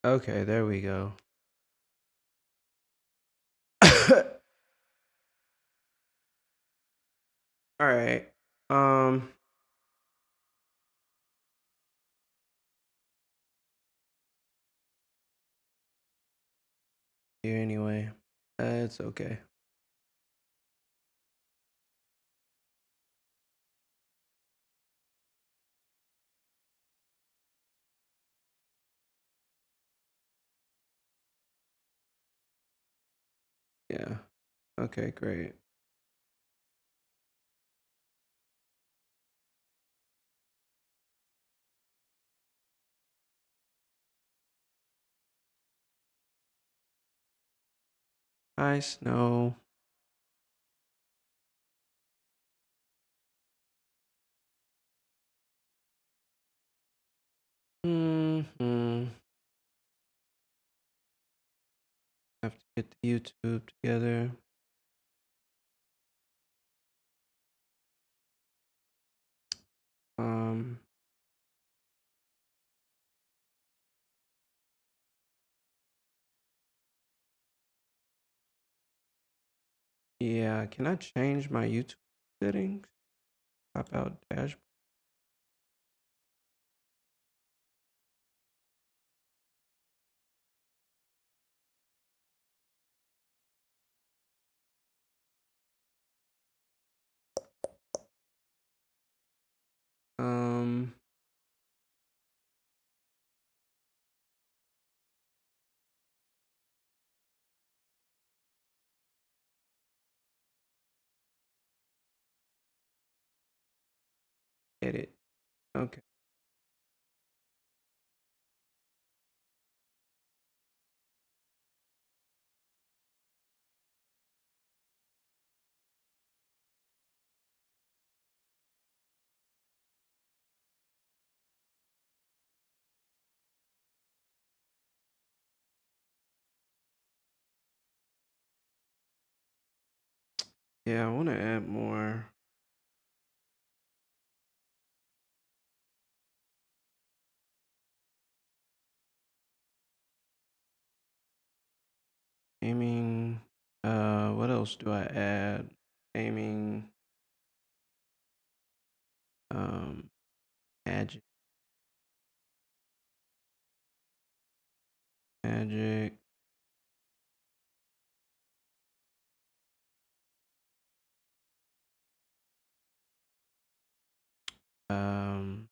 Okay, there we go. All right. Um, Here anyway. It's okay. Yeah. Okay, great. Hi, Snow. Hmm. Have to get the YouTube together. Um, yeah, can I change my YouTube settings? Pop out dashboard. Um, Edit. Okay. Yeah, I want to add more. Aiming. What else do I add? Aiming. Um, magic. Magic. Um,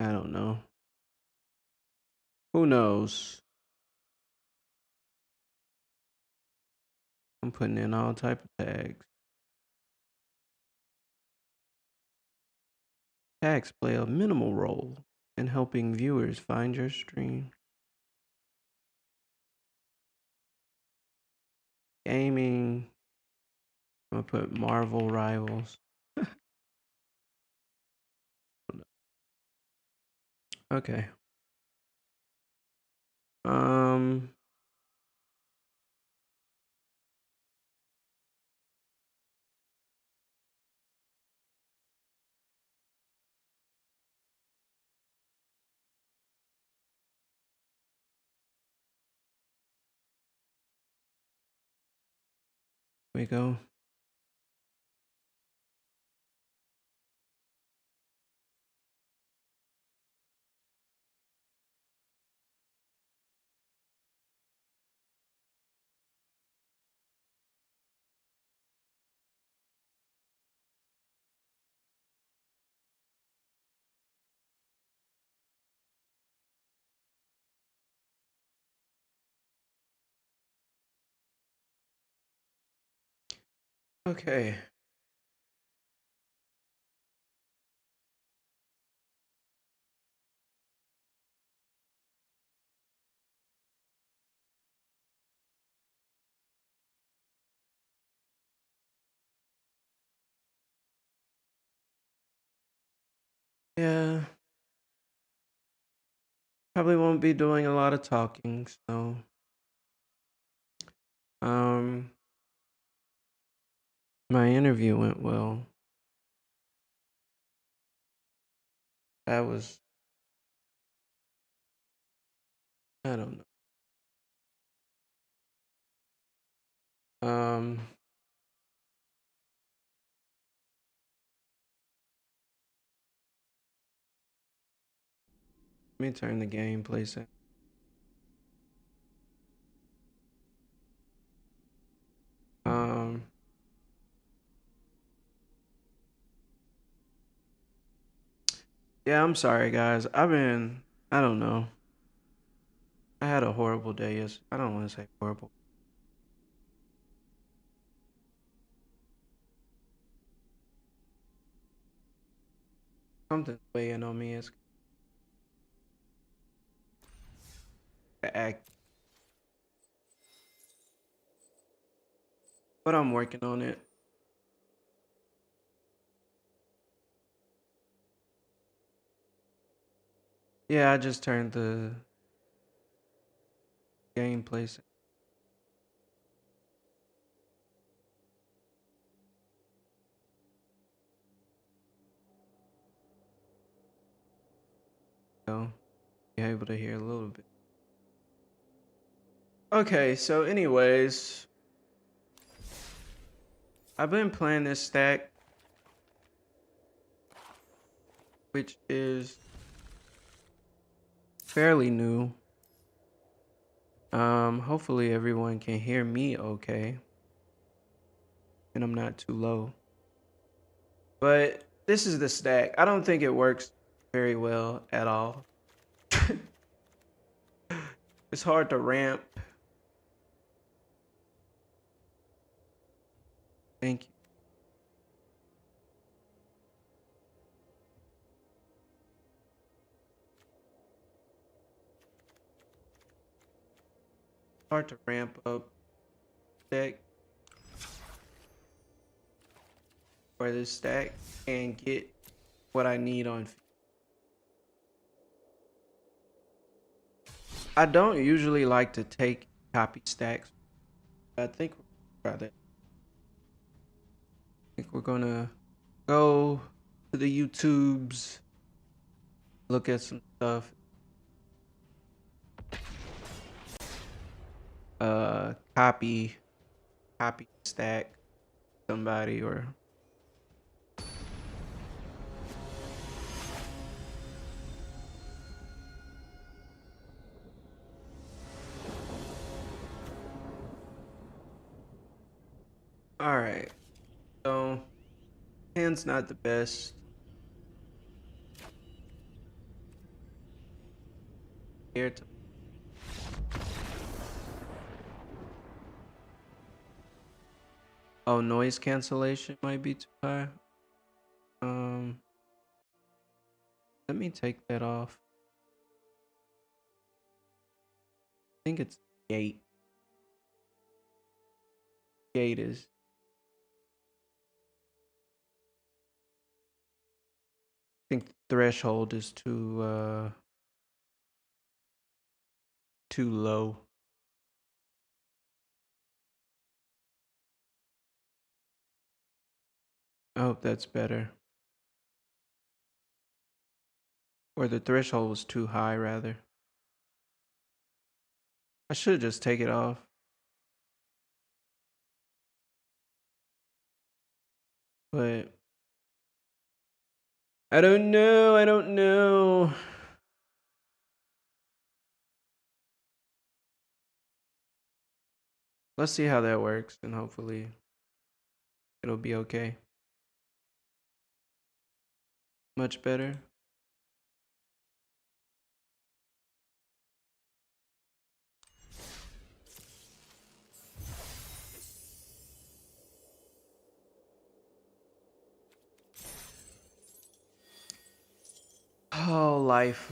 I don't know. Who knows? I'm putting in all type of tags. Tags play a minimal role in helping viewers find your stream. Gaming. I'm gonna put Marvel Rivals. Okay. Um. We go. Okay. Yeah. Probably won't be doing a lot of talking. So. Um. My interview went well. That was, I don't know. Let me turn the gameplay set. Um, yeah, I'm sorry, guys. I don't know. I had a horrible day. Yes, I don't want to say horrible. Something's weighing on me. It's the act, but I'm working on it. Yeah, I just turned the gameplay set. So you're able to hear a little bit. Okay, so anyways, I've been playing this stack, which is fairly new. Hopefully everyone can hear me okay, and I'm not too low. But this is the stack. I don't think it works very well at all. It's hard to ramp. Thank you. Hard to ramp up deck for this stack and get what I need on. I don't usually like to take copy stacks. I think we'll try that. I think we're gonna go to the YouTubes, look at some stuff. Copy stack somebody or all right. So hand's not the best. Here to oh, noise cancellation might be too high. Um, let me take that off. I think it's gate. Gate is. I think the threshold is too low. I hope that's better. Or the threshold was too high, rather. I should just take it off. But I don't know. I don't know. Let's see how that works, and hopefully it'll be okay. Much better. Oh, life.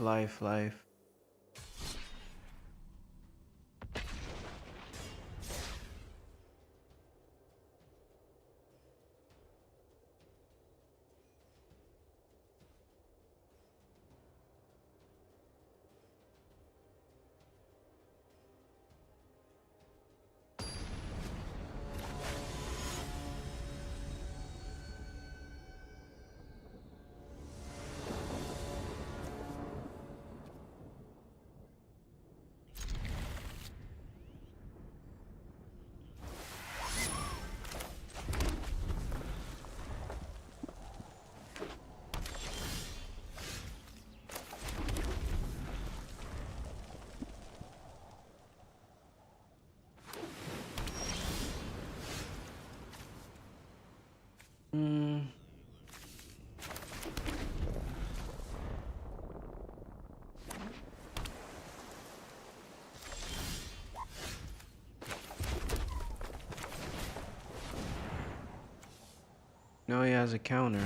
No, he has a counter.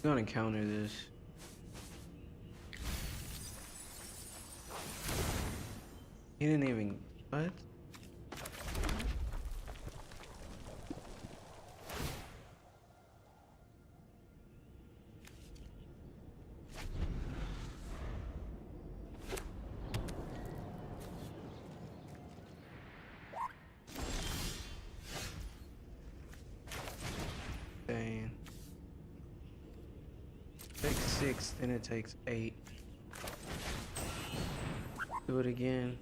I'm gonna counter this. He didn't even... What? Dang. Takes 6, then it takes 8. Do it again.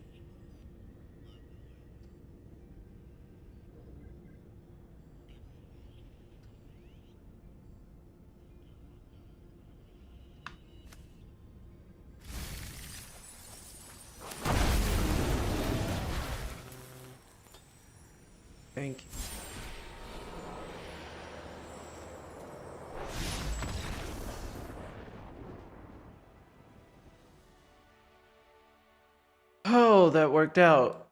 Thank you. Oh, that worked out.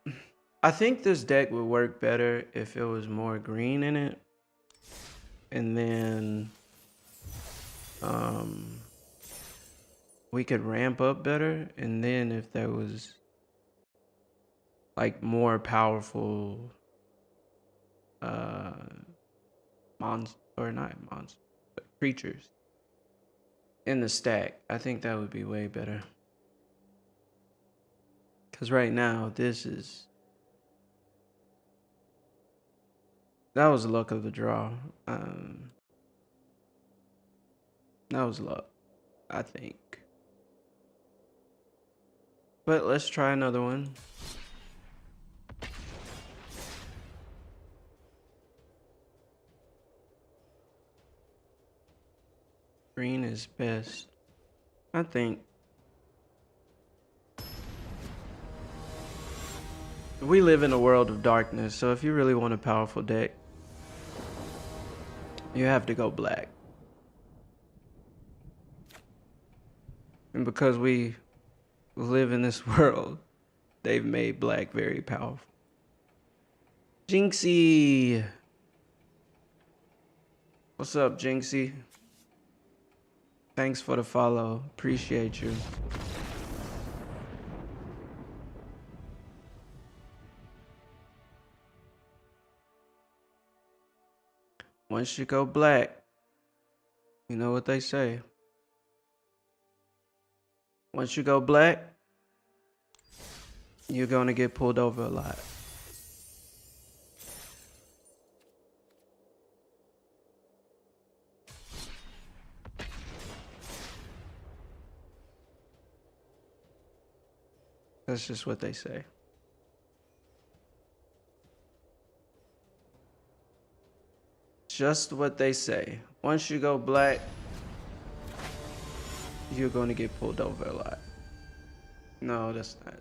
I think this deck would work better if it was more green in it. And then we could ramp up better. And then if there was like more powerful monster, or not monster, but creatures in the stack, I think that would be way better. Because right now, this is... That was luck of the draw. That was luck, I think. But let's try another one. Green is best, I think. We live in a world of darkness, so if you really want a powerful deck, you have to go black. And because we live in this world, they've made black very powerful. Jinxie! What's up, Jinxie? Thanks for the follow. Appreciate you. Once you go black, you know what they say. Once you go black, you're gonna get pulled over a lot. That's just what they say. Just what they say. Once you go black, you're going to get pulled over a lot. No, that's not.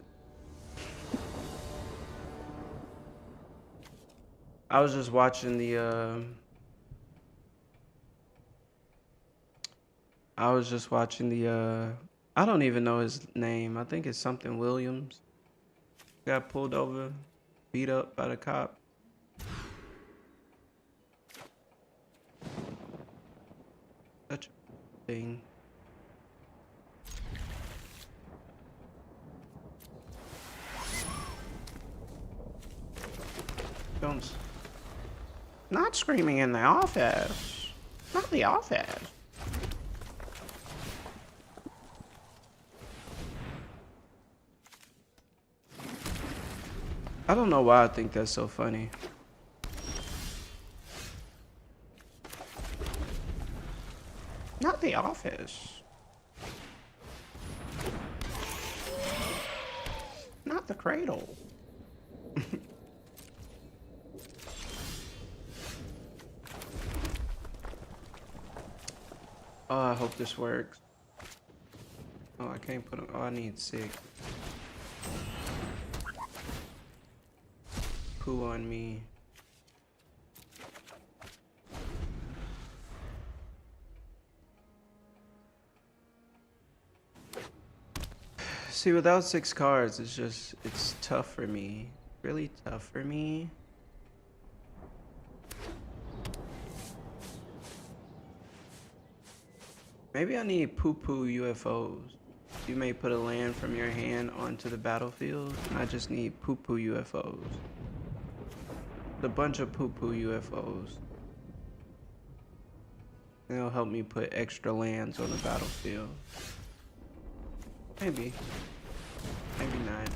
I was just watching the I don't even know his name. I think it's something Williams. Got pulled over, beat up by the cop. Such a thing. Jones. Not screaming in the office. Not the office. I don't know why I think that's so funny. Not the office. Not the cradle. Oh, I hope this works. Oh, I can't put them. Oh, I need 6. Poo on me. See, without 6 cards, it's tough for me. Really tough for me. Maybe I need poo-poo UFOs. You may put a land from your hand onto the battlefield, and I just need poo-poo UFOs. A bunch of poo-poo UFOs. It'll help me put extra lands on the battlefield. Maybe. Maybe not.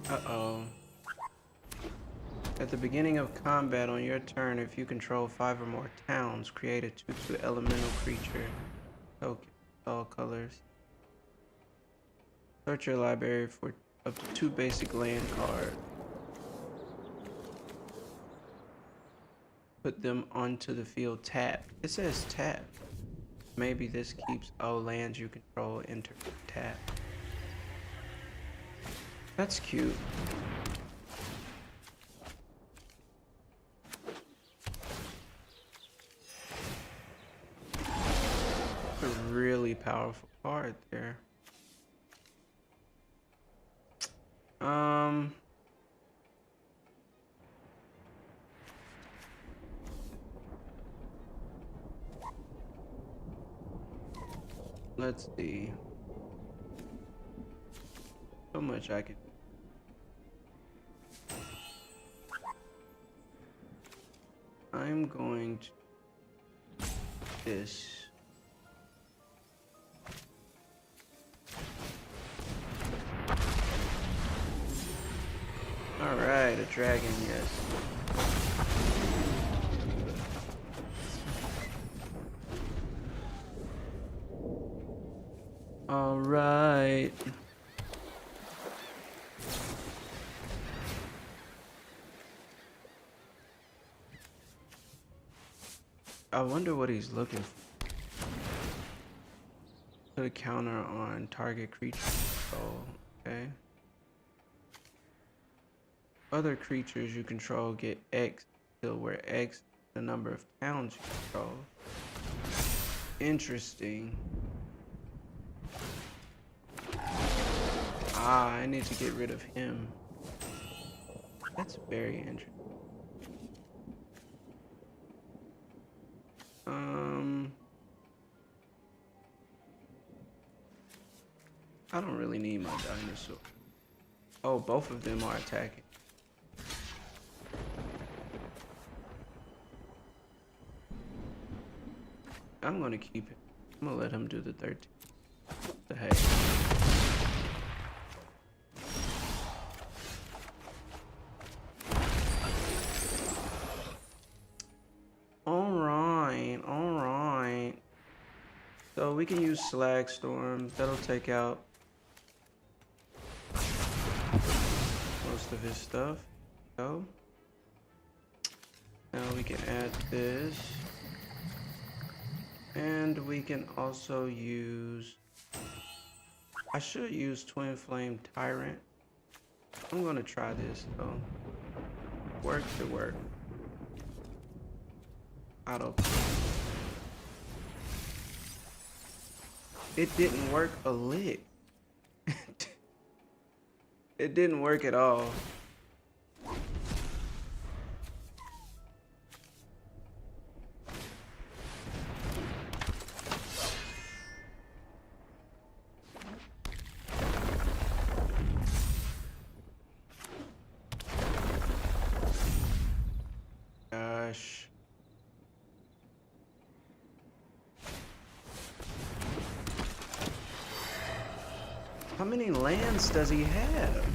Uh-oh. At the beginning of combat on your turn, if you control 5 or more towns, create a 2/2 elemental creature. Token, all colors. Search your library for up to 2 basic land cards. Put them onto the field tap. It says tap. Maybe this keeps all lands you control enter tap. That's cute. A really powerful card there. Let's see. So much I can. I'm going to this. All right, a dragon, yes. All right. I wonder what he's looking for. Put a counter on target creature control. Okay. Other creatures you control get X till where X is the number of towns you control. Interesting. Ah, I need to get rid of him. That's very interesting. I don't really need my dinosaur. Oh, both of them are attacking. I'm gonna keep it. I'm gonna let him do the 13. What the heck? Alright. So we can use Slag Storm. That'll take out most of his stuff. So now we can add this. And we can also use, I should use Twin Flame Tyrant. I'm gonna try this though. Work to work. Auto. It didn't work a lick. It didn't work at all. Gosh. How many lands does he have?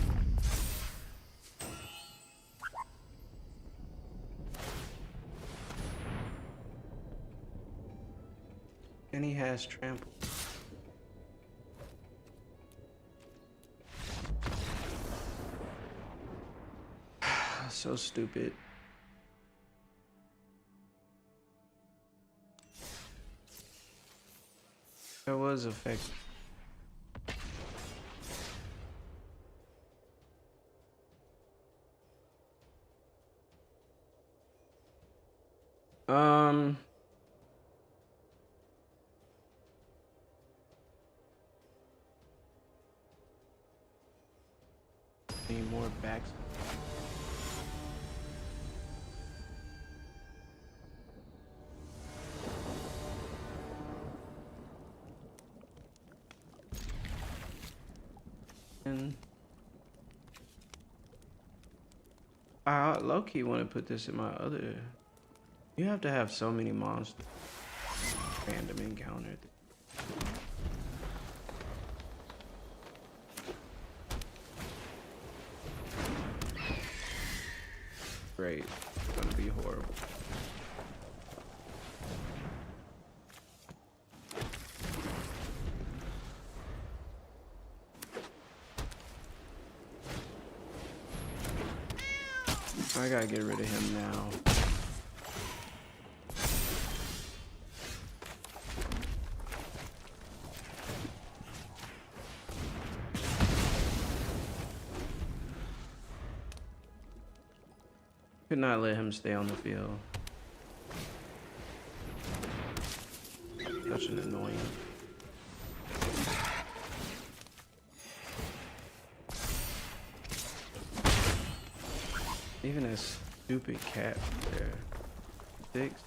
And he has trample. So stupid. That was effective. Need more backs. And I low-key want to put this in my other. You have to have so many monsters. Random encounter. Great. It's gonna be horrible. I gotta get rid of him now. Could not let him stay on the field. Such an annoying. Even a stupid cat there. 6.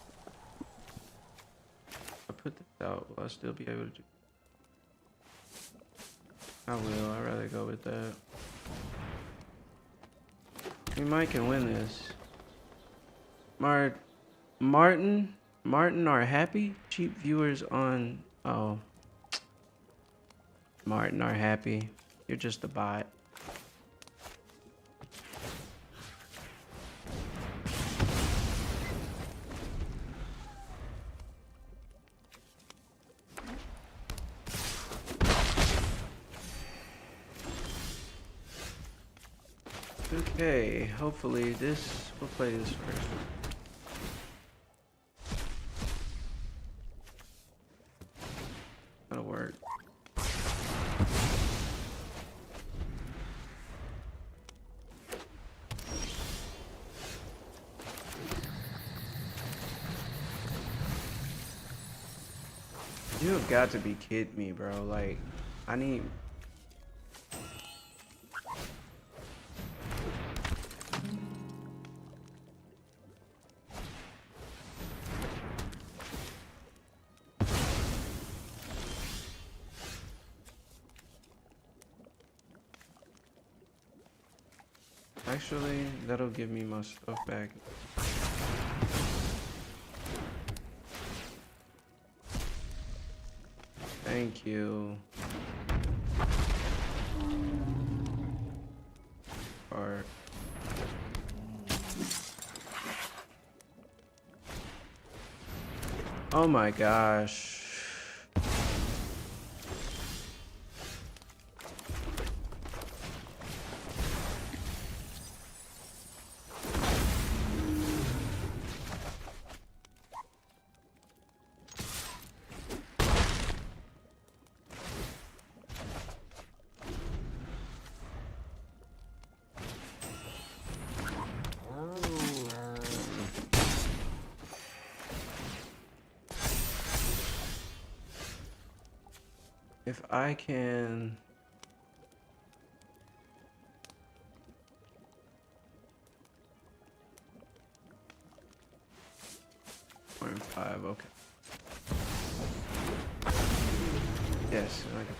I put this out, will I still be able to do? I will, I'd rather go with that. We might can win this. Martin are happy? Cheap viewers on, oh. Martin are happy. You're just a bot. Okay, hopefully we'll play this first. That'll work. You have got to be kidding me, bro. Like, I need... Actually, that'll give me my stuff back. Thank you. Or oh my gosh. If I can... .5, okay. Yes, okay.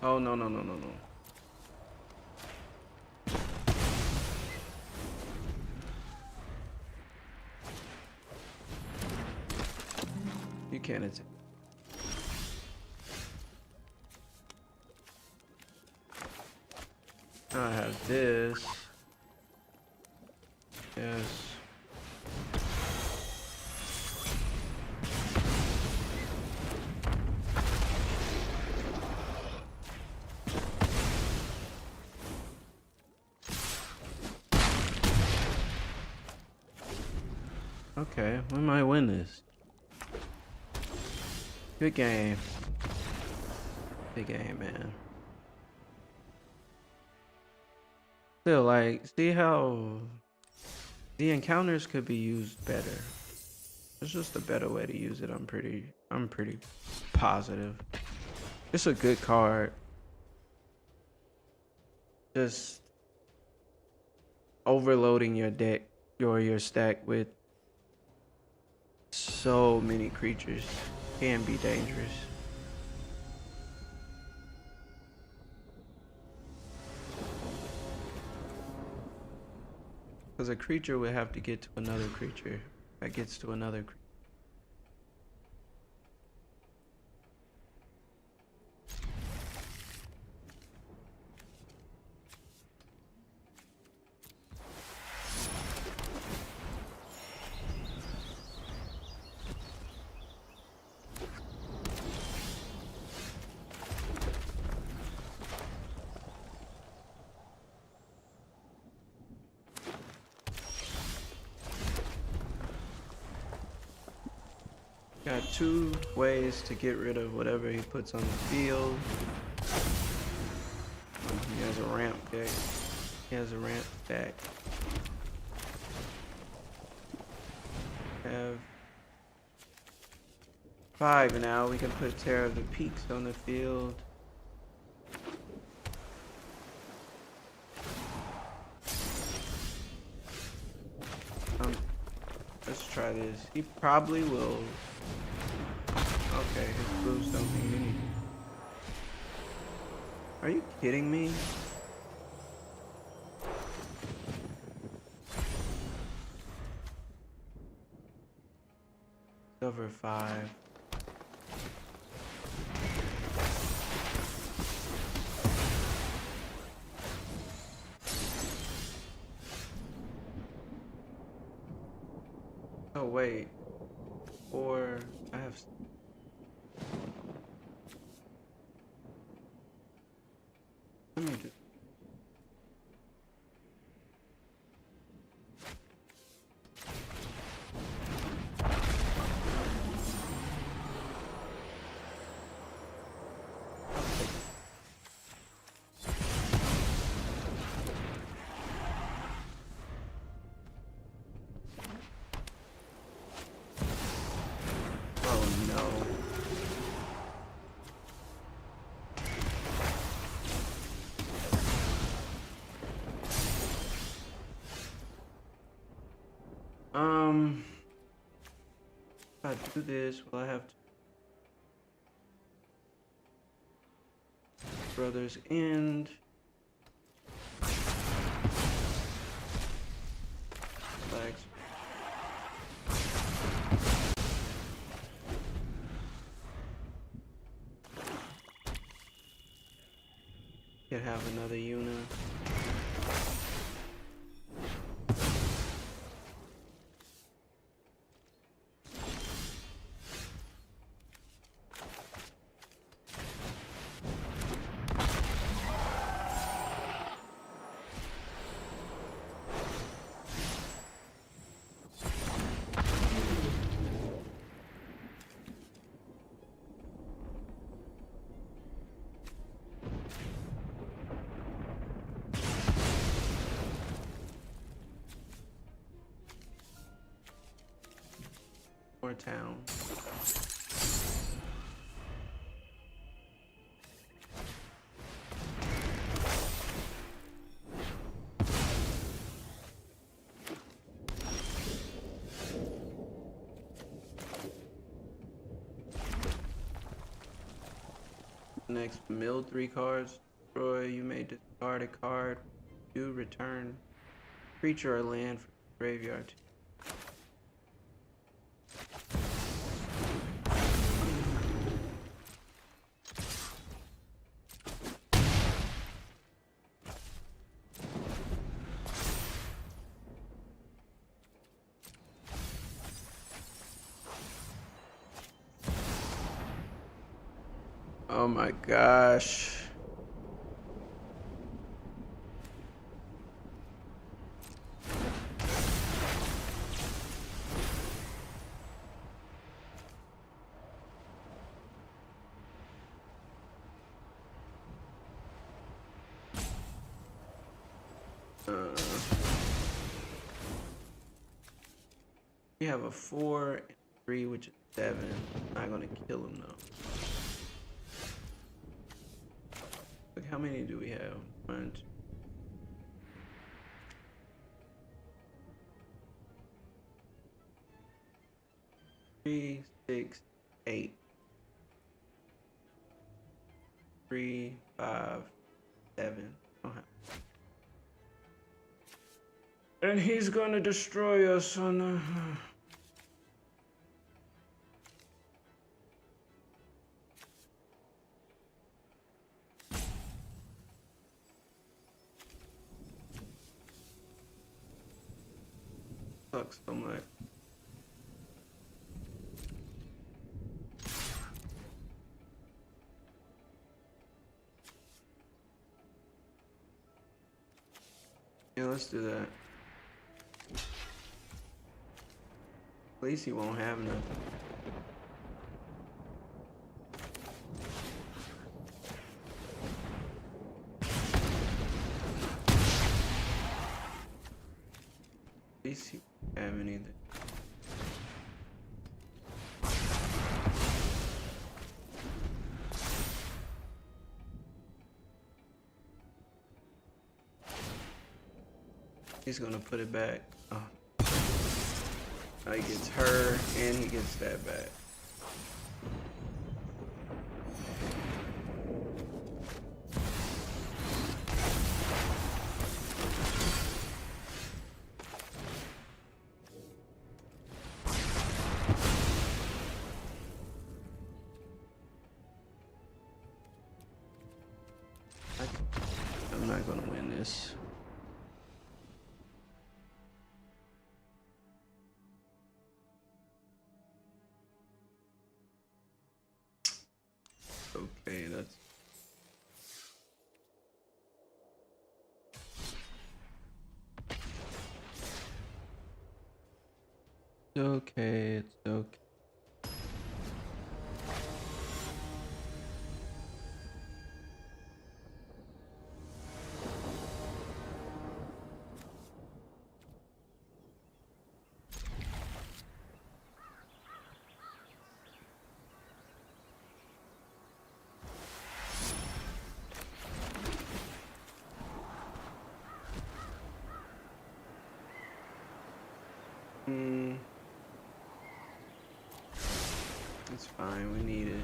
Oh, no. You can't attack. I have this. Yes. Okay, we might win this. Good game. Good game, man. Still, like, see how the encounters could be used better. It's just a better way to use it. I'm pretty positive. It's a good card. Just overloading your deck or your stack with so many creatures can be dangerous. Because a creature would have to get to another creature that gets to another creature. Got 2 ways to get rid of whatever he puts on the field. He has a ramp deck. He has a ramp stack. Have 5 now. We can put Terror of the Peaks on the field. Let's try this. He probably will. Okay, his blues don't mean anything. Are you kidding me? Over 5. Oh wait. Or I have. Let me just. Oh no. If I do this, will I have to Brothers End? Flags. Could have another Yuna. Or town. Next, mill 3 cards. Destroy. You may discard a card. You return creature or land from the graveyard. Oh my gosh. We have a 4 and 3, which is 7. Not gonna kill him though. Look, how many do we have? 1, 2. 3, 6, 8. 3, 5, 7. Okay. And he's gonna destroy us on the... Sucks so much. Yeah, let's do that. At least he won't have nothing. At least he won't have anything. He's gonna put it back. Oh. Now he gets her and he gets that back. I'm not gonna win this. Okay, that's... It's okay, it's okay. It's fine, we need it.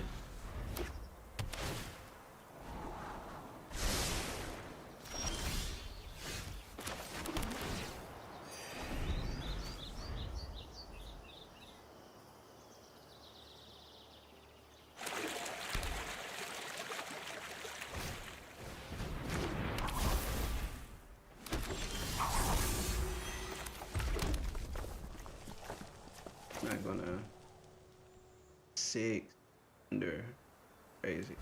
Not gonna... 6 under. Crazy.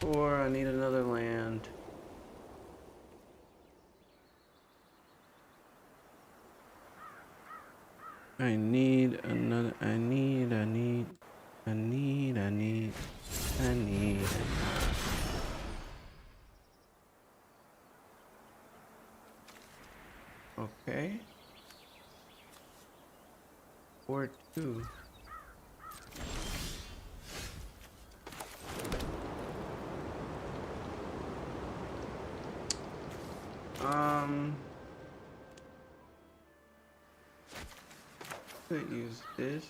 Or I need another land. I need another, I need. Okay. 4-2. Could use this.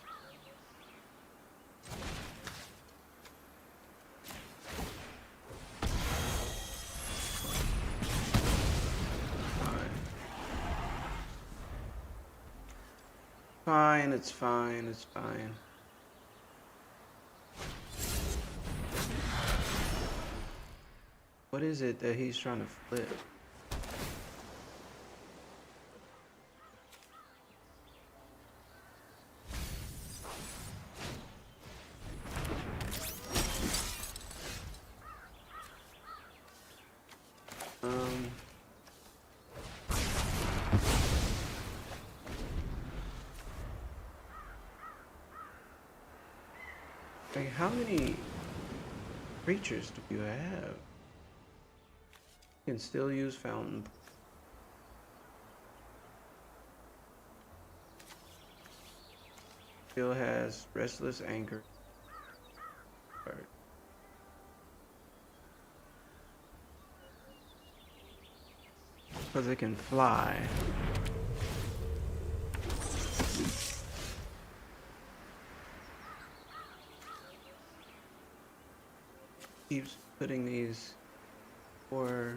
Fine, it's fine, it's fine. What is it that he's trying to flip? How many creatures do you have? You can still use fountain. Still has restless anger. Because it can fly. Keeps putting these for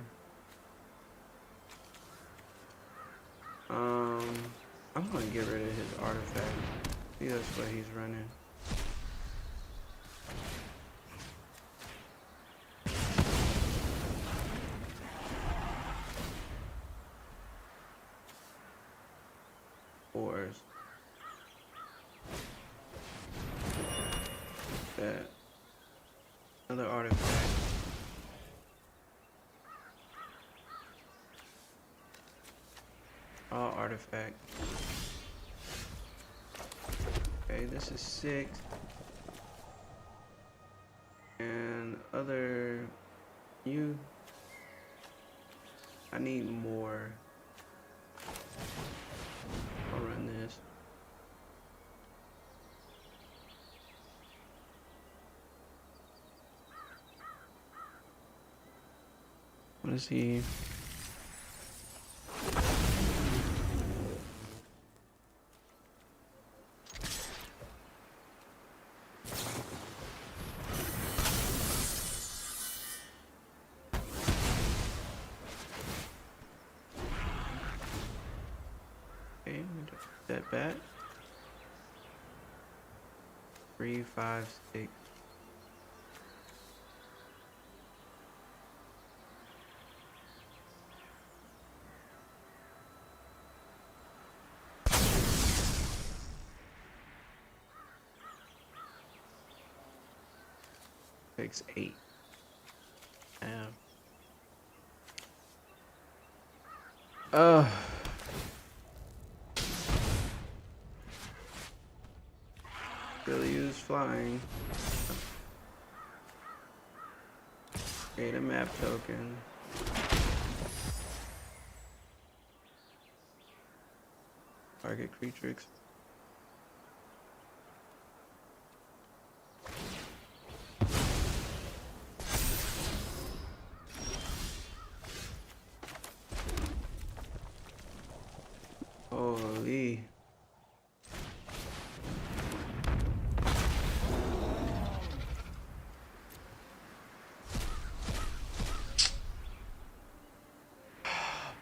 I'm gonna get rid of his artifact. See, that's what he's running. Fours. That. Another artifact. All artifact. Okay, this is 6. And other you. I need more. I'll run this. What is he? Okay, put that back. 3, 5, 6. Takes 8. Damn. Really use flying. Create a map token. Target creature. Holy.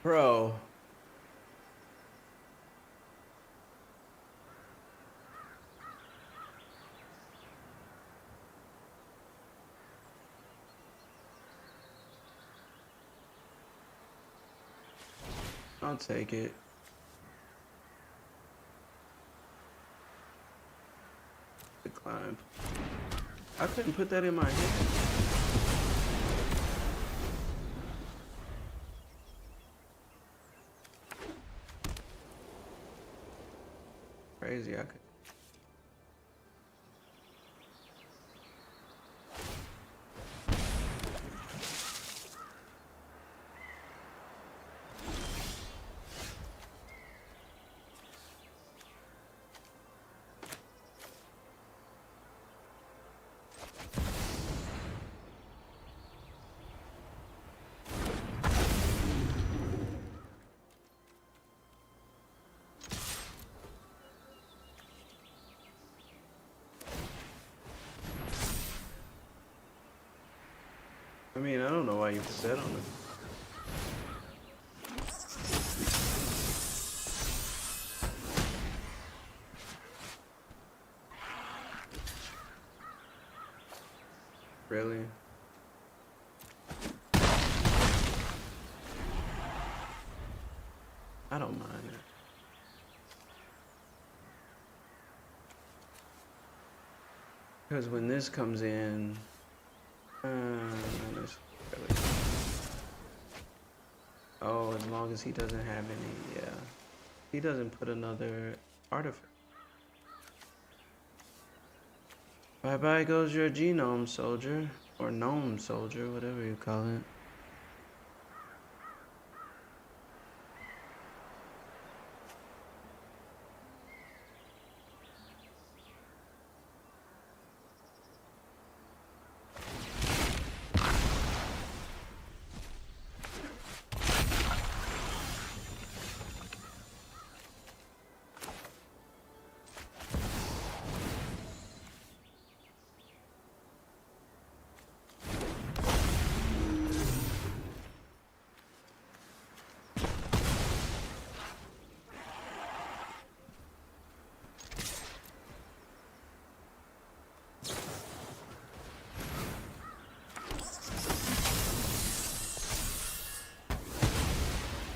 Bro. I'll take it. Decline. I couldn't put that in my hand. Crazy, I could. I mean, I don't know why you put that on it. Really? I don't mind it. Because when this comes in, oh, as long as he doesn't have any, yeah. He doesn't put another artifact. Bye bye goes your genome soldier. Or gnome soldier, whatever you call it.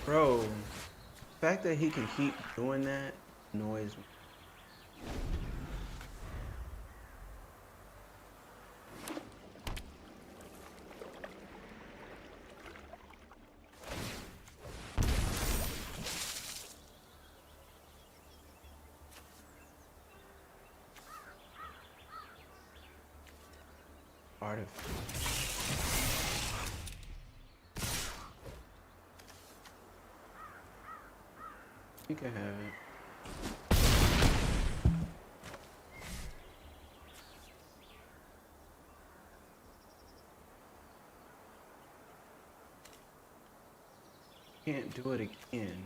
Bro, the fact that he can keep doing that annoys me. Artifact. You can have it. Can't do it again.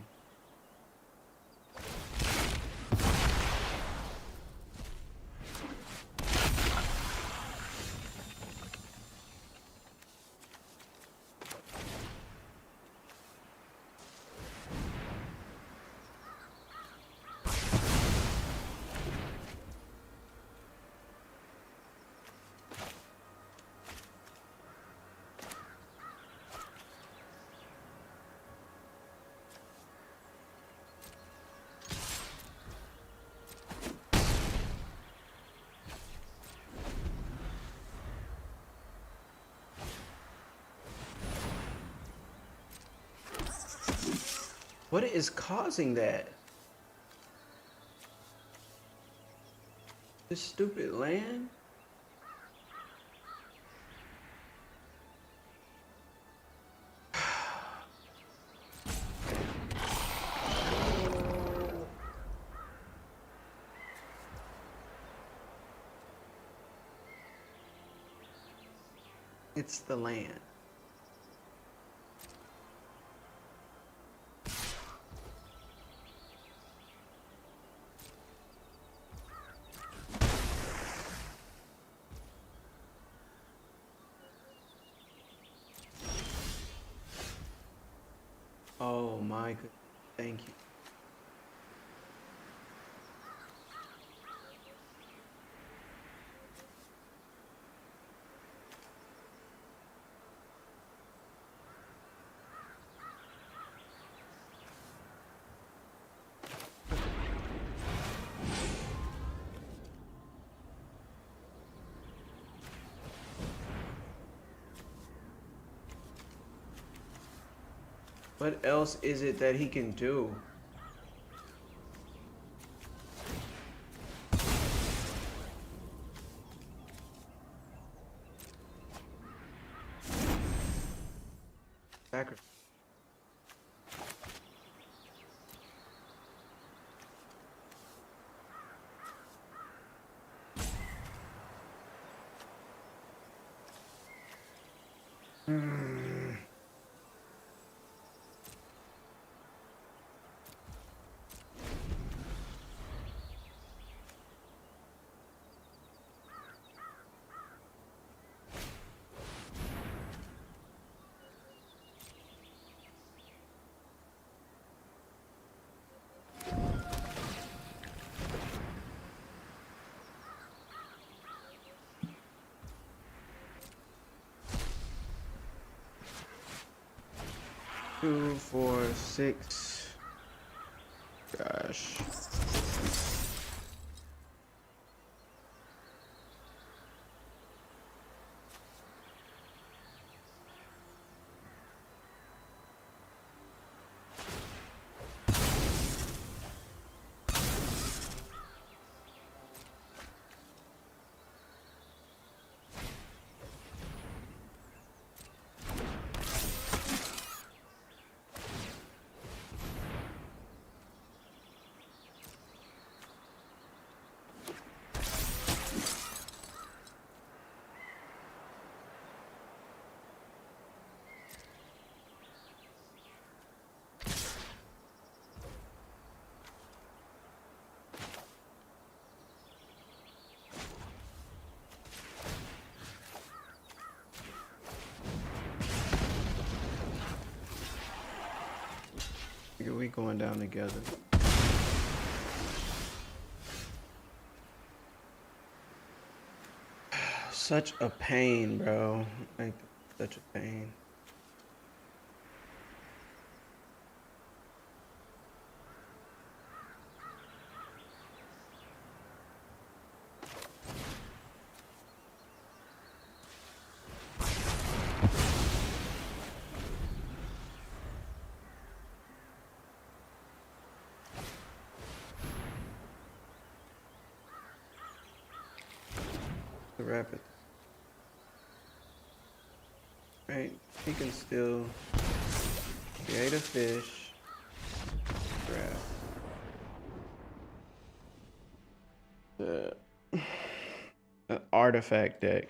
What is causing that? This stupid land? It's the land. Oh my goodness. Thank you. What else is it that he can do? Sacrifice. Two, 4, 6. Gosh. Nigga, we going down together. Such a pain, bro. Like, such a pain. The rapid. Right? He can still create a fish. Grab. An artifact deck.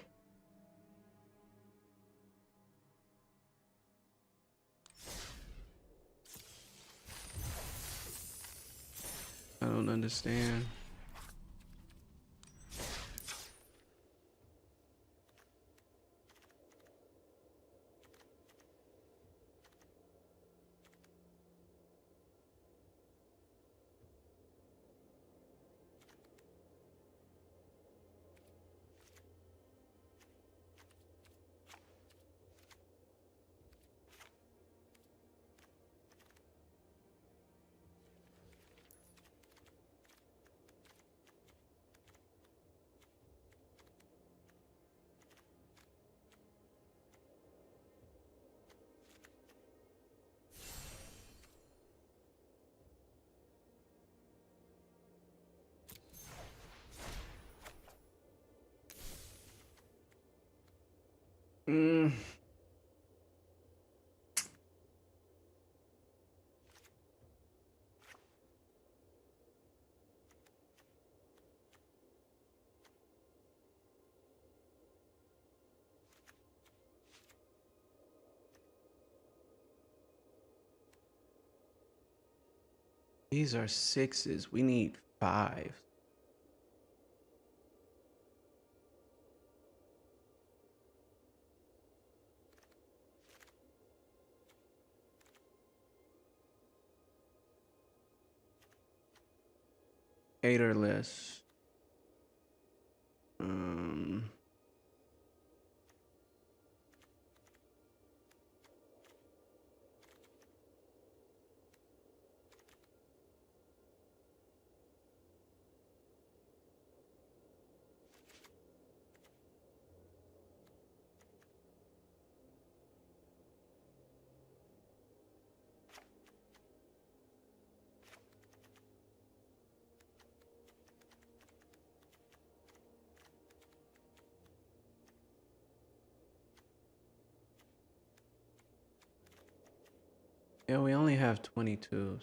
I don't understand. Mm. These are sixes. We need five. Eight or less. Yeah, we only have 22s.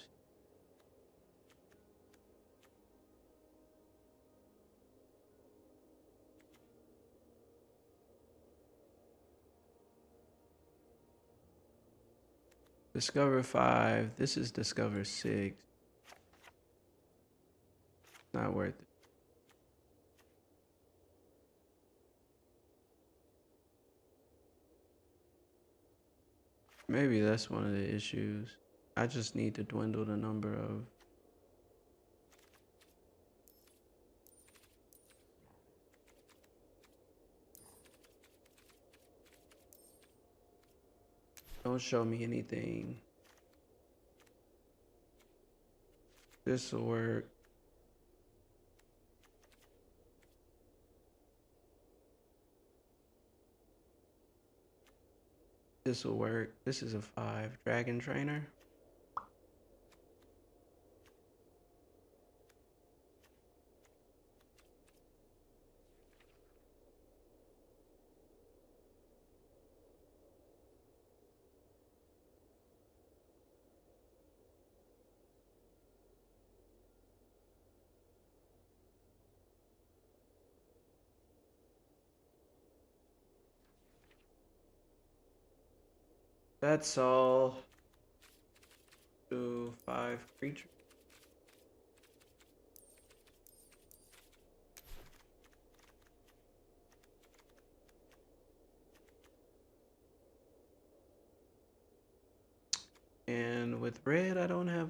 Discover 5. This is Discover 6. Not worth it. Maybe that's one of the issues. I just need to dwindle the number of... Don't show me anything. This will work. This will work. This is a 5. Dragon Trainer. That's all. 2, 5 creatures. And And with red, I don't have.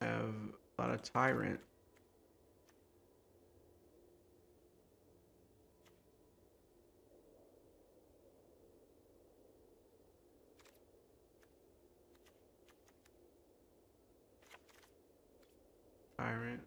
Have a lot of tyrant. Tyrant.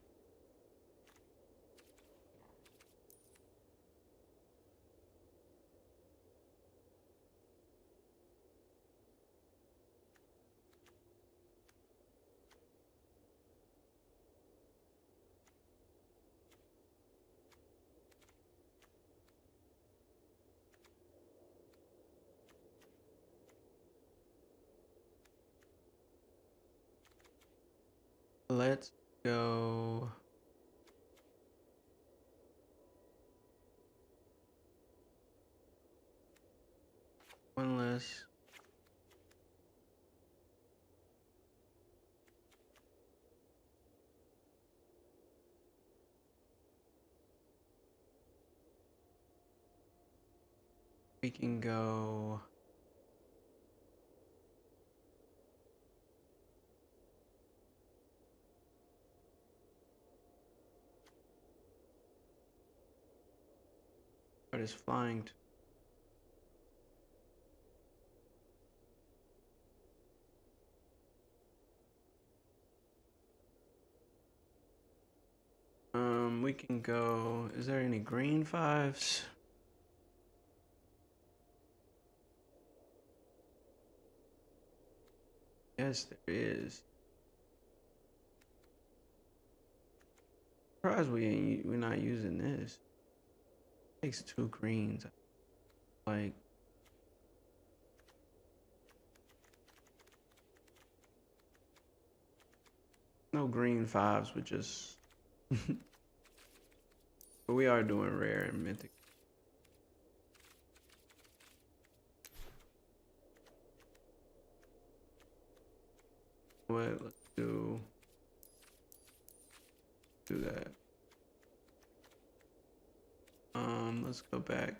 Let's go. One less. We can go. What is flying? We can go. Is there any green fives? Yes, there is. Surprised we're not using this. Takes 2 greens. Like no green fives, but just. But we are doing rare and mythic. What? Let's do that. Let's go back.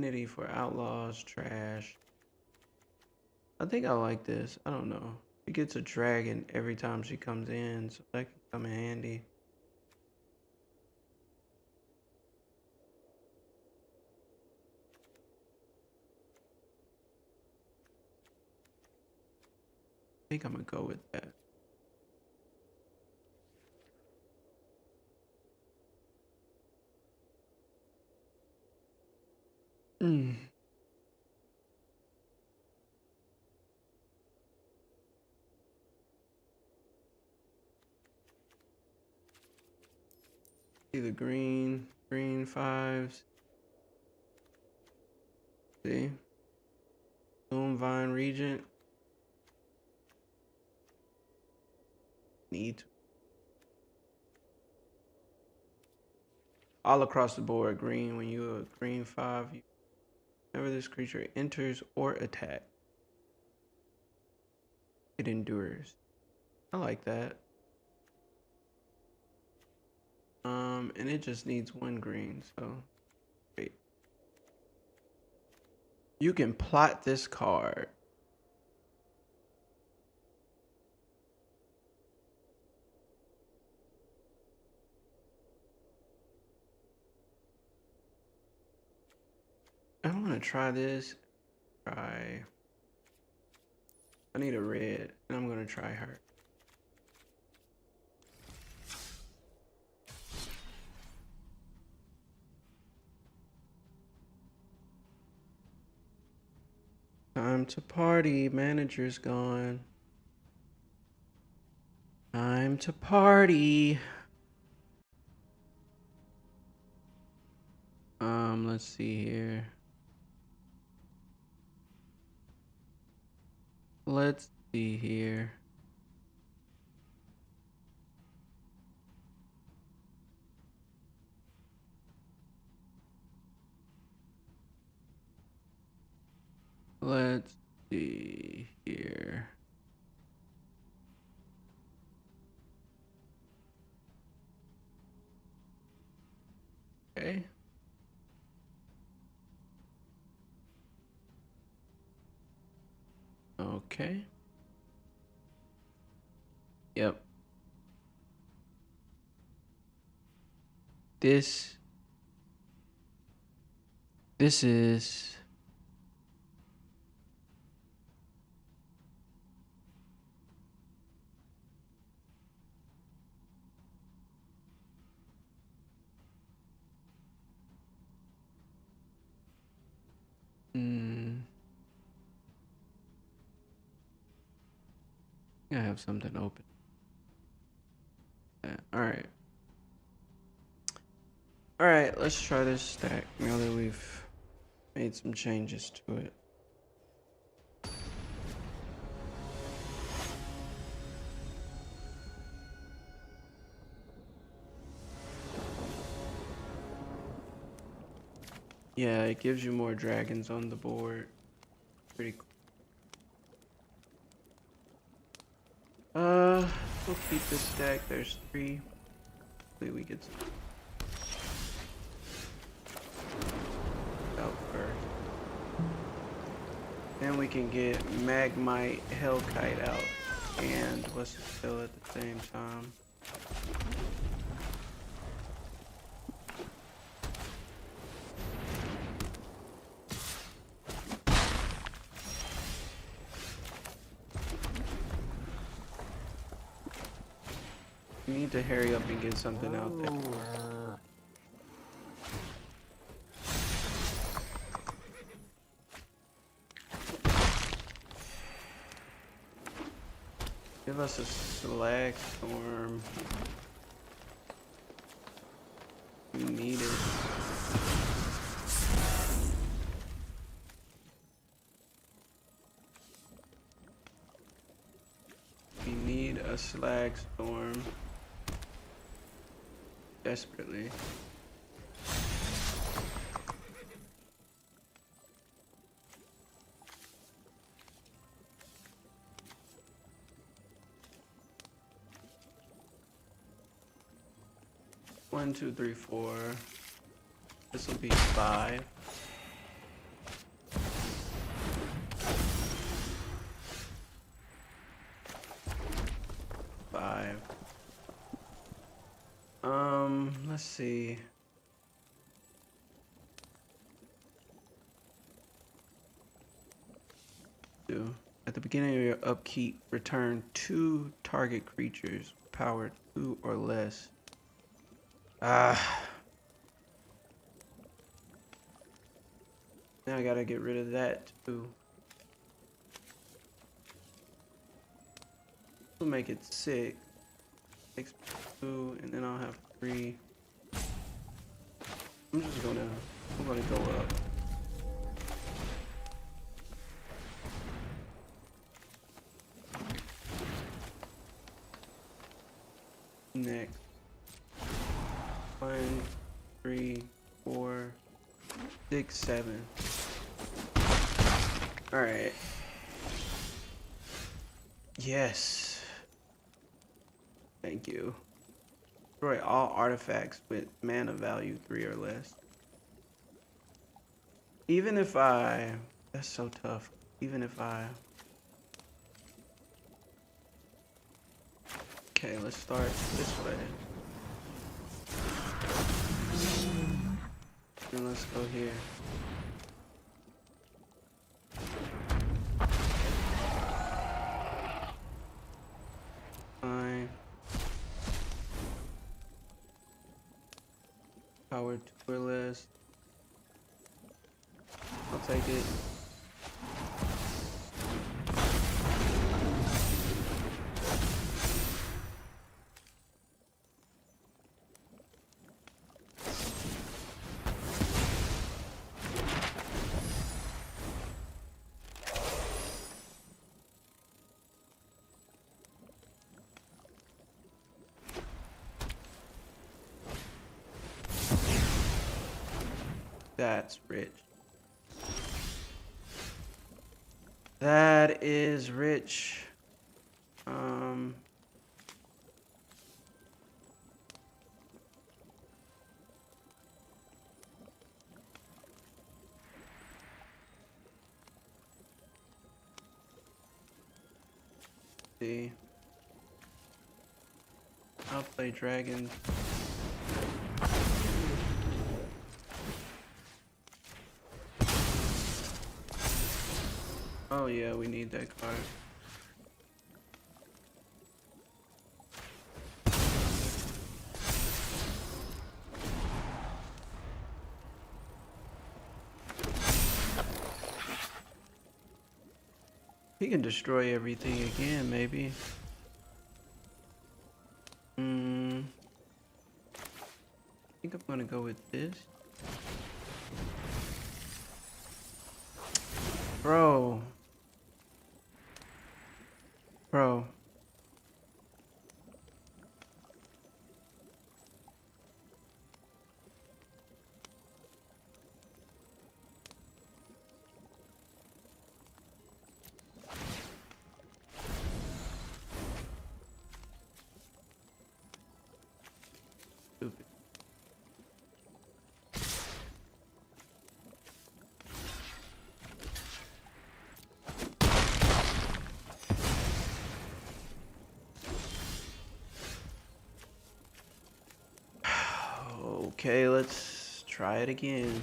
Nitty for outlaws, trash. I think I like this. I don't know. She gets a dragon every time she comes in, so that can come in handy. I think I'm gonna go with that. Mm. See the green fives. See? Boom, Vine Regent. Need to. All across the board, green. When you a green 5, whenever this creature enters or attacks, it endures. I like that. And it just needs 1 green, so great. You can plot this card. I'm gonna try this. I need a red, and I'm gonna try her. Time to party. Manager's gone. Time to party. Let's see here. Let's see here. Let's see here. Okay. Yep. This is mm, I have something open. All right. All right, let's try this stack now that we've made some changes to it. Yeah, it gives you more dragons on the board. Pretty cool. We'll keep this stack. There's 3. Hopefully we get some out first. Then we can get Magmite Hellkite out and what's it still at the same time. We need to hurry up and get something out there. Give us a Slag Storm. We need it. We need a Slag Storm. Desperately. One, two, three, 4. This will be 5. Let's see. At the beginning of your upkeep, return 2 target creatures, power 2 or less. Now I gotta get rid of that too. We'll make it 6. 6, 2, and then I'll have 3. I'm gonna go up. Next. 1, 3, 4, 6, 7. Alright. Yes. Thank you. Destroy all artifacts with mana value 3 or less. Even if I... That's so tough. Even if I... Okay, let's start this way. And let's go here. Fine. Power 2 or less. I'll take it. That's rich. That is rich. see. I'll play dragons. Oh yeah, we need that card. He can destroy everything again, maybe. I think I'm gonna go with this. Bro. Bro. Stupid. Okay, let's try it again.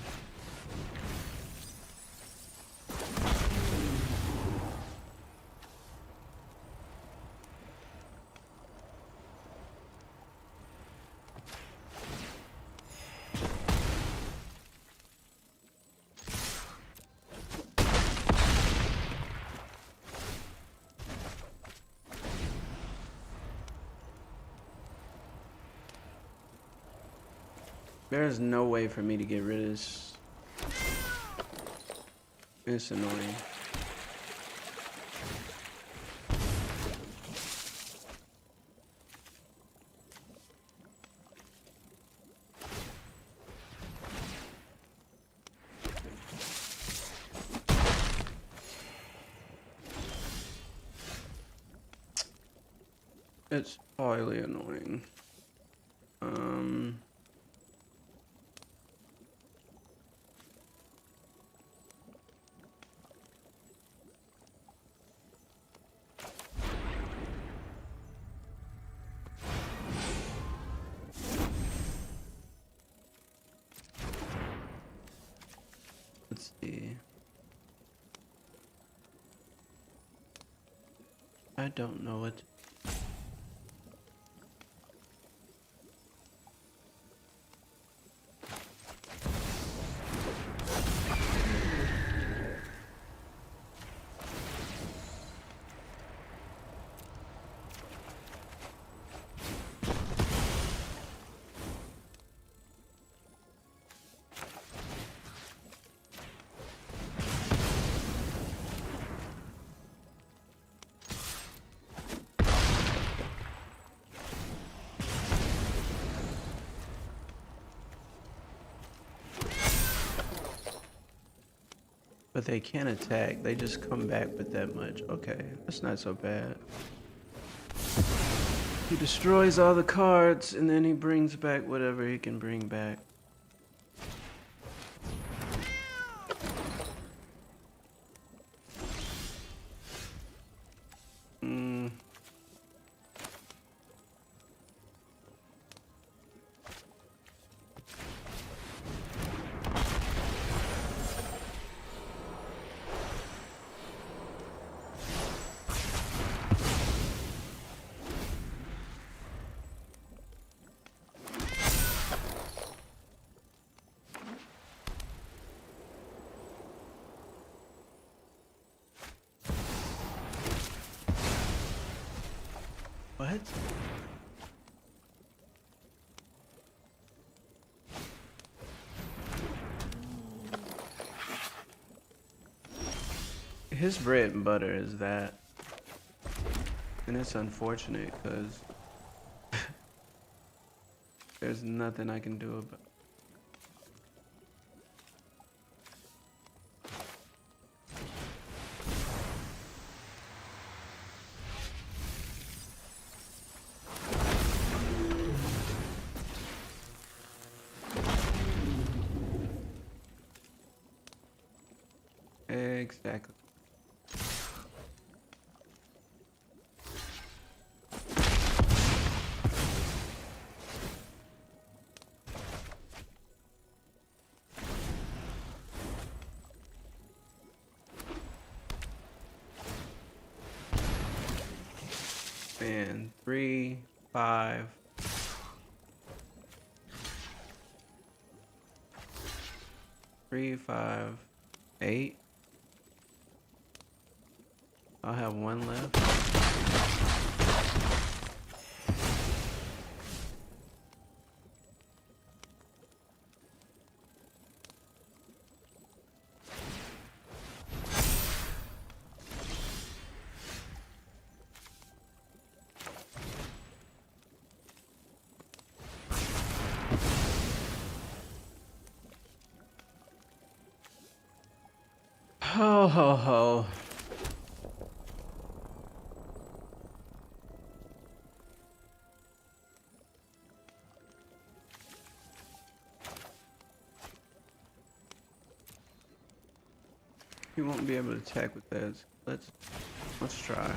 There's no way for me to get rid of this. It's annoying. It's highly annoying. Let's see. I don't know what. But they can't attack. They just come back with that much. Okay, that's not so bad. He destroys all the cards and then he brings back whatever he can bring back. What? His bread and butter is that. And it's unfortunate because there's nothing I can do about it. Exactly. Man, 3, 5. 3, 5, 8. I'll have one left. Ho ho ho. He won't be able to attack with that. Let's try.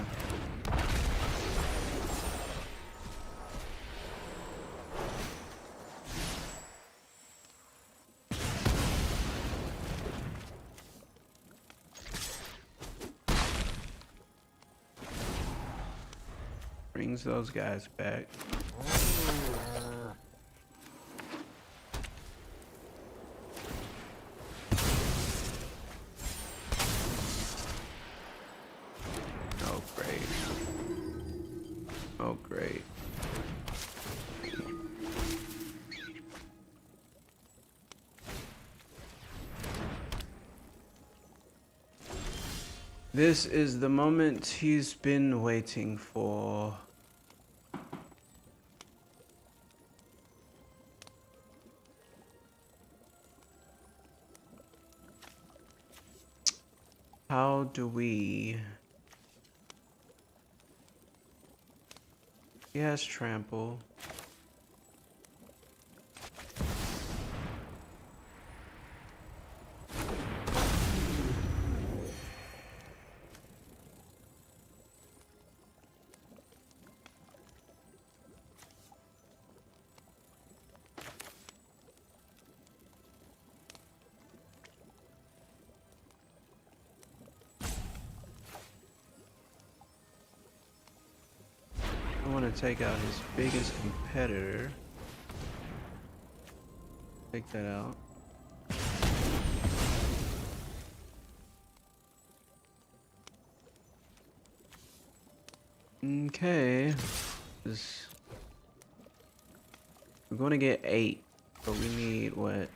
Brings those guys back. Oh, great. Oh, great. This is the moment he's been waiting for. How do we... He has trample. I want to take out his biggest competitor. Take that out. Okay. We're going to get 8, but we need what?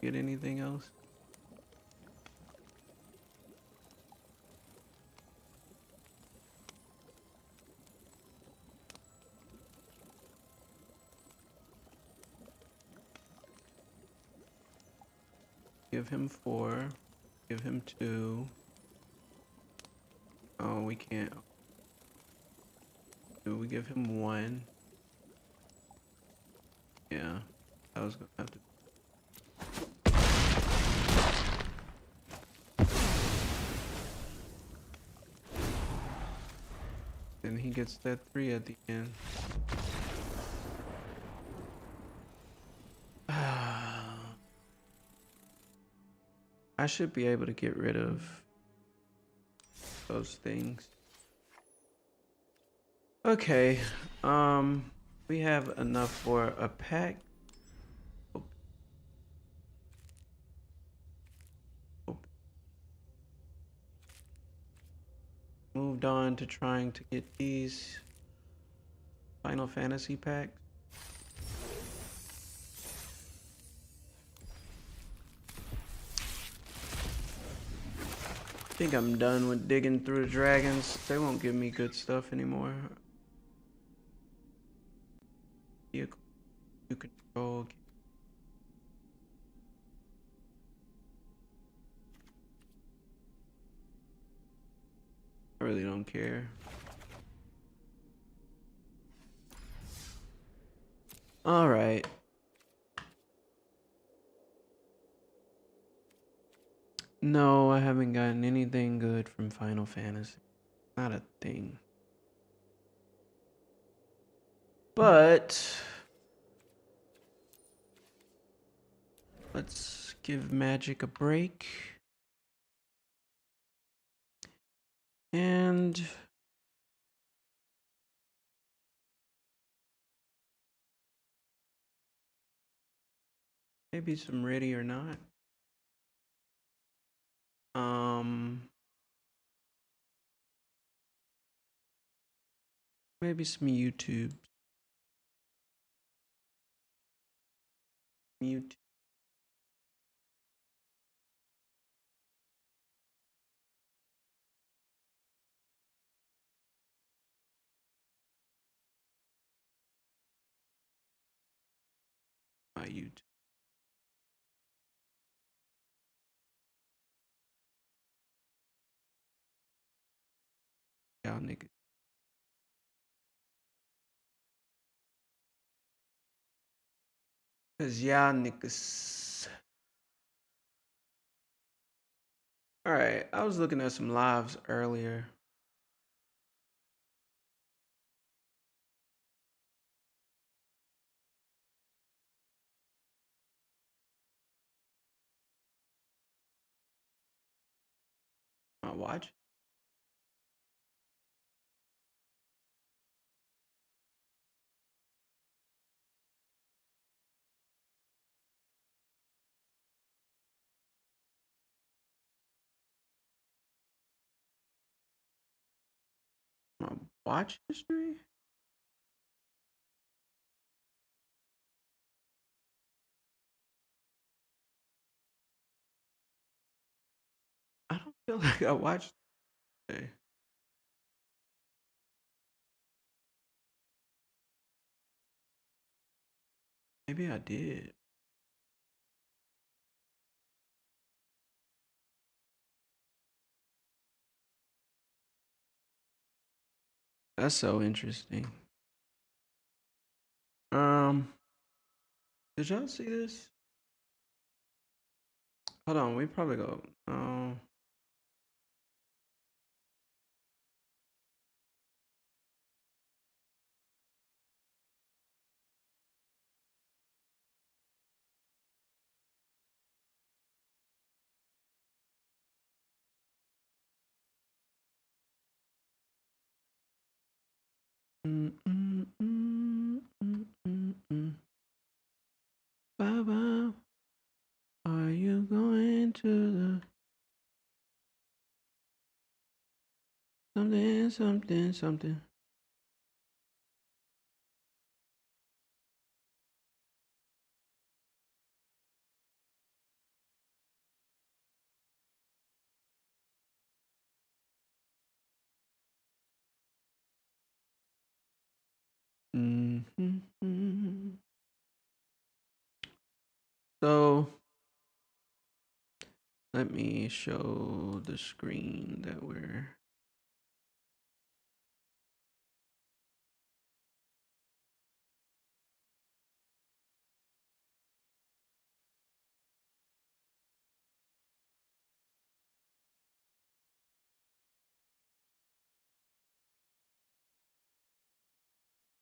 Get anything else? Give him 4. Give him 2. Oh, we can't. Do we give him 1? Yeah. I was gonna have to. Then he gets that 3 at the end. I should be able to get rid of those things. Okay, we have enough for a pack. Moved on to trying to get these Final Fantasy packs. I think I'm done with digging through the dragons. They won't give me good stuff anymore. Vehicle you control. I really don't care. All right. No, I haven't gotten anything good from Final Fantasy. Not a thing. But let's give Magic a break. And maybe some Ready or Not. Um, maybe some YouTube. YouTube. My YouTube. Y'all niggas. Cause y'all niggas. All right, I was looking at some lives earlier. My watch. My watch history. I don't feel like I watched today. Maybe I did. That's so interesting. Um, did y'all see this? Hold on, we probably go. Oh, mm, mm, mm, mm, mm, mm. Baba, are you going to the something, something, something? Mm-hmm. So let me show the screen that we're.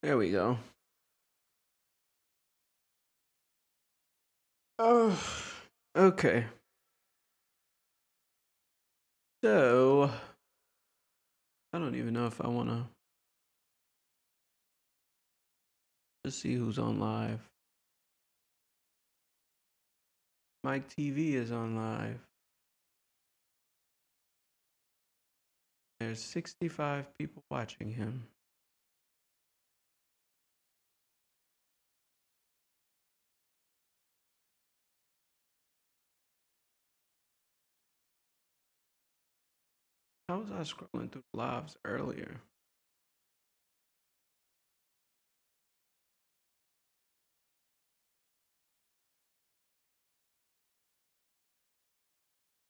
There we go. Oh, okay. So I don't even know if I want to just see who's on live. Mike TV is on live. There's 65 people watching him. How was I scrolling through lives earlier?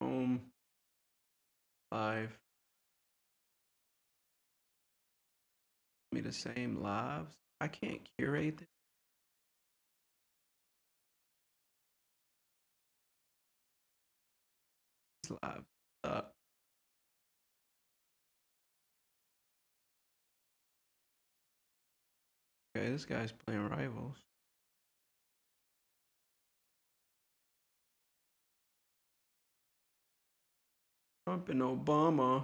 Home, live, me the same lives. I can't curate these lives. Okay, this guy's playing Rivals. Trump and Obama.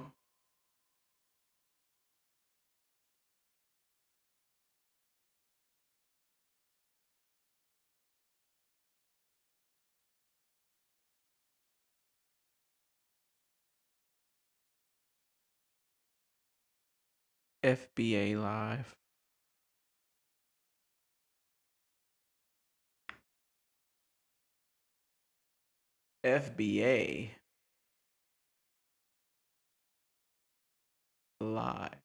FBA Live. FBA Live.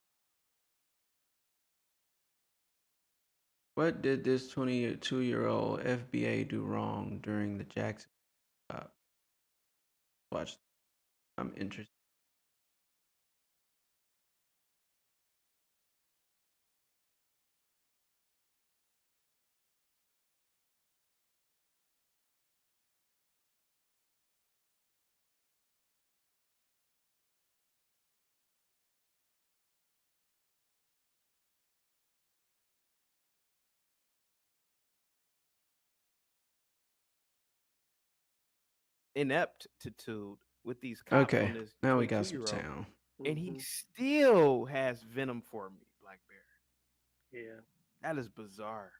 What did this 22-year-old FBA do wrong during the Jackson? Watch. I'm interested. Ineptitude with these cops on Okay, this now we 22 got some year old, sound. and he Mhm. still has venom for me, Black Bear. Yeah. That is bizarre.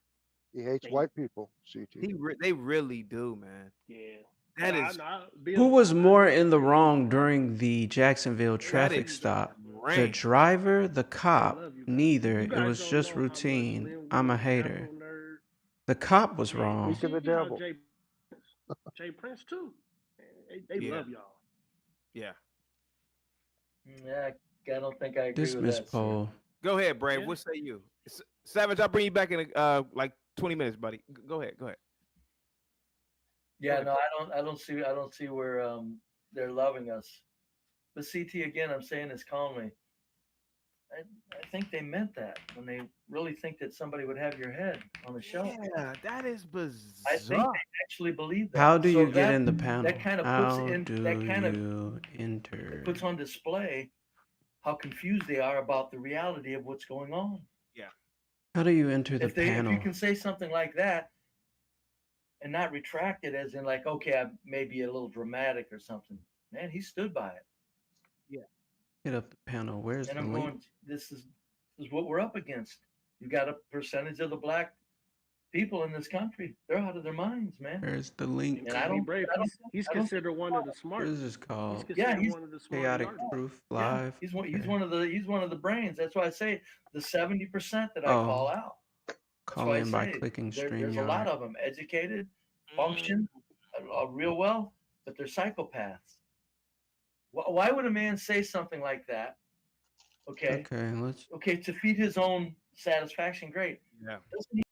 He hates They, white people, CT. They really do, man. yeah. That Nah, is nah, Who Bill, was I more agree. in the wrong during the Jacksonville They that love traffic is you guys, stop? man. The strange. driver, the They cop? love you guys. Neither. You It guys was don't just know how much routine. Slim I'm a Goody, hater. Afro Nerd, The cop was Jay. wrong. Speak of the You know devil. Jay Prince, Jay Prince too. They Yeah, love y'all. yeah. Yeah, I don't think I agree with Dismiss that, sir. poll. Go ahead, Brave. Yeah. What say you? Savage, I'll bring you back in like 20 minutes, buddy. Go ahead. Go ahead. Yeah, ahead. no, I don't see where they're loving us. But CT again, I'm saying this calmly. I think they meant that when they really think that somebody would have your head on the shelf. Yeah, that is I think bizarre. they actually believe that. How do So you get that in the panel? that kind of puts How in do that kind of you it enter? puts on display how confused they are about the reality of what's going on. Yeah. How do you enter the If you panel? can say something like that and not retract it as in like, okay, I may be a little dramatic or something. Man, he stood by it. Get up the panel. Where's And the I'm link? going, this is what we're up against. You got a percentage of the black people in this country. They're out of their minds, man. Where's the link? And I Be don't brave. I don't He's I don't considered one of the What smart. is this He's called? considered he's one of the smart Chaotic artists. Proof yeah, Live? he's Okay. one of the brains. That's why I say the 70% that I call Oh, out. That's call why I in by say clicking there's a lot StreamYard. of them educated, Mm. function real well, but they're psychopaths. Why would a man say something like that? Okay, Okay, let's. to feed his own satisfaction, great. Yeah. Doesn't he?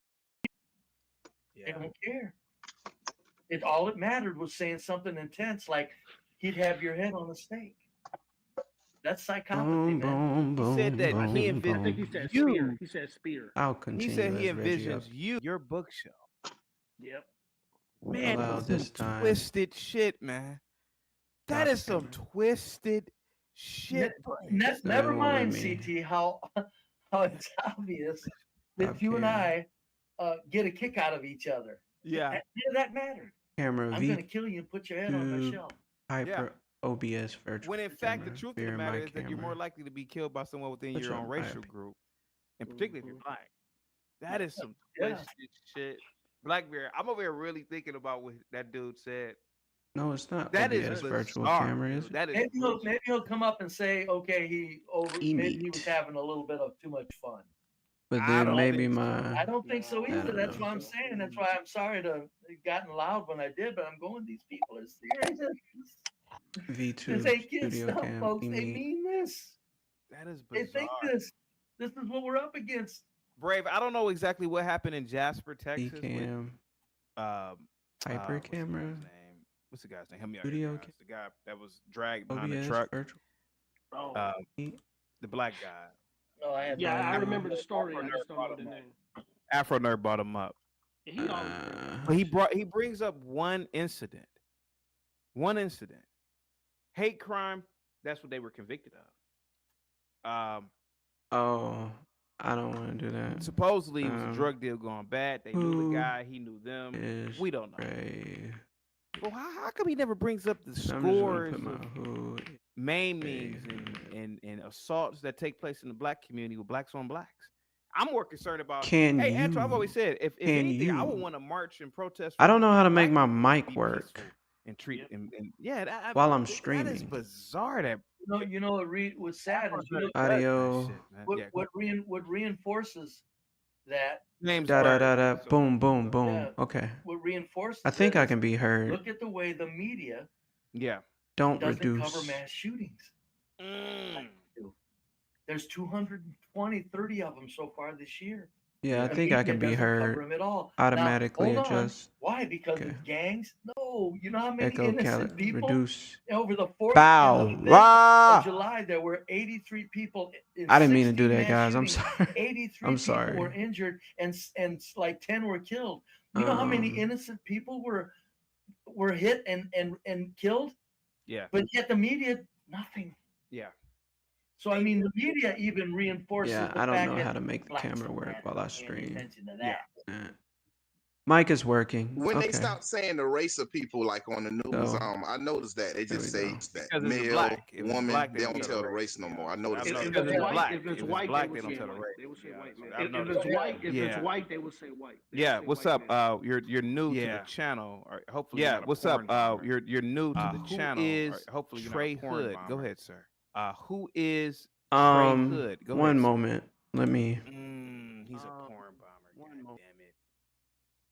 They Yeah. don't care. All it mattered was saying something intense, like he'd have your head on a stake. That's psychopathy, Boom, man. boom, He said boom, that I he think, boom, I think he boom. said You. spear. He said spear. I'll He continue said he as Reggie up. envisions you, your bookshelf. Yep. Man, Allow that's this some time. twisted shit, man. That Stop is some camera. twisted shit. They Never won't let mind, me. CT, how it's obvious that Stop you and camera. I get a kick out of each other. Yeah. None of that mattered. Camera I'm going to kill you and put your head on my V2 shelf. Hyper OBS virtual When in fact, the camera. truth of Fear the my matter is that you're more camera. likely to be killed by someone within What's your your own racial IP? group, and particularly if you're Mhm. black. That is some Yeah. twisted shit. Blackbeard, I'm over here really thinking about what that dude said. No, it's not That is OBS virtual bizarre, camera, dude. is it? That is Maybe he'll come up and say, okay, maybe he was Emeat. having a little bit of too much fun. But I then don't maybe think so. my I don't think so No, I either. don't That's know. why I'm saying. That's why I'm sorry to have gotten loud when I did, but I'm going, these people are serious. V2 This ain't kid studio stuff, cam folks. They Emeat. mean this. That is They bizarre. think this. This is what we're up against. Brave, I don't know exactly what happened in Jasper, Texas with Cam Hyper Hyper camera. What's the guy's name? Help me out Studio here, guys. The guy that was dragged behind the OBS truck. virtual. Oh. The black guy. No, I have Yeah, I no remember the story. I just don't know the name. Afro Nerd brought him up. Yeah, he always brings But he brings up one incident. One incident. Hate crime, that's what they were convicted of. Oh, I don't want to do that. Supposedly it was a drug deal going bad. They knew who the guy, he knew them. is We don't know. brave? Well, how come he never brings up the I'm just gonna scores put my of who. maimings and assaults that take place in the black community with blacks on blacks? I'm more concerned about. Can Hey, you? Andrew, I've always said if Can anything, I would you? want to march and protest. I don't know how to for make black my people to mic be work peaceful and treat Yep. and yeah. while I'm That is streaming. bizarre that You know what was sad is Audio. what reinforces that. James Da da da Byrd. da. So Boom, boom, Yeah. boom. Okay. What reinforces I think it I is can be heard. look at the way the media yeah. Don't doesn't cover reduce. mass shootings. Mm. There's 220, 30 of them so far this year. Yeah, I The think I media can be doesn't cover heard. them at all. Automatically now, hold on. adjust. Why? Because Okay. it's gangs? No. You know how many Echo innocent people? reduce. Over the 4th Bow. and the 5th Rah! of July, there were 83 people. I didn't mean to do 16 that, mass guys. I'm shootings. sorry. 83 I'm people were sorry. injured, and like 10 were killed. You know how many innocent people were hit and killed? Yeah. But yet the media, nothing. Yeah. So I mean, the media even reinforces Yeah, the I don't fact know that how to make the blacks camera don't work matter. while I Pay any stream. attention to that. Yeah. Mic is working. When they Okay. stop saying the race of people, like on the news, So, I noticed that they there just we say go. that Because it's a male, black. If it's woman, black, they they don't don't tell tell the the race no more. I If noticed If that. it's it's white, black, if it's if white, it's black, they they will don't say tell the white. race. They will say Yeah, white so man. I don't know. If it's white, if Yeah. it's white, they will say white. They Yeah, will say what's white up? man. You're new to the channel, or hopefully you're not a what's up? porn bomber. You're new to the Who channel, or is hopefully you're Trey not a porn Hood? Go bomber. ahead, sir. Who is Trey Hood? Go One ahead, sir. moment. Let me. He's a porn bomber. one God moment. damn it.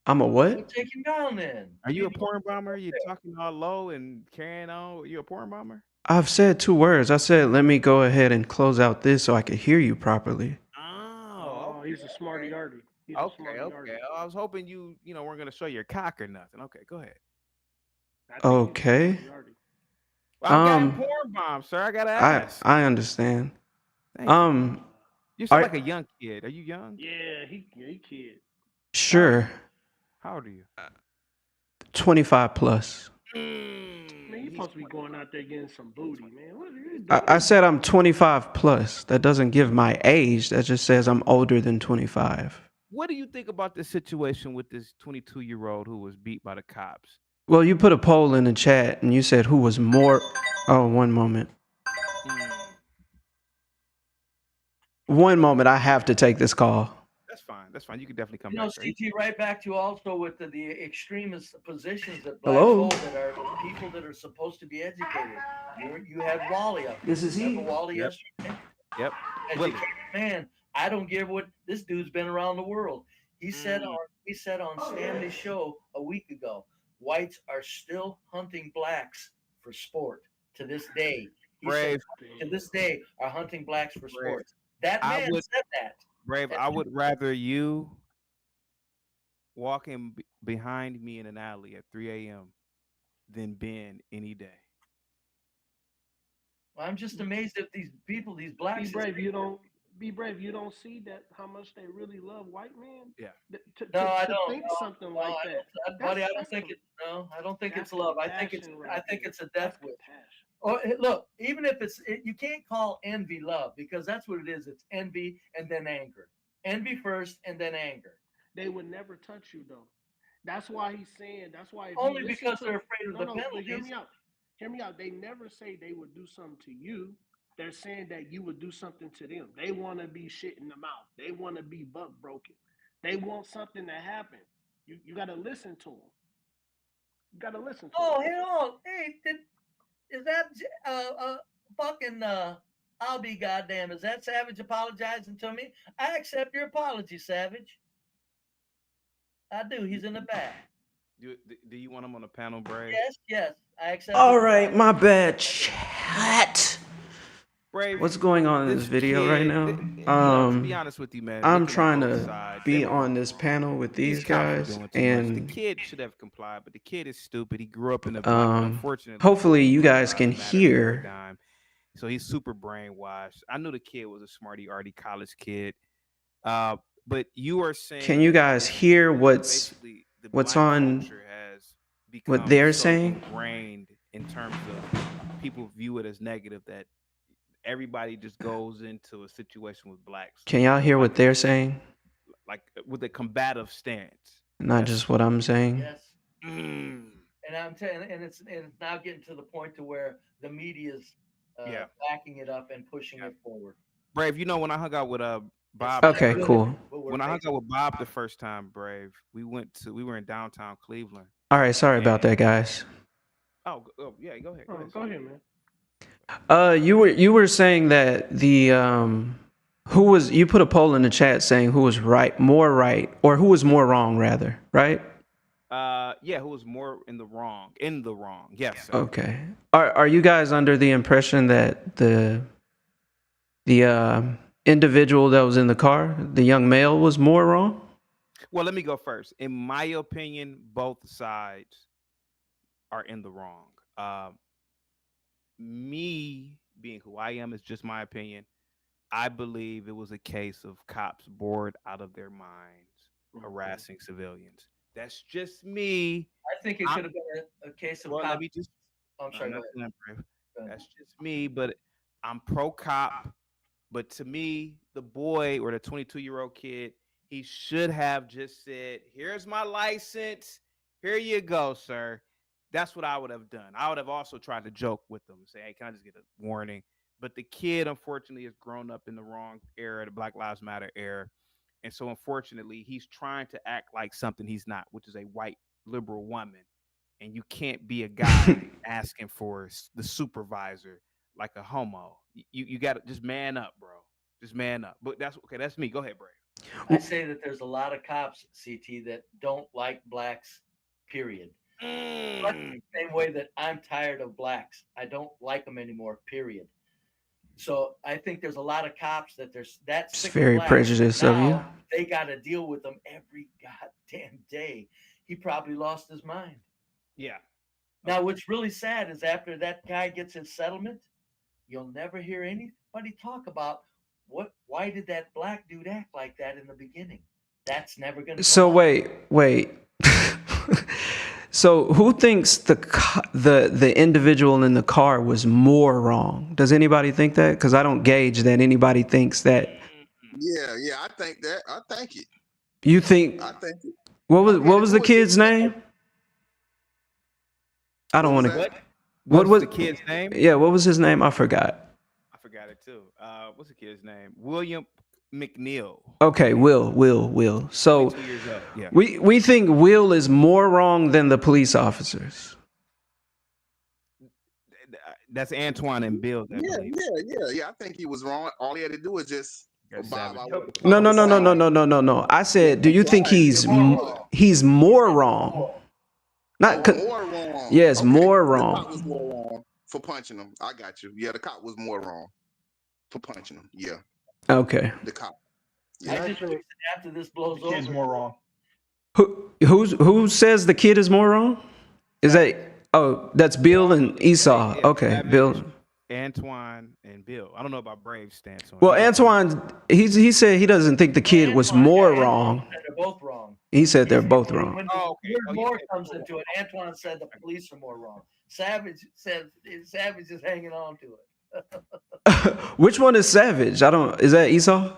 I'm a Well, what? take him down then. Are you a porn bomber? You talking all low and carrying on? You a porn bomber? I've said 2 words. I said, let me go ahead and close out this so I can hear you properly. Oh, Oh, he's a smarty arty. He's a okay, smarty okay. arty. I was hoping you weren't gonna show your cock or nothing. Okay, go ahead. I think he's a Okay. smarty arty. I'm getting porn bomb, sir. I gotta ask. I understand. Thank you. You sound are- like a young kid. Are you young? Yeah, he kid. Sure. How old are you? 25 plus. Man, you supposed to be going out there getting some booty, man. What are you doing? I said I'm 25 plus. That doesn't give my age. That just says I'm older than 25. What do you think about this situation with this 22-year-old who was beat by the cops? Well, you put a poll in the chat and you said who was more. Oh, one moment. One moment. I have to take this call. That's fine. That's fine. You can definitely come You know, back. sir. CT, right back to also with the extremist positions that blacks Hello? hold that are people that are supposed to be educated. You had Wally up. This is he. Remember Wally Yep. yesterday? Yep. Willie. Educated man. I don't give what this dude's been around the world. He said on Stanley's show a week ago, whites are still hunting blacks for sport to this day. He said, Brave. to this day are hunting blacks for sport. That I man would- said that. Brave, I would rather you walking behind me in an alley at 3 a.m. than Ben any day. I'm just amazed at these people, these blacks. Be brave. You don't see that how much they really love white men. Yeah. No, I don't. Think No, something no, like I that. don't, buddy. I don't That's think com- it. No, I don't think that's it's love. I think it's. compassion I right think there. it's a death That's wish. compassion. Oh, look, even if you can't call envy love because that's what it is. It's envy and then anger. Envy first and then anger. They would never touch you though. That's why he's saying. That's why if you Only listen because to- they're afraid of the But hear penalties. me out. Hear me out. They never say they would do something to you. They're saying that you would do something to them. They want to be shit in the mouth. They want to be buck broken. They want something to happen. You got to listen to them. You got to listen to Oh, them. hell, hey, is that fucking I'll be goddamn. Is that Savage apologizing to me? I accept your apology, Savage. I do. He's in the back. Do you want him on the panel, Brave? Yes, I accept. All your right, apology. my bad. Chat. Brave, What's going on in this video right now? to be honest with you, man, I'm looking at trying both to sides, be they were on wrong. this panel with these cops are guys, doing too much. and The kid should have complied, but the kid is stupid. He grew up in the black, but unfortunately, hopefully you Black guys can Lives Matter hear. paradigm. So he's super brainwashed. I knew the kid was a smarty arty college kid. But you are saying, Can you guys hear what's basically the what's black on culture has what become they're so saying? ingrained in terms of people view it as negative that everybody just goes into a situation with blacks. Can y'all hear what like- they're saying? like with a combative stance. Not Yes. just what I'm saying. Yes. And I'm telling, and it's now getting to the point to where the media's Yeah. backing it up and pushing it forward. Brave, you know, when I hung out with Bob. Okay, cool. When I hung out with Bob the first time, Brave, we were in downtown Cleveland. All right, sorry about that, guys. Oh yeah, go ahead. Oh, go ahead, man. You were saying that the who was you put a poll in the chat saying who was right, or who was more wrong rather, right? Yeah, who was more in the wrong? In the wrong. Yes, sir. Okay. Are you guys under the impression that the individual that was in the car, the young male, was more wrong? Well, let me go first. In my opinion, both sides are in the wrong. Me being who I am is just my opinion. I believe it was a case of cops bored out of their minds harassing civilians. That's just me. I think it I'm- could have been a case of Well, let cop. me just. I'm sorry. I'm Go not ahead. saying brave. Go ahead. That's just me, but I'm pro cop. But to me, the boy or the 22-year-old kid, he should have just said, "Here's my license. Here you go, sir." That's what I would have done. I would have also tried to joke with them, say, "Hey, can I just get a warning?" But the kid, unfortunately, has grown up in the wrong era, the Black Lives Matter era. And so, unfortunately, he's trying to act like something he's not, which is a white liberal woman. And you can't be a guy asking for the supervisor like a homo. You got to just man up, bro. Just man up. But that's okay. That's me. Go ahead, Brave. I say that there's a lot of cops, CT, that don't like blacks, period. Much the same way that I'm tired of blacks. I don't like them anymore, period. So I think there's a lot of cops that there's that's It's very prejudiced of you. They got to deal with them every goddamn day. He probably lost his mind. Yeah. Now, what's really sad is after that guy gets his settlement, you'll never hear anybody talk about why did that black dude act like that in the beginning. That's never going to. So wait. So who thinks the individual in the car was more wrong? Does anybody think that? Because I don't gauge that anybody thinks that. Yeah, I think that. I think it. You think? I think it. What was the kid's name? I don't want to. What was the kid's name? Yeah, what was his name? I forgot. I forgot it too. What's the kid's name? William McNeil. Okay, Will. So 22 years old. Yeah. we think Will is more wrong than the police officers. That's Antoine and Bill. Yeah. I think he was wrong. All he had to do was just abide by what the No. I said, do you think he's more wrong? Not more wrong. Yes, Okay, more The wrong. cop was more wrong for punching him. I got you. Yeah, the cop was more wrong for punching him. Yeah, Okay. the cop. I Yeah. just wish that after this blows The kid's over, more wrong. Who says the kid is more wrong? Is that that's Bill and Esau? Yeah, Okay, Savage, Bill. Antoine and Bill. I don't know about Brave's stance on Well, it. Antoine, he said he doesn't think the kid was more wrong. they're both wrong. He said they're both wrong. When Oh, okay. word Oh, you more said comes more into it, Antoine said the police are more wrong. Savage said Savage is hanging on to it. Which one is Savage? Is that Esau?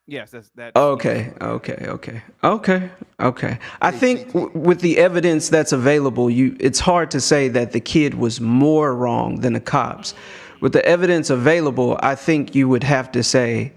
Yes, that's that. Okay. I think with the evidence that's available, it's hard to say that the kid was more wrong than the cops. With the evidence available, I think you would have to say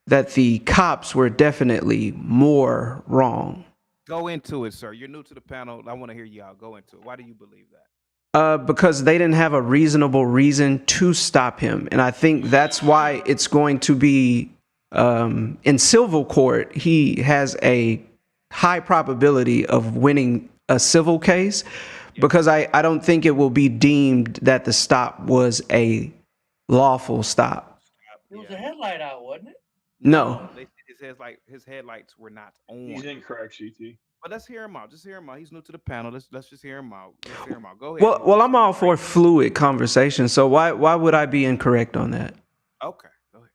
that the cops were definitely more wrong. Go into it, sir. You're new to the panel. I want to hear y'all go into it. Why do you believe that? Because they didn't have a reasonable reason to stop him. And I think that's why it's going to be in civil court, he has a high probability of winning a civil case because I don't think it will be deemed that the stop was a lawful stop. There was a headlight out, wasn't it? No. His headlights were not on. He's incorrect, CT. But let's hear him out. Just hear him out. He's new to the panel. Let's just hear him out. Let's hear him out. Go ahead. Well, I'm all for fluid conversation. So why would I be incorrect on that? Okay. Go ahead.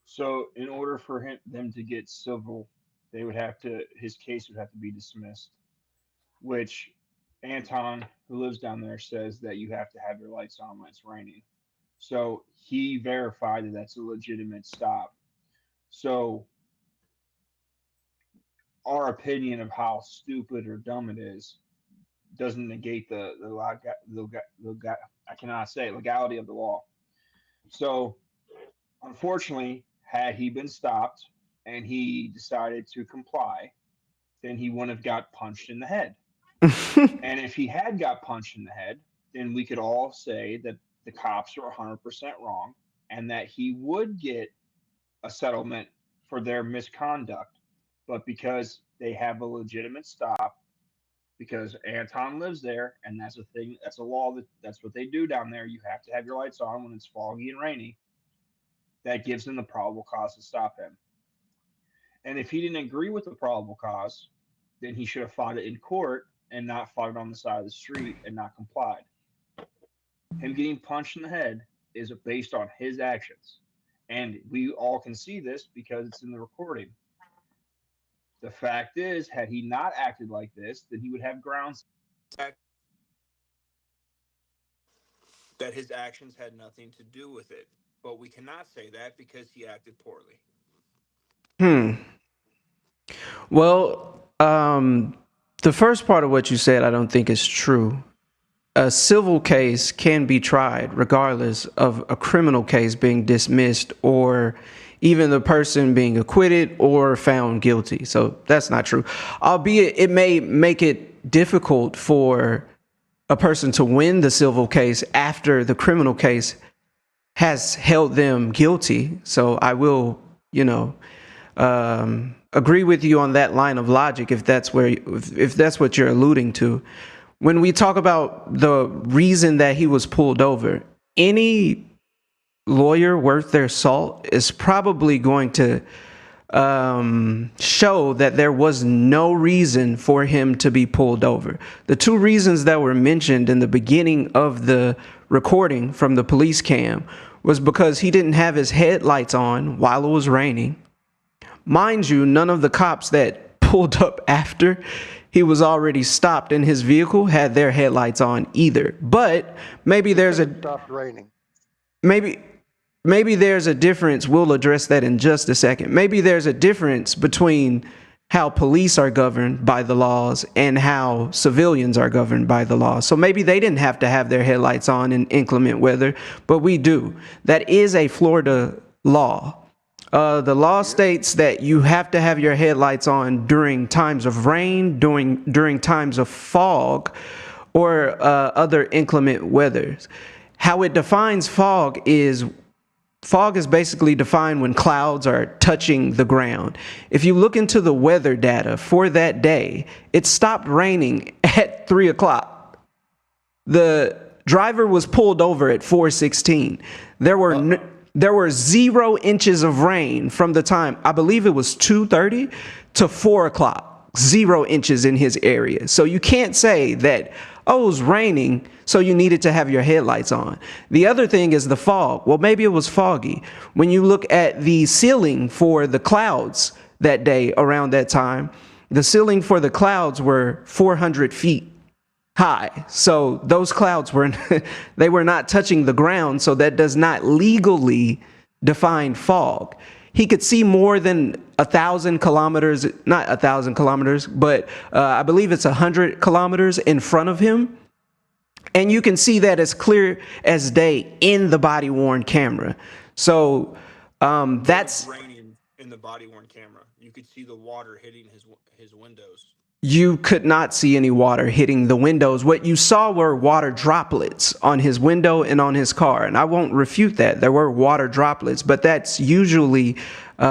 So, in order for them to get civil, his case would have to be dismissed. Which Anton, who lives down there, says that you have to have your lights on when it's raining. So he verified that that's a legitimate stop. So our opinion of how stupid or dumb it is doesn't negate the I cannot say legality of the law. So unfortunately, had he been stopped and he decided to comply, then he wouldn't have got punched in the head. And if he had got punched in the head, then we could all say that the cops are 100% wrong and that he would get a settlement for their misconduct. But because they have a legitimate stop, because Anton lives there, and that's a thing, that's a law, that's what they do down there. You have to have your lights on when it's foggy and rainy. That gives them the probable cause to stop him. And if he didn't agree with the probable cause, then he should have fought it in court and not fought it on the side of the street and not complied. Him getting punched in the head is based on his actions. And we all can see this because it's in the recording. The fact is, had he not acted like this, then he would have grounds that his actions had nothing to do with it. But we cannot say that because he acted poorly. Well, the first part of what you said, I don't think is true. A civil case can be tried regardless of a criminal case being dismissed or even the person being acquitted or found guilty. So that's not true. Albeit it may make it difficult for a person to win the civil case after the criminal case has held them guilty. So I will, agree with you on that line of logic if that's what you're alluding to. When we talk about the reason that he was pulled over, any lawyer worth their salt is probably going to show that there was no reason for him to be pulled over. The two reasons that were mentioned in the beginning of the recording from the police cam was because he didn't have his headlights on while it was raining. Mind you, none of the cops that pulled up after he was already stopped in his vehicle had their headlights on either. But maybe there's a Stopped raining. maybe there's a difference. We'll address that in just a second. Maybe there's a difference between how police are governed by the laws and how civilians are governed by the laws. So maybe they didn't have to have their headlights on in inclement weather, but we do. That is a Florida law. The law states that you have to have your headlights on during times of rain, during times of fog, or other inclement weather. How it defines fog is basically defined when clouds are touching the ground. If you look into the weather data for that day, it stopped raining at 3 o'clock. The driver was pulled over at 4:16. There were 0 inches of rain from the time, I believe it was 2:30 to 4 o'clock, 0 inches in his area. So you can't say that, oh, it was raining, so you needed to have your headlights on. The other thing is the fog. Well, maybe it was foggy. When you look at the ceiling for the clouds that day around that time, the ceiling for the clouds were 400 feet high. So those clouds they were not touching the ground. So that does not legally define fog. He could see more than 1,000 kilometers, not 1,000 kilometers, but I believe it's 100 kilometers in front of him. And you can see that as clear as day in the body worn camera. So that's raining in the body worn camera. You could see the water hitting his windows. You could not see any water hitting the windows. What you saw were water droplets on his window and on his car. And I won't refute that. There were water droplets, but that's usually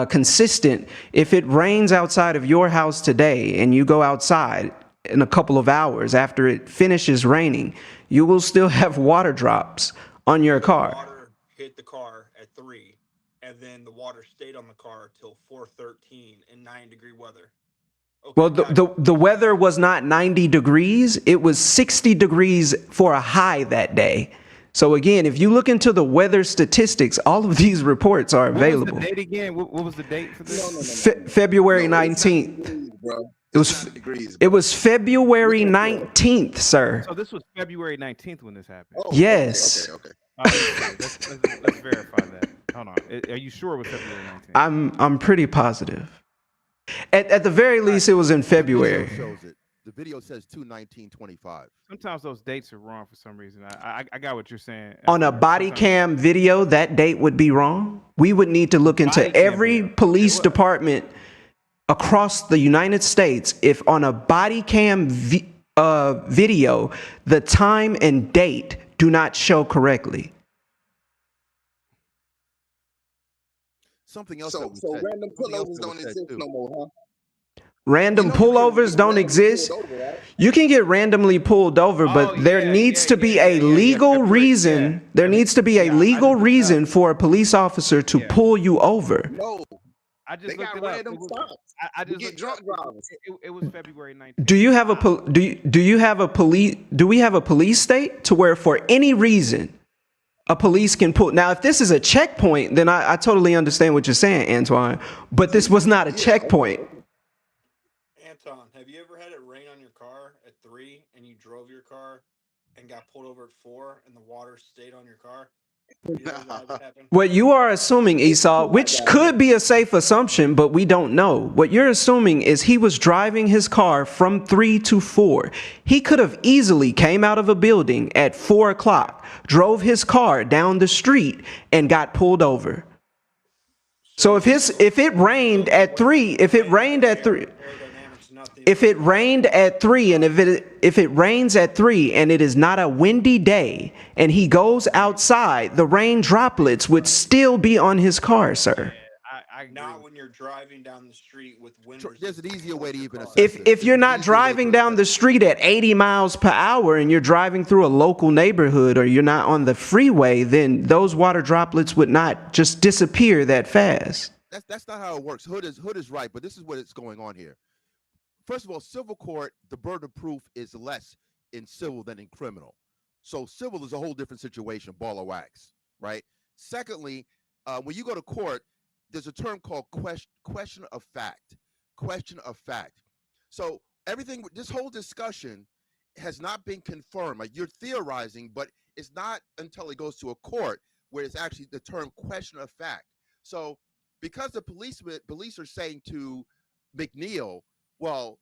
consistent. If it rains outside of your house today and you go outside in a couple of hours after it finishes raining, you will still have water drops on your car. Water hit the car at 3, and then the water stayed on the car till 4:13 in 9-degree weather. Okay, Well, the weather was not 90 degrees. It was 60 degrees for a high that day. So again, if you look into the weather statistics, all of these reports are available. What was the date again? What was the date for this? February 19th. It was February 19th, sir. So this was February 19th when this happened. Oh, Yes. Okay. Let's verify that. Hold on. Are you sure it was February 19th? I'm pretty positive. At the very least, it was in February. The video says 2/19/25. Sometimes those dates are wrong for some reason. I got what you're saying. On a body cam video, that date would be wrong. We would need to look into Body cam every video. police department across the United States. If on a body cam video, the time and date do not show correctly. something else So that was so said. random Something else pullovers that was don't said exist too. no more, huh? Random You know you can pullovers get don't randomly exist. pulled over, right? You can get randomly pulled over, Oh but there yeah, needs yeah, to be yeah, a yeah, yeah, legal February, reason. There needs to be a yeah, I legal just looked it up. reason for a police officer to Yeah. pull you over. No, I just they looked got it up. random It was, stops I to just get looked it up. drunk drivers. It was February 19th. Do you have a Wow. do you have a police do we have a police state to where for any reason a police can pull? Now if this is a checkpoint, then I totally understand what you're saying, Antoine, but this was not a checkpoint. Anton, have you ever had it rain on your car at 3 and you drove your car and got pulled over at 4 and the water stayed on your car? You ever had that happen? What you are assuming, Esau, which could be a safe assumption, but we don't know. What you're assuming is he was driving his car from 3 to 4. He could have easily came out of a building at 4 o'clock, drove his car down the street, and got pulled over. So if it rained at 3, if it rained at 3, if it rained at 3 and if it rains at 3 and it is not a windy day and he goes outside, the rain droplets would still be on his car, sir. I agree. Not when you're driving down the street with windows. There's an easier way to even assess If this. you're There's an not easier way driving to down assess the it. street at 80 miles per hour and you're driving through a local neighborhood or you're not on the freeway, then those water droplets would not just disappear that fast. That's not how it works. Hood is right, but this is what is going on here. First of all, civil court, the burden of proof is less in civil than in criminal. So civil is a whole different situation, ball of wax, right? Secondly, when you go to court, there's a term called question of fact. Question of fact. So everything, this whole discussion has not been confirmed. Like you're theorizing, but it's not until it goes to a court where it's actually the term question of fact. So because the police are saying to McNeil, well,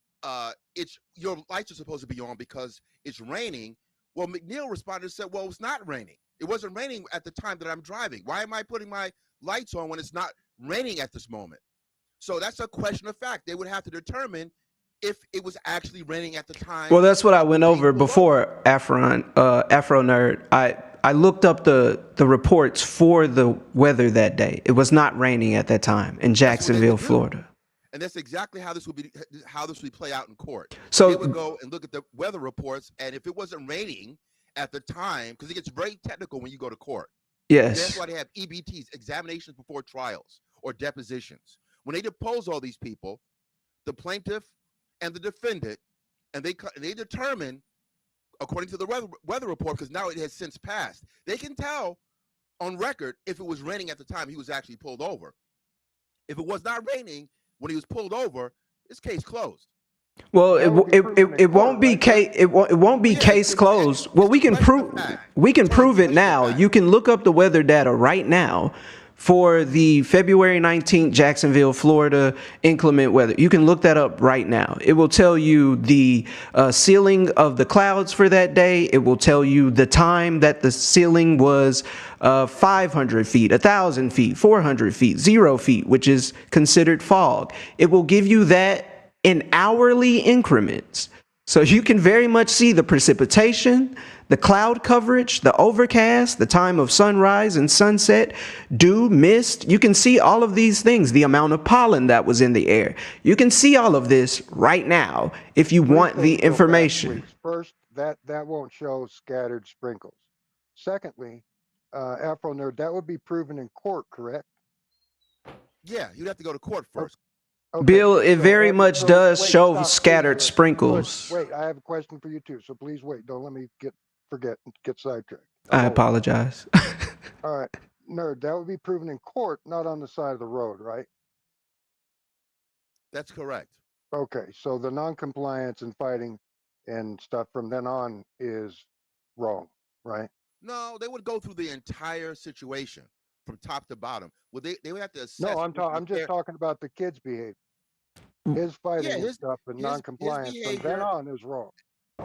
it's your lights are supposed to be on because it's raining. Well, McNeil responded and said, well, it's not raining. It wasn't raining at the time that I'm driving. Why am I putting my lights on when it's not raining at this moment? So that's a question of fact. They would have to determine if it was actually raining at the time. Well, that's what I went over before, Afro Nerd. I looked up the reports for the weather that day. It was not raining at that time in Jacksonville, Florida. And that's exactly how this would play out in court. So they would go and look at the weather reports, and if it wasn't raining at the time, because it gets very technical when you go to court. Yes. That's why they have EBTs, examinations before trials or depositions. When they depose all these people, the plaintiff and the defendant, and they determine, according to the weather report, because now it has since passed, they can tell on record if it was raining at the time he was actually pulled over. If it was not raining when he was pulled over, this case closed. Well, it won't be case closed. Well, we can prove it now. You can look up the weather data right now for the February 19th Jacksonville, Florida inclement weather. You can look that up right now. It will tell you the ceiling of the clouds for that day. It will tell you the time that the ceiling was 500 feet, 1,000 feet, 400 feet, 0 feet, which is considered fog. It will give you that in hourly increments. So you can very much see the precipitation, the cloud coverage, the overcast, the time of sunrise and sunset, dew, mist. You can see all of these things, the amount of pollen that was in the air. You can see all of this right now if you want the information. First, that won't show scattered sprinkles. Secondly, Afro Nerd, that would be proven in court, correct? Yeah, you'd have to go to court first. Okay, Bill, it very much does show stop, scattered please, sprinkles. Wait, I have a question for you too, so please wait. Don't let me get sidetracked. I apologize. All right, Nerd, that would be proven in court, not on the side of the road, right? That's correct. Okay, so the non-compliance and fighting and stuff from then on is wrong, right? No, they would go through the entire situation from top to bottom. Well, they would have to assess. No, I'm just talking about the kid's behavior. His fighting and stuff and non-compliance from then on is wrong.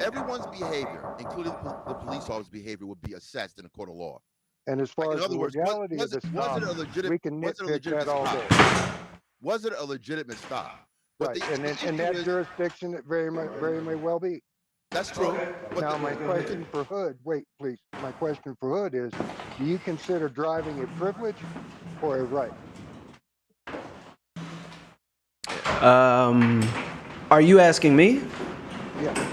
Everyone's behavior, including the police officer's behavior, would be assessed in a court of law. And as far Like, as in other the words, legality of the stop, we can nitpick that all day. Was it a legitimate stop? But Right, and in that jurisdiction, it very may well be. That's true. Now, my question for Hood, wait, please. My question for Hood is, do you consider driving a privilege or a right? Are you asking me? Yeah.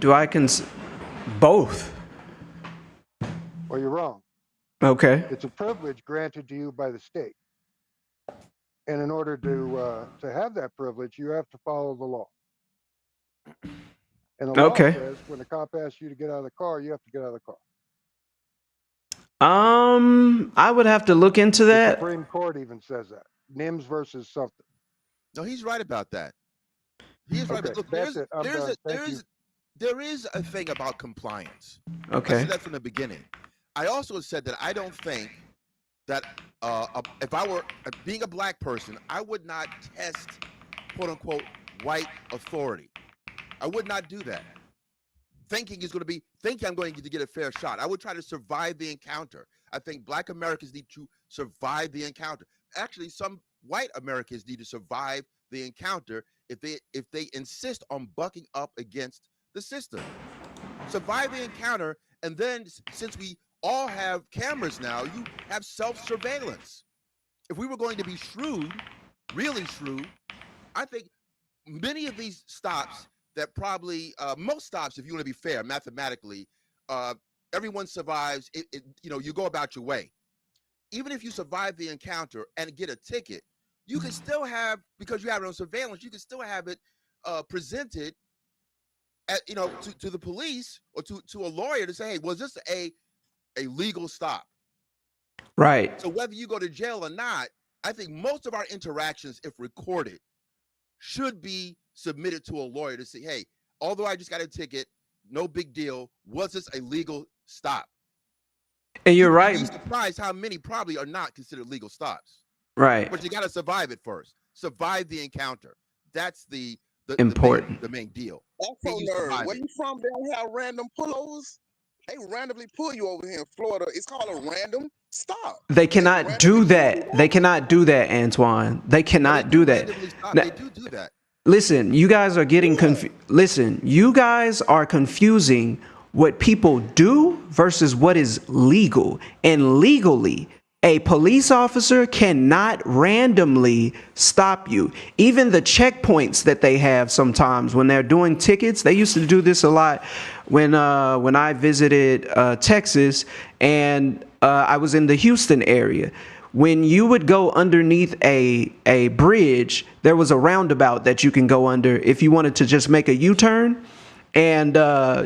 Do I both? Well, you're wrong. Okay. It's a privilege granted to you by the state. And in order to have that privilege, you have to follow the law. And the law Okay. says when the cop asks you to get out of the car, you have to get out of the car. I would have to look into The that. Supreme Court even says that. NIMS versus something. No, he's right about that. He is right. Okay, But look, that's it. I'm done. Thank you. there is a thing about compliance. I Okay. said that from the beginning. I also said that I don't think that if I were being a black person, I would not test quote unquote white authority. I would not do that. Thinking I'm going to get a fair shot. I would try to survive the encounter. I think black Americans need to survive the encounter. Actually, some white Americans need to survive the encounter if they insist on bucking up against the system. Survive the encounter, and then since we all have cameras now, you have self-surveillance. If we were going to be shrewd, really shrewd, I think many of these stops that probably most stops, if you want to be fair mathematically, everyone survives. You go about your way. Even if you survive the encounter and get a ticket, you can still have, because you have it on surveillance, you can still have it presented at, to the police or to a lawyer to say, hey, was this a legal stop? Right. So whether you go to jail or not, I think most of our interactions, if recorded, should be submitted to a lawyer to say, hey, although I just got a ticket, no big deal. Was this a legal stop? And you're You'd right. be surprised how many probably are not considered legal stops. Right. But you got to survive it first. Survive the encounter. That's the Important. the main deal. Also, Can you nerd, survive where it? you from? They don't have random pullovers. They randomly pull you over here in Florida. It's called a random stop. They cannot do that. They cannot do that, Antoine. They cannot do that. Now, They do that. listen, you guys are getting confused. Listen, you guys are confusing what people do versus what is legal. And legally, a police officer cannot randomly stop you. Even the checkpoints that they have sometimes when they're doing tickets, they used to do this a lot when I visited Texas, and I was in the Houston area. When you would go underneath a bridge, there was a roundabout that you can go under if you wanted to just make a U-turn. And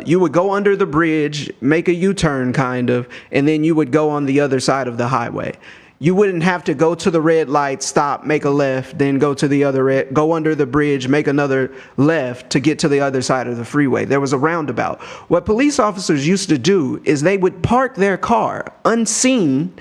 you would go under the bridge, make a U-turn kind of, and then you would go on the other side of the highway. You wouldn't have to go to the red light, stop, make a left, then go to the other, go under the bridge, make another left to get to the other side of the freeway. There was a roundabout. What police officers used to do is they would park their car unseen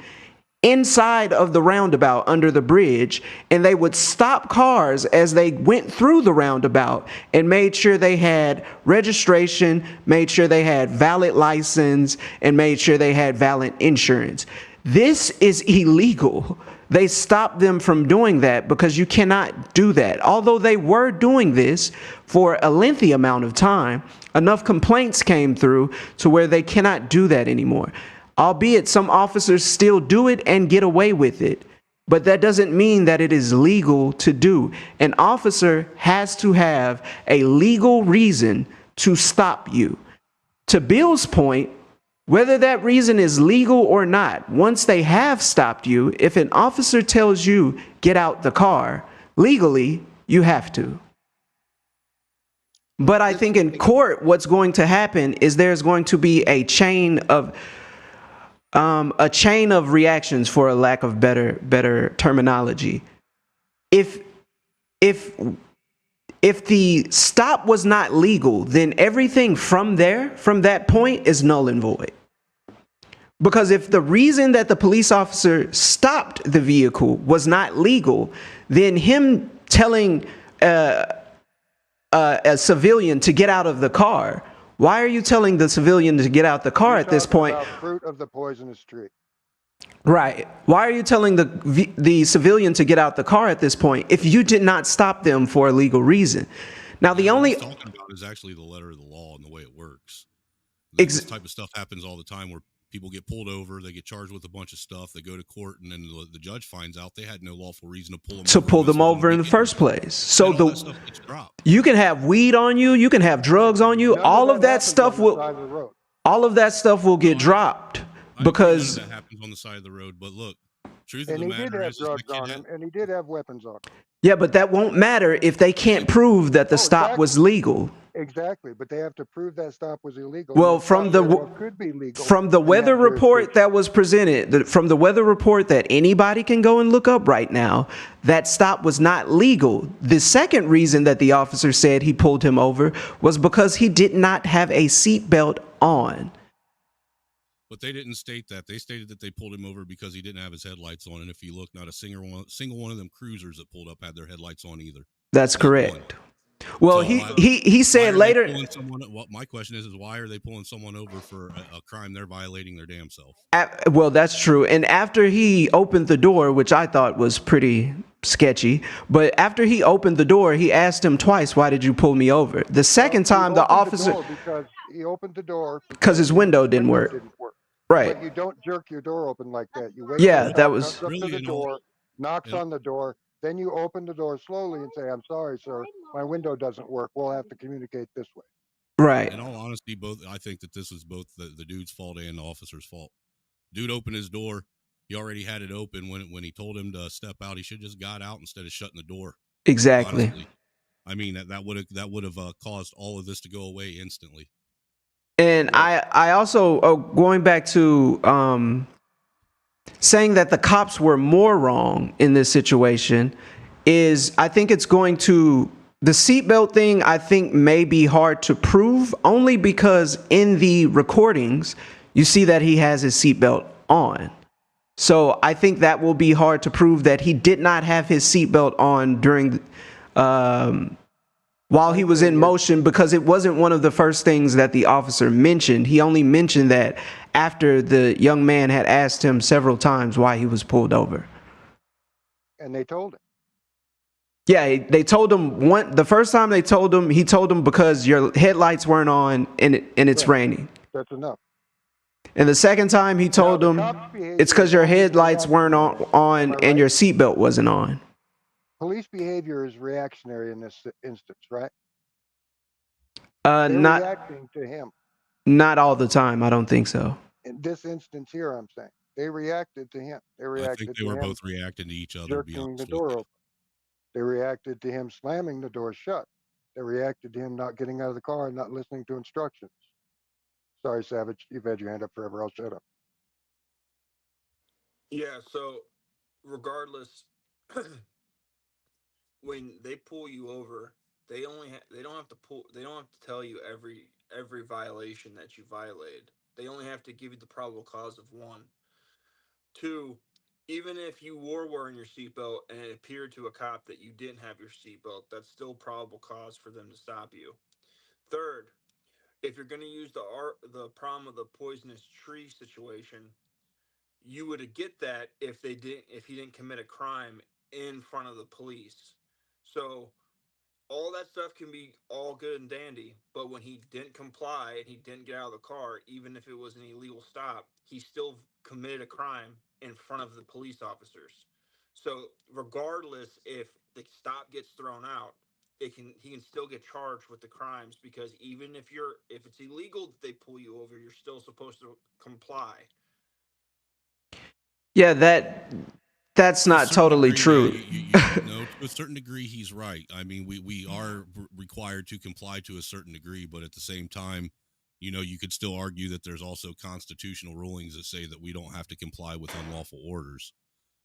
inside of the roundabout under the bridge, and they would stop cars as they went through the roundabout and made sure they had registration, made sure they had valid license, and made sure they had valid insurance. This is illegal. They stopped them from doing that because you cannot do that. Although they were doing this for a lengthy amount of time, enough complaints came through to where they cannot do that anymore. Albeit some officers still do it and get away with it, but that doesn't mean that it is legal to do. An officer has to have a legal reason to stop you. To Bill's point, whether that reason is legal or not, once they have stopped you, if an officer tells you get out the car, legally, you have to. But I think in court, what's going to happen is there's going to be a chain of reactions, for a lack of better terminology. If the stop was not legal, then everything from that point is null and void. Because if the reason that the police officer stopped the vehicle was not legal, then him telling a civilian to get out of the car, why are you telling the civilian to get out the car at this point? About fruit of the poisonous tree. Right. Why are you telling the civilian to get out the car at this point if you did not stop them for a legal reason? Now, the only talking about is actually the letter of the law and the way it works. This type of stuff happens all the time where People get pulled over, they get charged with a bunch of stuff, they go to court, and then the judge finds out they had no lawful reason to pull them over in the first place. So all that stuff gets dropped. you can have weed on you, you can have drugs on you, all of that stuff will get dropped because that happens on the side of the road. But look, truth of And the he did matter have is drugs on him, and he did have weapons on him. yeah, but that won't matter if they can't prove that the stop was legal. Exactly, but they have to prove that stop was illegal. Well, and from stop the therefore could be legal from the in weather that report that was presented, from the weather report that anybody can go and look up right now, that stop was not legal. The second reason that the officer said he pulled him over was because he did not have a seatbelt on. But they didn't state that. They stated that they pulled him over because he didn't have his headlights on. And if you look, not a single one of them cruisers that pulled up had their headlights on either. That's correct. Well, So he said later. My question is why are they pulling someone over for a crime they're violating their damn self? Well, that's true. And after he opened the door, which I thought was pretty sketchy, but after he opened the door, he asked him twice, "Why did you pull me over?" The second time, the officer, because he opened the door because his window didn't work. Right. But you don't jerk your door open like that. You wait. Yeah, till the that cop was- comes up to the door, knocks on the door. Then you open the door slowly and say, "I'm sorry, sir, my window doesn't work. We'll have to communicate this way." Right. In all honesty, I think that this was both the dude's fault and the officer's fault. Dude opened his door. He already had it open when he told him to step out. He should have just got out instead of shutting the door. Exactly. Honestly. I mean, that would have caused all of this to go away instantly. And I also, going back to saying that the cops were more wrong in this situation, is I think it's going to, the seatbelt thing I think may be hard to prove, only because in the recordings you see that he has his seatbelt on. So I think that will be hard to prove that he did not have his seatbelt on during while he was in motion, because it wasn't one of the first things that the officer mentioned. He only mentioned that after the young man had asked him several times why he was pulled over. And they told him. Yeah, they told him the first time they told him, he told him because your headlights weren't on and it's raining. That's enough. And the second time he told him it's because your headlights weren't on and your seatbelt wasn't on. Police behavior is reactionary in this instance, right? They're not reacting to him. Not all the time. I don't think so. In this instance here, I'm saying they reacted to him. They reacted. I think they were both reacting to each other. To be jerking honest the door open. They reacted to him slamming the door shut. They reacted to him not getting out of the car and not listening to instructions. Sorry, Savage, you've had your hand up forever. I'll shut up. Yeah, so regardless, when they pull you over, they don't have to tell you every violation that you violated. They only have to give you the probable cause of one. Two, even if you were wearing your seatbelt and it appeared to a cop that you didn't have your seatbelt, that's still probable cause for them to stop you. Third, if you're going to use the problem of the poisonous tree situation, you would get that if he didn't commit a crime in front of the police. So all that stuff can be all good and dandy, but when he didn't comply and he didn't get out of the car, even if it was an illegal stop, he still committed a crime in front of the police officers. So regardless if the stop gets thrown out, he can still get charged with the crimes, because even if it's illegal that they pull you over, you're still supposed to comply. Yeah, that's not totally true. No, to a certain degree, he's right. I mean, we are required to comply to a certain degree, but at the same time, you could still argue that there's also constitutional rulings that say that we don't have to comply with unlawful orders.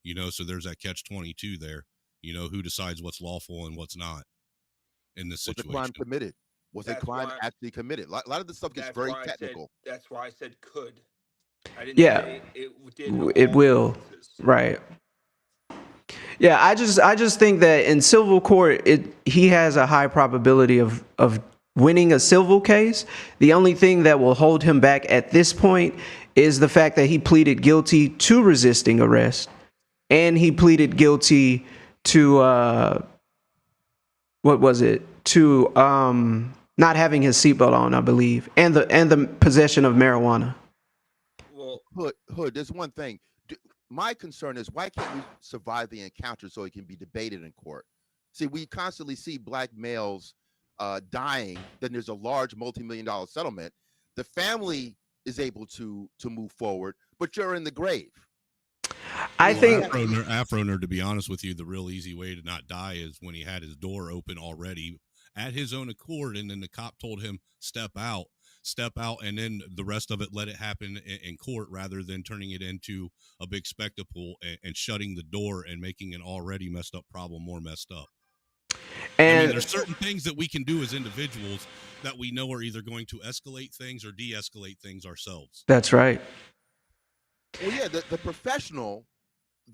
So there's that catch-22 there. Who decides what's lawful and what's not in this situation? Was the crime committed? Was a crime actually committed? A lot of this stuff gets very technical. That's why I said could. I didn't say it did. It will. Right. Yeah, I just think that in civil court, he has a high probability of winning a civil case. The only thing that will hold him back at this point is the fact that he pleaded guilty to resisting arrest, and he pleaded guilty to to not having his seatbelt on, I believe, and the possession of marijuana. Well, Hood, there's one thing. My concern is why can't we survive the encounter so it can be debated in court? See, we constantly see black males dying. Then there's a large multi-million-dollar settlement. The family is able to move forward, but you're in the grave. I Well, think Afro Nerd, to be honest with you, the real easy way to not die is when he had his door open already at his own accord, and then the cop told him step out, and then the rest of it let it happen in court rather than turning it into a big spectacle and shutting the door and making an already messed up problem more messed up. I mean, and there's certain things that we can do as individuals that we know are either going to escalate things or de-escalate things ourselves. that's right. Well, yeah, the professional,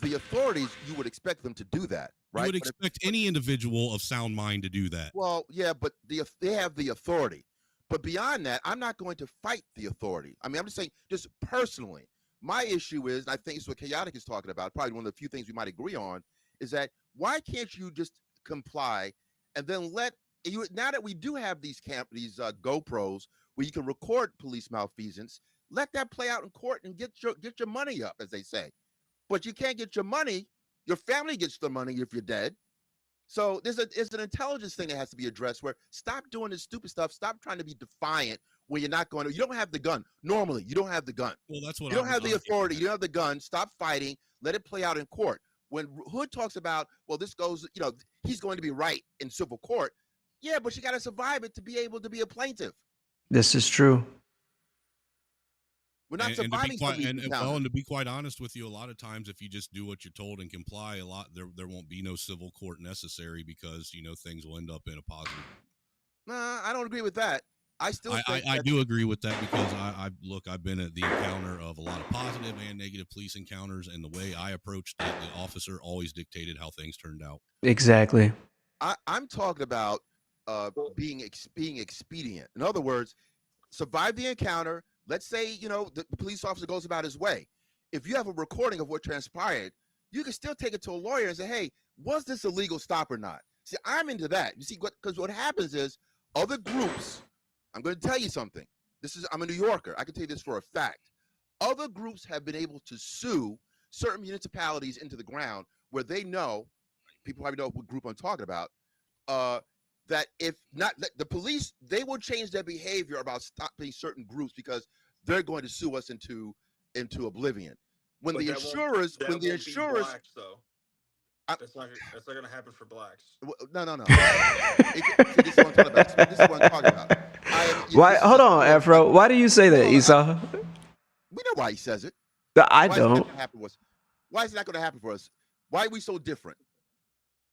the authorities, you would expect them to do that, right? You would But expect any individual of sound mind to do that. well, yeah, but they have the authority. But beyond that, I'm not going to fight the authority. I mean, I'm just saying, just personally, my issue is, and I think it's what Chaotic is talking about, probably one of the few things we might agree on, is that why can't you just comply and then let you, now that we do have these GoPros where you can record police malfeasance, let that play out in court and get your money up, as they say. But you can't get your money. Your family gets the money if you're dead. So there's an intelligence thing that has to be addressed where stop doing this stupid stuff. Stop trying to be defiant when you're not going to. You don't have the gun. Normally, you don't have the gun. Well, that's what You don't have the authority. You don't have the gun. Stop fighting. Let it play out in court. When Hood talks about, well, this goes, he's going to be right in civil court. Yeah, but you got to survive it to be able to be a plaintiff. This is true. We're not surviving some of these encounters. And to be quite honest with you, a lot of times if you just do what you're told and comply, there won't be no civil court necessary because things will end up in a positive. Nah, I don't agree with that. I do agree with that because I've been at the encounter of a lot of positive and negative police encounters, and the way I approached it, the officer always dictated how things turned out. Exactly. I'm talking about being expedient. In other words, survive the encounter. Let's say, the police officer goes about his way. If you have a recording of what transpired, you can still take it to a lawyer and say, hey, was this a legal stop or not? See, I'm into that. You see, because what happens is other groups, I'm going to tell you something. I'm a New Yorker. I can tell you this for a fact. Other groups have been able to sue certain municipalities into the ground where they know, people probably know what group I'm talking about, that if not the police, they will change their behavior about stopping certain groups because they're going to sue us into oblivion. When the insurers, blacks, though. That's not going to happen for blacks. No. This is what I'm talking about. This is what I'm talking about. Why? Hold on, Afro. Why do you say that, Esau? We know why he says it. I don't. Why is it not going to happen for us? Why are we so different?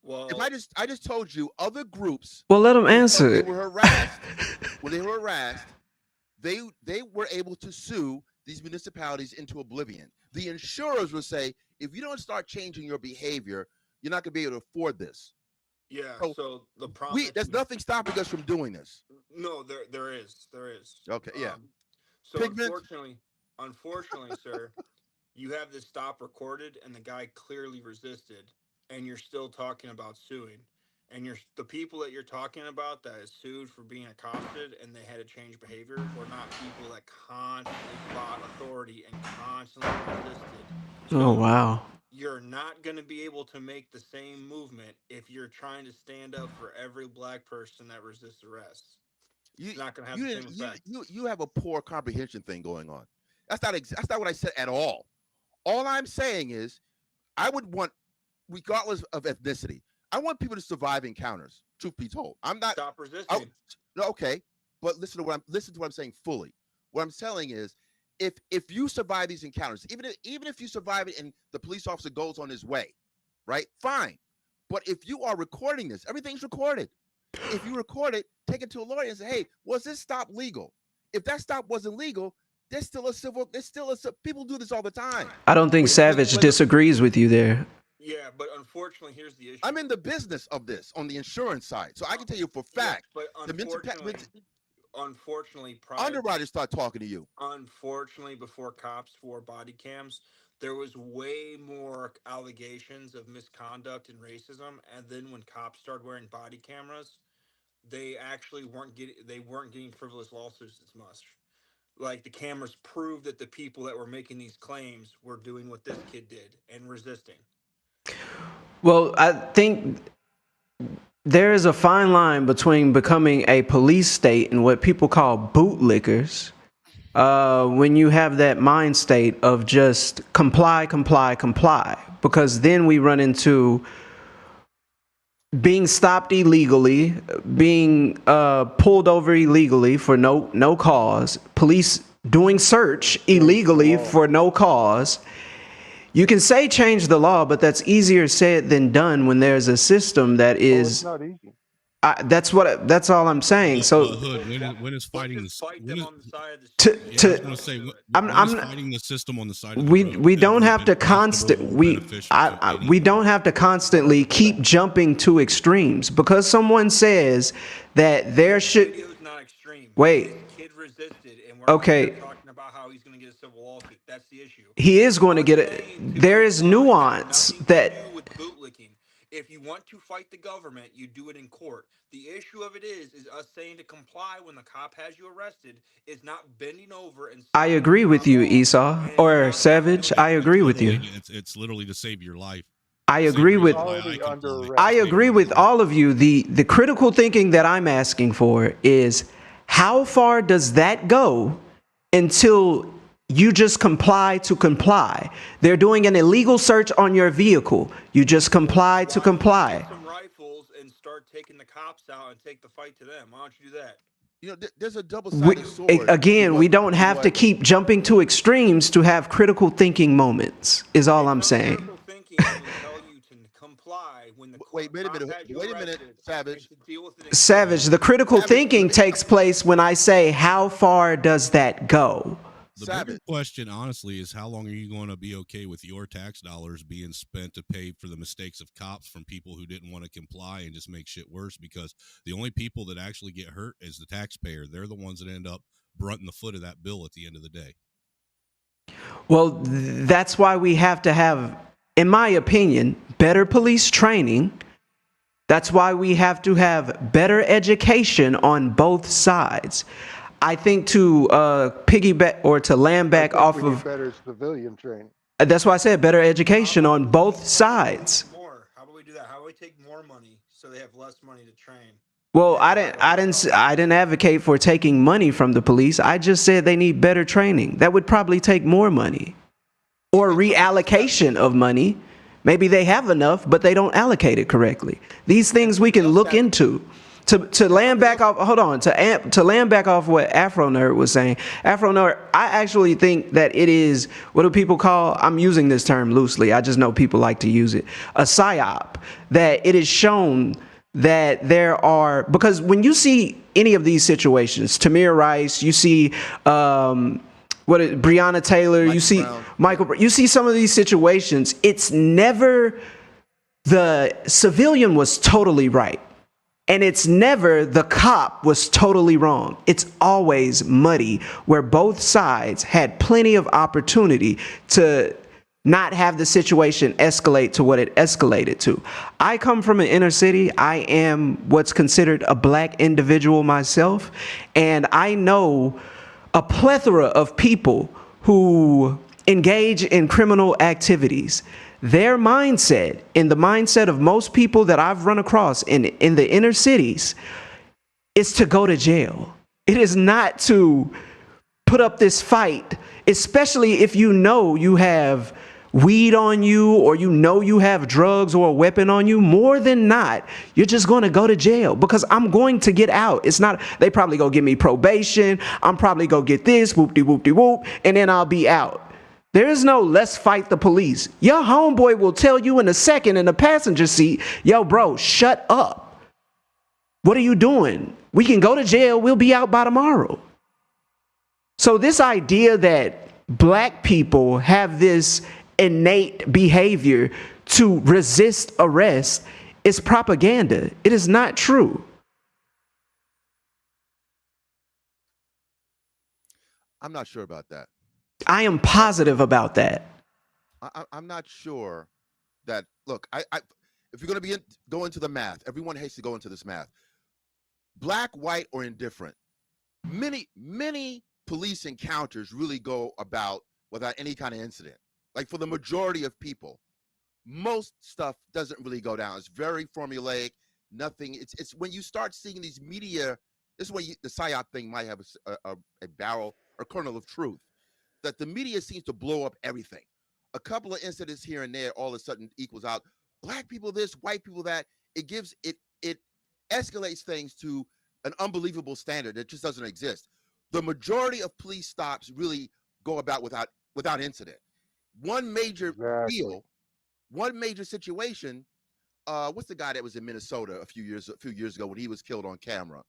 Well, if I just told you other groups. Well, let them answer it. They were harassed. When they were harassed, they were able to sue these municipalities into oblivion. The insurers will say, if you don't start changing your behavior, you're not going to be able to afford this. Yeah. So the problem. There's nothing stopping us from doing this. No, there is. Okay. Yeah. So unfortunately, sir, you have this stop recorded, and the guy clearly resisted. And you're still talking about suing, and the people that you're talking about that is sued for being accosted and they had to change behavior were not people that constantly fought authority and constantly resisted. Oh, wow. You're not going to be able to make the same movement if you're trying to stand up for every black person that resists arrest. It's not going to have the same effect. You have a poor comprehension thing going on. That's not what I said at all. All I'm saying is I would want, regardless of ethnicity, I want people to survive encounters. Truth be told, I'm not stop resisting. Okay, but listen to what I'm saying fully. What I'm saying is, if you survive these encounters, even if you survive it and the police officer goes on his way, right? Fine. But if you are recording this, everything's recorded. If you record it, take it to a lawyer and say, hey, was this stop legal? If that stop wasn't legal, there's still people do this all the time. I don't think Savage disagrees with you there. Yeah, but unfortunately, here's the issue. I'm in the business of this on the insurance side, so I can tell you for fact. But unfortunately, underwriters start talking to you. Unfortunately, before cops wore body cams, there was way more allegations of misconduct and racism. And then when cops started wearing body cameras, they actually weren't getting frivolous lawsuits as much. like the cameras prove that the people that were making these claims were doing what this kid did and resisting. Well, I think there is a fine line between becoming a police state and what people call bootlickers. When you have that mind state of just comply, comply, comply, because then we run into being stopped illegally, being pulled over illegally for no cause, police doing search illegally for no cause. You can say change the law, but that's easier said than done when there's a system that It's is. not easy. That's all I'm saying. So Hood, when is fighting this? Fight them on the side of the to street. Yeah, I was to going to say, when I'm is not- fighting the system on the side of the we road we don't ever have to been profitable or beneficial to we anyone? don't have to constantly keep jumping to extremes because someone says that there should Video's not extreme. wait. This kid resisted, and we're Okay. not here talking about how he's going to get a civil lawsuit. That's the issue. He is going to Us get it. saying to There is comply has nuance nothing to that do with bootlicking. If you want to fight the government, you do it in court. The issue of it is us saying to comply when the cop has you arrested is not bending over and. I agree with you, Esau or Savage. I agree with you. It's literally to save your life. I Save agree your with life. Already under comply. arrest. I agree with all of you. The critical thinking that I'm asking for is how far does that go until you just comply to comply? They're doing an illegal search on your vehicle. You just comply to comply. Get some rifles and start taking the cops out and take the fight to them. Why don't you do that? You know, there's a double-sided sword. Again, we don't have to what- keep jumping to extremes to have critical thinking moments, is all I'm saying. Critical thinking will tell you to comply when the Wait, wait a cop minute, has you wait a minute, arrested Savage. and to deal with it in Savage, the critical Savage, thinking takes place when I say, how far does that go? The bigger Savage. question, honestly, is how long are you going to be okay with your tax dollars being spent to pay for the mistakes of cops from people who didn't want to comply and just make shit worse? Because the only people that actually get hurt is the taxpayer. They're the ones that end up brunting the foot of that bill at the end of the day. Well, that's why we have to have, in my opinion, better police training. That's why we have to have better education on both sides. I think to piggyback or to land back off We need of, better civilian training. that's why I said better education on both sides. more. How about we do that? How about we take more money so they have less money to train? Well, I didn't advocate for taking money from the police. I just said they need better training. That would probably take more money or reallocation of money. Maybe they have enough, but they don't allocate it correctly. These things we can look into. To land back off, hold on, to land back off what Afro Nerd was saying. Afro Nerd, I actually think that it is, what do people call, I'm using this term loosely, I just know people like to use it, a psyop, that it is shown that there are, because when you see any of these situations, Tamir Rice, you see Breonna Taylor, you see Brown. Michael, you see some of these situations, it's never the civilian was totally right. And it's never the cop was totally wrong. It's always muddy, where both sides had plenty of opportunity to not have the situation escalate to what it escalated to. I come from an inner city. I am what's considered a black individual myself. And I know a plethora of people who engage in criminal activities. Their mindset, in the mindset of most people that I've run across in the inner cities, is to go to jail. It is not to put up this fight, especially if you know you have weed on you or you know you have drugs or a weapon on you. More than not, you're just going to go to jail because I'm going to get out. It's not, they probably go give me probation. I'm probably going to get this, whoop-de-whoop-de-whoop, and then I'll be out. There is no let's fight the police. Your homeboy will tell you in a second in the passenger seat, yo, bro, shut up. What are you doing? We can go to jail. We'll be out by tomorrow. So this idea that black people have this innate behavior to resist arrest is propaganda. It is not true. I'm not sure about that. I am positive about that. I'm not sure that. Look, if you're going to go into the math, everyone hates to go into this math. Black, white, or indifferent. Many police encounters really go about without any kind of incident. Like for the majority of people, most stuff doesn't really go down. It's very formulaic. Nothing. It's when you start seeing these media. This is when the PSYOP thing might have a barrel or kernel of truth. That the media seems to blow up everything. A couple of incidents here and there all of a sudden equals out. Black people this, white people that. It escalates things to an unbelievable standard that just doesn't exist. The majority of police stops really go about without incident. One major deal, one major situation. What's the guy that was in Minnesota a few years ago when he was killed on camera?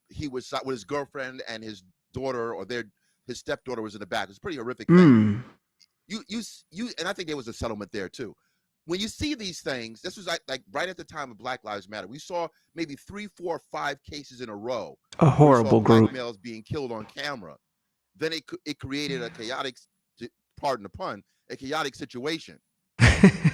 He was shot with his girlfriend and his daughter, or his stepdaughter was in the back. It was a pretty horrific thing. You and I think there was a settlement there too. When you see these things, this was like right at the time of Black Lives Matter. We saw maybe 3, 4, 5 cases in a row. A horrible group. Black males being killed on camera. Then it created a chaotic, pardon the pun, a chaotic situation.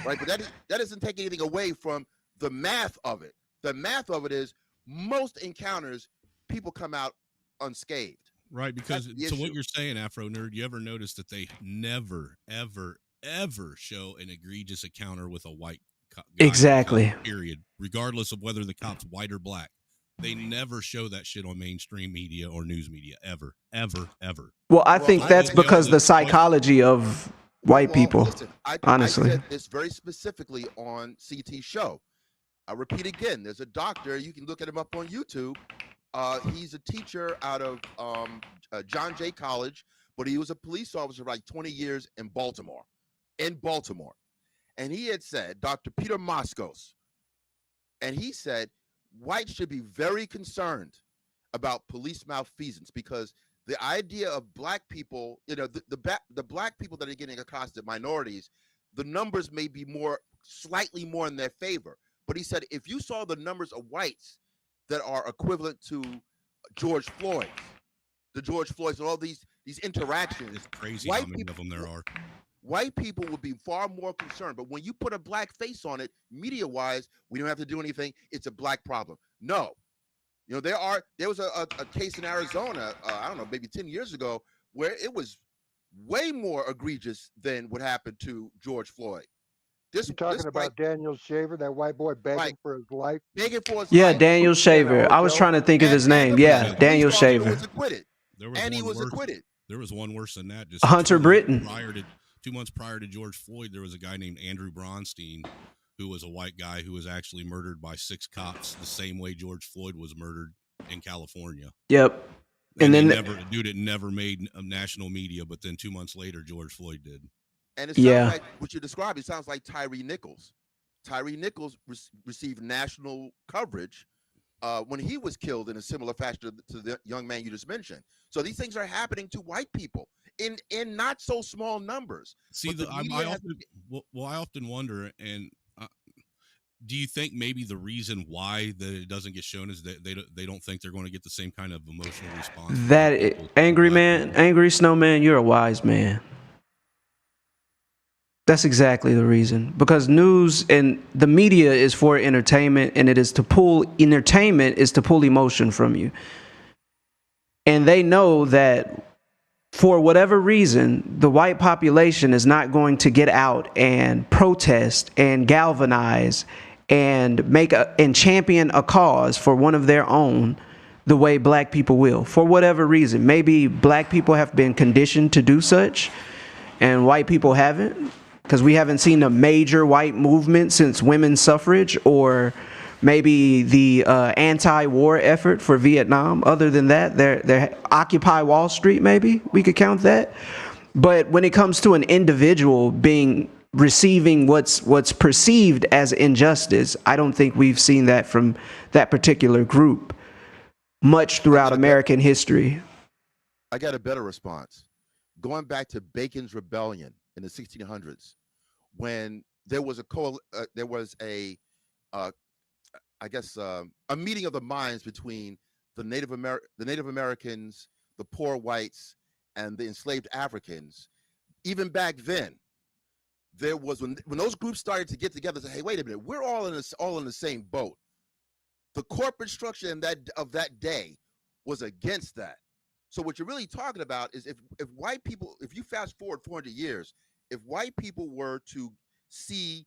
Right, but that doesn't take anything away from the math of it. The math of it is most encounters, people come out unscathed. Right, because so what you're saying, Afro Nerd, you ever notice that they never, ever, ever show an egregious encounter with a white guy? Exactly. Period. Regardless of whether the cop's white or black. They never show that shit on mainstream media or news media, ever, ever, ever. Well, I think that's because the psychology of white people, listen, honestly. I said this very specifically on CT show. I repeat again, there's a doctor, you can look at him up on YouTube. He's a teacher out of John Jay College, but he was a police officer for like 20 years in Baltimore. And he had said, Dr. Peter Moskos, and he said, whites should be very concerned about police malfeasance because the idea of black people, the black people that are getting accosted, minorities, the numbers may be slightly more in their favor. But he said, if you saw the numbers of whites that are equivalent to George Floyd, and all these interactions, it's crazy how many of them there are. White people would be far more concerned. But when you put a black face on it, media-wise, we don't have to do anything. It's a black problem. No. There was a case in Arizona, I don't know, maybe 10 years ago, where it was way more egregious than what happened to George Floyd. You're talking about Daniel Shaver, that white boy begging for his life? Begging for his life. Yeah, Daniel Shaver. I was trying to think of his name. Yeah, Daniel Shaver. He was acquitted. There was one worse than that. Just Hunter Britton. 2 months prior to George Floyd, there was a guy named Andrew Bronstein, who was a white guy who was actually murdered by 6 cops the same way George Floyd was murdered in California. Yep. And then it never made national media, but then 2 months later, George Floyd did. And it sounds like what you described, it sounds like Tyree Nichols. Tyree Nichols received national coverage when he was killed in a similar fashion to the young man you just mentioned. So these things are happening to white people in not so small numbers. See, I often wonder, and do you think maybe the reason why that it doesn't get shown is that they don't think they're going to get the same kind of emotional response? Angry Snowman, you're a wise man. That's exactly the reason. Because news and the media is for entertainment, and it is to pull entertainment is to pull emotion from you. And they know that for whatever reason, the white population is not going to get out and protest and galvanize and champion a cause for one of their own the way black people will. For whatever reason, maybe black people have been conditioned to do such and white people haven't, because we haven't seen a major white movement since women's suffrage, or maybe the anti-war effort for Vietnam. Other than that, they're Occupy Wall Street, maybe we could count that. But when it comes to an individual receiving what's perceived as injustice, I don't think we've seen that from that particular group much throughout American history. I got a better response. Going back to Bacon's Rebellion in the 1600s, when there was a meeting of the minds between the Native Americans, the poor whites, and the enslaved Africans. Even back then, there was when those groups started to get together and say, "Hey, wait a minute, we're all in the same boat." The corporate structure of that day was against that. So what you're really talking about is if white people, if you fast forward 400 years, if white people were to see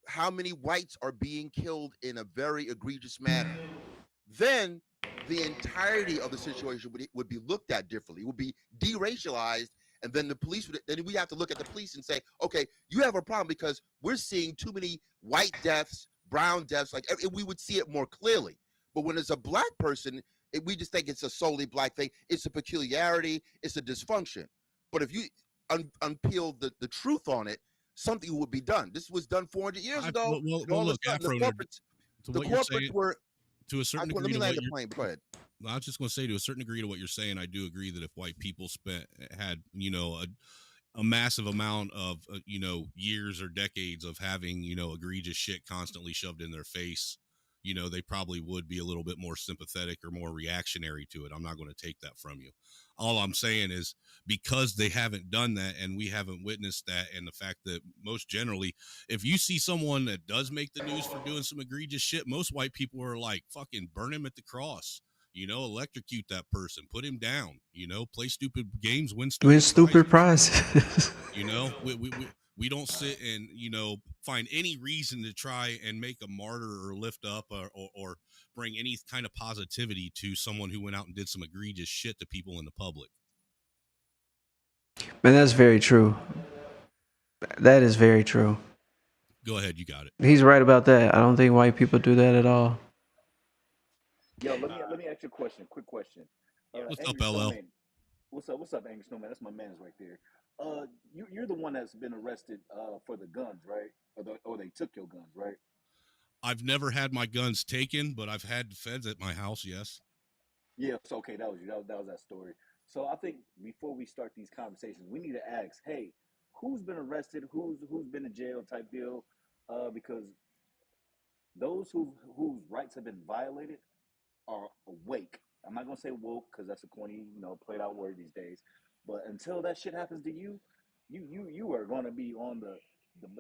how many whites are being killed in a very egregious manner, then the entirety of the situation would be looked at differently. It would be deracialized, and then the police would. Then we have to look at the police and say, okay, you have a problem because we're seeing too many white deaths, brown deaths. Like we would see it more clearly. But when it's a black person, we just think it's a solely black thing. It's a peculiarity. It's a dysfunction. But if you unpeel the truth on it, something would be done. This was done 400 years ago. Well, look, Afro, the corporates were. To a certain degree, let me land the plane. Go ahead. I was just going to say, to a certain degree to what you're saying, I do agree that if white people had a massive amount of years or decades of having egregious shit constantly shoved in their face, they probably would be a little bit more sympathetic or more reactionary to it. I'm not going to take that from you. All I'm saying is because they haven't done that and we haven't witnessed that, and the fact that most generally, if you see someone that does make the news for doing some egregious shit, most white people are like, fucking burn him at the cross, electrocute that person, put him down, play stupid games, win stupid prizes. We don't sit and, find any reason to try and make a martyr or lift up or bring any kind of positivity to someone who went out and did some egregious shit to people in the public. Man, that's very true. That is very true. Go ahead, you got it. He's right about that. I don't think white people do that at all. Yo, let me ask you a question. Quick question. What's Angry up, LL? Snowman. What's up, Angry Snowman? That's my man's right there. You're the one that's been arrested for the guns, right? Or they took your guns, right? I've never had my guns taken, but I've had feds at my house. Yes. Yeah. So okay, that was you. That was that story. So I think before we start these conversations, we need to ask, hey, who's been arrested? Who's been in jail type deal? Because those whose rights have been violated are awake. I'm not gonna say woke because that's a corny, played out word these days. But until that shit happens to you, you are gonna be on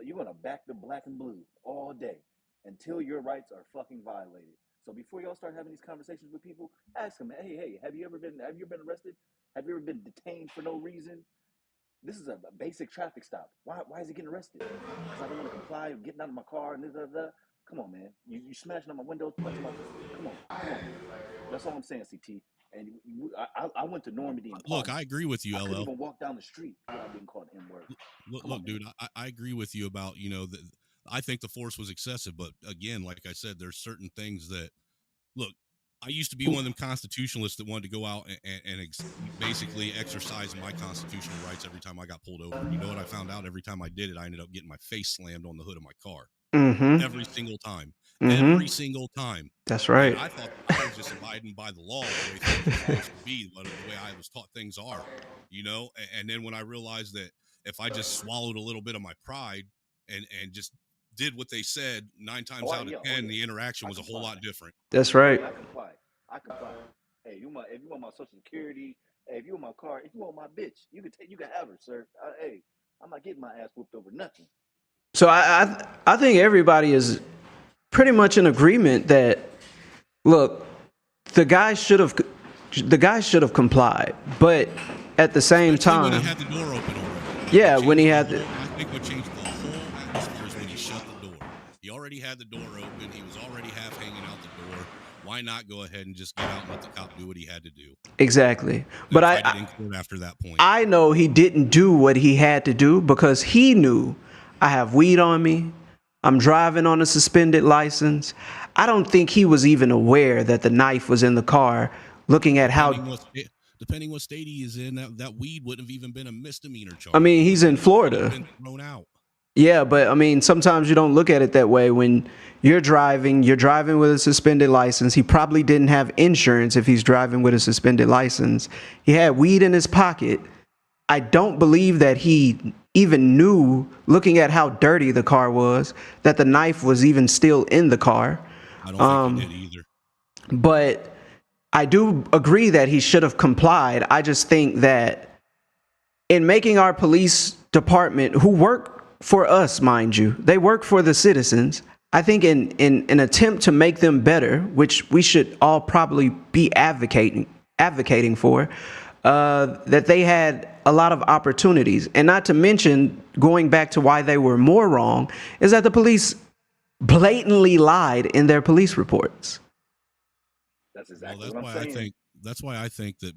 you're gonna back the black and blue all day until your rights are fucking violated. So before y'all start having these conversations with people, ask them, hey, have you been arrested? Have you ever been detained for no reason? This is a basic traffic stop. Why is he getting arrested? Because I don't want to comply with getting out of my car and da. Come on, man. You smashing on my windows. Come on. That's all I'm saying, CT. And I went to Normandy. And look, I agree with you, I LL. couldn't even walk down the street without being called N-word. Look, dude, I agree with you about, I think the force was excessive. But again, like I said, there's certain things that, look, I used to be one of them constitutionalists that wanted to go out and basically exercise my constitutional rights every time I got pulled over. You know what I found out? Every time I did it, I ended up getting my face slammed on the hood of my car. Mm-hmm. Every single time. Mm-hmm. Every single time. That's right. And I thought I was just abiding by the law the way things were supposed to be, the way I was taught things are, And then when I realized that if I just swallowed a little bit of my pride and just did what they said, 9 times out of 10, the interaction was a whole lot different. That's right. I comply. Hey, if you want my social security, hey, if you want my car, if you want my bitch, you can have her, sir. Hey, I'm not getting my ass whooped over nothing. So I think everybody is pretty much in agreement that, look, the guy should have complied, but at the same time, when he had the door open already. Yeah, when he had I think what changed the whole atmosphere is when he shut the door. He already had the door open. He was already half hanging out the door. Why not go ahead and just get out and let the cop do what he had to do? Exactly. But I in court after that point. I know he didn't do what he had to do because he knew I have weed on me. I'm driving on a suspended license. I don't think he was even aware that the knife was in the car, looking at how... Depending what state he is in, that weed wouldn't have even been a misdemeanor charge. I mean, he's in Florida. Been thrown out. Yeah, but I mean, sometimes you don't look at it that way. When you're driving with a suspended license. He probably didn't have insurance if he's driving with a suspended license. He had weed in his pocket. I don't believe that he even knew, looking at how dirty the car was, that the knife was even still in the car. I don't think he did either. But I do agree that he should have complied. I just think that in making our police department, who work for us, mind you, they work for the citizens. I think in an attempt to make them better, which we should all probably be advocating for, that they had a lot of opportunities. And not to mention, going back to why they were more wrong, is that the police blatantly lied in their police reports. That's exactly Well, what I'm saying. that's why I think that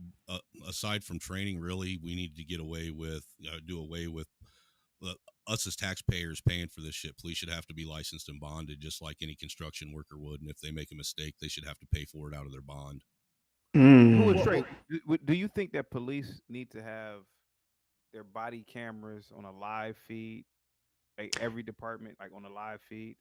aside from training, really, we need to get away with, do away with us as taxpayers paying for this shit. Police should have to be licensed and bonded, just like any construction worker would. And if they make a mistake, they should have to pay for it out of their bond. Who is Trey? Do you think that police need to have their body cameras on a live feed, like every department, like on a live feed?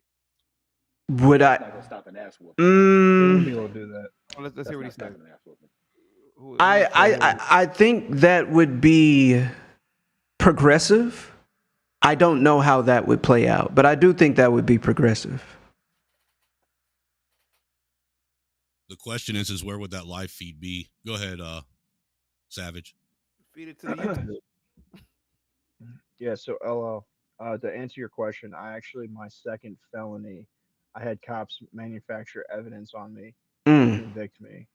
Would I? It's not gonna stop an ass whooping. People do that. Well, let's hear what he That's not said. stopping an ass whooping. I think that would be progressive. I don't know how that would play out, but I do think that would be progressive. The question is where would that live feed be? Go ahead, Savage. Feed it to the YouTube. Yeah, so LL, to answer your question, my second felony, I had cops manufacture evidence on me to convict me.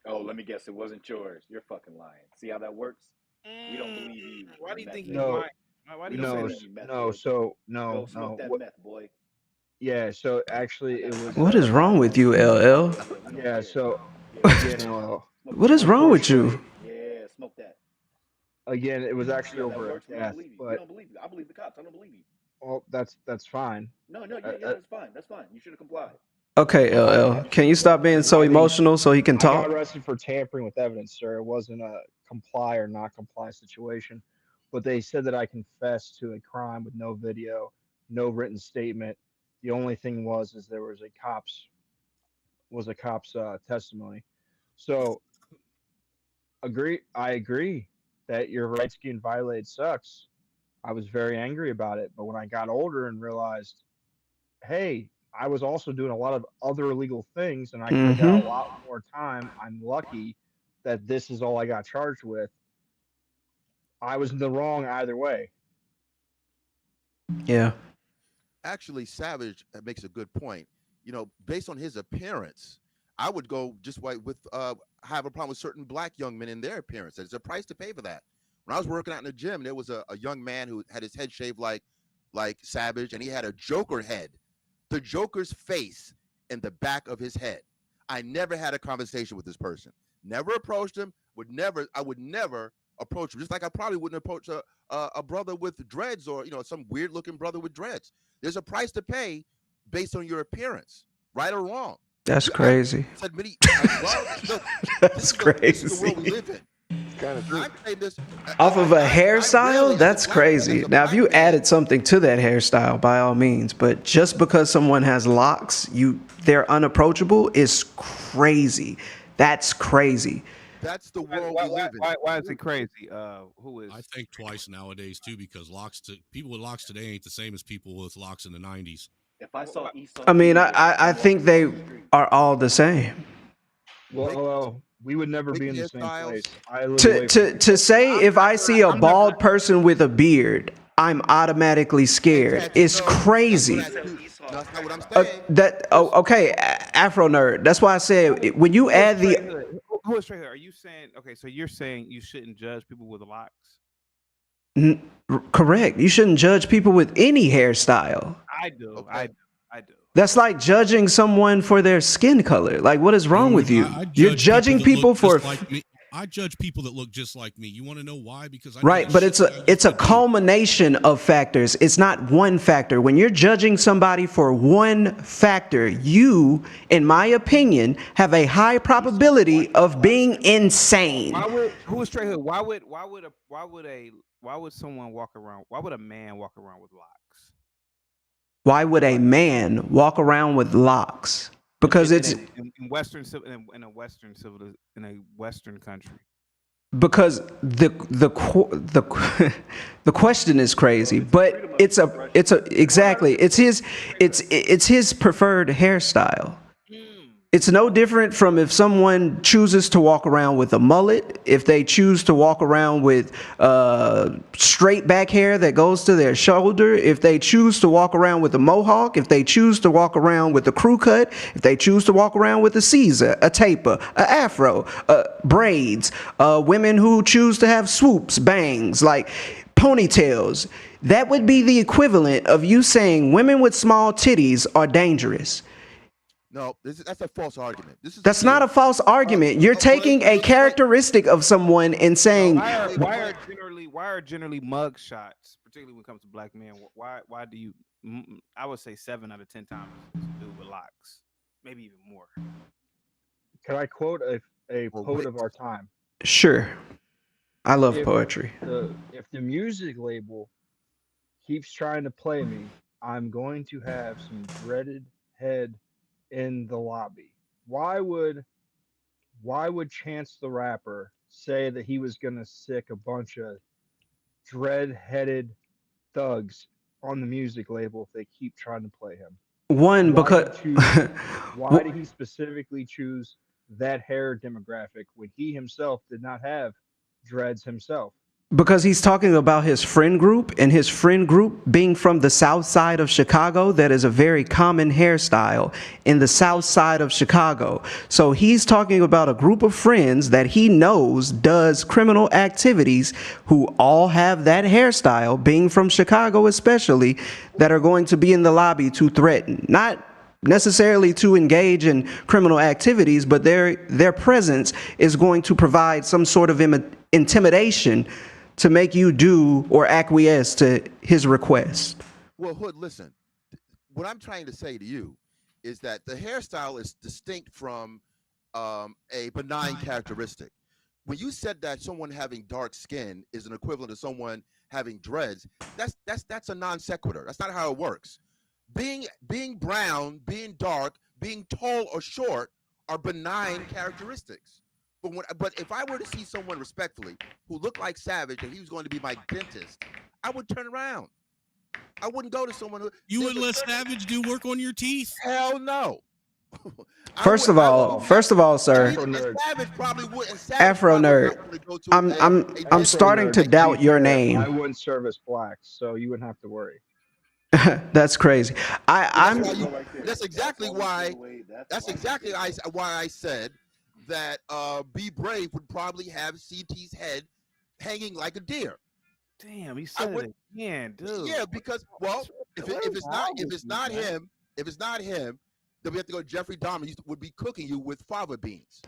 Oh, let me guess, it wasn't yours. You're fucking lying. See how that works? We don't believe you. Why do you think he's No, lying? Why do you no, say that? Go no, smoke that what- meth, boy. yeah, so actually it was. What is wrong with you, LL? Yeah, so again, What is wrong with you? Yeah, smoke that. again, it was actually See how that over a works? We don't death, believe you. We but don't believe you. I believe the cops. I don't believe you. well, that's fine. No, that's fine. That's fine. You should have complied. Okay, LL, can you stop being so emotional so he can I got talk? arrested for tampering with evidence, sir. It wasn't a comply or not comply situation, but they said that I confessed to a crime with no video, no written statement. The only thing is there was a cop's testimony. So I agree that your rights getting violated sucks. I was very angry about it, but when I got older and realized, hey, I was also doing a lot of other illegal things, and I could have got a lot more time. I'm lucky that this is all I got charged with. I was in the wrong either way. Yeah. Actually, Savage makes a good point. You know, based on his appearance, I would go just like with have a problem with certain black young men in their appearance. There's a price to pay for that. When I was working out in the gym, there was a young man who had his head shaved like Savage, and he had a Joker head. The Joker's face in the back of his head. I never had a conversation with this person. Never approached him. I would never approach him. Just like I probably wouldn't approach a brother with dreads or some weird looking brother with dreads. There's a price to pay based on your appearance, right or wrong. That's crazy. That's crazy. This is the world we live in. Kind of true. I'm saying this Off of a hairstyle? That's crazy. Now, if you added something to that hairstyle, by all means, but just because someone has locks, they're unapproachable is crazy. That's crazy. That's the world we live in. Why is it crazy? Who is? I think twice nowadays too, because people with locks today ain't the same as people with locks in the 90s. If I saw Esau, I mean, I think they are all the same. Well, we would never be in the same place. I live away To say if I see a bald person with a beard, I'm automatically scared. It's crazy. That's not what I'm saying. Okay, Afro nerd. That's why I said when you add the. Who is straight here? Are you saying okay? So you're saying you shouldn't judge people with locks? Correct. You shouldn't judge people with any hairstyle. I do. Okay. I do. That's like judging someone for their skin color. Like, what is wrong with you? You're judging people for. I judge people that look just like me. You want to know why? Because Right, but it's a culmination of factors. It's not one factor. When you're judging somebody for one factor, you, in my opinion, have a high probability of being insane. Who is straight here? Why would someone walk around? Why would a man walk around with locks? Why would a man walk around with locks? Because it's in a Western country. Because the question is crazy, but it's his preferred hairstyle. It's no different from if someone chooses to walk around with a mullet, if they choose to walk around with straight back hair that goes to their shoulder, if they choose to walk around with a mohawk, if they choose to walk around with a crew cut, if they choose to walk around with a Caesar, a taper, a afro, braids, women who choose to have swoops, bangs, like ponytails. That would be the equivalent of you saying women with small titties are dangerous. No, that's a false argument. That's not a false argument. You're taking a characteristic of someone and saying, Why are generally mug shots, particularly when it comes to black men? Why do you? I would say 7 out of 10 times do with locks, maybe even more. Can I quote a poet of our time? Sure. I love poetry. If the music label keeps trying to play me, I'm going to have some dreaded head in the lobby. Why would Chance the Rapper say that he was gonna sick a bunch of dread-headed thugs on the music label if they keep trying to play him? Why did he specifically choose that hair demographic when he himself did not have dreads himself? Because he's talking about his friend group, and his friend group being from the south side of Chicago, that is a very common hairstyle in the south side of Chicago. So he's talking about a group of friends that he knows does criminal activities who all have that hairstyle, being from Chicago especially, that are going to be in the lobby to threaten. Not necessarily to engage in criminal activities, but their presence is going to provide some sort of intimidation to make you do or acquiesce to his request. Well, Hood, listen, what I'm trying to say to you is that the hairstyle is distinct from a benign characteristic. When you said that someone having dark skin is an equivalent of someone having dreads, that's a non sequitur. That's not how it works. Being brown, being dark, being tall or short are benign characteristics. But if I were to see someone respectfully who looked like Savage and he was going to be my dentist, I would turn around. I wouldn't go to someone who... You would let Savage do work on your teeth? Hell no. First of all, sir, Savage probably wouldn't. Afro Nerd, I'm starting to doubt your name. I wouldn't service blacks, so you wouldn't have to worry. That's crazy. That's exactly why I said that Be Brave would probably have CT's head hanging like a deer. Damn, he said it again, dude. Yeah, because if it's not him, then we have to go to Jeffrey Dahmer. He would be cooking you with fava beans.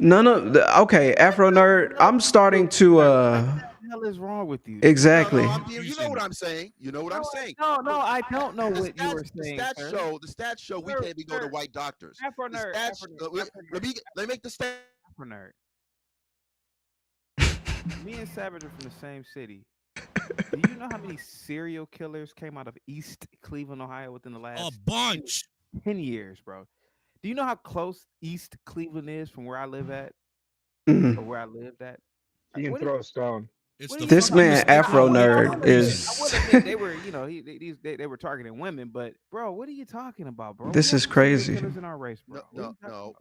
Okay, Afro Nerd, I'm starting to What the hell is wrong with you? Exactly. You know what I'm saying. No, I don't know what you were saying. The stats show we can't even go to white doctors. Afro Nerd. Let me make the stats. Afro Nerd. Me and Savage are from the same city. Do you know how many serial killers came out of East Cleveland, Ohio within the last bunch 10 years, bro? Do you know how close East Cleveland is from where I live at? Mm-hmm. Or where I lived at? You can throw a stone. This man, Afro Nerd, is. I would admit they were, they were targeting women, but bro, what are you talking about, bro? This is crazy. Serial killers in our race, bro. No.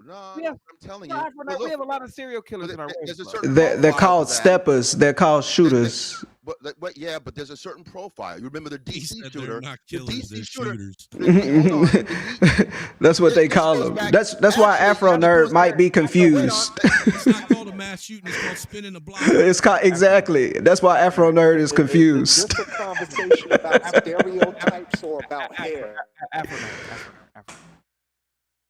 I'm telling you, we have a lot of serial killers in our race. They're called steppers. They're called shooters. But there's a certain profile. You remember the DC shooter? Not killers, they're shooters. That's what they call them. That's why Afro Nerd might be confused. It's not called a mass shooting. It's called spinning the block. It's called exactly. That's why Afro Nerd is confused. Is this a conversation about stereotypes or about hair? Afro.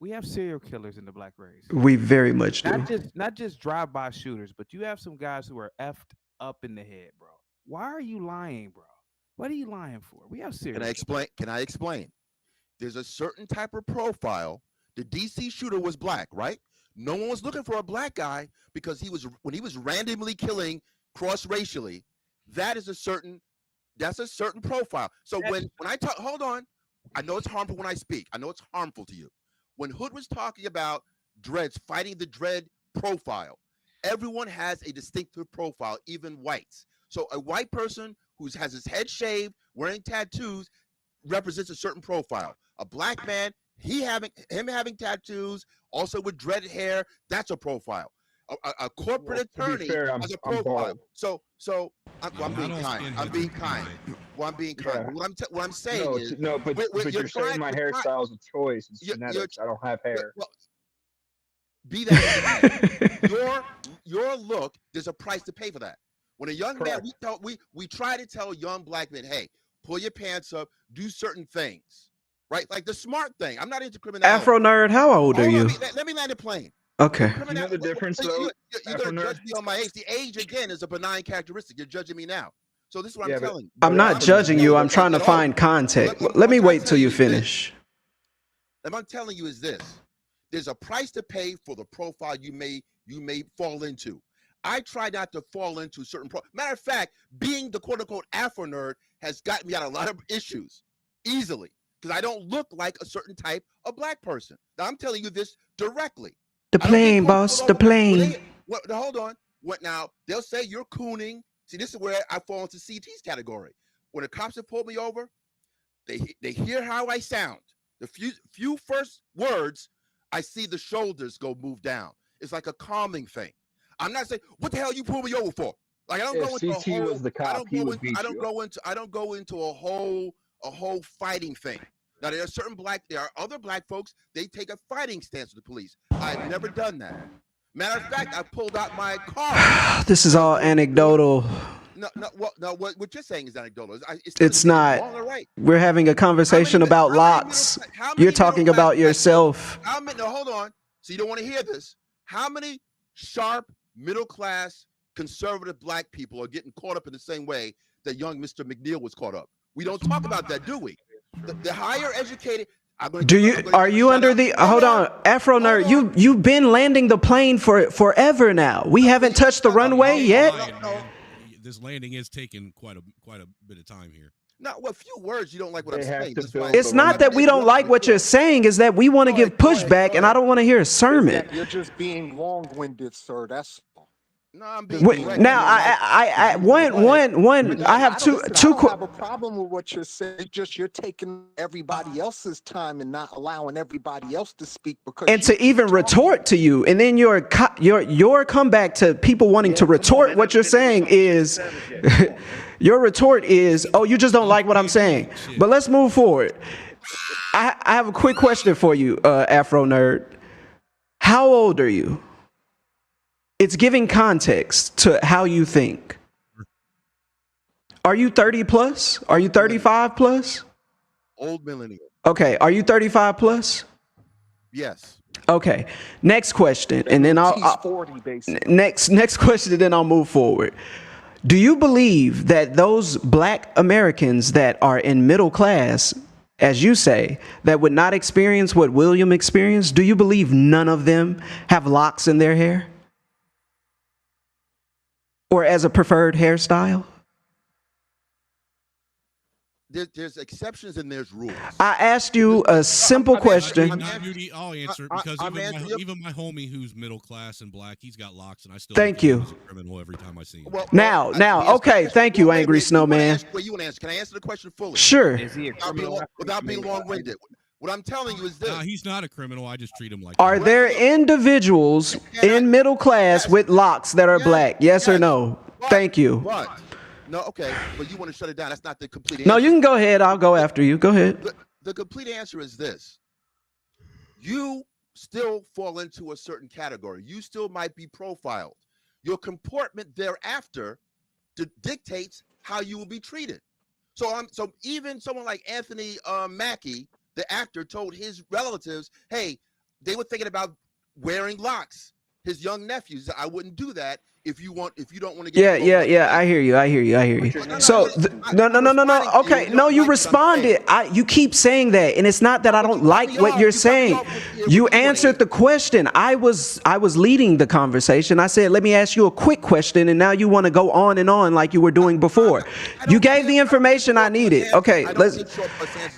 We have serial killers in the black race. We very much do. Not just drive-by shooters, but you have some guys who are effed up in the head, bro. Why are you lying, bro? What are you lying for? We have serial. Can I explain? There's a certain type of profile. The DC shooter was black, right? No one was looking for a black guy because when he was randomly killing cross-racially, that's a certain profile. So when I talk, hold on, I know it's harmful when I speak. I know it's harmful to you. When Hood was talking about dreads, fighting the dread profile, everyone has a distinctive profile, even whites. So a white person who has his head shaved, wearing tattoos, represents a certain profile. A black man him having tattoos, also with dreaded hair, that's a profile. A corporate Well, to attorney be fair, has a I'm profile. bald. So I'm being kind. I'm being kind. Well, I'm being kind. Yeah. What I'm saying No, is, but you're saying my hairstyle is a choice. It's genetics. I don't have hair. Well, be that your look, there's a price to pay for that. When a young man, we try to tell young black men, hey, pull your pants up, do certain things, right? Like the smart thing. I'm not into criminality. Afro Nerd, how old are you? Let me land the plane. Okay. You know the difference, though? You're going to judge me on my age. The age, again, is a benign characteristic. You're judging me now. So this is what I'm telling you. I'm not judging you. I'm trying to find context. Let me wait till you finish. What I'm telling you is this. There's a price to pay for the profile you may fall into. I try not to fall into certain matter of fact, being the quote-unquote Afro nerd has gotten me out of a lot of issues easily because I don't look like a certain type of black person. Now, I'm telling you this directly. The plane, boss, the plane. Hold on. Now, they'll say you're cooning. See, this is where I fall into CT's category. When the cops have pulled me over, they hear how I sound. The few first words, I see the shoulders move down. It's like a calming thing. I'm not saying, what the hell you pulled me over for? Like I don't go into CT was the cop, he would beat I don't you. go into a whole fighting thing. Now there are other black folks, they take a fighting stance with the police. I've never done that. Matter of fact, I pulled out my car. This is all anecdotal. What you're saying is anecdotal. It's not. Right. We're having a conversation about locks. You're talking about yourself. No, hold on. So you don't want to hear this. How many sharp, middle-class, conservative black people are getting caught up in the same way that young Mr. McNeil was caught up? We don't talk about that, do we? The higher educated. Are you under the hold on, Afro Nerd? You've been landing the plane for forever now. We haven't touched the runway yet. This landing is taking quite a bit of time here. No, a few words you don't like what I'm saying. It's not that we don't like what you're saying, is that we want to give pushback, and I don't want to hear a sermon. You're just being long-winded, sir. That's all. No, I'm being now I have two. I don't have a problem with what you're saying. You're taking everybody else's time and not allowing everybody else to speak because. And to even retort to you, and then your comeback to people wanting to retort what you're saying is. Your retort is, oh, you just don't like what I'm saying. But let's move forward. I have a quick question for you, Afro Nerd. How old are you? It's giving context to how you think. Are you 30 plus? Are you 35 plus? Old millennial. Okay. Are you 35 plus? Yes. Okay. Next question, and then I'll 40 basically. Next question, and then I'll move forward. Do you believe that those black Americans that are in middle class, as you say, that would not experience what William experienced, do you believe none of them have locks in their hair? Or as a preferred hairstyle? There's exceptions and there's rules. I asked you a simple question. I'll answer because even my homie who's middle class and black, he's got locks, and I still thank you. He's a criminal every time I see him. Now, okay, thank you, Angry Snowman. You want to answer? Can I answer the question fully? Sure. Is he a criminal? Without being long-winded. What I'm telling you is this. Nah, he's not a criminal. I just treat him like. Are there individuals in middle class with locks that are black? Yes or no? Thank you. What? No, okay, but you want to shut it down. That's not the complete answer. No, you can go ahead. I'll go after you. Go ahead. The complete answer is this. You still fall into a certain category. You still might be profiled. Your comportment thereafter dictates how you will be treated. So even someone like Anthony Mackie, the actor, told his relatives, hey, they were thinking about wearing locks. His young nephews, I wouldn't do that if you don't want to get. Yeah. I hear you. So no. Okay, no, you responded. You keep saying that, and it's not that I don't like what you're saying. You answered the question. I was leading the conversation. I said, let me ask you a quick question, and now you want to go on and on like you were doing before. You gave the information I needed. Okay, let's.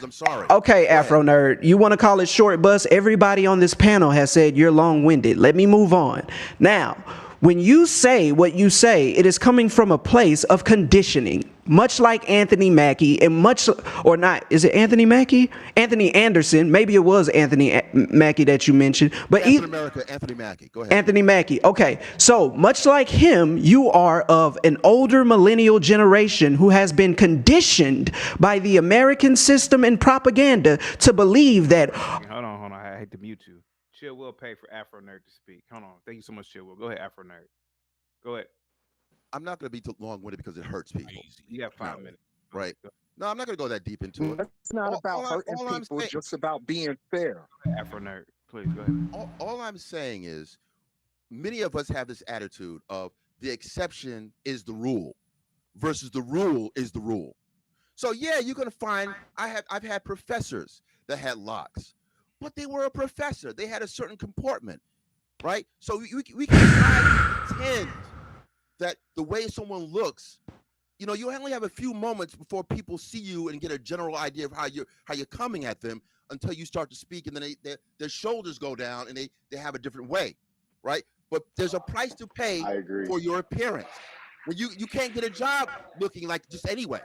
I'm sorry. Okay, Afro Nerd, you want to call it short bus? Everybody on this panel has said you're long-winded. Let me move on. Now, when you say what you say, it is coming from a place of conditioning. much like Anthony Mackie and much, or not, is it Anthony Mackie? Anthony Anderson. Maybe it was Anthony Mackie that you mentioned. But Captain America, Anthony Mackie. Go ahead. Anthony Mackie. Okay. So much like him, you are of an older millennial generation who has been conditioned by the American system and propaganda to believe that. Hold on. I hate to mute you. Chill will pay for Afro Nerd to speak. Hold on. Thank you so much, Chill will. Go ahead, Afro Nerd. Go ahead. I'm not going to be too long-winded because it hurts people. You have 5 minutes. Right. No, I'm not going to go that deep into it. It's not about hurting people. It's just about being fair. Afro Nerd, please go ahead. All I'm saying is many of us have this attitude of the exception is the rule versus the rule is the rule. So yeah, you're going to find I've had professors that had locks, but they were a professor. They had a certain comportment, right? So we can try to pretend that the way someone looks, you know, you only have a few moments before people see you and get a general idea of how you're coming at them until you start to speak, and then their shoulders go down and they have a different way, right? But there's a price to pay for your appearance. When you can't get a job looking like just anyway.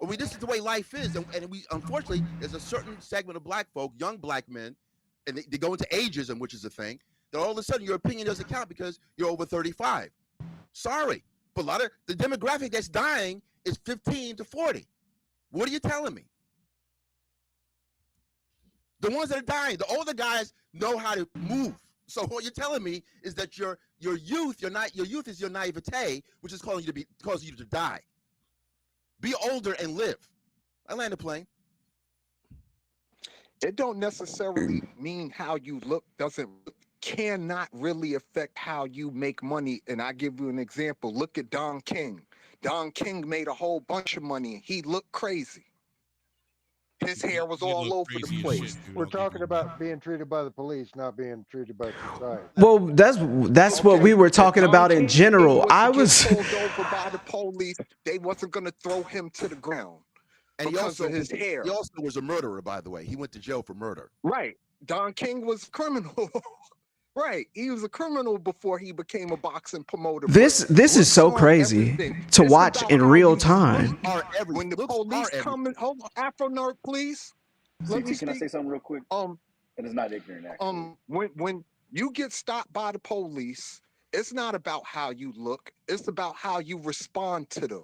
I mean, this is the way life is, and we unfortunately there's a certain segment of black folk, young black men, and they go into ageism, which is a thing, that all of a sudden your opinion doesn't count because you're over 35. Sorry, but a lot of the demographic that's dying is 15 to 40. What are you telling me? The ones that are dying, the older guys know how to move. So what you're telling me is that your youth is your naivete, which is causing you to die. Be older and live. I land the plane. It don't necessarily mean how you look cannot really affect how you make money. And I give you an example. Look at Don King. Don King made a whole bunch of money. He looked crazy. His hair was all over the place. We're talking about being treated by the police, not being treated by society. Well, that's what we were talking about in general. I was pulled over by the police. They wasn't gonna throw him to the ground and because of his hair. He also was a murderer, by the way. He went to jail for murder. Right. Don King was a criminal. Right. He was a criminal before he became a boxing promoter. This is so crazy to watch in real time. When the police come in, hold on, Afro Nerd, please. Let me Can I say something real quick? And it's not ignorant, actually. When you get stopped by the police, it's not about how you look. It's about how you respond to them.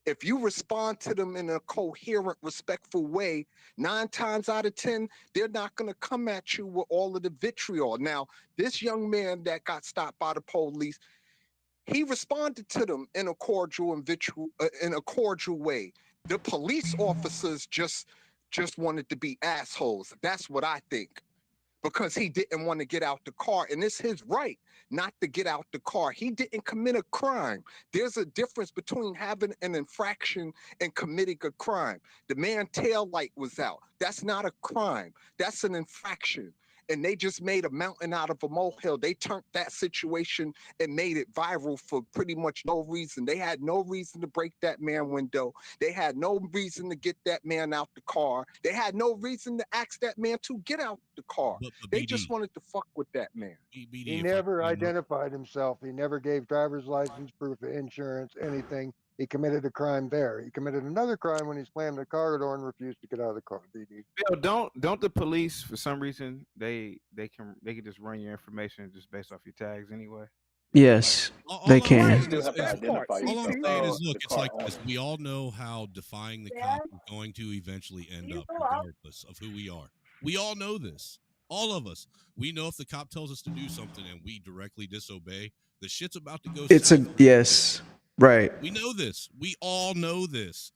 If you respond to them in a coherent, respectful way, 9 times out of 10, they're not going to come at you with all of the vitriol. Now, this young man that got stopped by the police, he responded to them in a cordial way. The police officers just wanted to be assholes. That's what I think. Because he didn't want to get out the car, and it's his right not to get out the car. He didn't commit a crime. There's a difference between having an infraction and committing a crime. The man's tail light was out. That's not a crime. That's an infraction. And they just made a mountain out of a molehill. They turned that situation and made it viral for pretty much no reason. They had no reason to break that man window. They had no reason to get that man out the car. They had no reason to ask that man to get out the car. But they just wanted to fuck with that man. He never identified himself. He never gave driver's license, proof of insurance, anything. He committed a crime there. He committed another crime when he slammed the car door and refused to get out of the car. BD. Bill, don't the police, for some reason, they can just run your information just based off your tags anyway? Yes, they can. All I'm saying is, look, it's like this. We all know how defying the cop is going to eventually end up, regardless of who we are. We all know this. All of us. We know if the cop tells us to do something and we directly disobey, the shit's about to go south. Yes. Right. We know this. We all know this.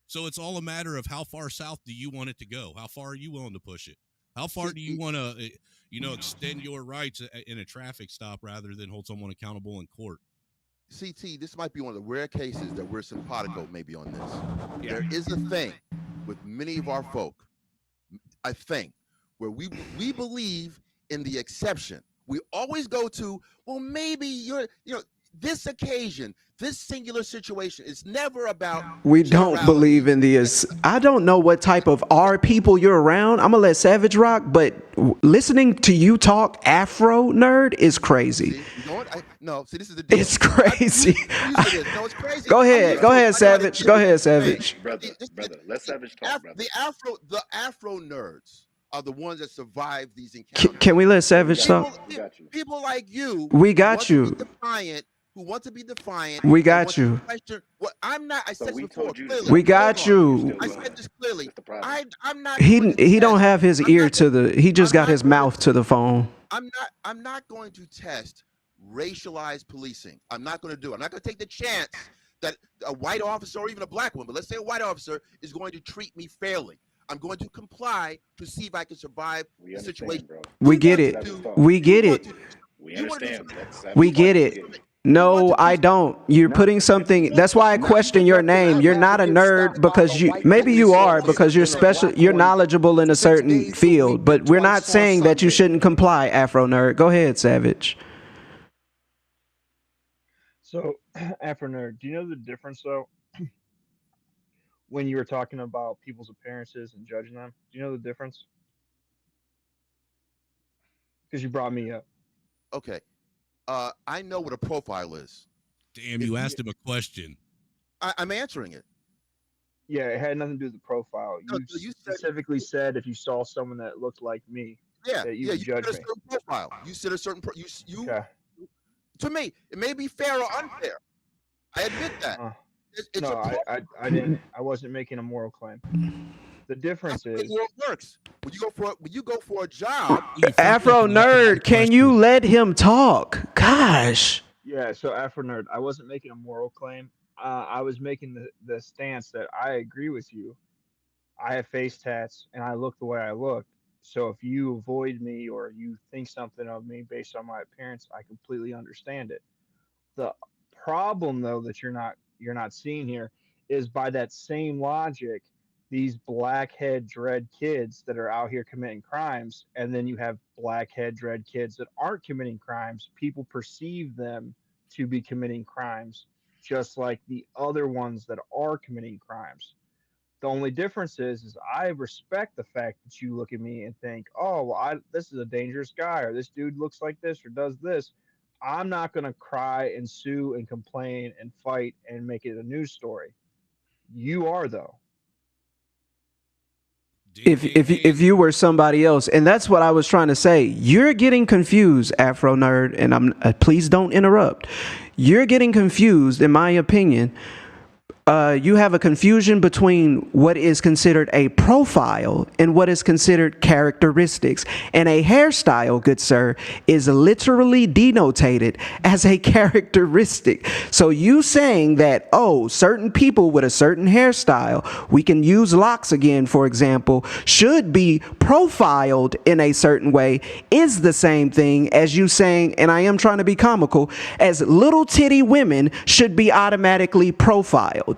So it's all a matter of how far south do you want it to go? How far are you willing to push it? How far do you want to, extend your rights in a traffic stop rather than hold someone accountable in court? CT, this might be one of the rare cases that we're simpatico maybe on this. Yeah. There is a thing with many of our folk, I think, where we believe in the exception. We always go to, well, maybe this occasion, this singular situation is never about We don't generality. believe in the. I don't know what type of R people you're around. I'm gonna let Savage rock, but listening to you talk Afro nerd is crazy. See, you know what? No, see, this is the deal. It's crazy. No, it's crazy. Go ahead, Savage. Go ahead, Savage. Brother, let Savage talk, brother. The Afro nerds are the ones that survive these encounters. Can we let Savage talk? People like you. We got you. Who want to be defiant. We got you. What I'm not. I said this before. Clearly. We got you. I said this clearly. I'm not. He don't have his ear to the. He just got his mouth to the phone. I'm not going to test racialized policing. I'm not going to do it. I'm not going to take the chance that a white officer or even a black one, but let's say a white officer is going to treat me fairly. I'm going to comply to see if I can survive the situation. Bro. We get it. We get it. We understand. We get it. No, I don't. You're putting something. That's why I question your name. You're not a nerd because maybe you are because you're special. You're knowledgeable in a certain field, but we're not saying that you shouldn't comply, Afro nerd. Go ahead, Savage. So, Afro nerd, do you know the difference though? When you were talking about people's appearances and judging them, do you know the difference? Because you brought me up. Okay. I know what a profile is. Damn, you asked him a question. I'm answering it. Yeah, it had nothing to do with the profile. You specifically said if you saw someone that looked like me, that you would judge me. Profile. You said a certain okay. To me, it may be fair or unfair. I admit that. I didn't. I wasn't making a moral claim. The difference is it works. When you go for a job. Afro nerd, can you let him talk? Gosh. Yeah. So Afro nerd, I wasn't making a moral claim. I was making the stance that I agree with you. I have face tats and I look the way I look. So if you avoid me or you think something of me based on my appearance, I completely understand it. The problem though that you're not seeing here is by that same logic, these blackhead dread kids that are out here committing crimes, and then you have blackhead dread kids that aren't committing crimes. People perceive them to be committing crimes, just like the other ones that are committing crimes. The only difference is I respect the fact that you look at me and think, oh, well, this is a dangerous guy, or this dude looks like this or does this. I'm not going to cry and sue and complain and fight and make it a news story. You are, though. If you were somebody else, and that's what I was trying to say, you're getting confused, Afro nerd, and I'm please don't interrupt. You're getting confused, in my opinion. You have a confusion between what is considered a profile and what is considered characteristics. And a hairstyle, good sir, is literally denotated as a characteristic. So you saying that, oh, certain people with a certain hairstyle, we can use locks again, for example, should be profiled in a certain way is the same thing as you saying, and I am trying to be comical, as little titty women should be automatically profiled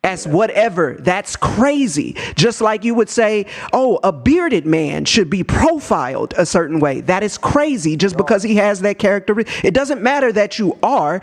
as whatever. That's crazy. Just like you would say, oh, a bearded man should be profiled a certain way. That is crazy just because he has that character. It doesn't matter that you are.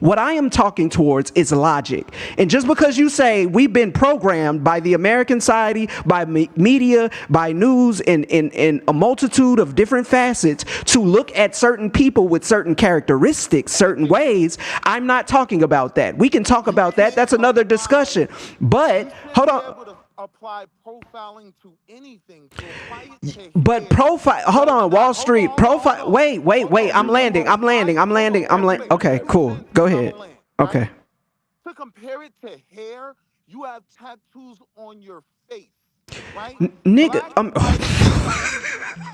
What I am talking towards is logic. And just because you say we've been programmed by the American society, by media, by news, in a multitude of different facets to look at certain people with certain characteristics, certain ways, I'm not talking about that. We can talk about that. That's another discussion. But hold on. Apply profiling to anything. But profile, hold on, Wall Street, profile, wait, I'm landing. Okay, cool, go ahead. Okay. To compare it to hair, you have tattoos on your face, right? Nigga,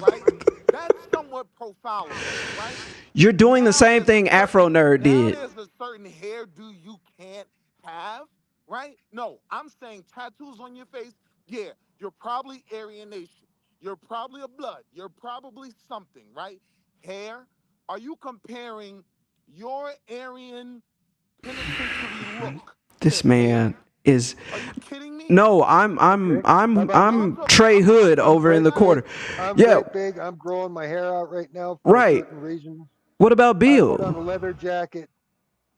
right? That's somewhat profiling, right? You're doing the same thing Afro Nerd did. There's a certain hairdo you can't have. Right? No, I'm saying tattoos on your face. Yeah, you're probably Aryan Nation. You're probably a blood. You're probably something, right? Hair. Are you comparing your Aryan penitentiary look? This man is. Are you kidding me? No, I'm Trey Hood over in the corner. I'm big. I'm growing my hair out right now for right. certain reasons. What about Bill? I put on a leather jacket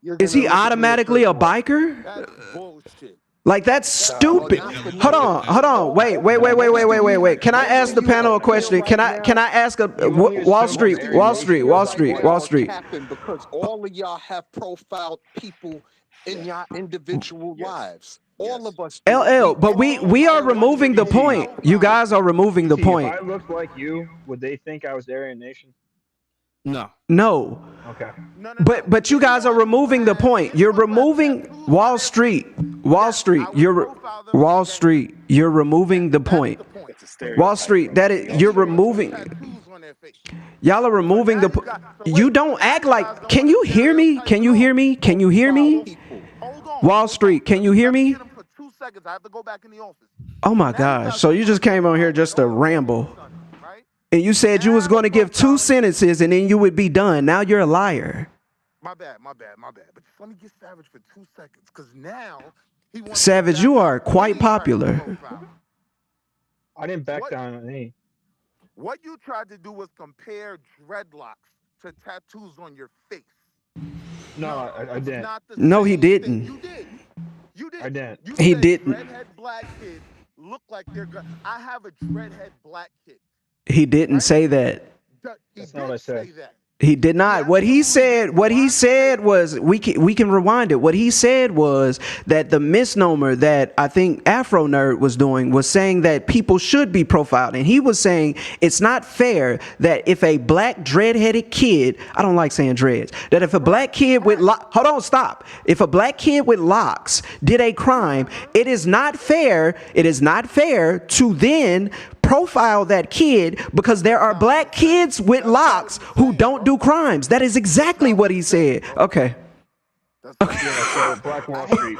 you're Is gonna he look at me a automatically a certain way. biker? That's bullshit. Like that's stupid. not for Hold you. on. Wait. Can I ask the panel a question? Can I ask a Wall Street? Capping because all of y'all have profiled people in your individual lives. All of us. do. LL, but we are removing the point. You guys are removing the If point. I looked like you, would they think I was Aryan Nation? No. No. Okay. But you guys are removing the point. You're removing Wall Street. Wall Street. You're removing the point. Wall Street. You're removing. Y'all are removing the. You don't act like. Can you hear me? Can you hear me? Can you hear me? Wall Street. Can you hear me? For 2 seconds, I have to go back in the office. Oh my gosh. So you just came on here just to ramble. And you said you was going to give 2 sentences and then you would be done. Now you're a liar. My bad. But just let me get Savage for 2 seconds, because now he wants. Savage, you are quite popular. I didn't back down on any. What you tried to do was compare dreadlocks to tattoos on your face. No, I didn't. No, he didn't. You did. I didn't. You He said didn't. Dreadhead black kids look like they're good. I have a dreadhead black kid. He didn't say that. That's not what I said. He did not. What he said was, we can rewind it. What he said was that the misnomer that I think Afro Nerd was doing was saying that people should be profiled. And he was saying it's not fair that if a black dread-headed kid, I don't like saying dreads, that if a black kid with if a black kid with locks did a crime, it is not fair to then profile that kid because there are black kids with locks who don't do crimes. That is exactly what he said. Okay. Yeah, so Black Wall Street.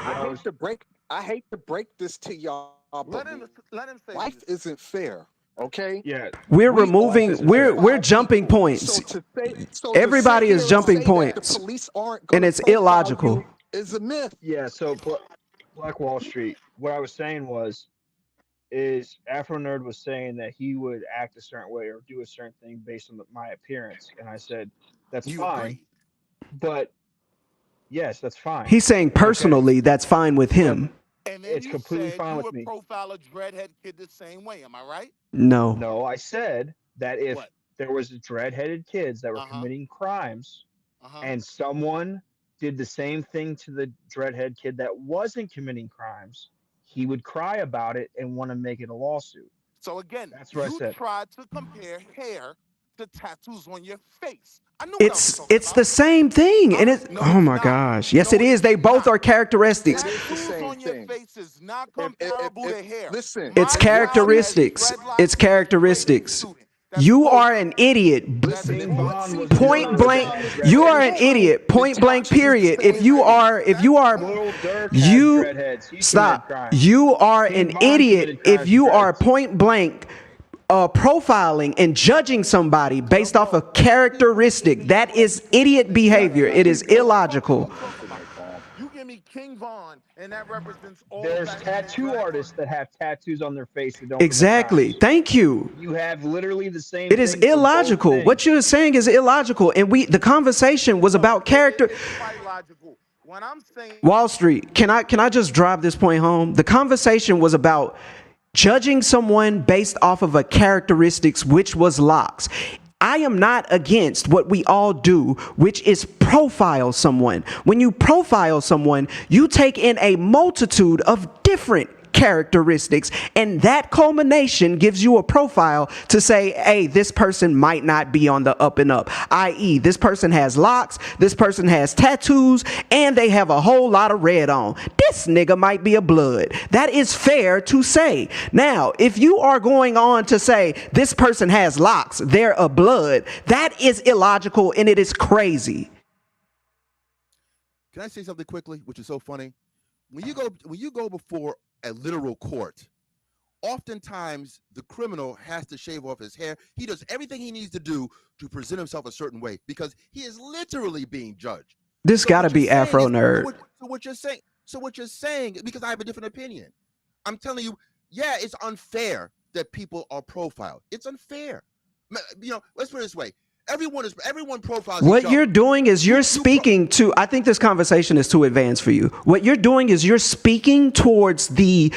I hate to break this to y'all. Let him say life isn't fair. Okay. Yeah. We're jumping points. Everybody is jumping points. And it's illogical. Is a myth. Yeah, so Black Wall Street. What I was saying is Afro Nerd was saying that he would act a certain way or do a certain thing based on my appearance, and I said that's fine. But yes, that's fine. He's saying personally that's fine with him. And then it's completely fine with me. Profile a dreadhead kid the same way. Am I right? No. No, I said that if there was dread-headed kids that were committing crimes, and someone did the same thing to the dreadhead kid that wasn't committing crimes, he would cry about it and want to make it a lawsuit. So again, that's what I said. Tried to compare hair to tattoos on your face. I knew It's the same thing, and it's oh my gosh, yes it is. They both are characteristics. Is not comparable to hair. Listen, it's characteristics. It's characteristics. You are an idiot. Point blank. You are an idiot. Point blank. Period. If you are, stop. You are an idiot if you are point blank profiling and judging somebody based off a characteristic. That is idiot behavior. It is illogical. King Von, and that represents all. There's tattoo artists that have tattoos on their face that don't. Exactly. Thank you. You have literally the same. It is illogical. What you're saying is illogical, and the conversation was about character. When I'm saying Wall Street, can I just drive this point home? The conversation was about judging someone based off of a characteristics, which was locks. I am not against what we all do, which is profile someone. When you profile someone, you take in a multitude of different characteristics, and that culmination gives you a profile to say, hey, this person might not be on the up and up, i.e. this person has locks, this person has tattoos, and they have a whole lot of red on. This nigga might be a blood. That is fair to say. Now, if you are going on to say this person has locks, they're a blood, that is illogical and it is crazy. Can I say something quickly, which is so funny? When you go before a literal court, oftentimes the criminal has to shave off his hair. He does everything he needs to do to present himself a certain way because he is literally being judged. This got to be Afro Nerd. So what you're saying, because I have a different opinion. I'm telling you, yeah, it's unfair that people are profiled. It's unfair. You know, let's put it this way. Everyone profiles What each you're other. doing is you're speaking to, I think this conversation is too advanced for you. What you're doing is you're speaking towards the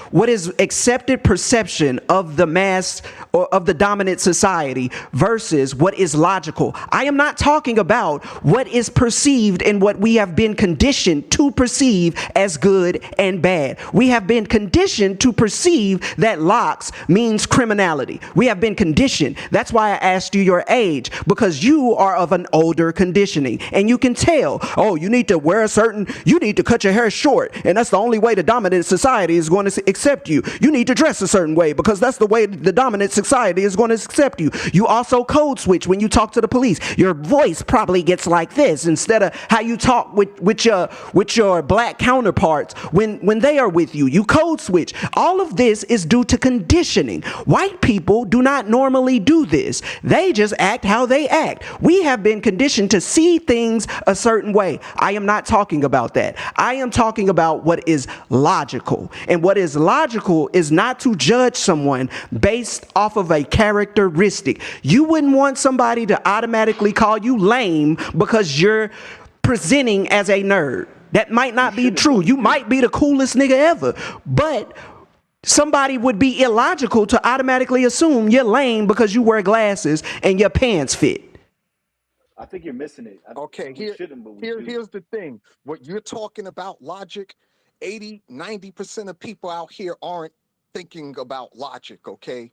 what is accepted perception of the mass or of the dominant society versus what is logical. I am not talking about what is perceived and what we have been conditioned to perceive as good and bad. We have been conditioned to perceive that locks means criminality. We have been conditioned. That's why I asked you your age, because you are of an older conditioning and you can tell, oh, you need to you need to cut your hair short, and that's the only way the dominant society is going to accept you. You need to dress a certain way because that's the way the dominant society is going to accept you. You also code switch when you talk to the police. Your voice probably gets like this instead of how you talk with your black counterparts when they are with you. You code switch. All of this is due to conditioning. White people do not normally do this. They just act how they act. We have been conditioned to see things a certain way. I am not talking about that. I am talking about what is logical. And what is logical is not to judge someone based off of a characteristic. You wouldn't want somebody to automatically call you lame because you're presenting as a nerd. That might not be true. You might be the coolest nigga ever, but somebody would be illogical to automatically assume you're lame because you wear glasses and your pants fit. I think you're missing it. Okay, here's the thing. What you're talking about, logic, 80-90% of people out here aren't thinking about logic, okay?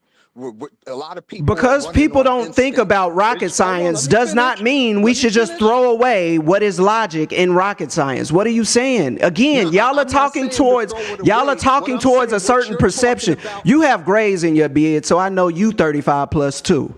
A lot of people, because people don't think about rocket science does not mean we should just throw away what is logic in rocket science. What are you saying? Again, y'all are talking towards a certain perception. You have grays in your beard, so I know you 35 plus too.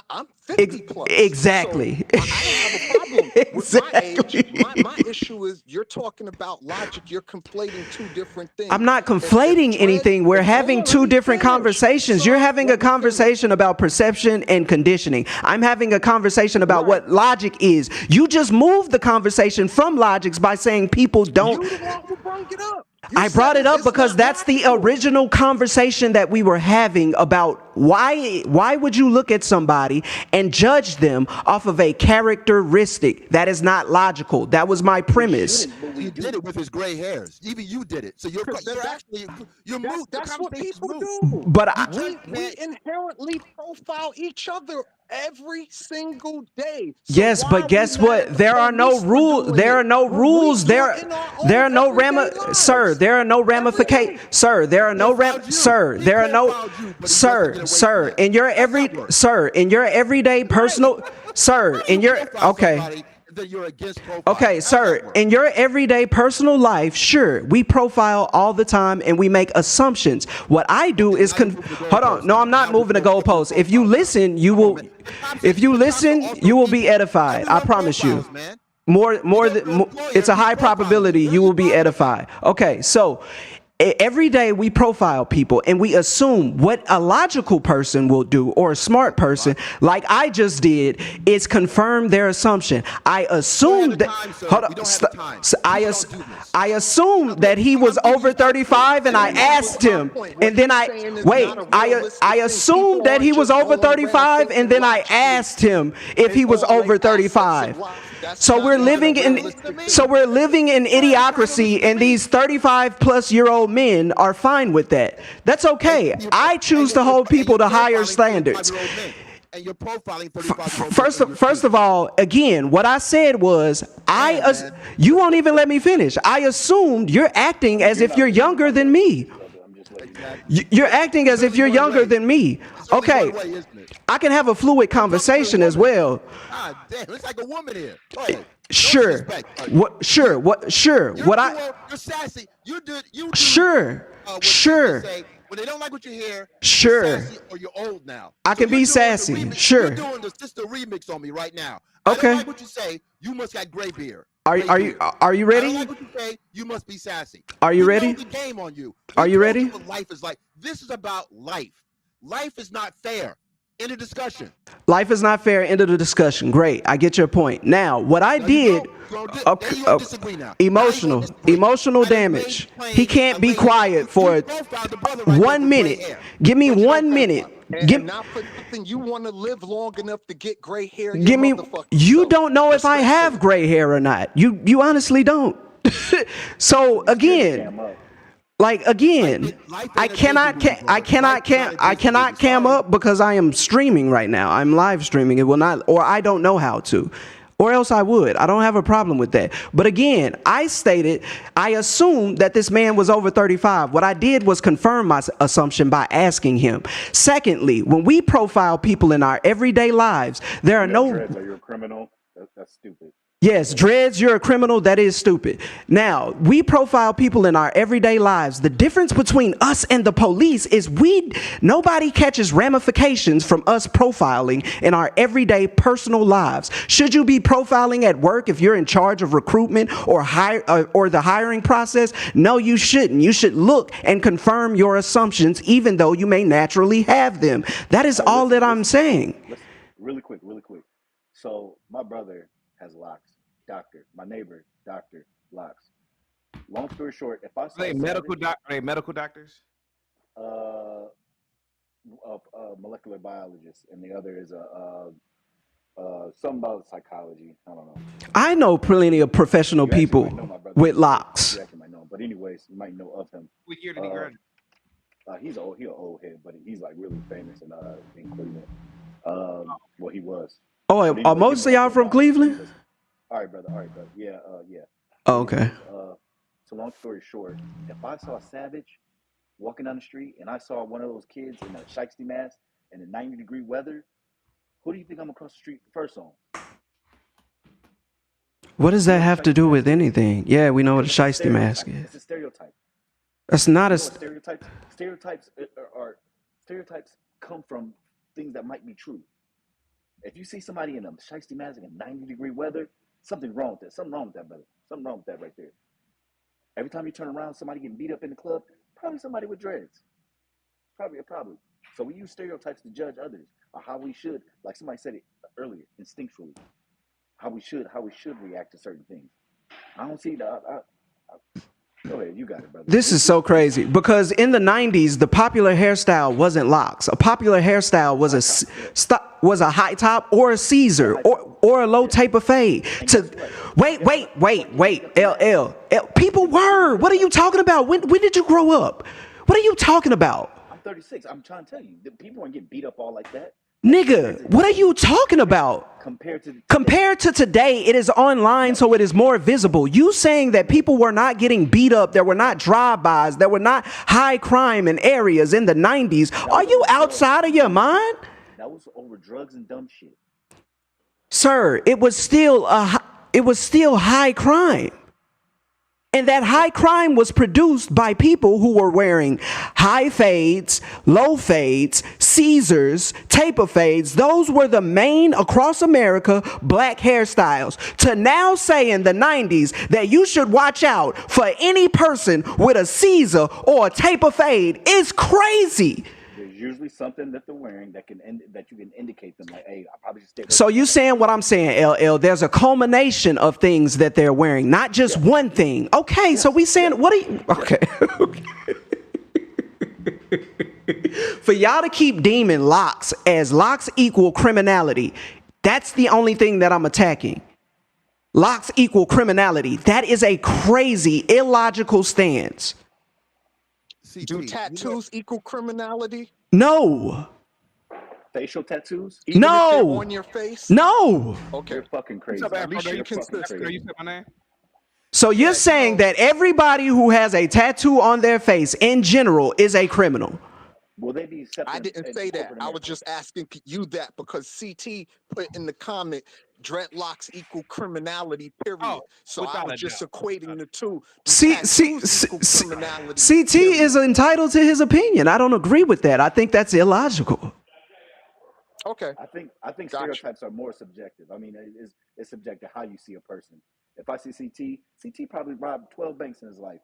I'm 50 plus. Exactly. So I don't have a problem with my age. My issue is you're talking about logic. You're conflating two different things. I'm not conflating anything. We're having two different conversations. You're having a conversation about perception and conditioning. I'm having a conversation about what logic is. You just moved the conversation from logics by saying people don't. You the one who brought it up. I brought it up because that's the original conversation that we were having about why would you look at somebody and judge them off of a characteristic that is not logical. That was my premise. He did it with his gray hairs. Even you did it. So you're moved. That's what people do. But we inherently profile each other every single day. So yes, but guess what? There are no rules. There are no rules. There are no sir. There are no ramifications. Sir, there are no sir. There are no sir. In your everyday personal sir. In your okay, sir. In your everyday personal life, sure, we profile all the time and we make assumptions. What I do is hold on. No, I'm not moving the goalposts. If you listen, you will. If you listen, you will be edified. I promise you. It's a high probability you will be edified. Okay, so every day we profile people and we assume what a logical person will do or a smart person, like I just did, is confirm their assumption. I assumed that. Hold on. I assumed that he was over 35, and I asked him, and then I assumed that he was over 35, and then I asked him if he was over 35. So we're living in idiocracy, and these 35-plus-year-old men are fine with that. That's okay. I choose to hold people to higher standards. And you're profiling First of all, again, what I said was, you won't even let me finish. I assumed you're acting as if you're younger than me. You're acting as if you're younger than me. Okay, I can have a fluid conversation as well. God damn, it's like a woman here. Sure. Sure. You're sassy. Sure. When they don't like what you hear, sure. You're sassy or you're old now. I can be sassy. Sure. You're doing the sister remix on me right now. Okay. I don't like what you say. You must got gray beard. Are you ready? I don't like what you say. You must be sassy. Are you ready? The game on you. Are you ready? What life is like. This is about life. Life is not fair. End of discussion. Life is not fair. End of the discussion. Great. I get your point. Now, what I did. Emotional damage. He can't be quiet for 1 minute. Give me 1 minute. And not for nothing, you want to live long enough to get gray hair. Give me. You don't know if I have gray hair or not. You honestly don't. So again, I cannot cam up because I am streaming right now. I'm live streaming. It will not, or I don't know how to, or else I would. I don't have a problem with that. But again, I assumed that this man was over 35. What I did was confirm my assumption by asking him. Secondly, when we profile people in our everyday lives, there are no. Dreads, are you a criminal? That's stupid. Yes, dreads, you're a criminal. That is stupid. Now, we profile people in our everyday lives. The difference between us and the police is nobody catches ramifications from us profiling in our everyday personal lives. Should you be profiling at work if you're in charge of recruitment or the hiring process? No, you shouldn't. You should look and confirm your assumptions, even though you may naturally have them. That is all that I'm saying. Listen, really quick. So my brother has locks. Doctor. My neighbor, doctor, locks. Long story short, if I saw Are they medical doctors? Molecular biologist, and the other is something about psychology. I don't know. I know plenty of professional people with locks. You actually might know him. But anyways, you might know of him. What year did he graduate? He's an old head, but he's like really famous in Cleveland. Well, he was. Oh, are most of y'all from Cleveland? All right, brother. Yeah. Oh, okay. So long story short, if I saw a Savage walking down the street and I saw one of those kids in a shiesty mask and in 90-degree weather, who do you think I'm across the street first on? What does that have to do with anything? Yeah, we know what a shiesty mask is. It's a stereotype. That's not a stereotypes come from things that might be true. If you see somebody in a shiesty mask in 90-degree weather, something wrong with that. Something wrong with that, brother. Something wrong with that right there. Every time you turn around, somebody getting beat up in the club, probably somebody with dreads. Probably. So we use stereotypes to judge others, or how we should, like somebody said it earlier, instinctually, how we should react to certain things. I don't see that. Go ahead, you got it, brother. This is so crazy because in the 90s, the popular hairstyle wasn't locks. A popular hairstyle was a high top or a Caesar or a low taper fade. Wait. LL. People were. What are you talking about? When did you grow up? What are you talking about? I'm 36. I'm trying to tell you, people aren't getting beat up all like that. Nigga, what are you talking about? Compared to today, it is online, so it is more visible. You saying that people were not getting beat up, there were not drive-bys, there were not high crime in areas in the 90s. Are you outside of your mind? That was over drugs and dumb shit. Sir, it was still high crime. And that high crime was produced by people who were wearing high fades, low fades, Caesars, taper fades. Those were the main, across America, black hairstyles. To now say in the 90s that you should watch out for any person with a Caesar or a taper fade is crazy. There's usually something that they're wearing that you can indicate them like, hey, I probably should stay. So you saying what I'm saying, LL? There's a culmination of things that they're wearing, not just one thing. Okay, so we saying what are you? Okay. For y'all to keep deeming locks as locks equal criminality, that's the only thing that I'm attacking. Locks equal criminality. That is a crazy, illogical stance. Do tattoos equal criminality? No. Facial tattoos? Even if No. they're on your face? No. Okay. You're fucking crazy. At least you're consistent. You said my name? So you're saying that everybody who has a tattoo on their face in general is a criminal? Will they be accepted? I didn't say that. I was just asking you that because CT put in the comment, dreadlocks equal criminality, period. So I was just equating the two. CT is entitled to his opinion. I don't agree with that. I think that's illogical. Okay. I think stereotypes are more subjective. I mean, it's subjective how you see a person. If I see CT probably robbed 12 banks in his life.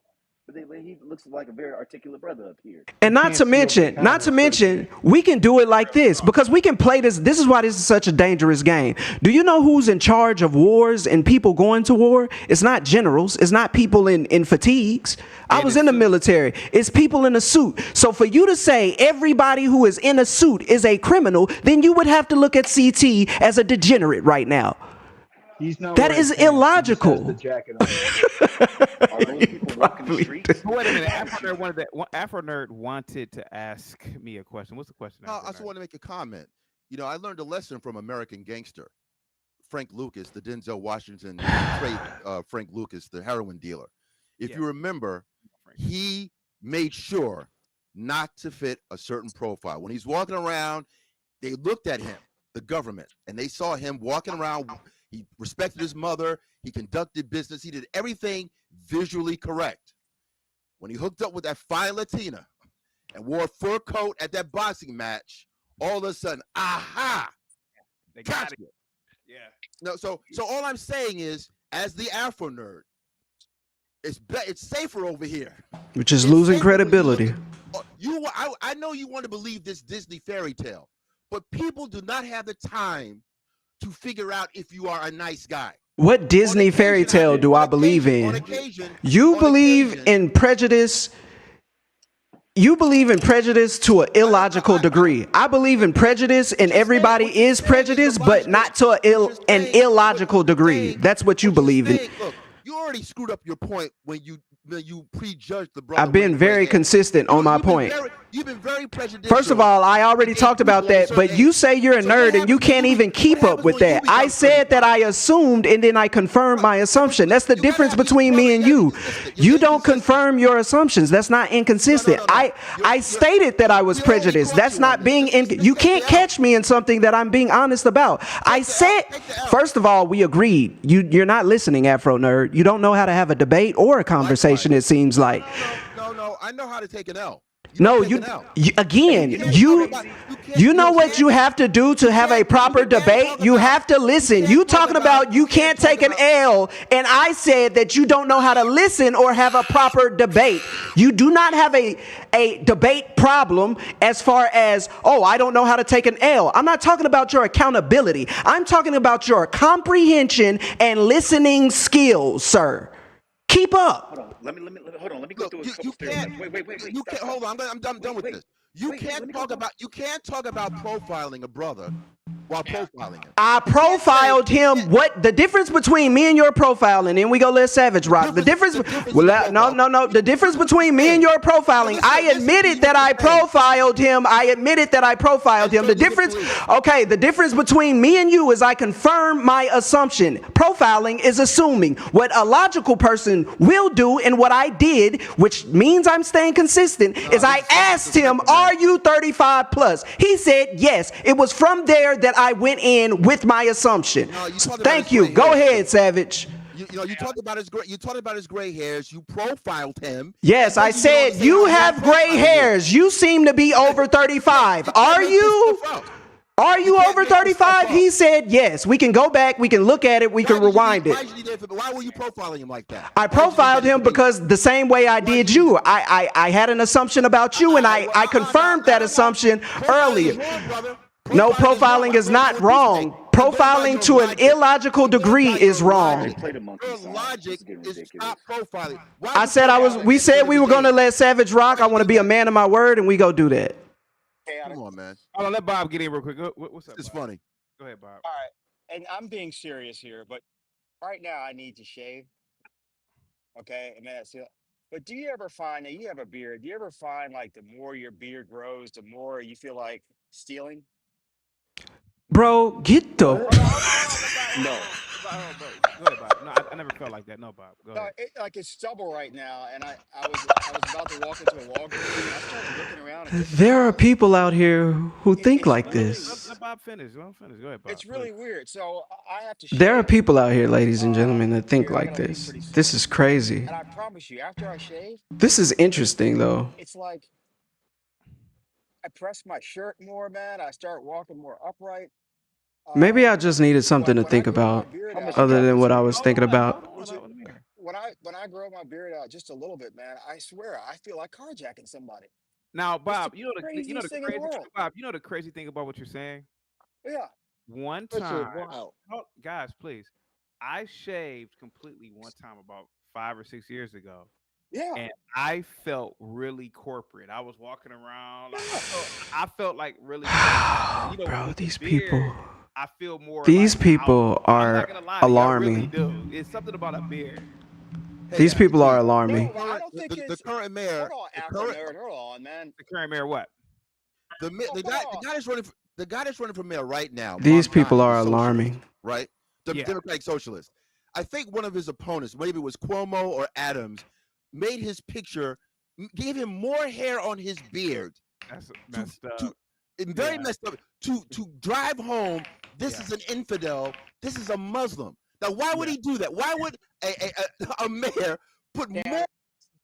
But he looks like a very articulate brother up here. And not to mention, we can do it like this because we can play this. This is why this is such a dangerous game. Do you know who's in charge of wars and people going to war? It's not generals. It's not people in fatigues. I was in the military. It's people in a suit. So for you to say everybody who is in a suit is a criminal, then you would have to look at CT as a degenerate right now. That is illogical. Are those people walking the streets? Wait a minute. Afro Nerd wanted to ask me a question. What's the question? I just want to make a comment. You know, I learned a lesson from American Gangster, Frank Lucas, the Denzel Washington trade, Frank Lucas, the heroin dealer. If you remember, he made sure not to fit a certain profile. When he's walking around, they looked at him, the government, and they saw him walking around. He respected his mother. He conducted business. He did everything visually correct. When he hooked up with that fine Latina and wore a fur coat at that boxing match, all of a sudden, aha! They got it. Yeah. No, so all I'm saying is, as the Afro Nerd, it's safer over here. Which is losing credibility. I know you want to believe this Disney fairy tale, but people do not have the time to figure out if you are a nice guy. What Disney fairy tale do I believe in? You believe in prejudice. You believe in prejudice to an illogical degree. I believe in prejudice, and everybody is prejudiced, but not to an illogical degree. That's what you believe in. Look, you already screwed up your point when you prejudged the brother. I've been very consistent on my point. You've been very prejudicial. First of all, I already talked about that, but you say you're a nerd and you can't even keep up with that. I said that I assumed and then I confirmed my assumption. That's the difference between me and you. You don't confirm your assumptions. That's not inconsistent. I stated that I was prejudiced. That's not being you can't catch me in something that I'm being honest about. I said, first of all, we agreed. You're not listening, Afro Nerd. You don't know how to have a debate or a conversation, it seems like. No, I know how to take an L. No, you know what you have to do to have a proper debate? You have to listen. You talking about you can't take an L, and I said that you don't know how to listen or have a proper debate. You do not have a debate problem as far as, oh, I don't know how to take an L. I'm not talking about your accountability. I'm talking about your comprehension and listening skills, sir. Keep up. Hold on. Let me go through a couple stereotypes. Wait. You can't hold on. I'm done with this. You can't talk about profiling a brother while profiling him. I profiled him. What the difference between me and your profiling? And then we go let Savage rock. The difference between me and your profiling. I admitted that I profiled him. The difference between me and you is I confirm my assumption. Profiling is assuming. What a logical person will do, and what I did, which means I'm staying consistent, is I asked him, "Are you 35 plus?" He said yes. It was from there that I went in with my assumption. Thank you. Go ahead, Savage. You talked about his gray hairs. You profiled him. Yes, I said you have gray hairs. You seem to be over 35. Are you? Are you over 35? He said yes. We can go back. We can look at it. We can rewind it. Why were you profiling him like that? I profiled him because the same way I did you. I had an assumption about you, and I confirmed that assumption earlier. No, profiling is not wrong. Profiling to an illogical degree is wrong. Your logic is not profiling. We said we were going to let Savage rock. I want to be a man of my word, and we go do that. Come on, man. Hold on, let Bob get in real quick. What's up? It's Bob? funny. Go ahead, Bob. All right, and I'm being serious here, but right now I need to shave. Okay, and that's it. But do you ever find that you have a beard? Do you ever find like the more your beard grows, the more you feel like stealing? Bro, get the. No. Go ahead, Bob. No, I never felt like that. No, Bob. Go ahead. Like it's stubble right now, and I was about to walk into a Walgreens. And I started looking around. There are people out here who think like this. Let Bob finish. Let him finish. Go ahead, Bob. It's really weird. So I have to. There are people out here, ladies and gentlemen, that think like this. This is crazy. And I promise you, after I shave, this is interesting, though. it's like I press my shirt more, man. I start walking more upright. Maybe I just needed something to think about other than what I was thinking about. when I grow my beard out just a little bit, man, I swear I feel like carjacking somebody. Now, It's the Bob, you know the craziest thing in the crazy world. Bob, you know the crazy thing about what you're saying. Yeah. One This is time, wild. guys, please. I shaved completely one time about 5 or 6 years ago, Yeah. and I felt really corporate. I was walking around, like, I felt like really, you know, Bro, with the these beard, people. I feel more These like people I'm are not gonna lie to you, I really alarming. do. It's something about a beard. Hey These guys, people are see, alarming. No, I don't think the it's. current mayor, Hold on, the Afro current nerd. Hold on, man. The current mayor, what? the Hold guy that's running for, the guy that's running for mayor right now, These Mark people Johnson, are the socialist, alarming. right? The Yeah. Democratic socialist. I think one of his opponents, maybe it was Cuomo or Adams, made his picture, gave him more hair on his beard. That's messed up. Very Yeah. messed up. To drive home, this Yeah. is an infidel. This is a Muslim. Now, why would Yeah. he do that? Why would a mayor put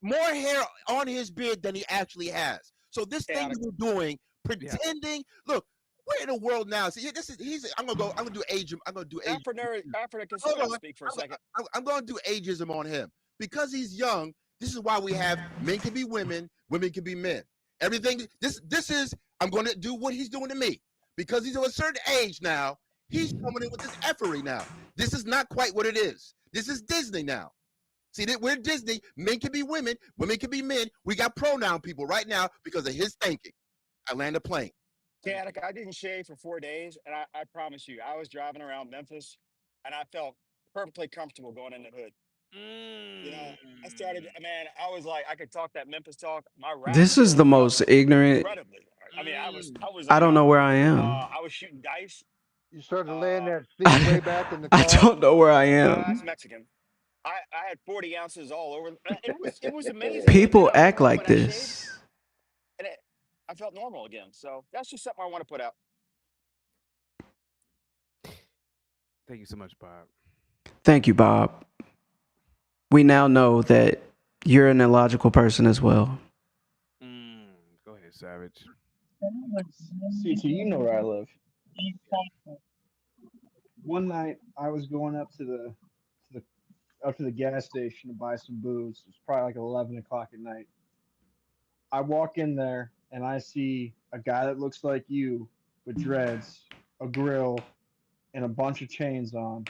more hair on his beard than he actually has? So this thing that we're doing, pretending. Look, we're in a world now. See, this is. I'm gonna do age. I'm gonna do age. Afro nerd. Can Hold someone on. speak for a second? I'm going to do ageism on him because he's young. This is why we have men can be women, women can be men. Everything. This is. I'm going to do what he's doing to me because he's of a certain age now. He's coming in with this effery now. This is not quite what it is. This is Disney now. See that we're Disney. Men can be women, women can be men. We got pronoun people right now because of his thinking. I land a plane. Chaotic, I didn't shave for 4 days, and I promise you, I was driving around Memphis, and I felt perfectly comfortable going in the hood. You know, I started, man, I was like, I could talk that Memphis talk. My rap This is the going up most ignorant. incredibly. I mean, I was I don't know where I am. I was shooting dice. You started laying that seat way back in the car. I don't know where I That's am. Mexican. I had 40 ounces all over. It was amazing. People And then act like when I shaved, this. and I felt normal again. So that's just something I want to put out. Thank you so much, Bob. Thank you, Bob. We now know that you're an illogical person as well. Go ahead, Savage. CT, you know where I live. One night I was going up to the gas station to buy some booze. It's probably like 11 o'clock at night. I walk in there and I see a guy that looks like you with dreads, a grill, and a bunch of chains on.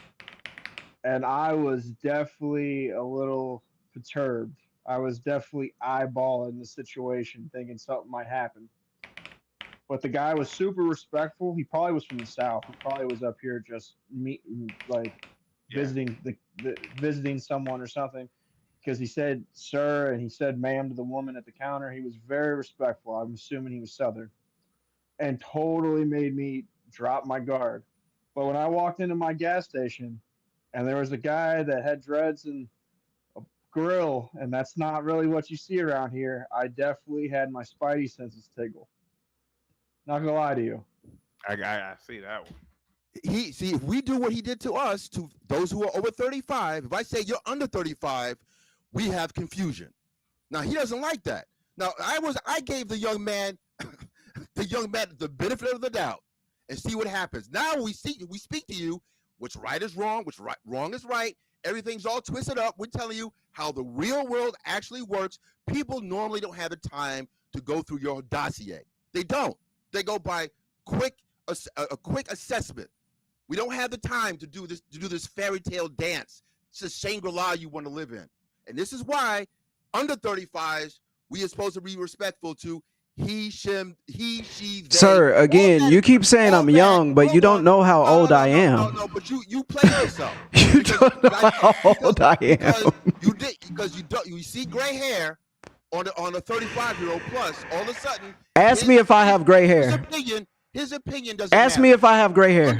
And I was definitely a little perturbed. I was definitely eyeballing the situation, thinking something might happen. But the guy was super respectful. He probably was from the South. He probably was up here just visiting visiting someone or something. Because he said sir and he said ma'am to the woman at the counter. He was very respectful. I'm assuming he was Southern. And totally made me drop my guard. But when I walked into my gas station and there was a guy that had dreads and a grill, and that's not really what you see around here, I definitely had my spidey senses tingle. Not gonna lie to you. I see that one. If we do what he did to us, to those who are over 35, if I say you're under 35, we have confusion. Now he doesn't like that. Now I gave the young man the benefit of the doubt and see what happens. Now we speak to you, which right is wrong, wrong is right. Everything's all twisted up. We're telling you how the real world actually works. People normally don't have the time to go through your dossier. They don't. They go by a quick assessment. We don't have the time to do this fairy tale dance. It's a Shangri-La you want to live in. And this is why under 35s, we are supposed to be respectful to he, she, they. Sir, again, you keep saying I'm young, but you don't know how old I am. No, but you play yourself. You don't know how old I am. You see gray hair on a 35-year-old plus, all of a sudden. Ask me if I have gray hair. His opinion doesn't Ask matter. me if I have gray hair.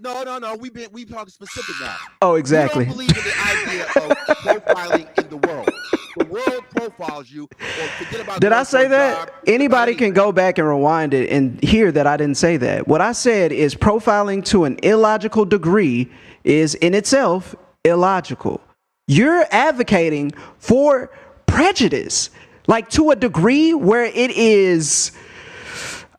No. We talking specific now. Oh, exactly. You don't believe in the idea of profiling in the world. The world profiles you. Or forget about Did I going say for a that? job, Anybody can go back and rewind it and hear that I didn't say that. What I said is profiling to an illogical degree is in itself illogical. You're advocating for prejudice, like to a degree where it is,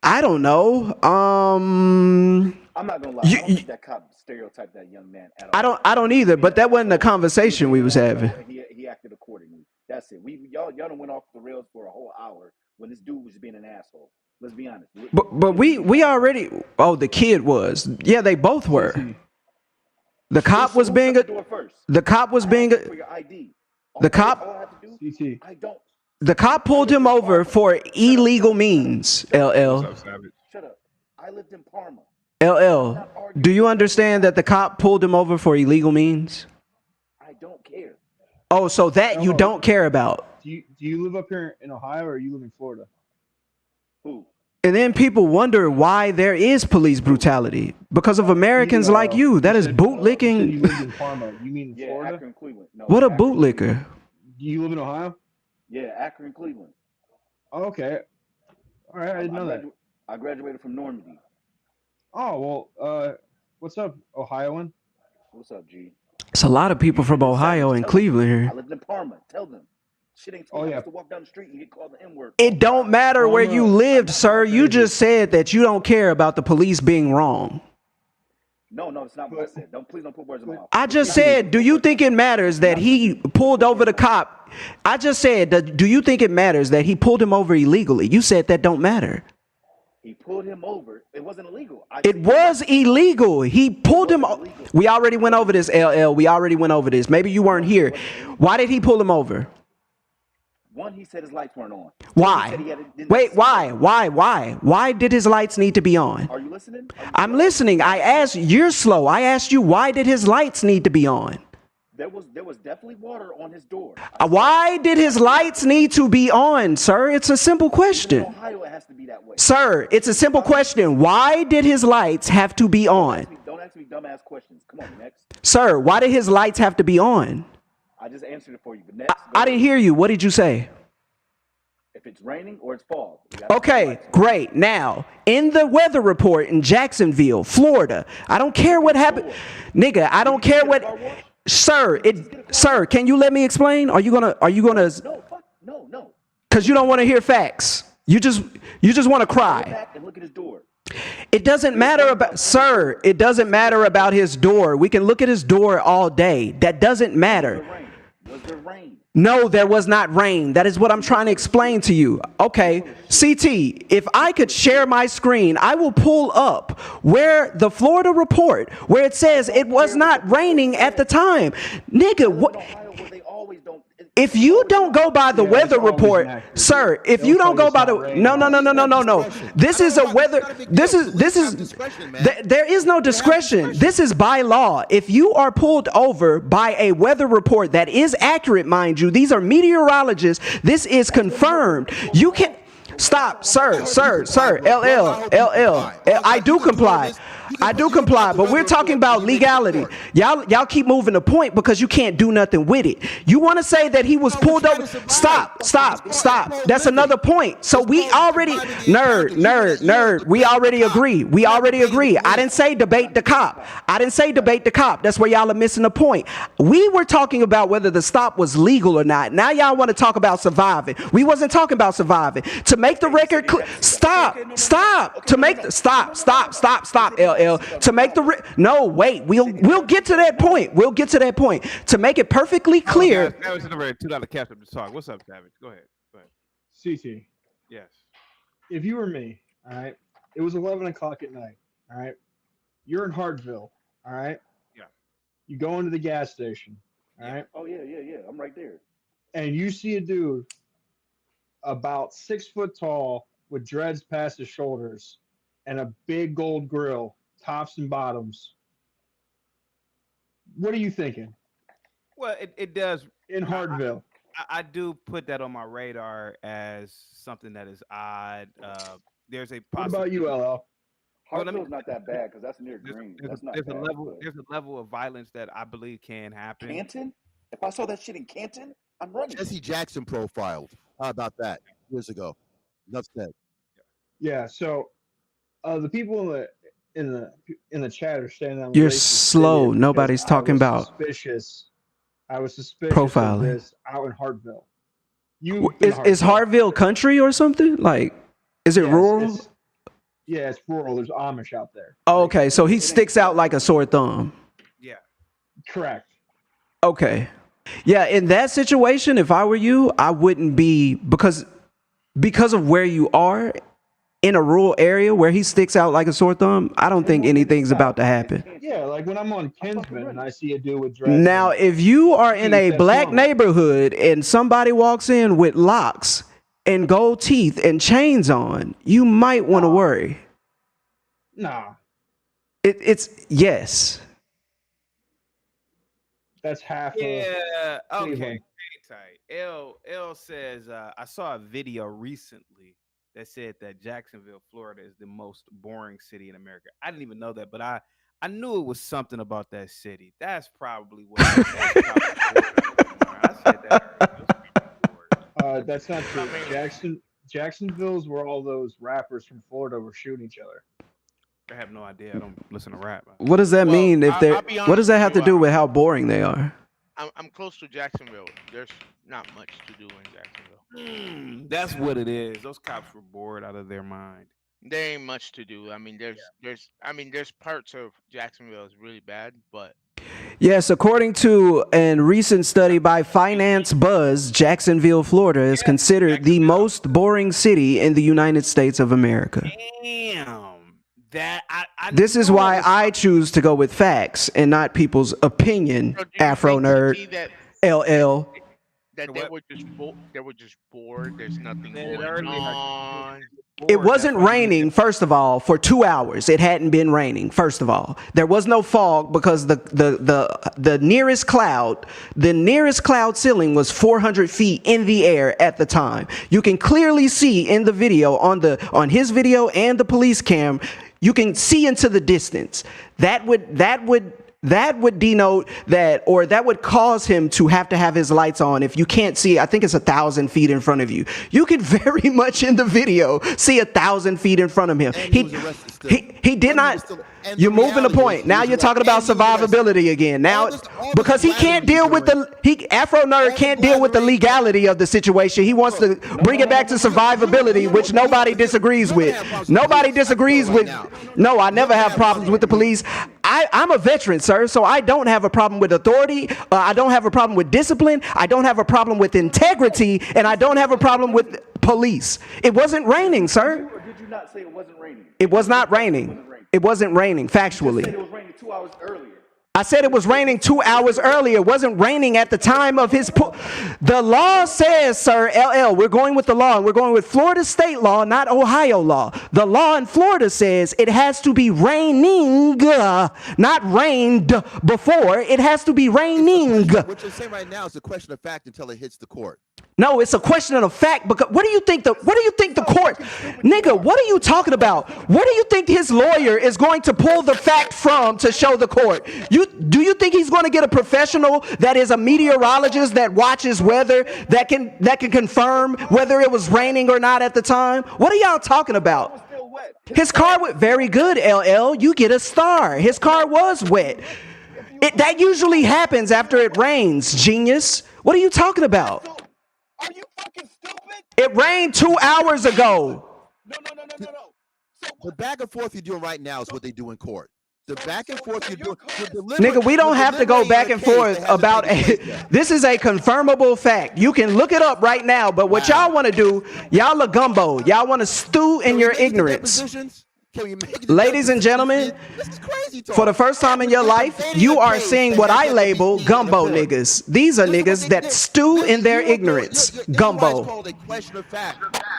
I don't know. I'm not gonna lie. I don't think that cop stereotyped that young man at all. I don't either, but that wasn't a conversation we was having. He reacted accordingly. That's it. Y'all done went off the rails for a whole hour when this dude was being an asshole. Let's be honest. But we already. Oh, the kid was. Yeah, they both were. The cop was being a. The cop was being a. For your ID. The cop. All I have to do, I don't. The cop pulled him over for illegal means. LL. Shut up. I lived in Parma. LL. Do you understand that the cop pulled him over for illegal means? I don't care. Oh, so that you don't care about. Do you live up here in Ohio or you live in Florida? Who? And then people wonder why there is police brutality because of Americans like you. That is bootlicking. You live in Parma. You mean Yeah, Florida? Akron, Cleveland. No, What a Akron, bootlicker. Do you live in Ohio? Yeah, Akron, Cleveland. Oh, okay. All right, I didn't know that. I graduated from Normandy. Oh well, what's up, Ohioan? What's up, G? It's a lot of people from Ohio and Cleveland I here. lived in Parma. Tell them. Shit ain't Oh, I yeah. used to walk down the street and get called the N-word. It don't matter where you lived, sir. You just said that you don't care about the police being wrong. No, that's not what I said. Please don't put words in my mouth. I just said, do you think it matters that he pulled over the cop? I just said, do you think it matters that he pulled him over illegally? You said that don't matter. He pulled him over. It wasn't illegal. It was illegal. He pulled him. We already went over this, LL. We already went over this. Maybe you weren't here. Why did he pull him over? One, he said his lights weren't on. Why? Wait, why? Why did his lights need to be on? Are you listening? I'm listening. I asked, you're slow. I asked you, why did his lights need to be on? There was definitely water on his door. Why did his lights need to be on, sir? It's a simple question. In Ohio, it has to be that way. Sir, it's a simple question. Why did his lights have to be on? Don't ask me dumbass questions. Come on, next. Sir, why did his lights have to be on? I just answered it for you. But next, I didn't hear you. What did you say? If it's raining or it's fall. you gotta Okay, great. Now, in the weather report in Jacksonville, Florida, I don't care what happened. Nigga, I don't care what. Sir, can you let me explain? Are you gonna No. Cause you don't want to hear facts. You just want to Go cry. back and look at his door. It doesn't matter about, sir, it doesn't matter about his door. We can look at his door all day. That doesn't matter. Was there rain? No, there was not rain. That is what I'm trying to explain to you. Okay, CT, if I could share my screen, I will pull up where the Florida report, where it says it was not raining at the time. Nigga, what? If you don't go by the weather report, sir, if you don't go by the, no. This is a weather, there is no discretion. This is by law. If you are pulled over by a weather report that is accurate, mind you, these are meteorologists, this is confirmed. You can, stop, sir, LL, I do comply. But we're talking about legality. Y'all keep moving the point because you can't do nothing with it. You want to say that he was pulled over? Stop. That's another point. So we already, nerd. We already agree. I didn't say debate the cop. That's where y'all are missing the point. We were talking about whether the stop was legal or not. Now y'all want to talk about surviving. We wasn't talking about surviving. To make the record clear, stop. LL. To make the no, wait. We'll get to that point. To make it perfectly clear. Savage is number $2 cash up to talk. What's up, Savage? Go ahead. CT. Yes. If you were me, all right, it was 11 o'clock at night, all right, you're in Hartville, all right? Yeah. You go into the gas station, all right? Oh, yeah. I'm right there. And you see a dude about 6 foot tall with dreads past his shoulders and a big gold grill, tops and bottoms. What are you thinking? Well, it does. In Hartville. I do put that on my radar as something that is odd. There's a What about you, LL? Hartville's not that bad because that's near Green. That's not there's bad. There's a level of violence that I believe can happen. Canton? If I saw that shit in Canton, I'm running. Jesse Jackson profiled. How about that? Years ago. Enough said. Yeah, so the people in the chat are saying that You're slow. Nobody's talking about I was suspicious profiling. of this out in Hartville. Is Hartville country or something? Like, is it rural? It's rural. There's Amish out there. Oh, okay, so he sticks out like a sore thumb. Yeah. Correct. Okay. Yeah, in that situation, if I were you, I wouldn't be because of where you are in a rural area where he sticks out like a sore thumb. I don't think anything's about to happen. Yeah, like when I'm on Kinsman and I see a dude with dreads. Now, and if you are in a teeth, that's black normal. neighborhood and somebody walks in with locks and gold teeth and chains on, you might want to worry. Nah, It's yes. that's half Yeah. of Okay. Cleveland. Tight. L says I saw a video recently that said that Jacksonville, Florida, is the most boring city in America. I didn't even know that, but I knew it was something about that city. That's probably what. I said that. That's not true. Jacksonville's where all those rappers from Florida were shooting each other. I have no idea. I don't listen to rap. What does that mean if they're what does that have to do with how boring they are? I'm close to Jacksonville. There's not much to do in Jacksonville. That's what it is. Those cops were bored out of their mind. There ain't much to do. I mean, there's parts of Jacksonville is really bad, but Yes, according to a recent study by Finance Buzz, Jacksonville, Florida is considered the most boring city in the United States of America. Damn. That I This is why I choose to go with facts and not people's opinion, Afro Nerd, LL. that they were just bored. There's nothing going on. It wasn't raining, first of all, for 2 hours. It hadn't been raining, first of all. There was no fog because the nearest cloud ceiling was 400 feet in the air at the time. You can clearly see in the video, on his video and the police cam, you can see into the distance. That would denote that, or that would cause him to have his lights on. If you can't see, I think it's 1,000 feet in front of you. You could very much in the video see 1,000 feet in front of him. He did not. You're moving the point. Now you're talking about survivability again. Now, because he can't deal with Afro Nerd can't deal with the legality of the situation. He wants to bring it back to survivability, which nobody disagrees with. Nobody disagrees with. No, I never have problems with the police. I'm a veteran, sir, so I don't have a problem with authority. I don't have a problem with discipline. I don't have a problem with integrity, and I don't have a problem with police. It wasn't raining, sir. Or did you not say it wasn't raining? It was not raining. It wasn't raining, factually. You said it was raining 2 hours earlier. I said it was raining 2 hours earlier. It wasn't raining at the time of his The law says, sir, LL, we're going with the law, and we're going with Florida state law, not Ohio law. The law in Florida says it has to be raining, not rained before. It has to be raining. What you're saying right now is a question of fact until it hits the court. No, it's a question of fact. Because what do you think the court, nigga? What are you talking about? What do you think his lawyer is going to pull the fact from to show the court? Do you think he's going to get a professional that is a meteorologist that watches weather that can confirm whether it was raining or not at the time? What are y'all talking about? His car was very good, LL. You get a star. His car was wet. That usually happens after it rains, genius. What are you talking about? Are you fucking stupid? It rained 2 hours ago. No. The back and forth you're doing right now is what they do in court. The back and forth you're doing. Nigga, we don't have to go back and forth about this is a confirmable fact. You can look it up right now, but what y'all want to do, y'all are gumbo. Y'all want to stew in your ignorance. Ladies and gentlemen, for the first time in your life, you are seeing what I label gumbo niggas. These are niggas that stew in their ignorance. Gumbo.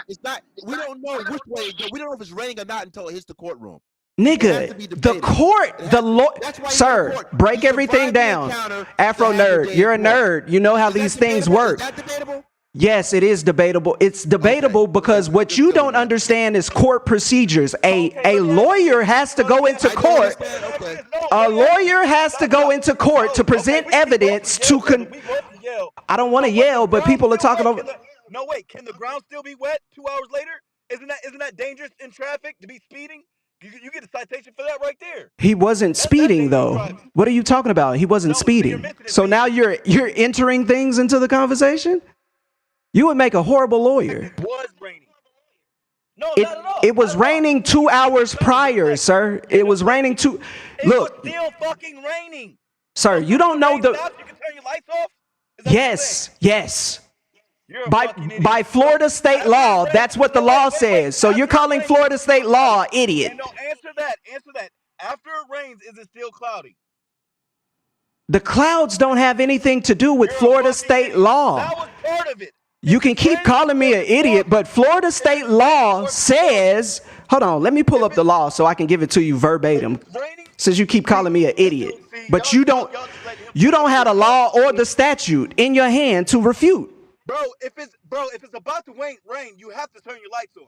It's not. We don't know which way it goes. We don't know if it's raining or not until it hits the courtroom. Nigga, the court, the law, sir, break everything down. Afro Nerd, you're a nerd. You know how these things work. Yes, it is debatable. It's debatable because what you don't understand is court procedures. A lawyer has to go into court. A lawyer has to go into court to present evidence to I don't want to yell, but people are talking over. No, wait. Can the ground still be wet 2 hours later? Isn't that dangerous in traffic to be speeding? You get a citation for that right there. He wasn't speeding though. What are you talking about? He wasn't speeding. So now you're entering things into the conversation? You would make a horrible lawyer. It was raining. No, not at all. It was raining 2 hours prior, sir. It was raining Look. It was still fucking raining. Sir, you don't know the. You can turn your lights off. Yes, yes. You're a By fucking idiot. by Florida state law, that's what the law says. So you're calling Florida state law idiot. And no, answer that. Answer that. After it rains, is it still cloudy? The clouds don't have anything to do with Florida state law. That was part of it. You can keep calling me an idiot, but Florida state law says, hold on, let me pull up the law so I can give it to you verbatim. Since you keep calling me an idiot, but you don't have the law or the statute in your hand to refute. Bro, if it's about to rain, you have to turn your lights on.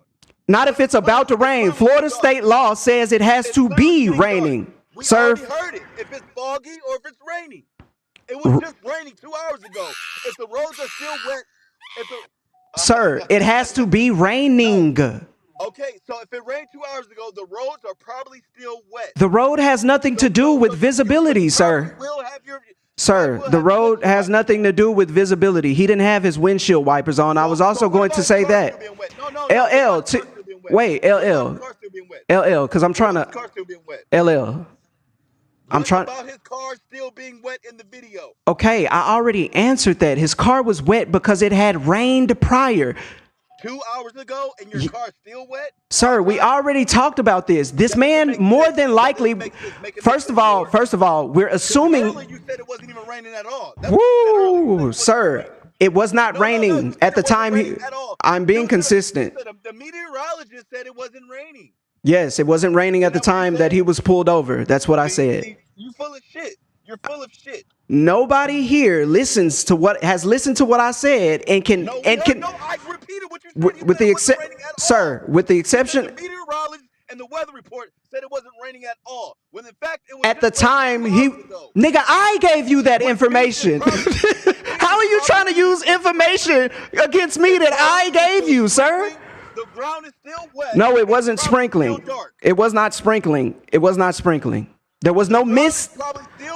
Not if it's about to rain. Florida state law says it has to be raining. We Sir, already heard it. If it's foggy or if it's raining. It was just raining 2 hours ago. If the roads are still wet, sir, it has to be raining. okay, so if it rained 2 hours ago, the roads are probably still wet. The road has nothing to do with visibility, sir. Sir, the road has nothing to do with visibility. He didn't have his windshield wipers on. I was also going to say that. Wait, LL, because I'm trying to. LL. I'm trying. About his car still being wet in the video. Okay, I already answered that. His car was wet because it had rained prior. 2 hours ago, and your car's still wet? Sir, we already talked about this. This man more than likely, first of all, we're assuming. You said it wasn't even raining at all. Woo, sir, it was not raining at the time. I'm being consistent. The meteorologist said it wasn't raining. Yes, it wasn't raining at the time that he was pulled over. That's what I said. You full of shit. You're full of shit. Nobody here listens to what has listened to what I said and can I repeated what you said. with the exception. The meteorologist and the weather report said it wasn't raining at all. When in fact it was At the time, nigga, I gave you that information. How are you trying to use information against me that I gave you, sir? The ground is still wet. No, it wasn't sprinkling. It was not sprinkling. It was not sprinkling. There was no mist,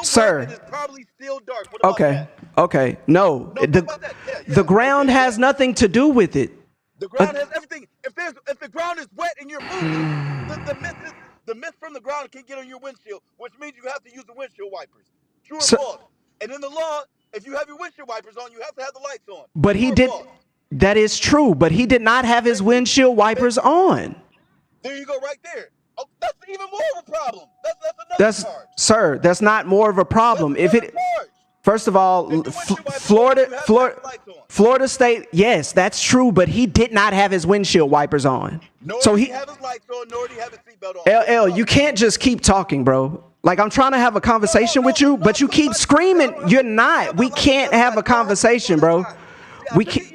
sir. It's probably still dark. What about Okay. Okay. No, the ground has nothing to do with it. The ground has everything. If the ground is wet and you're moving, the mist from the ground can get on your windshield, which means you have to use the windshield wipers. True or false? And in the law, if you have your windshield wipers on, you have to have the lights on. But he did. That is true. But he did not have his windshield wipers on. There you go, right there. Oh, that's even more of a problem. That's sir. That's not more of a problem. If it. First of all, Florida State, yes, that's true, but he did not have his windshield wipers on. So he have his lights on, nor did he have his seatbelt on. LL, you can't just keep talking, bro. Like, I'm trying to have a conversation with you, but you keep screaming. You're not. We can't have a conversation, bro. We can't.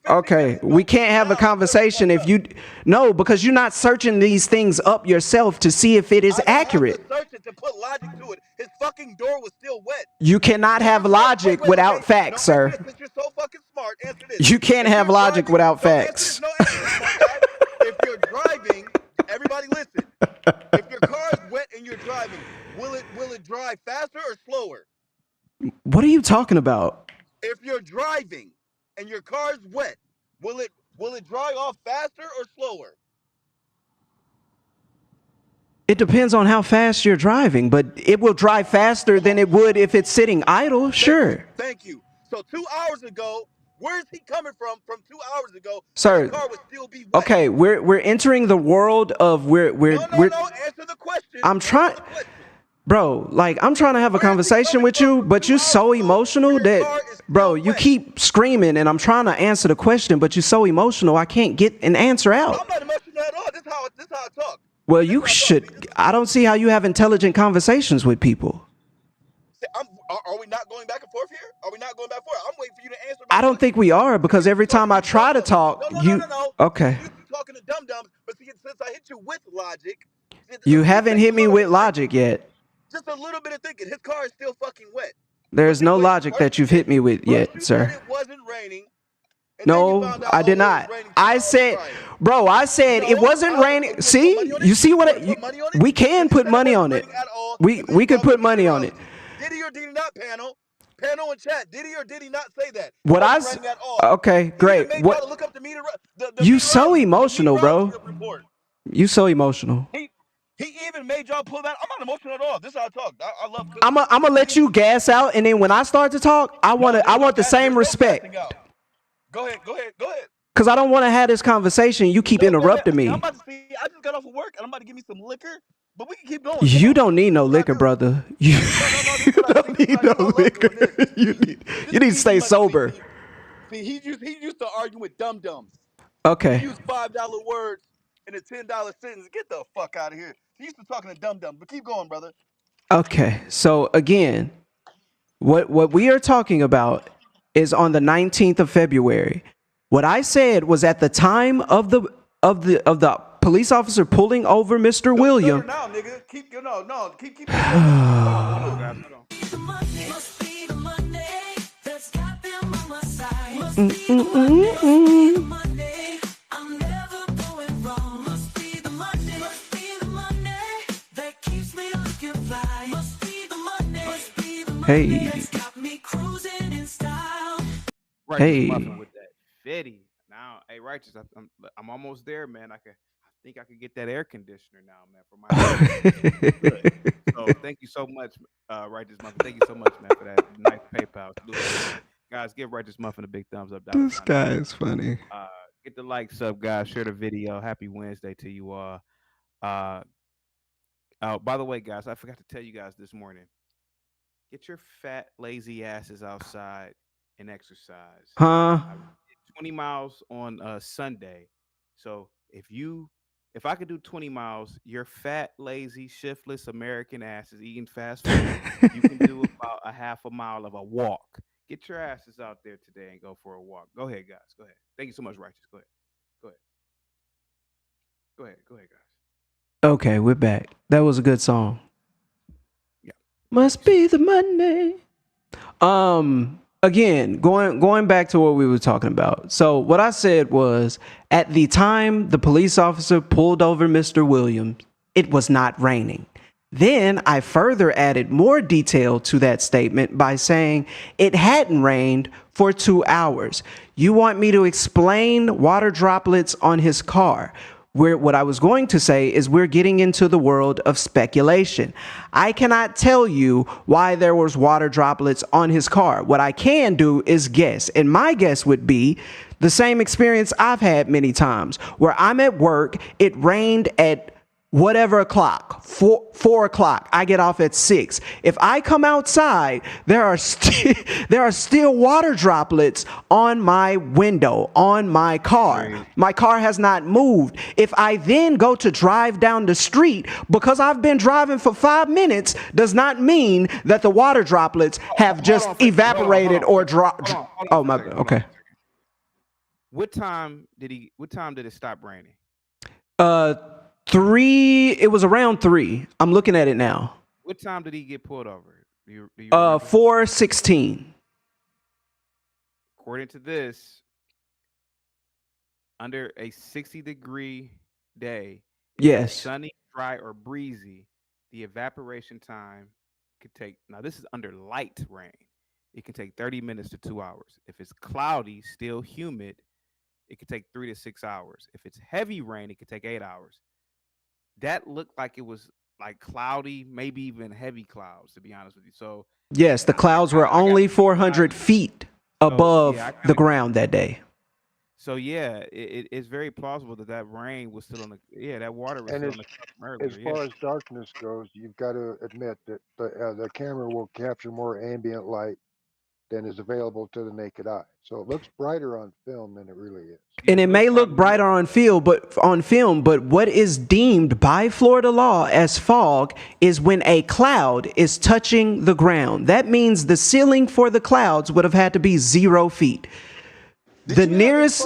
Okay, we can't have a conversation if you. No, because you're not searching these things up yourself to see if it is accurate. Search it to put logic to it. His fucking door was still wet. You cannot have logic without facts, sir. You're so fucking smart. Answer this. You can't have logic without facts. If you're driving, everybody listen. If your car is wet and you're driving, will it drive faster or slower? What are you talking about? If you're driving and your car is wet, will it dry off faster or slower? It depends on how fast you're driving, but it will drive faster than it would if it's sitting idle, sure. Thank you. So 2 hours ago, where's he coming from 2 hours ago? Sir, the car would still be wet. Okay, we're entering the world of we're answer the question. I'm trying, bro, like I'm trying to have a conversation with you, but you're so emotional that, bro, you keep screaming and I'm trying to answer the question, but you're so emotional I can't get an answer out. I'm not emotional at all. This is how I talk. Well, you should. I don't see how you have intelligent conversations with people. Are we not going back and forth here? Are we not going back and forth? I'm waiting for you to answer. I don't think we are, because every time I try to talk, you. Okay. You're talking to dum-dums, but see, since I hit you with logic. You haven't hit me with logic yet. Just a little bit of thinking. His car is still fucking wet. There's no logic that you've hit me with yet, sir. It wasn't raining. No, I did not. I said, bro, I said it wasn't raining. See, you see what we can put money on it. We could put money on it. Did he or did he not, panel? Panel and chat. Did he or did he not say that? What I okay, great. What? You so emotional, bro. You so emotional. He even made y'all pull that. I'm not emotional at all. This is how I talk. I love. I'm gonna let you gas out, and then when I start to talk, I want the same respect. Go ahead. Cause I don't want to have this conversation. You keep interrupting I'm me. about to see. I just got off of work and I'm about to give me some liquor, but we can keep going. You don't need no liquor, brother. You don't need no liquor. You need to stay sober. See, he used to argue with dum dums. Okay. He used $5 words in a $10 sentence. Get the fuck out of here. He used to talking to dum dums, but keep going, brother. Okay. So again, what we are talking about is on the 19th of February. What I said was at the time of the police officer pulling over Mr. William. Now, nigga, keep. Hey. Righteous Hey. Muffin with that fitty. Now, hey, Righteous, I'm almost there, man. I think I could get that air conditioner now, man, for my good. So thank you so much, Righteous Muffin. Thank you so much, man, for that nice PayPal. Guys, give Righteous Muffin a big thumbs up. This guy is funny. Get the likes up, guys. Share the video. Happy Wednesday to you all. By the way, guys, I forgot to tell you guys this morning. Get your fat, lazy asses outside and exercise. Huh? I did 20 miles on Sunday. So if I could do 20 miles, your fat, lazy, shiftless American asses eating fast food, you can do about a half a mile of a walk. Get your asses out there today and go for a walk. Go ahead, guys. Go ahead. Thank you so much, Righteous. Go ahead, guys. Okay, we're back. That was a good song. Yeah. Must be the Monday. Again, going back to what we were talking about. So what I said was, at the time the police officer pulled over Mr. Williams, it was not raining. Then I further added more detail to that statement by saying it hadn't rained for 2 hours. You want me to explain water droplets on his car? What I was going to say is we're getting into the world of speculation. I cannot tell you why there was water droplets on his car. What I can do is guess. And my guess would be the same experience I've had many times where I'm at work, it rained at whatever o'clock, 4 o'clock, I get off at 6. If I come outside, there are still water droplets on my window, on my car. My car has not moved. If I then go to drive down the street, because I've been driving for 5 minutes, does not mean that the water droplets have just evaporated or dropped. Oh my, okay. What time did it stop raining? 3, it was around 3. I'm looking at it now. What time did he get pulled over? 4:16. According to this, under a 60-degree day, yes, sunny, dry, or breezy, the evaporation time could take, now this is under light rain, it can take 30 minutes to 2 hours. If it's cloudy, still humid, it could take 3 to 6 hours. If it's heavy rain, it could take 8 hours. That looked like it was like cloudy, maybe even heavy clouds, to be honest with you. So yes, the clouds were only 400 feet above the ground that day. So yeah, it's very plausible that rain was still on the that water was still on the earlier. As far as darkness goes, you've got to admit that the camera will capture more ambient light than is available to the naked eye. So it looks brighter on film than it really is. And it may look brighter on film, but what is deemed by Florida law as fog is when a cloud is touching the ground. That means the ceiling for the clouds would have had to be 0 feet. The nearest.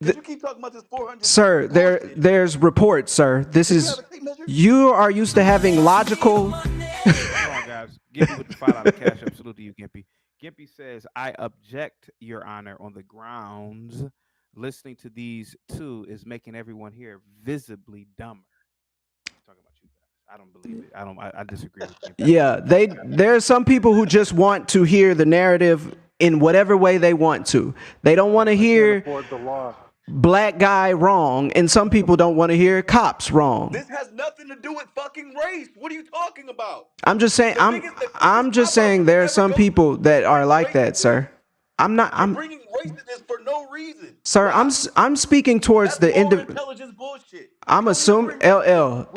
Did you keep talking about this 400? Sir, there's reports, sir. This is, you are used to having logical. Hold on, guys. Gimpy with the $5 cash up. Salute to you, Gimpy. Gimpy says, I object, Your Honor, on the grounds listening to these two is making everyone here visibly dumber. I'm talking about you guys. I don't believe it. I disagree with Gimpy. Yeah, there are some people who just want to hear the narrative in whatever way they want to. They don't want to hear. Afford the law. black guy wrong, and some people don't want to hear cops wrong. This has nothing to do with fucking race. What are you talking about? I'm just saying. I'm just saying there are some people that are like that, sir. I'm bringing race to this for no reason. Sir, I'm speaking towards the end of. Intelligence bullshit. I'm assuming There was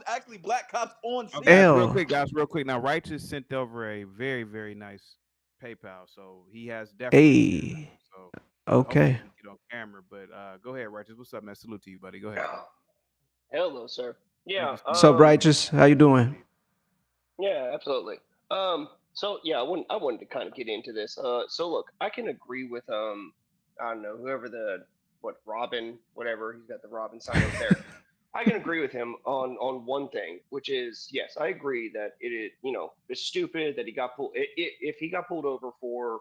actually black cops on scene. Real quick. Now, Righteous sent over a very, very nice PayPal, so he has definitely. So Okay. hopefully we get on camera, but go ahead, Righteous. What's up, man? Salute to you, buddy. Go ahead. Hello, sir. Yeah. What's up, Righteous? How you doing? Yeah, absolutely. So yeah, I wanted to kind of get into this. So look, I can agree with I don't know, whoever Robin, whatever, he's got the Robin sign up there. I can agree with him on one thing, which is, yes, I agree that it's stupid that he got pulled. If he got pulled over for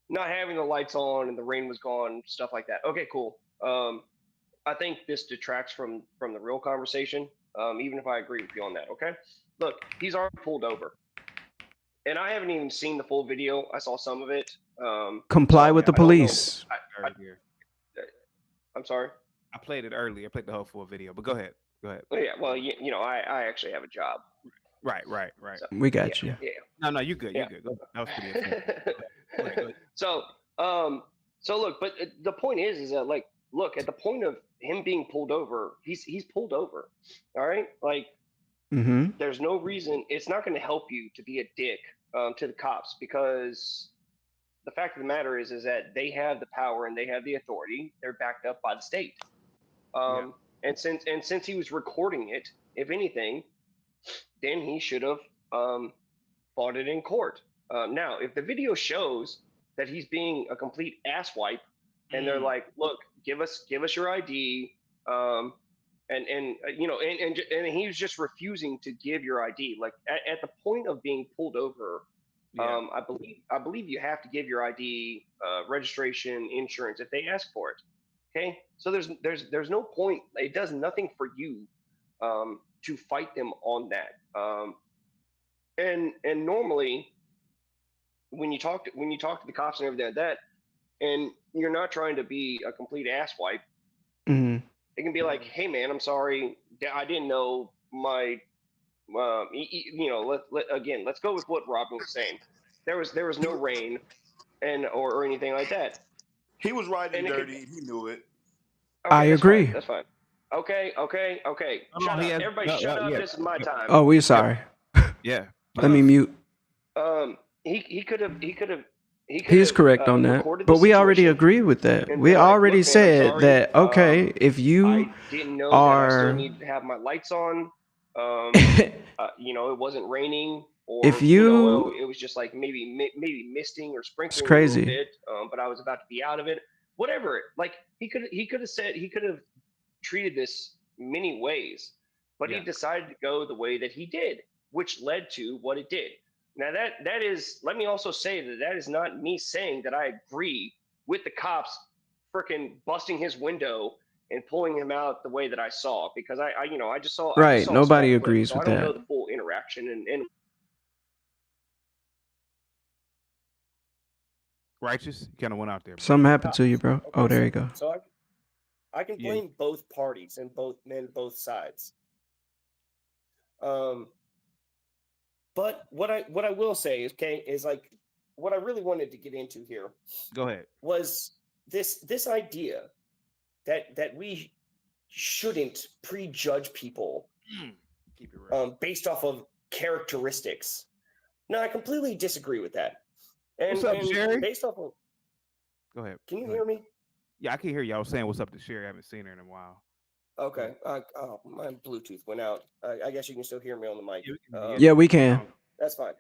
not having the lights on and the rain was gone, stuff like that. Okay, cool. I think this detracts from the real conversation. Even if I agree with you on that. Okay, look, he's already pulled over. And I haven't even seen the full video. I saw some of it. Comply with the police. I'm sorry. I played it early. I played the whole full video, but go ahead. Go ahead. Oh, yeah. Well, I actually have a job. Right. So, We got you. Yeah. No, you good. You good. That was pretty good. So look, but the point is that, like, look, at the point of him being pulled over, he's pulled over. All right, like. Mm-hmm. There's no reason. It's not going to help you to be a dick to the cops, because the fact of the matter is that they have the power and they have the authority. They're backed up by the state. And since he was recording it, if anything, then he should have fought it in court. Now, if the video shows that he's being a complete asswipe, and they're like, "Look, give us your ID." And he was just refusing to give your ID. Like at the point of being pulled over, I believe you have to give your ID, registration, insurance if they ask for it. Okay, so there's no point. It does nothing for you to fight them on that. And normally, when you talk to the cops and everything like that, and you're not trying to be a complete asswipe. Mm-hmm. It can be like, "Hey man, I'm sorry, I didn't know my." Let's go with what Robin was saying. There was no rain, or anything like that. He was riding dirty. He knew it. Okay, I agree. That's fine. Okay. Shut up. Everybody, shut up. This is my time. Oh, we're sorry. Yeah. Let me mute. He could have. He's correct on that, but we already agree with that. We already said that. Okay, if you didn't know that I still are, need to have my lights on. It wasn't raining, or if you, it was just like maybe misting or sprinkling crazy. a little bit. But I was about to be out of it. Whatever. Like he could have treated this many ways, but he decided to go the way that he did, which led to what it did. Now that is, let me also say that is not me saying that I agree with the cops freaking busting his window and pulling him out the way that I saw, because I just saw. Right. I just saw Nobody a small clip, agrees so with I don't that. know the full interaction and Righteous, you kind of went out there. Something happened to you, bro. Oh, there you go. So I can blame both parties and both sides. But what I will say is like what I really wanted to get into here. Go ahead. Was this idea that we shouldn't prejudge people Keep it real. based off of characteristics. No, I completely disagree with that. And, What's up, Sherry? Based off of, Go ahead. can you hear me? Yeah, I can hear you. I was saying what's up to Sherry. I haven't seen her in a while. Okay. My Bluetooth went out. I guess you can still hear me on the mic. Yeah, we can. That's fine.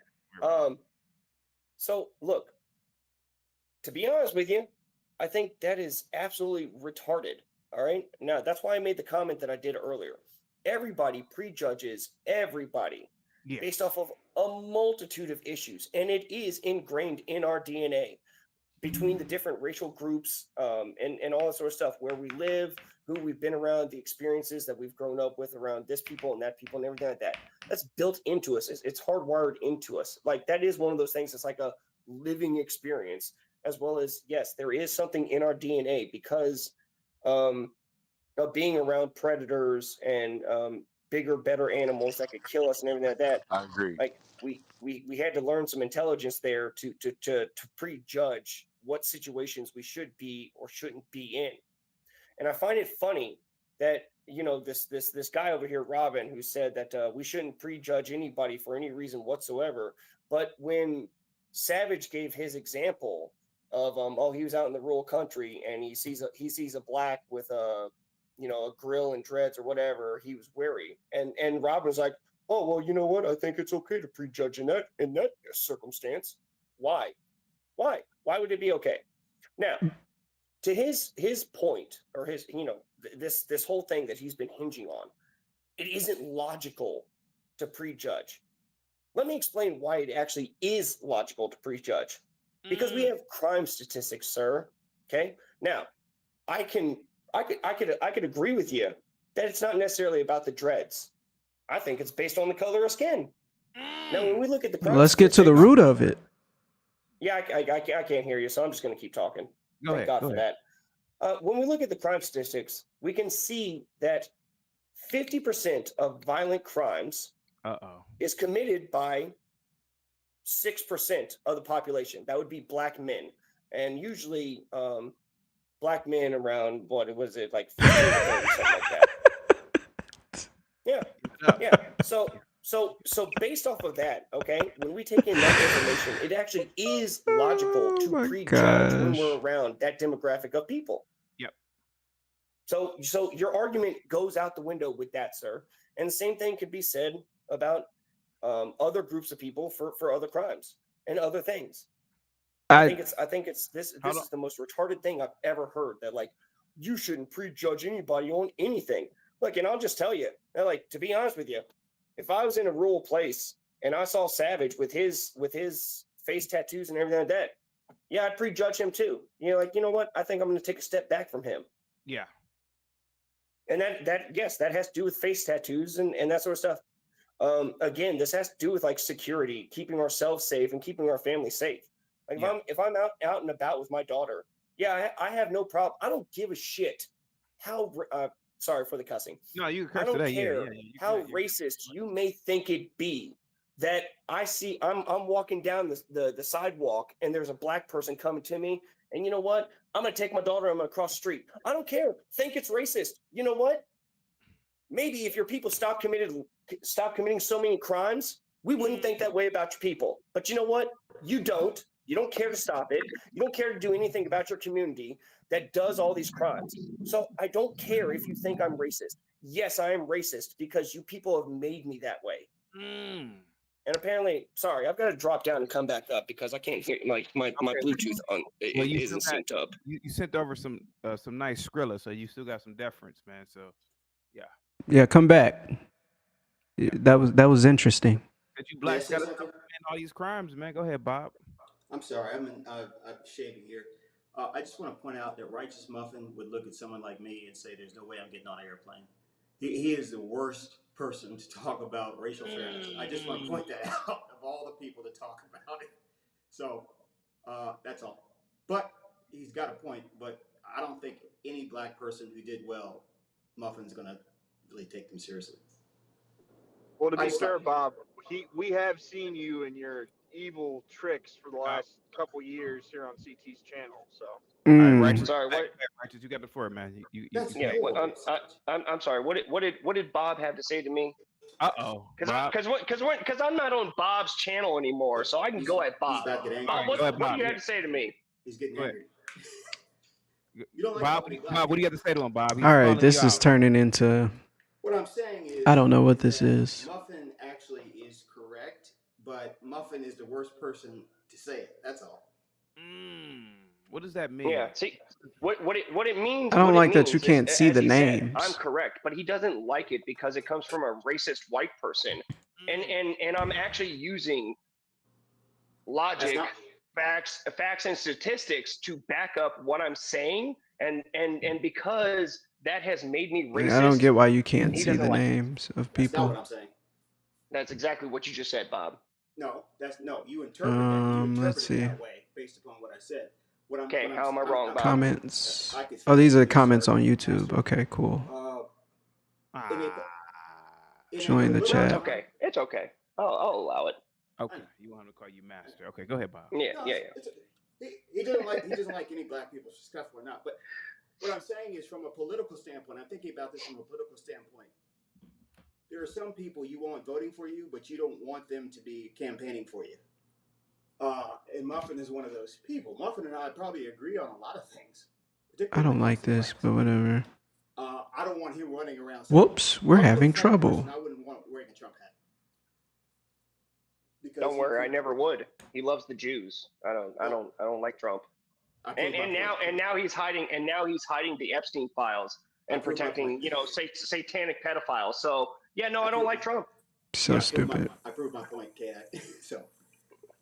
So look, to be honest with you, I think that is absolutely retarded. All right. Now that's why I made the comment that I did earlier. Everybody prejudges everybody based off of a multitude of issues, and it is ingrained in our DNA between the different racial groups and all that sort of stuff, where we live, who we've been around, the experiences that we've grown up with around this people and that people and everything like that. That's built into us. It's hardwired into us. Like that is one of those things that's like a living experience as well as, yes, there is something in our DNA because of being around predators and bigger, better animals that could kill us and everything like that. I agree. Like we had to learn some intelligence there to prejudge what situations we should be or shouldn't be in. And I find it funny that, you know, this guy over here, Robin, who said that we shouldn't prejudge anybody for any reason whatsoever. But when Savage gave his example of he was out in the rural country and he sees a black with a, you know, a grill and dreads or whatever, he was wary. And Robin was like, oh, well, you know what? I think it's okay to prejudge in that circumstance. Why would it be okay? Now, to his point, or his, you know, this whole thing that he's been hinging on, it isn't logical to prejudge. Let me explain why it actually is logical to prejudge. Because we have crime statistics, sir. Okay. Now, I could agree with you that it's not necessarily about the dreads. I think it's based on the color of skin. Now, when we look at the crime Let's get to the root of it. Yeah, I can't hear you, so I'm just going to keep talking. Thank God for that. When we look at the crime statistics, we can see that 50% of violent crimes is committed by 6% of the population. That would be black men. And usually black men around, what was it, like 15 to 30, something like that. Yeah. So based off of that, okay, when we take in that information, it actually is logical to prejudge when we're around that demographic of people. Yep. So your argument goes out the window with that, sir. And the same thing could be said about other groups of people for other crimes and other things. I think it's this is the most retarded thing I've ever heard, that like you shouldn't prejudge anybody on anything. Look, and I'll just tell you, like, to be honest with you, if I was in a rural place and I saw Savage with his face tattoos and everything like that, yeah, I'd prejudge him too. You know, like, you know what? I think I'm going to take a step back from him. Yeah. And that has to do with face tattoos and that sort of stuff. Again, this has to do with like security, keeping ourselves safe and keeping our family safe. Like if I'm out and about with my daughter, yeah, I have no problem. I don't give a shit how sorry for the cussing. No, you curse I don't today. care Yeah. how racist you may think it be that I see I'm walking down the sidewalk and there's a black person coming to me, and you know what? I'm gonna take my daughter, I'm gonna cross the street. I don't care. Think it's racist. You know what? Maybe if your people stop committing so many crimes, we wouldn't think that way about your people. But you know what? You don't. You don't care to stop it. You don't care to do anything about your community that does all these crimes. So I don't care if you think I'm racist. Yes, I am racist because you people have made me that way. And apparently, sorry, I've got to drop down and come back up because I can't hear my Bluetooth isn't synced up. You sent over some nice Skrilla, so you still got some deference, man. So yeah. Yeah, come back. That was interesting. That you blacks got to stop committing all these crimes, man. Go ahead, Bob. I'm sorry, I'm shaving here. I just want to point out that Righteous Muffin would look at someone like me and say, "There's no way I'm getting on an airplane." He is the worst person to talk about racial fairness. I just want to point that out of all the people that talk about it. So that's all. But he's got a point. But I don't think any black person who did well, Muffin's going to really take them seriously. Well, to be fair, Bob, we have seen you and your evil tricks for the last couple years here on CT's channel. So, Righteous, sorry, what? Righteous, you got the floor, man. I'm sorry. What did Bob have to say to me? Because I'm not on Bob's channel anymore, so I can go at Bob. Bob, what do you have to say to me? He's getting angry. Bob, what do you have to say to him, Bob? All right, this is turning into. What I'm saying is, I don't know what this is. Muffin actually is correct, but Muffin is the worst person to say it. That's all. What does that mean? Yeah, see, what it means. I don't like that you is, can't see as the he said, names. I'm correct, but he doesn't like it because it comes from a racist white person, and I'm actually using logic, facts, and statistics to back up what I'm saying, and because that has made me racist. I don't get why you can't he see the doesn't like it. names of That's not people. what I'm saying. That's exactly what you just said, Bob. No, you interpret that. You interpret Let's it see. that way based upon what I said. Okay, how am I wrong, Bob? Comments. I could Oh, these are speak to comments sir, on YouTube. master. Okay, cool. In a, in a Join the political chat. Okay, it's okay. I'll allow it. Okay, you want him to call you master? Okay, go ahead, Bob. Yeah, No, yeah, it's, he doesn't like any black people, successful or not. But what I'm saying is, from a political standpoint, I'm thinking about this from a political standpoint. There are some people you want voting for you, but you don't want them to be campaigning for you. And Muffin is one of those people. Muffin and I probably agree on a lot of things. I don't like this, but whatever. I don't want him running around. Whoops, we're I'm a having Trump trouble. person, I wouldn't want wearing a Trump hat. Because Don't worry, I never would. He loves the Jews. I don't like Trump. And now he's hiding the Epstein files and protecting, satanic pedophiles. So yeah, no, I don't like Trump. So stupid. I proved my point, Kat. So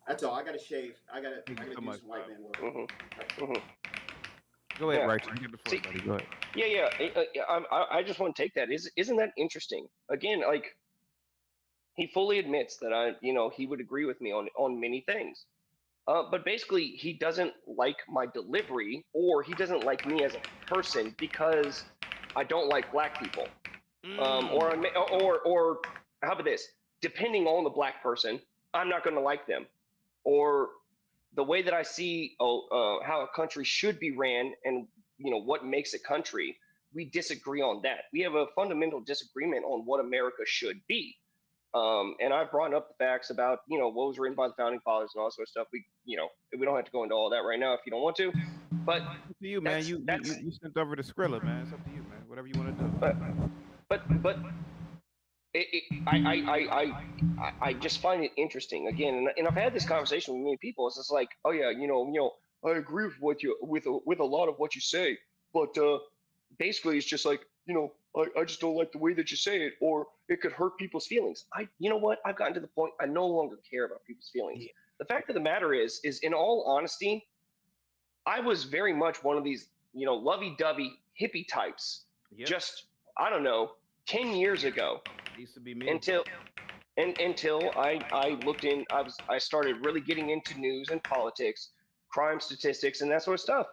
that's all. I got to shave. I got to do some white man work. Go ahead, Yeah. right? You get the floor, buddy. Go ahead. Yeah. I just want to take that. Isn't that interesting? Again, like he fully admits that he would agree with me on many things. But basically, he doesn't like my delivery, or he doesn't like me as a person because I don't like black people. Or how about this? Depending on the black person, I'm not going to like them. Or the way that I see how a country should be ran, and what makes a country, we disagree on that. We have a fundamental disagreement on what America should be. And I've brought up the facts about what was written by the founding fathers and all that sort of stuff. We don't have to go into all that right now if you don't want to. But Up to you, man. You sent over to Skrilla, man. It's up to you, man. Whatever you want to do. But I just find it interesting again, and I've had this conversation with many people. It's just like, oh yeah, I agree with what you with a lot of what you say, but basically it's just like I just don't like the way that you say it, or it could hurt people's feelings. You know what? I've gotten to the point I no longer care about people's feelings. The fact of the matter is in all honesty, I was very much one of these lovey-dovey hippie types. Yep. Just I don't know. 10 years ago, Used to be me. until I looked in, I started really getting into news and politics, crime statistics, and that sort of stuff.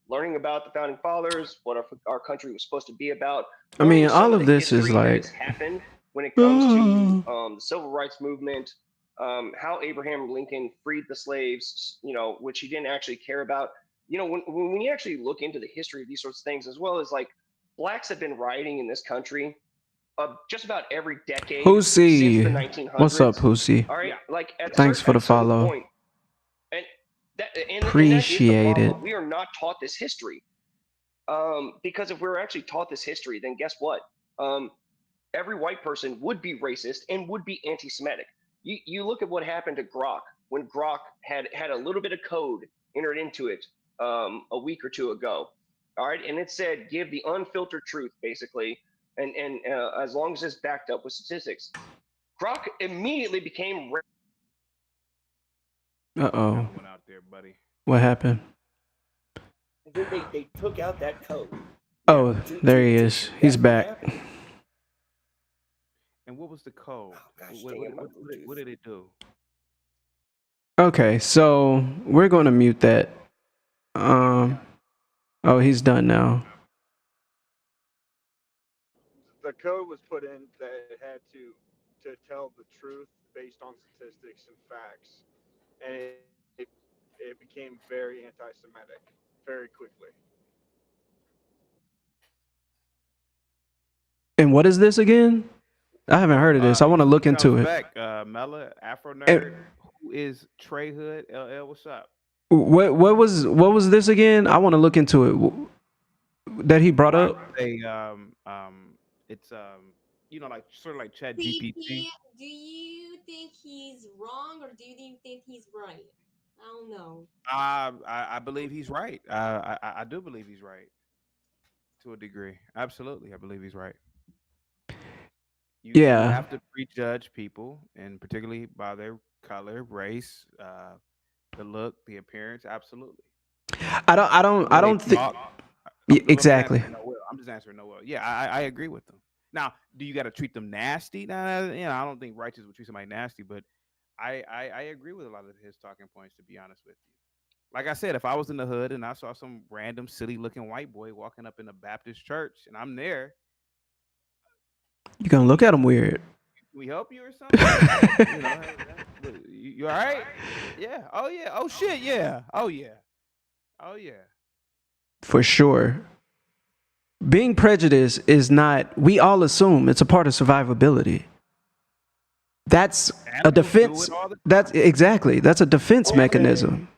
Learning about the founding fathers, what our country was supposed to be about. I mean, learning some all of of the this is history that like, has happened when it comes to the civil rights movement, how Abraham Lincoln freed the slaves, which he didn't actually care about. When you actually look into the history of these sorts of things, as well as like blacks have been rioting in this country just about every decade since the Hussey. 1900s. What's up, Hussey? All right, like Thanks for the at a certain follow. point, and that is the Appreciate problem. it. We are not taught this history. Because if we were actually taught this history, then guess what? Every white person would be racist and would be anti-Semitic. You look at what happened to Grok when Grok had a little bit of code entered into it a week or two ago. All right, and it said give the unfiltered truth, basically, and as long as it's backed up with statistics. Grok immediately became Uh-oh. One out there, buddy. What happened? They took out that code. Oh, there he is. He's back. And what was the code? gosh, What, dang it, my what did it do? Okay, so we're going to mute that. Oh, he's done now. The code was put in that it had to tell the truth based on statistics and facts, and it became very anti-Semitic very quickly. And what is this again? I haven't heard of this. I want to look into it. Back, Mella, Afro Nerd. Who is Trey Hood? LL, what's up? What was this again? I want to look into it. That he brought up. It's like sort of like Chat GPT. Do you think he's wrong, or do you think he's right? I don't know. I believe he's right. I do believe he's right to a degree. Absolutely, I believe he's right. You have to prejudge people, and particularly by their color, race, the look, the appearance. Absolutely. I don't think. Exactly. I'm just answering Noel. Yeah, I agree with them. Now, do you got to treat them nasty? Nah, I don't think Righteous would treat somebody nasty, but I agree with a lot of his talking points, to be honest with you. like I said, if I was in the hood and I saw some random silly looking white boy walking up in a Baptist church and I'm there, You're gonna look at them weird. can we help you or something? You know, hey, you all right? Yeah. Oh yeah. Oh shit. Yeah. Oh yeah. Oh yeah. For sure. Being prejudiced is not, we all assume it's a part of survivability. That's a defense. That's exactly. That's a defense mechanism.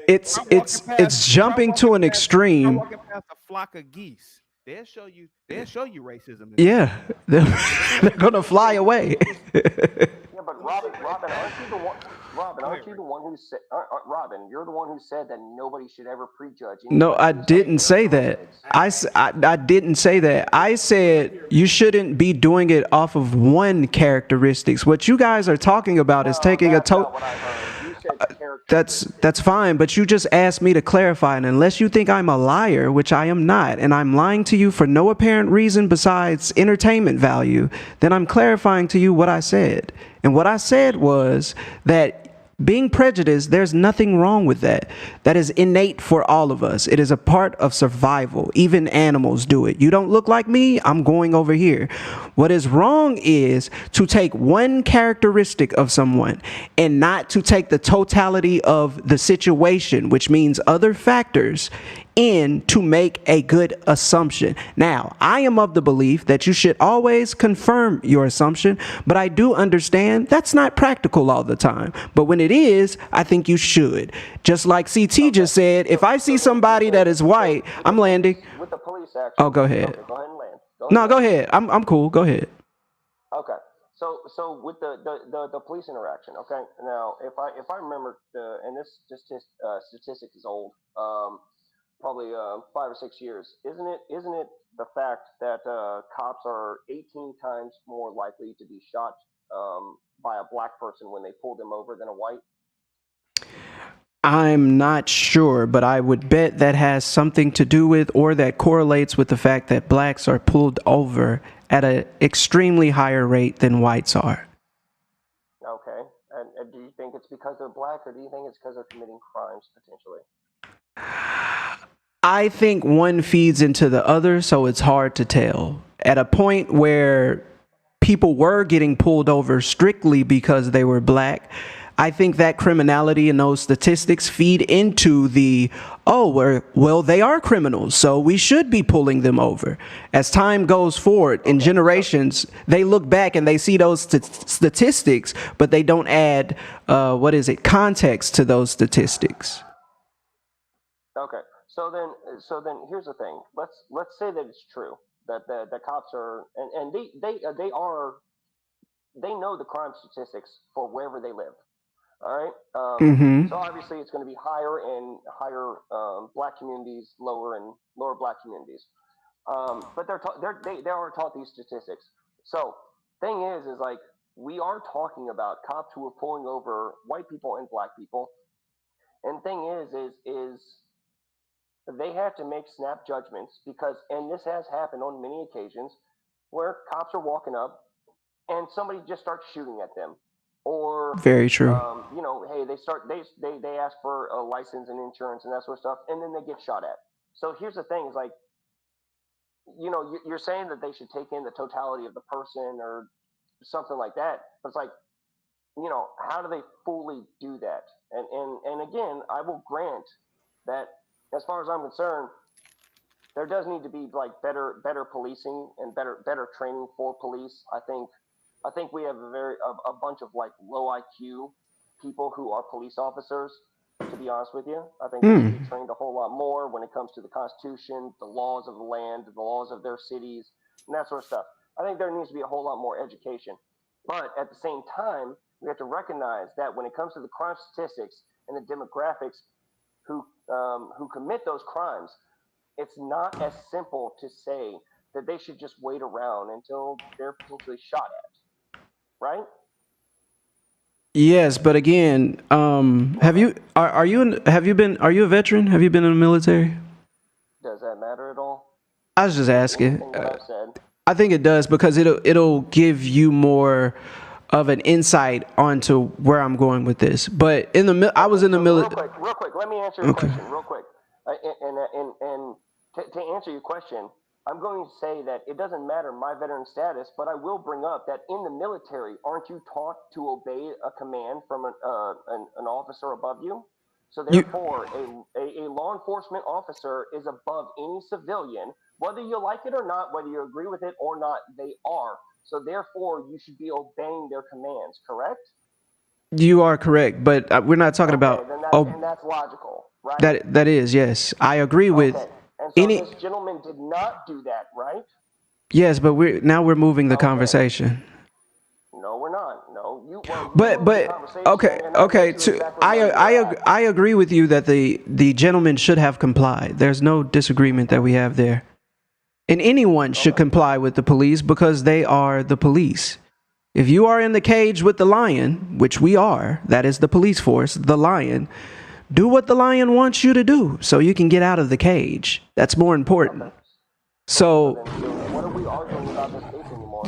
It's jumping to an extreme. Walking past a flock of geese, they'll show you racism. Yeah, they're gonna fly away. Yeah, but Robin, aren't you the one? Aren't you the one who said? Robin, you're the one who said that nobody should ever prejudge. No, I didn't say that. I didn't say that. I said you shouldn't be doing it off of one characteristics. What you guys are talking about is taking a total. That's fine, but you just asked me to clarify, and unless you think I'm a liar, which I am not, and I'm lying to you for no apparent reason besides entertainment value, then I'm clarifying to you what I said. And what I said was that being prejudiced, there's nothing wrong with that. That is innate for all of us. It is a part of survival. Even animals do it. You don't look like me, I'm going over here. What is wrong is to take one characteristic of someone and not to take the totality of the situation, which means other factors, in to make a good assumption. Now, I am of the belief that you should always confirm your assumption, but I do understand that's not practical all the time. But when it is, I think you should. Just like CT just said, if I see somebody that is white, I'm landing. With the police action. Oh, go ahead. Go ahead and land. No, go ahead. I'm cool. Go ahead. Okay. So with the police interaction, okay. Now, if I remember and this statistic is old, probably 5 or 6 years. Isn't it the fact that cops are 18 times more likely to be shot by a black person when they pull them over than a white? I'm not sure, but I would bet that has something to do with, or that correlates with the fact that blacks are pulled over at an extremely higher rate than whites are. Okay. And do you think it's because they're black, or do you think it's because they're committing crimes potentially? I think one feeds into the other, so it's hard to tell. At a point where people were getting pulled over strictly because they were black, I think that criminality and those statistics feed into the, well, they are criminals, so we should be pulling them over. As time goes forward, in generations, they look back and they see those statistics, but they don't add, context to those statistics. Okay. So then here's the thing. Let's say that it's true that the cops are and they know the crime statistics for wherever they live. All right. So obviously it's going to be higher in higher black communities, lower in lower black communities. But they are taught these statistics. So thing is like we are talking about cops who are pulling over white people and black people. And thing is they have to make snap judgments because, and this has happened on many occasions, where cops are walking up and somebody just starts shooting at them, or very true. Hey, they ask for a license and insurance and that sort of stuff, and then they get shot at. So here's the thing: is like, you're saying that they should take in the totality of the person or something like that, but it's like, how do they fully do that? And again, I will grant that. As far as I'm concerned, there does need to be like better policing and better training for police. I think we have a bunch of like low IQ people who are police officers. To be honest with you, I think they should be trained a whole lot more when it comes to the Constitution, the laws of the land, the laws of their cities, and that sort of stuff. I think there needs to be a whole lot more education. But at the same time, we have to recognize that when it comes to the crime statistics and the demographics who commit those crimes, it's not as simple to say that they should just wait around until they're potentially shot at, right? Yes, but again, are you a veteran? Have you been in the military? Does that matter at all? I was just asking. Anything that I've said. I think it does because it'll give you more of an insight onto where I'm going with this. But in the I was in the military. Real quick, let me answer your Okay. question real quick. And to answer your question, I'm going to say that it doesn't matter my veteran status, but I will bring up that in the military, aren't you taught to obey a command from an officer above you? So therefore, a law enforcement officer is above any civilian, whether you like it or not, whether you agree with it or not, they are. So therefore, you should be obeying their commands, correct? You are correct, but we're not talking about. And that's logical, right? That is, yes, I agree with And so any. this gentleman did not do that, right? Yes, but we're moving the conversation. No, we're not. No, you. Well, But okay. I agree with you that the gentleman should have complied. There's no disagreement that we have there, and anyone should comply with the police because they are the police. If you are in the cage with the lion, which we are, that is the police force, the lion. Do what the lion wants you to do, so you can get out of the cage. That's more important. So. What are we arguing about this case anymore?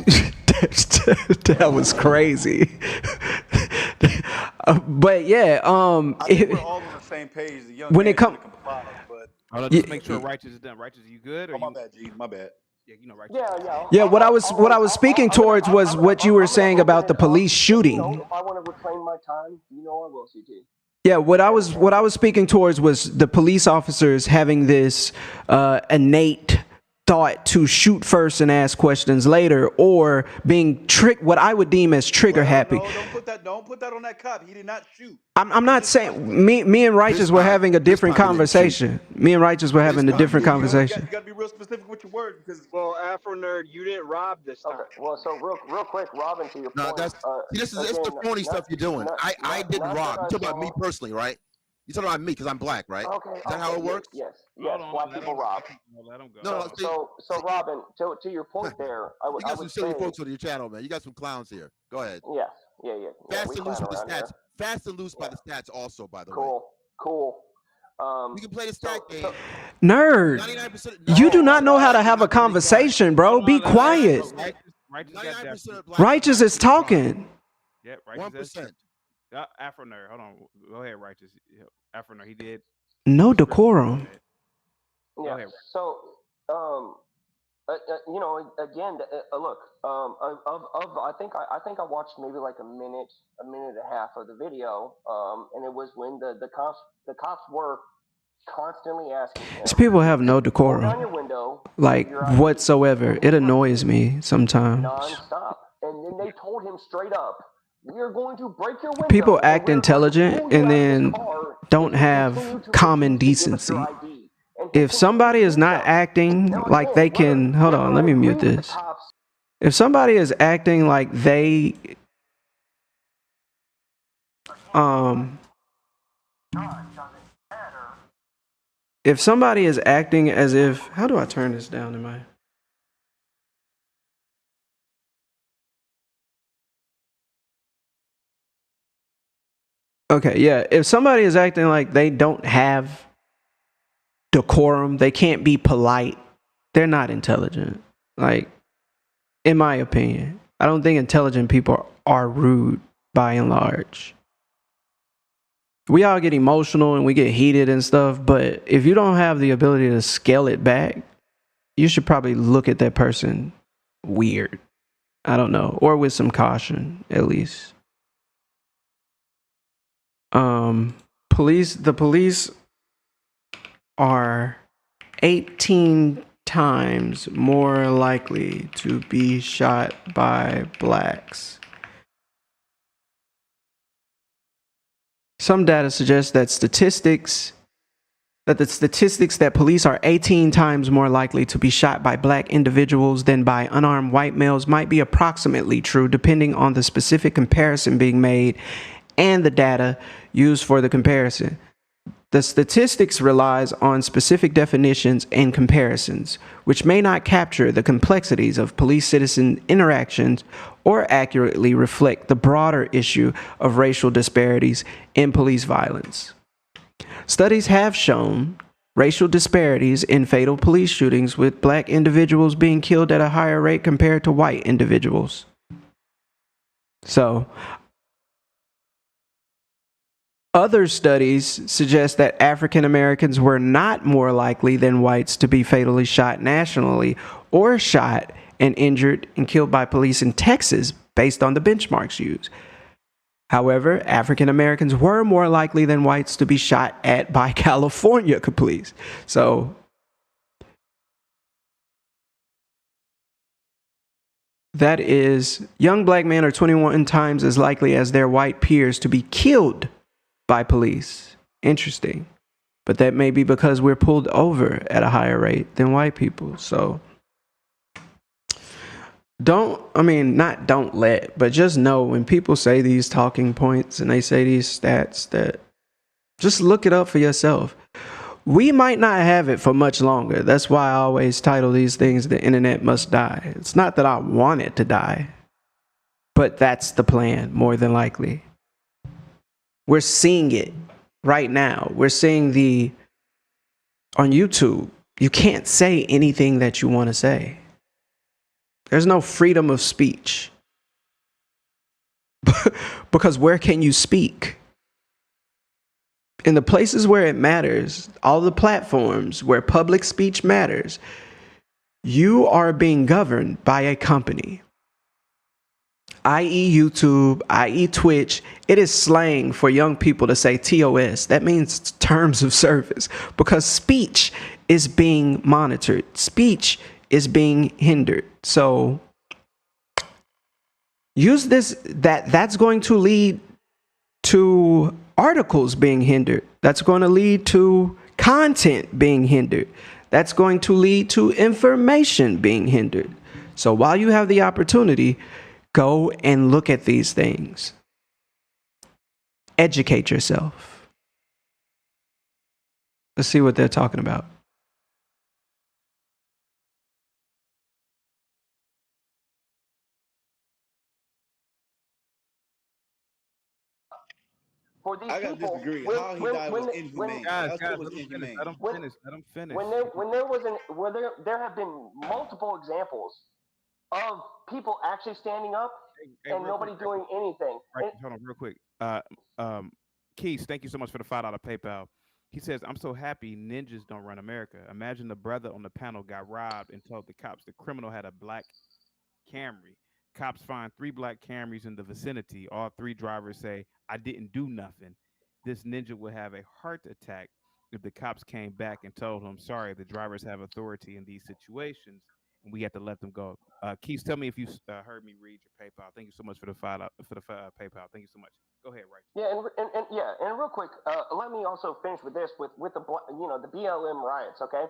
That was crazy. But yeah, I think we're all on the same page. The young when man it comes, Hold on, just make sure Righteous is done. Righteous, you good? Or my bad, G. My bad. Yeah, you know, Righteous. yeah, what I was speaking towards was what you were saying about the police shooting. If I want to reclaim my time, you know I will, CT. Yeah, what I was speaking towards was the police officers having this innate thought to shoot first and ask questions later, or being what I would deem as trigger happy. No, don't put that on that cop. He did not shoot. I'm not saying me and Righteous were having a different conversation. Me and Righteous were having a different conversation. You got to be real specific with your words because. Well, Afro Nerd, you didn't rob this time. Okay. Well, so real quick, Robin, to your point. This is the phony stuff you're doing. I didn't rob. You're talking about me personally, right? You're talking about me because I'm black, right? Okay. Is that how it works? Yes. Black people rob. Let him go. No. So Robin, to your point there, I would You got some would silly say, folks on your channel, man. You got some clowns here. Go ahead. Yeah. Fast we and loose clown with the around here. stats. Fast and loose by the stats, also, by the way. Cool. We can play the stat game. Nerd, 99%. you do not know how to have a conversation, bro. Be quiet. Righteous is talking. Yep, 1%. Afro Nerd, hold on. Go ahead, Righteous. Afro Nerd, he did. No decorum. Yeah. So, you know, again, look, I think I watched maybe like a minute and a half of the video, and it was when the cops were constantly asking him, These people have no "Roll down decorum, your window, like whatsoever. It annoys me sometimes. nonstop," and then they told him straight up, "We are going to break your window." People act intelligent and then don't have common decency. If somebody is not acting like they can, hold on, let me mute this. If somebody is acting like they, if somebody is acting as if, how do I turn this down in my? Okay, yeah. If somebody is acting like they don't have decorum, they can't be polite, they're not intelligent. Like, in my opinion, I don't think intelligent people are rude by and large. We all get emotional and we get heated and stuff, but if you don't have the ability to scale it back, you should probably look at that person weird. I don't know, or with some caution, at least. The police are 18 times more likely to be shot by blacks. Some data suggests that the statistics that police are 18 times more likely to be shot by black individuals than by unarmed white males might be approximately true, depending on the specific comparison being made and the data used for the comparison. The statistics relies on specific definitions and comparisons, which may not capture the complexities of police-citizen interactions or accurately reflect the broader issue of racial disparities in police violence. Studies have shown racial disparities in fatal police shootings, with black individuals being killed at a higher rate compared to white individuals. So, other studies suggest that African Americans were not more likely than whites to be fatally shot nationally or shot and injured and killed by police in Texas based on the benchmarks used. However, African Americans were more likely than whites to be shot at by California police. So, that is, young black men are 21 times as likely as their white peers to be killed by police. Interesting. But that may be because we're pulled over at a higher rate than white people. So don't let, but just know when people say these talking points and they say these stats, that just look it up for yourself. We might not have it for much longer. That's why I always title these things "The Internet Must Die." It's not that I want it to die, but that's the plan, more than likely. We're seeing it right now. We're seeing on YouTube, you can't say anything that you want to say. There's no freedom of speech. Because where can you speak? In the places where it matters, all the platforms where public speech matters, you are being governed by a company, i.e. YouTube, i.e. Twitch. It is slang for young people to say TOS. That means terms of service, because speech is being monitored. Speech is being hindered. So use this, that's going to lead to articles being hindered. That's going to lead to content being hindered. That's going to lead to information being hindered. So while you have the opportunity, go and look at these things. Educate yourself. Let's see what they're talking about. For these I gotta people, disagree. when How he when died when was they- inhumane. Guys, That shit was let him finish. inhumane. Let him when finish. Let him finish. when there was where there have been multiple examples of people actually standing up Hey, and real nobody quick, doing anything. right, And hold on, real quick. Keys, thank you so much for the $5 PayPal. He says, "I'm so happy ninjas don't run America. Imagine the brother on the panel got robbed and told the cops the criminal had a black Camry. Cops find 3 black Camrys in the vicinity. All 3 drivers say, 'I didn't do nothing.' This ninja would have a heart attack if the cops came back and told him, 'Sorry, the drivers have authority in these situations, and we have to let them go.'" Keith, tell me if you heard me read your PayPal. Thank you so much for the PayPal. Thank you so much. Go ahead, right? yeah, and yeah, and real quick, let me also finish with this with the the BLM riots. Okay,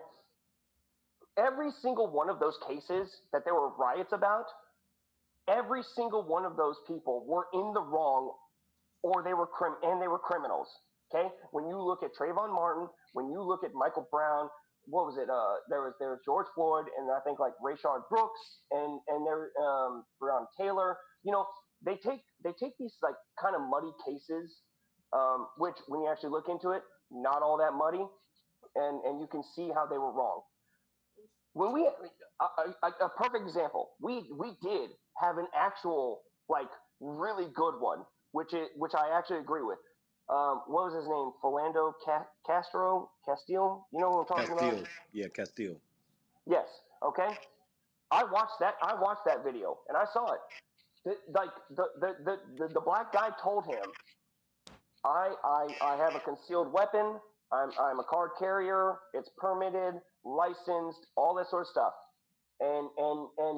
every single one of those cases that there were riots about, every single one of those people were in the wrong, or they were criminals. Okay, when you look at Trayvon Martin, when you look at Michael Brown, what was it? There was George Floyd, and I think like Rayshard Brooks, and there Breonna Taylor. You know, they take these like kind of muddy cases, which when you actually look into it, not all that muddy, and you can see how they were wrong. When we a perfect example, we did have an actual like really good one, which I actually agree with. What was his name? Philando Castile. You know what I'm talking about? Castile. Yeah, Castile. Yes. Okay. I watched that. I watched that video and I saw it. Like the black guy told him, I have a concealed weapon. I'm a card carrier. It's permitted, licensed, all that sort of stuff. And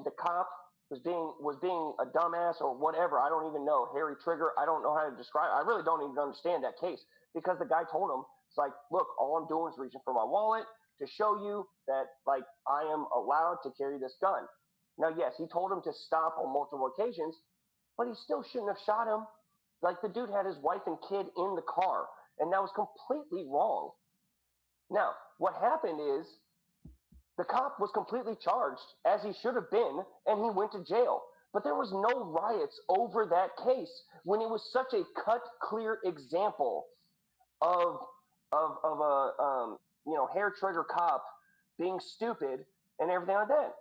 the cop was being a dumbass or whatever. I don't even know. Harry Trigger. I don't know how to describe. I really don't even understand that case because the guy told him, it's like, look, all I'm doing is reaching for my wallet to show you that like I am allowed to carry this gun. Now, yes, he told him to stop on multiple occasions, but he still shouldn't have shot him. Like the dude had his wife and kid in the car, and that was completely wrong. Now, what happened is the cop was completely charged, as he should have been, and he went to jail. But there was no riots over that case when it was such a cut, clear example of of a hair trigger cop being stupid and everything like that.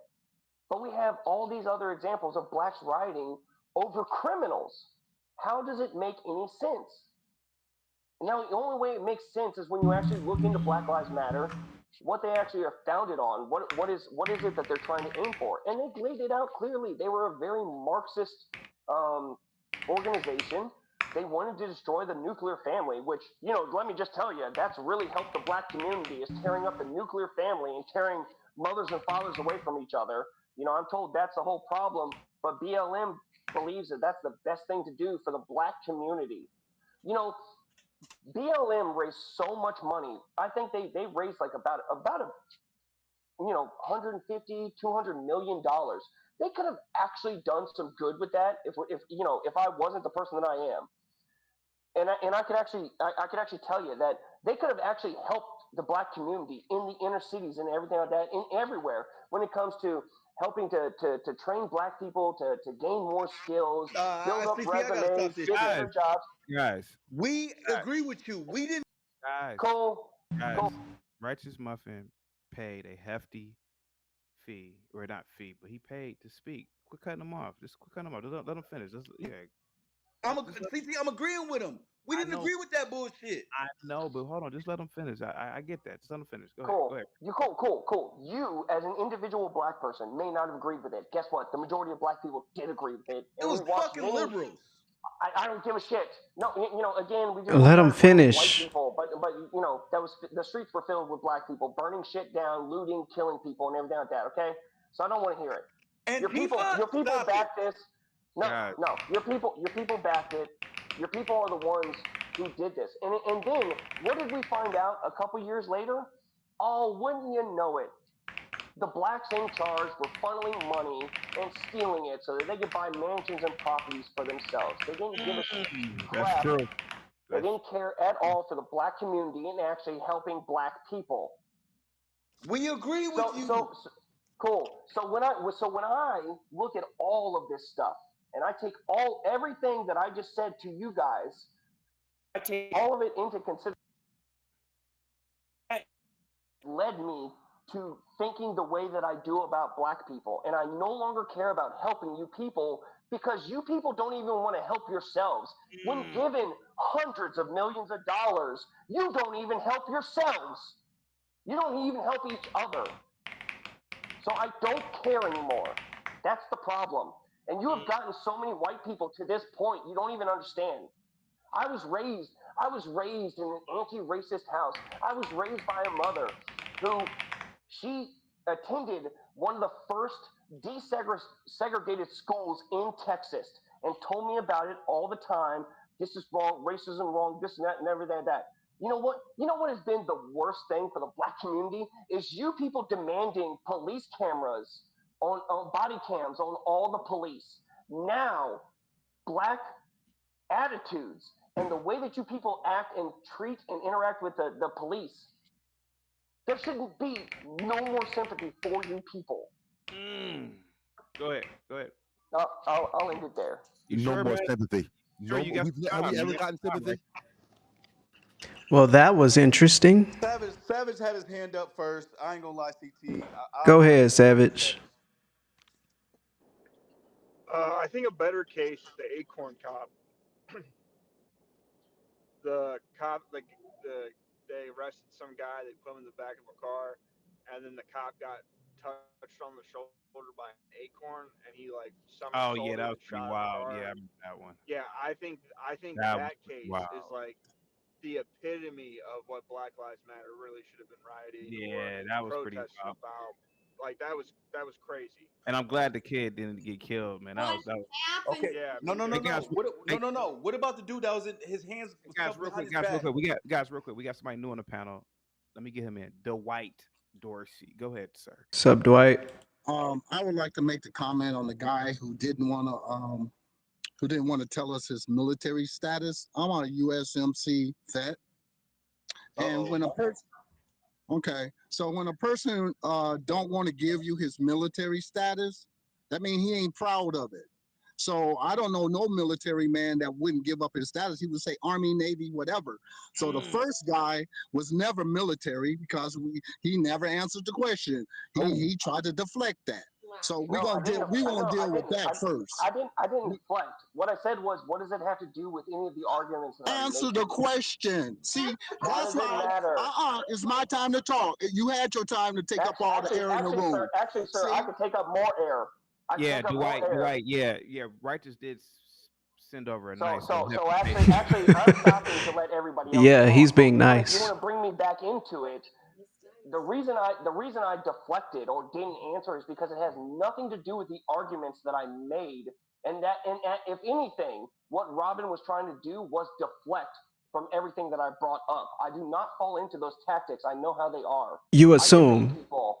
But we have all these other examples of blacks rioting over criminals. How does it make any sense? Now, the only way it makes sense is when you actually look into Black Lives Matter, what they actually are founded on. What is it that they're trying to aim for? And they laid it out clearly. They were a very Marxist um, organization. They wanted to destroy the nuclear family, which, you know, let me just tell you, that's really helped the black community, is tearing up the nuclear family and tearing mothers and fathers away from each other. You know, I'm told that's the whole problem, but BLM believes that that's the best thing to do for the black community. You know, BLM raised so much money. I think they raised like about a, you know, 150, 200 million dollars. They could have actually done some good with that if you know, if I wasn't the person that I am. And I could actually I could actually tell you that they could have actually helped the black community in the inner cities and everything like that, in everywhere, when it comes to helping to train black people to gain more skills, build up CC, I gotta stop resumes, this get shit. better jobs. Guys, We agree with you. We didn't. guys, Cole, guys. Righteous Muffin paid a hefty fee, or not fee, but he paid to speak. Quit cutting him off. Just quit cutting him off. Let him finish. Yeah. CC, I'm agreeing with him. We didn't agree with that bullshit. I know, but hold on. Just let him finish. I get that. Just let him finish. Go Cool. ahead. You cool. You, as an individual black person, may not have agreed with it. Guess what? The majority of black people did agree with it. It was fucking liberals. I don't give a shit. No, you know, again, we just Let him white finish. people, but you know, that was the streets were filled with black people burning shit down, looting, killing people, and everything like that. Okay, so I don't want to hear it. Your people backed this. No, your people backed it. Your people are the ones who did this. And then what did we find out a couple years later? Oh, wouldn't you know it? The blacks in charge were funneling money and stealing it so that they could buy mansions and properties for themselves. They didn't give a crap. That's true. They didn't care at all for the black community and actually helping black people. We agree with you. So cool. So when I look at all of this stuff and I take everything that I just said to you guys, I take all of it into consideration. That led me to thinking the way that I do about black people. And I no longer care about helping you people because you people don't even want to help yourselves. When given hundreds of millions of dollars, you don't even help yourselves. You don't even help each other. So I don't care anymore. That's the problem. And you have gotten so many white people to this point, you don't even understand. I was raised in an anti-racist house. I was raised by a mother who she attended one of the first desegregated schools in Texas and told me about it all the time. This is wrong, racism wrong, this and that and everything like that. You know what? You know what has been the worst thing for the black community is you people demanding police cameras on body cams on all the police. Now, black attitudes and the way that you people act and treat and interact with the police, there shouldn't be no more sympathy for you people. Go ahead. I'll end it there. No more sympathy. Sure, No you more. got Have we time. ever gotten sympathy? Well, that was interesting. Savage had his hand up first. I ain't gonna lie, CT. Go ahead, Savage. I think a better case is the Acorn cop. The cop, they arrested some guy. They put him in the back of a car, and then the cop got touched on the shoulder by an acorn, and he like Oh somersaulted yeah, that and was pretty shot wild. at the car. Yeah, I remember that one. Yeah, I think That that was case wild. is like the epitome of what Black Lives Matter really should have been rioting Yeah, or that was pretty protesting wild. about. Like that was crazy. And I'm glad the kid didn't get killed, man. That was Okay. Yeah. No. Hey, guys, No. What about the dude that was in his hands? Was guys, cuffed real behind quick, his real back? quick. We got somebody new on the panel. Let me get him in. Dwight Dorsey. Go ahead, sir. Sup, Dwight? I would like to make the comment on the guy who didn't want to tell us his military status. I'm a USMC vet, and when a person when a person don't want to give you his military status, that means he ain't proud of it. So I don't know no military man that wouldn't give up his status. He would say Army, Navy, whatever. So the first guy was never military because he never answered the question. He tried to deflect that. So we're No, I gonna didn't. we No, gonna I deal with didn't. that first. I didn't deflect. What I said was, what does it have to do with any of the arguments that I'm Answer making? the question. See, Why that's does it why. matter? It's my time to talk. You had your time to take up all the air in the room. Actually, sir, I could take up more air. I can Yeah, take up more air. Dwight. Yeah. Righteous did send over a nice. So hefty actually, I'm stopping to let everybody else. Yeah, talk. he's But being you nice. want to bring me back into it. The reason I deflected or didn't answer is because it has nothing to do with the arguments that I made, and if anything, what Robin was trying to do was deflect from everything that I brought up. I do not fall into those tactics. I know how they are. You I assume. debate people.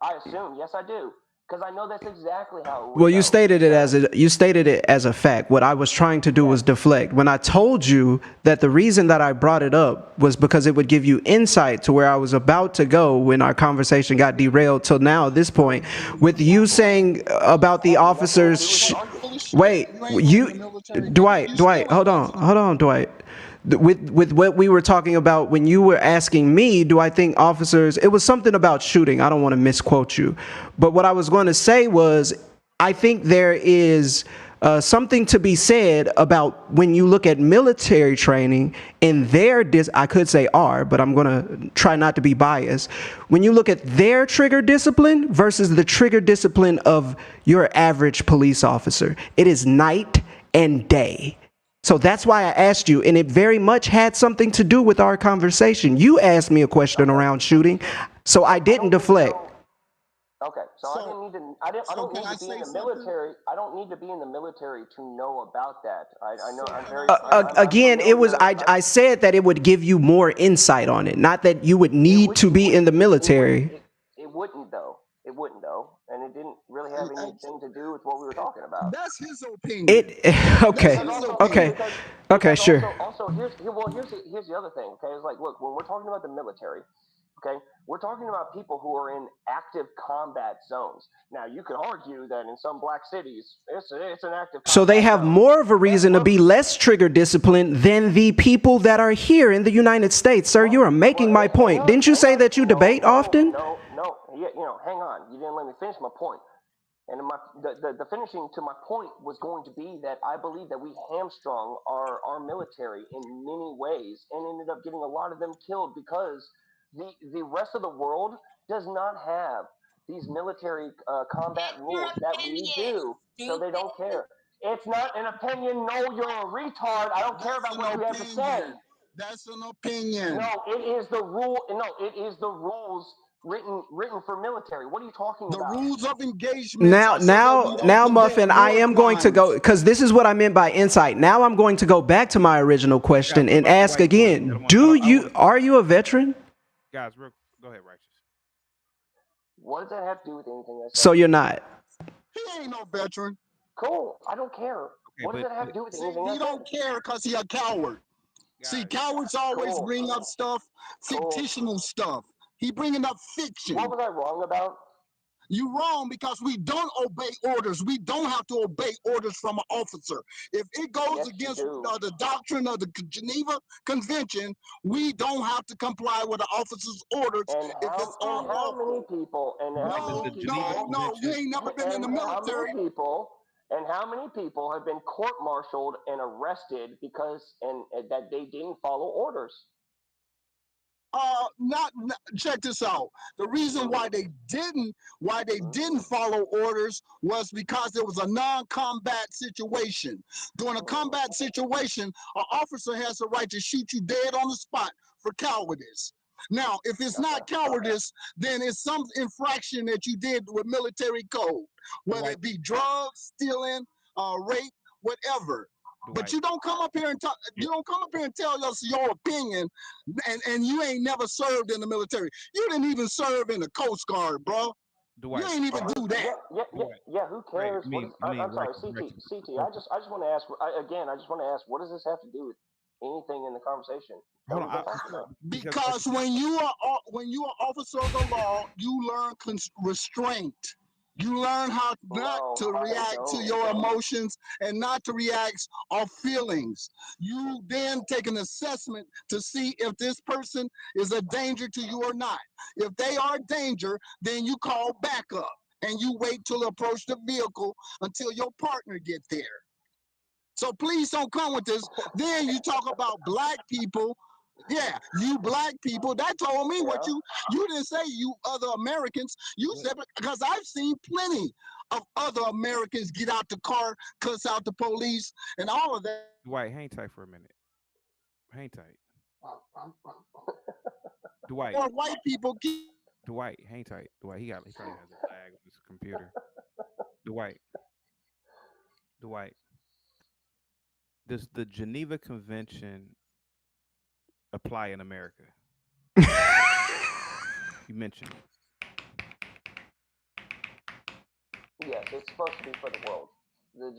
I assume, yes, I do, because I know that's exactly how it would Well, you go. stated it as a fact. What I was trying to do was deflect. When I told you that the reason that I brought it up was because it would give you insight to where I was about to go when our conversation got derailed till now at this point, with you saying about the officers. Wait, Dwight, hold on, Dwight. With what we were talking about when you were asking me, do I think officers, it was something about shooting. I don't want to misquote you. But what I was going to say was, I think there is something to be said about when you look at military training in their, I could say are, but I'm going to try not to be biased. When you look at their trigger discipline versus the trigger discipline of your average police officer, it is night and day. So that's why I asked you, and it very much had something to do with our conversation. You asked me a question around shooting, so I didn't deflect. Okay, so I didn't need to. I don't need to be in the military. I don't need to be in the military to know about that. I know. I'm very. Again, it was. I said that it would give you more insight on it, not that you would need to be in the military. It wouldn't though. It wouldn't though, and it didn't really have anything to do with what we were talking about. That's his opinion. Okay, sure. Also, here's the other thing. Okay, it's like, look, when we're talking about the military, okay, we're talking about people who are in active combat zones. Now, you could argue that in some black cities, it's an active. So they have more of a reason to be less trigger disciplined than the people that are here in the United States. Sir, you are making my point. Didn't you say that you debate often? No. Yeah, hang on. You didn't let me finish my point. And the finishing to my point was going to be that I believe that we hamstrung our military in many ways and ended up getting a lot of them killed because the rest of the world does not have these military combat rules that we do, so they don't care. It's not an opinion. No, you're a retard. I don't care about what you have to say. That's an opinion. No, it is the rule. No, it is the rules written for military. What are you talking about? The rules of engagement. Now, Muffin, I am going to go, because this is what I meant by insight. Now I'm going to go back to my original question and ask again, are you a veteran? Guys, go ahead, Righteous. What does that have to do with anything? So you're not. He ain't no veteran. Cool. I don't care. What does that have to do with anything? He don't care because he a coward. See, cowards always bring up stuff, fictional stuff. He bringing up fiction. What was I wrong about? You wrong because we don't obey orders. We don't have to obey orders from an officer. If it goes against the doctrine of the Geneva Convention, we don't have to comply with the officer's orders. How many people? No, you ain't never been in the military. How many people have been court-martialed and arrested because that they didn't follow orders? Check this out. The reason why they didn't follow orders was because there was a non-combat situation. During a combat situation, an officer has the right to shoot you dead on the spot for cowardice. Now, if it's not cowardice, then it's some infraction that you did with military code, whether it be drugs, stealing, rape, whatever. But you don't come up here and talk. You don't come up here and tell us your opinion, and you ain't never served in the military. You didn't even serve in the Coast Guard, bro. You ain't even do that. Yeah. Who cares? I'm sorry, CT. I just want to ask again. I just want to ask, what does this have to do with anything in the conversation? Because when you are officer of the law, you learn restraint. You learn how not to react to your emotions and not to react off feelings. You then take an assessment to see if this person is a danger to you or not. If they are a danger, then you call backup and you wait till approach the vehicle until your partner get there. So please don't come with this. Then you talk about black people. Yeah, you black people. That told me what you didn't say. You other Americans. You said because I've seen plenty of other Americans get out the car, cuss out the police, and all of that. Dwight, hang tight for a minute. Hang tight. Dwight. Or white people. Dwight, hang tight. Dwight, he probably has a lag on his computer. Dwight. Does the Geneva Convention apply in America? You mentioned it. Yes, it's supposed to be for the world. The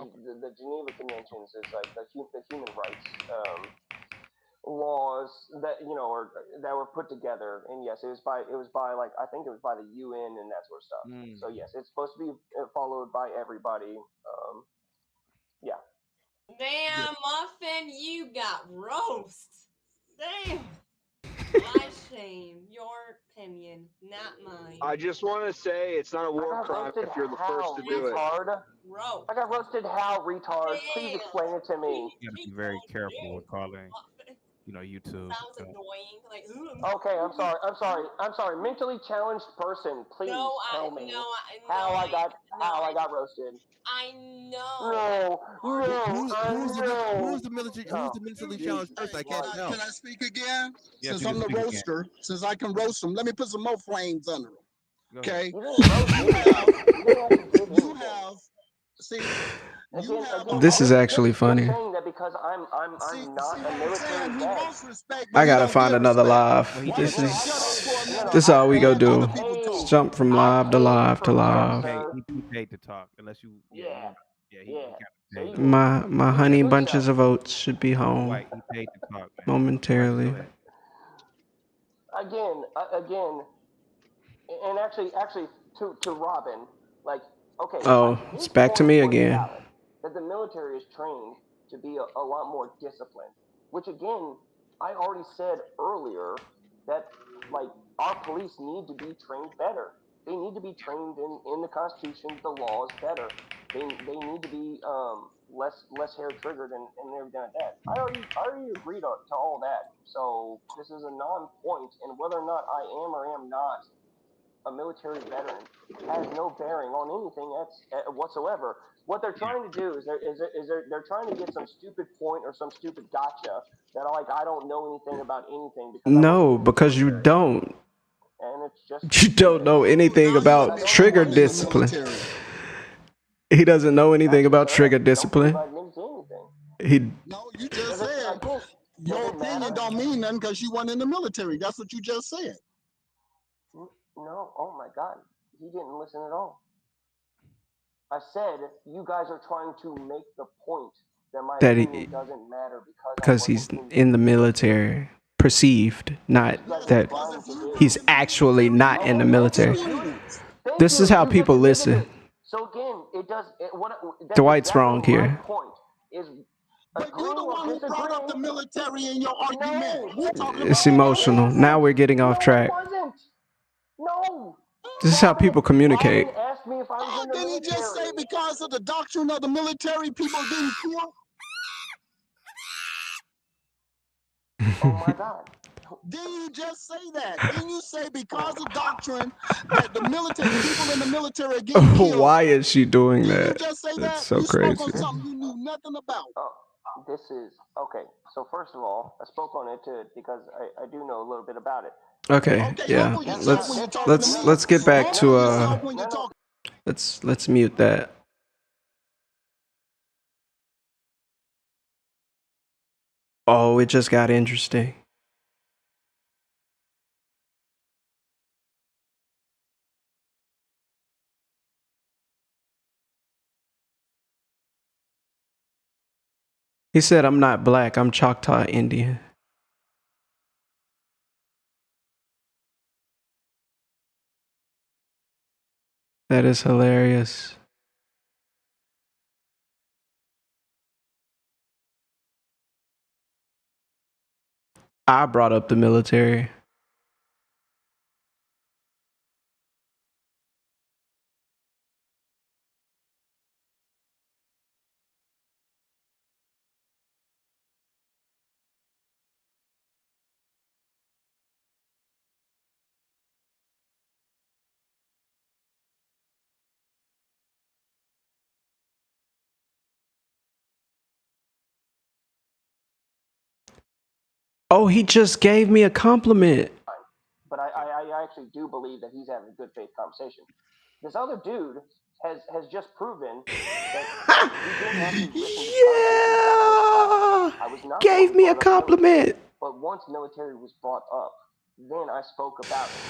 Geneva Conventions is like the human rights laws that or that were put together, and yes, it was by like I think it was by the UN and that sort of stuff. So yes, it's supposed to be followed by everybody. Yeah. Damn, Muffin, you got roast. Damn. I shame your opinion, not mine. I just want to say it's not a war crime if you're the first to do it. Roast. I got roasted how, retard? Please explain it to me. You gotta be very careful with calling, YouTube. Sounds annoying. Like, Okay, I'm sorry. Mentally challenged person, please tell me how I got roasted. I know. Who's the mentally challenged person? I can't tell. Can I speak again? Yes, Since you I'm can the speak again. roaster, since I can roast them, let me put some more flames under them. Go Okay. This is actually funny. Saying that because I'm not a military vet. I gotta find another live. This is all we go do. Just jump from live to live to live. He paid to talk, unless you. He got paid. My honey bunches of oats should be home Dwight, he paid to talk, man. momentarily. Again, and actually, to Robin, like, okay. Oh, it's back to me again. That the military is trained to be a lot more disciplined, which again, I already said earlier that like our police need to be trained better. They need to be trained in the Constitution, the laws better. They need to be less hair triggered and everything like that. I already agreed to all that. So this is a non-point, and whether or not I am or am not a military veteran has no bearing on anything whatsoever. What they're trying to do is they're trying to get some stupid point or some stupid gotcha that like I don't know anything about anything because No, because you don't. and it's just You don't know anything about trigger discipline. He doesn't know anything about trigger discipline. He No, you just said your opinion don't mean nothing because you weren't in the military. That's what you just said. No, oh my God, he didn't listen at all. I said you guys are trying to make the point that my that opinion doesn't matter because he's in the military, perceived, not that he's actually not in the military. This is how people listen. So again, it does. Dwight's wrong here. Point is. But you're the one who brought up the military in your argument. We're talking about It's emotional. Now we're getting off track. No. This is how people communicate. Oh, didn't he just say because of the doctrine of the military, people didn't kill? Oh my God. Didn't you just say that? Didn't you say because of doctrine that the military, people in the military are getting killed? Why is she doing that? Didn't you just say that? It's so you crazy. spoke on something you knew nothing about. This is okay. So first of all, I spoke on it because I do know a little bit about it. Okay, yeah. Let's get back to let's mute that. Oh, it just got interesting. He said, I'm not black, I'm Choctaw Indian. That is hilarious. I brought up the military. Oh, he just gave me a compliment. But I actually do believe that he's having a good faith conversation. This other dude has just proven that he didn't actually listen to the conversation exactly at the time. I was not the one Gave who me a brought up military, compliment. but once military was brought up, then I spoke about it.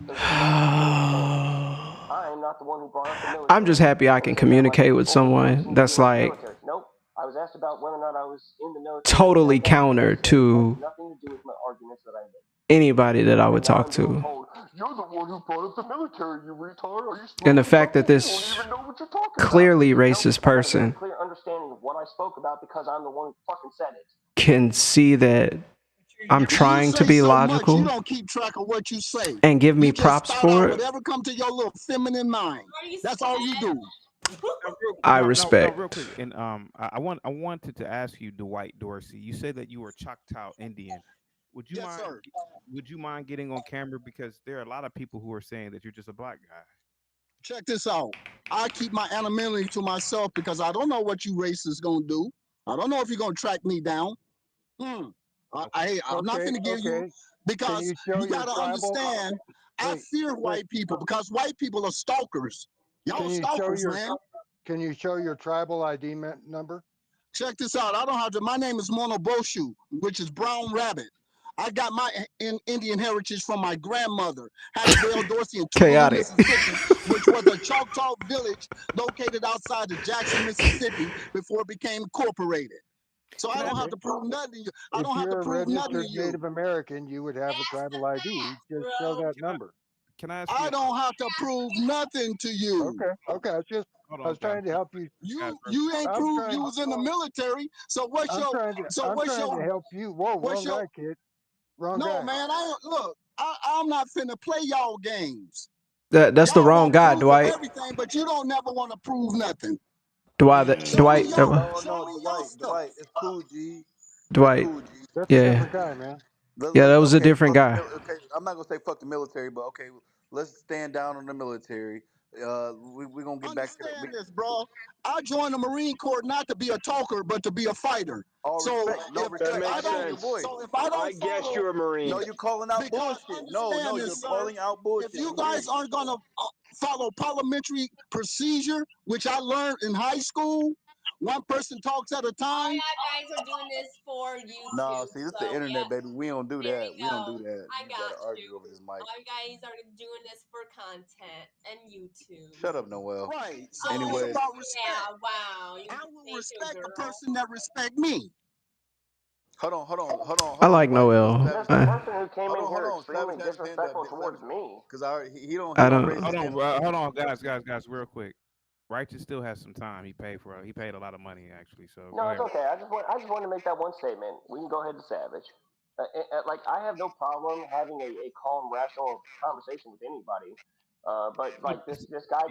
There's a difference between the two. I am not the one who brought up the military. I'm just happy I can communicate with someone that's like Nope. I was asked about whether or not I was in the military. totally counter to Nothing to do with my arguments that I made. anybody that I would talk to. You're the one who brought up the military, you retard. Are you And the fact that this clearly racist person clear understanding of what I spoke about because I'm the one who fucking said it. can see that I'm trying to say be so much, you logical don't keep track of what you say. and give me You just props spout for out it, whatever come to your little feminine mind. That's all you do. I No, respect. real quick, and I wanted to ask you, Dwight Dorsey. You said that you were Choctaw Indian. Would you Yes, mind? sir. Would you mind getting on camera because there are a lot of people who are saying that you're just a black guy. Check this out. I keep my anonymity to myself because I don't know what you racists gonna do. I don't know if you're gonna track me down. I'm not gonna give you Can because you show you your gotta tribal? understand. I fear white people because white people are stalkers. Y'all Can you show stalkers, your man. Can you show your tribal ID number? Check this out. I don't have to. My name is Mono Boshu, which is Brown Rabbit. I got my Indian heritage from my grandmother, Hattie Bell Dorsey in Tougaloo, Chaotic. Mississippi, which was a Choctaw village located outside of Jackson, Mississippi, before it became incorporated. So I don't have to prove nothing to you. I If don't have to you're a prove nothing to registered you. Native American, you would have a tribal ID. Just show that number. Can I ask I don't have to prove nothing to you. Okay. Hold I on, was trying to help you. You ain't proved you was in the military. So what's I'm your trying to help you. Whoa, what's wrong your guy, kid. Wrong no guy. man? I'm not finna play y'all games. That's the Y'all wrong want guy, proof of Dwight. everything, but you don't never want to prove nothing. Dwight. Dwight. Dwight, it's cool, G. Dwight. Cool, G. That's a Yeah. different guy, man. Yeah, that was a Okay, different fuck the guy. okay, I'm not gonna say fuck the military, but okay, let's stand down on the military. We're gonna get back to the Understand this, bro. I joined the Marine Corps not to be a talker, but to be a fighter. all So respect. No if respect. I I hear your don't, voice. so if I don't guess follow, you're a Marine. No, you're calling out because bullshit. No, understand you're this, sir. calling out bullshit. If you We hear guys aren't gonna follow parliamentary procedure, which I learned in high school, one person talks at a All time. y'all guys are doing this for YouTube. No, see, this is the internet, baby. We don't do There that. we We don't go. do that. I You got gotta argue you. over this mic. All you guys are doing this for content and YouTube. Shut up, Noel. Right. So Anyways. it's about respect. Yeah, wow. You I will thank you, respect the girl. person that respect me. Hold on. I like Dwight. Noel. That's the person who came in Hold here on. extremely Savage has his hand up. disrespectful towards me. Because he don't I don't. raise his hand. Hold on, guys, real quick. Righteous still has some time. He paid a lot of money actually. So No, it's okay. I just want to make that one statement. We can go ahead to Savage. Like I have no problem having a calm, rational conversation with anybody. But like this guy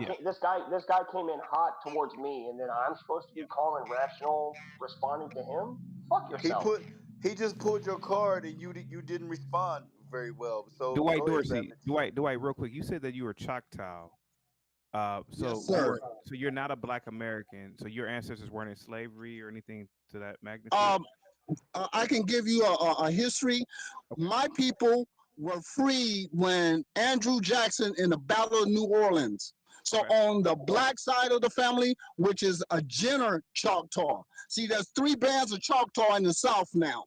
came in hot towards me, and then I'm supposed to be calm and rational responding to him. Fuck yourself. He just pulled your card and you didn't respond very well. So Dwight go ahead, Dorsey, Savage. Dwight, real quick. You said that you were Choctaw. So Yes, sir. so you're not a Black American. So your ancestors weren't in slavery or anything to that magnitude. I can give you a history. My people were freed when Andrew Jackson in the Battle of New Orleans. So on the black side of the family, which is a Jenner Choctaw. See, there's 3 bands of Choctaw in the South now.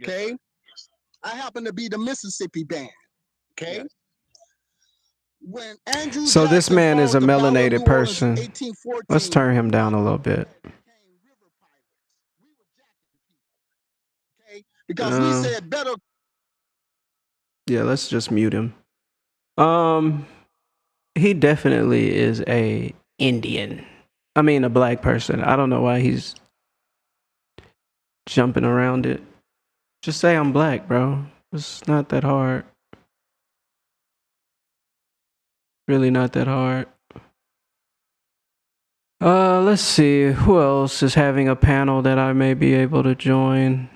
Okay. I happen to be the Mississippi band. Okay. Yes. When Andrew So this Jackson man is a fought the Battle of New melanated Orleans in person. 1814, Let's turn him down a little bit. because we said better. Yeah, let's just mute him. He definitely is a Indian. I mean, a black person. I don't know why he's jumping around it. Just say I'm black, bro. It's not that hard. Really not that hard. Let's see. Who else is having a panel that I may be able to join?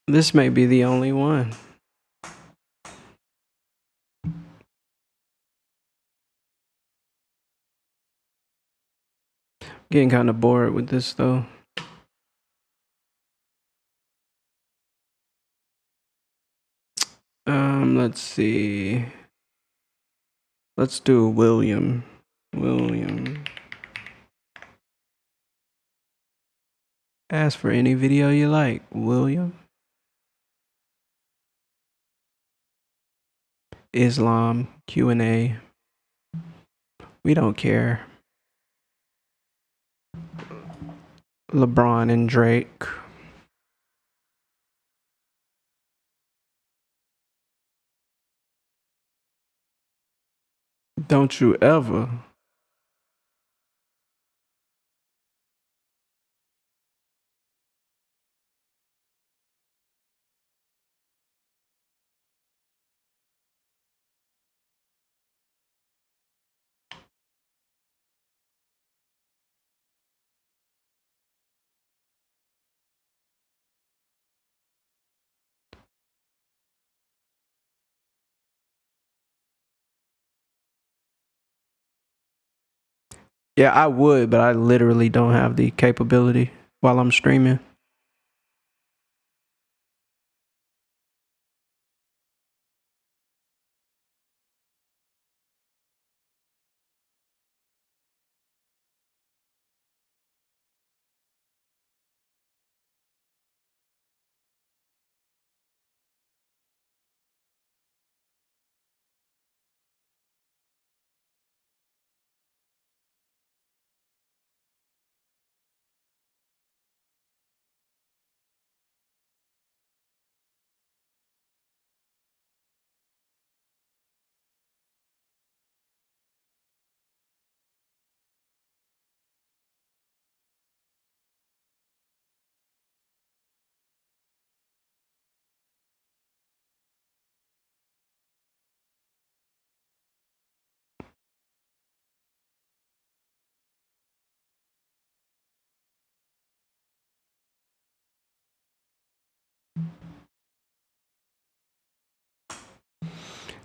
This may be the only one. Getting kind of bored with this though. Let's see. Let's do William. William. Ask for any video you like, William. Islam Q&A. We don't care. LeBron and Drake. Don't you ever. Yeah, I would, but I literally don't have the capability while I'm streaming.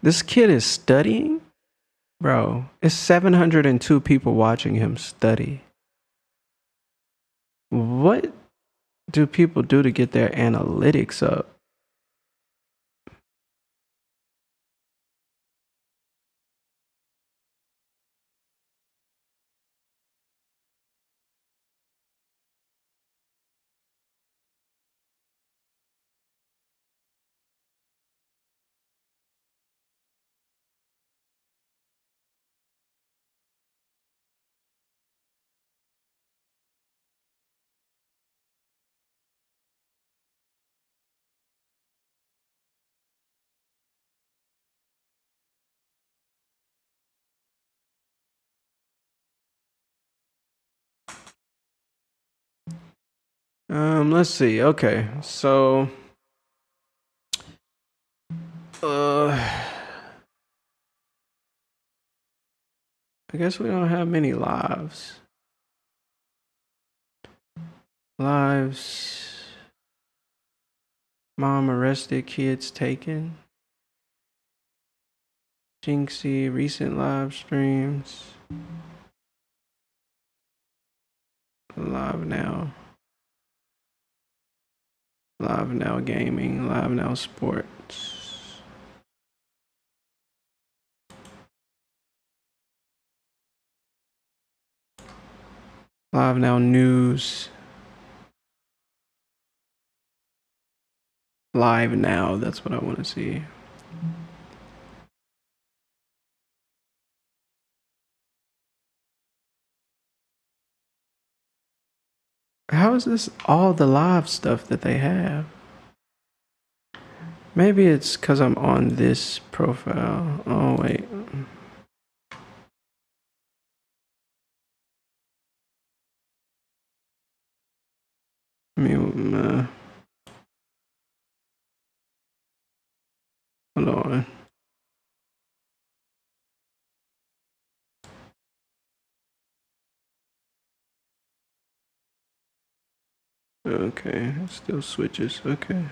This kid is studying? Bro, it's 702 people watching him study. What do people do to get their analytics up? Let's see. Okay, so I guess we don't have many lives. Lives. Mom arrested, kids taken. Jinxie, recent live streams. Live now. Live now gaming. Live now sports. Live now news. Live now, that's what I want to see. How is this all the live stuff that they have? Maybe it's because I'm on this profile. Oh, wait. I mean, hold on. Okay, it still switches. Okay.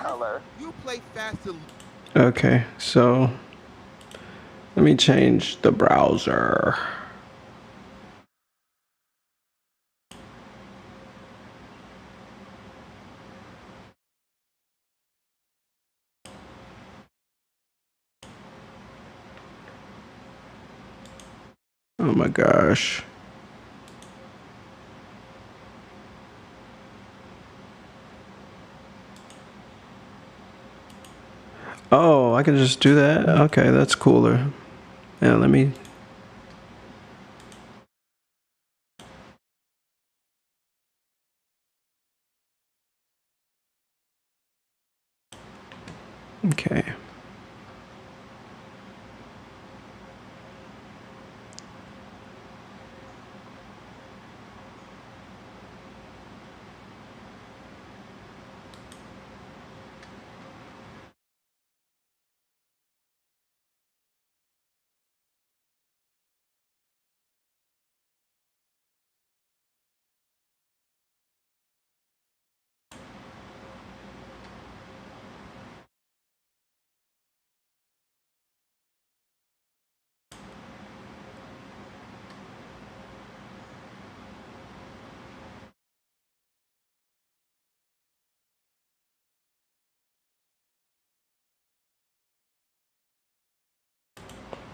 color. You play fast and Okay, so let me change the browser. Oh my gosh. Oh, I can just do that? Okay, that's cooler. Yeah, let me... Okay.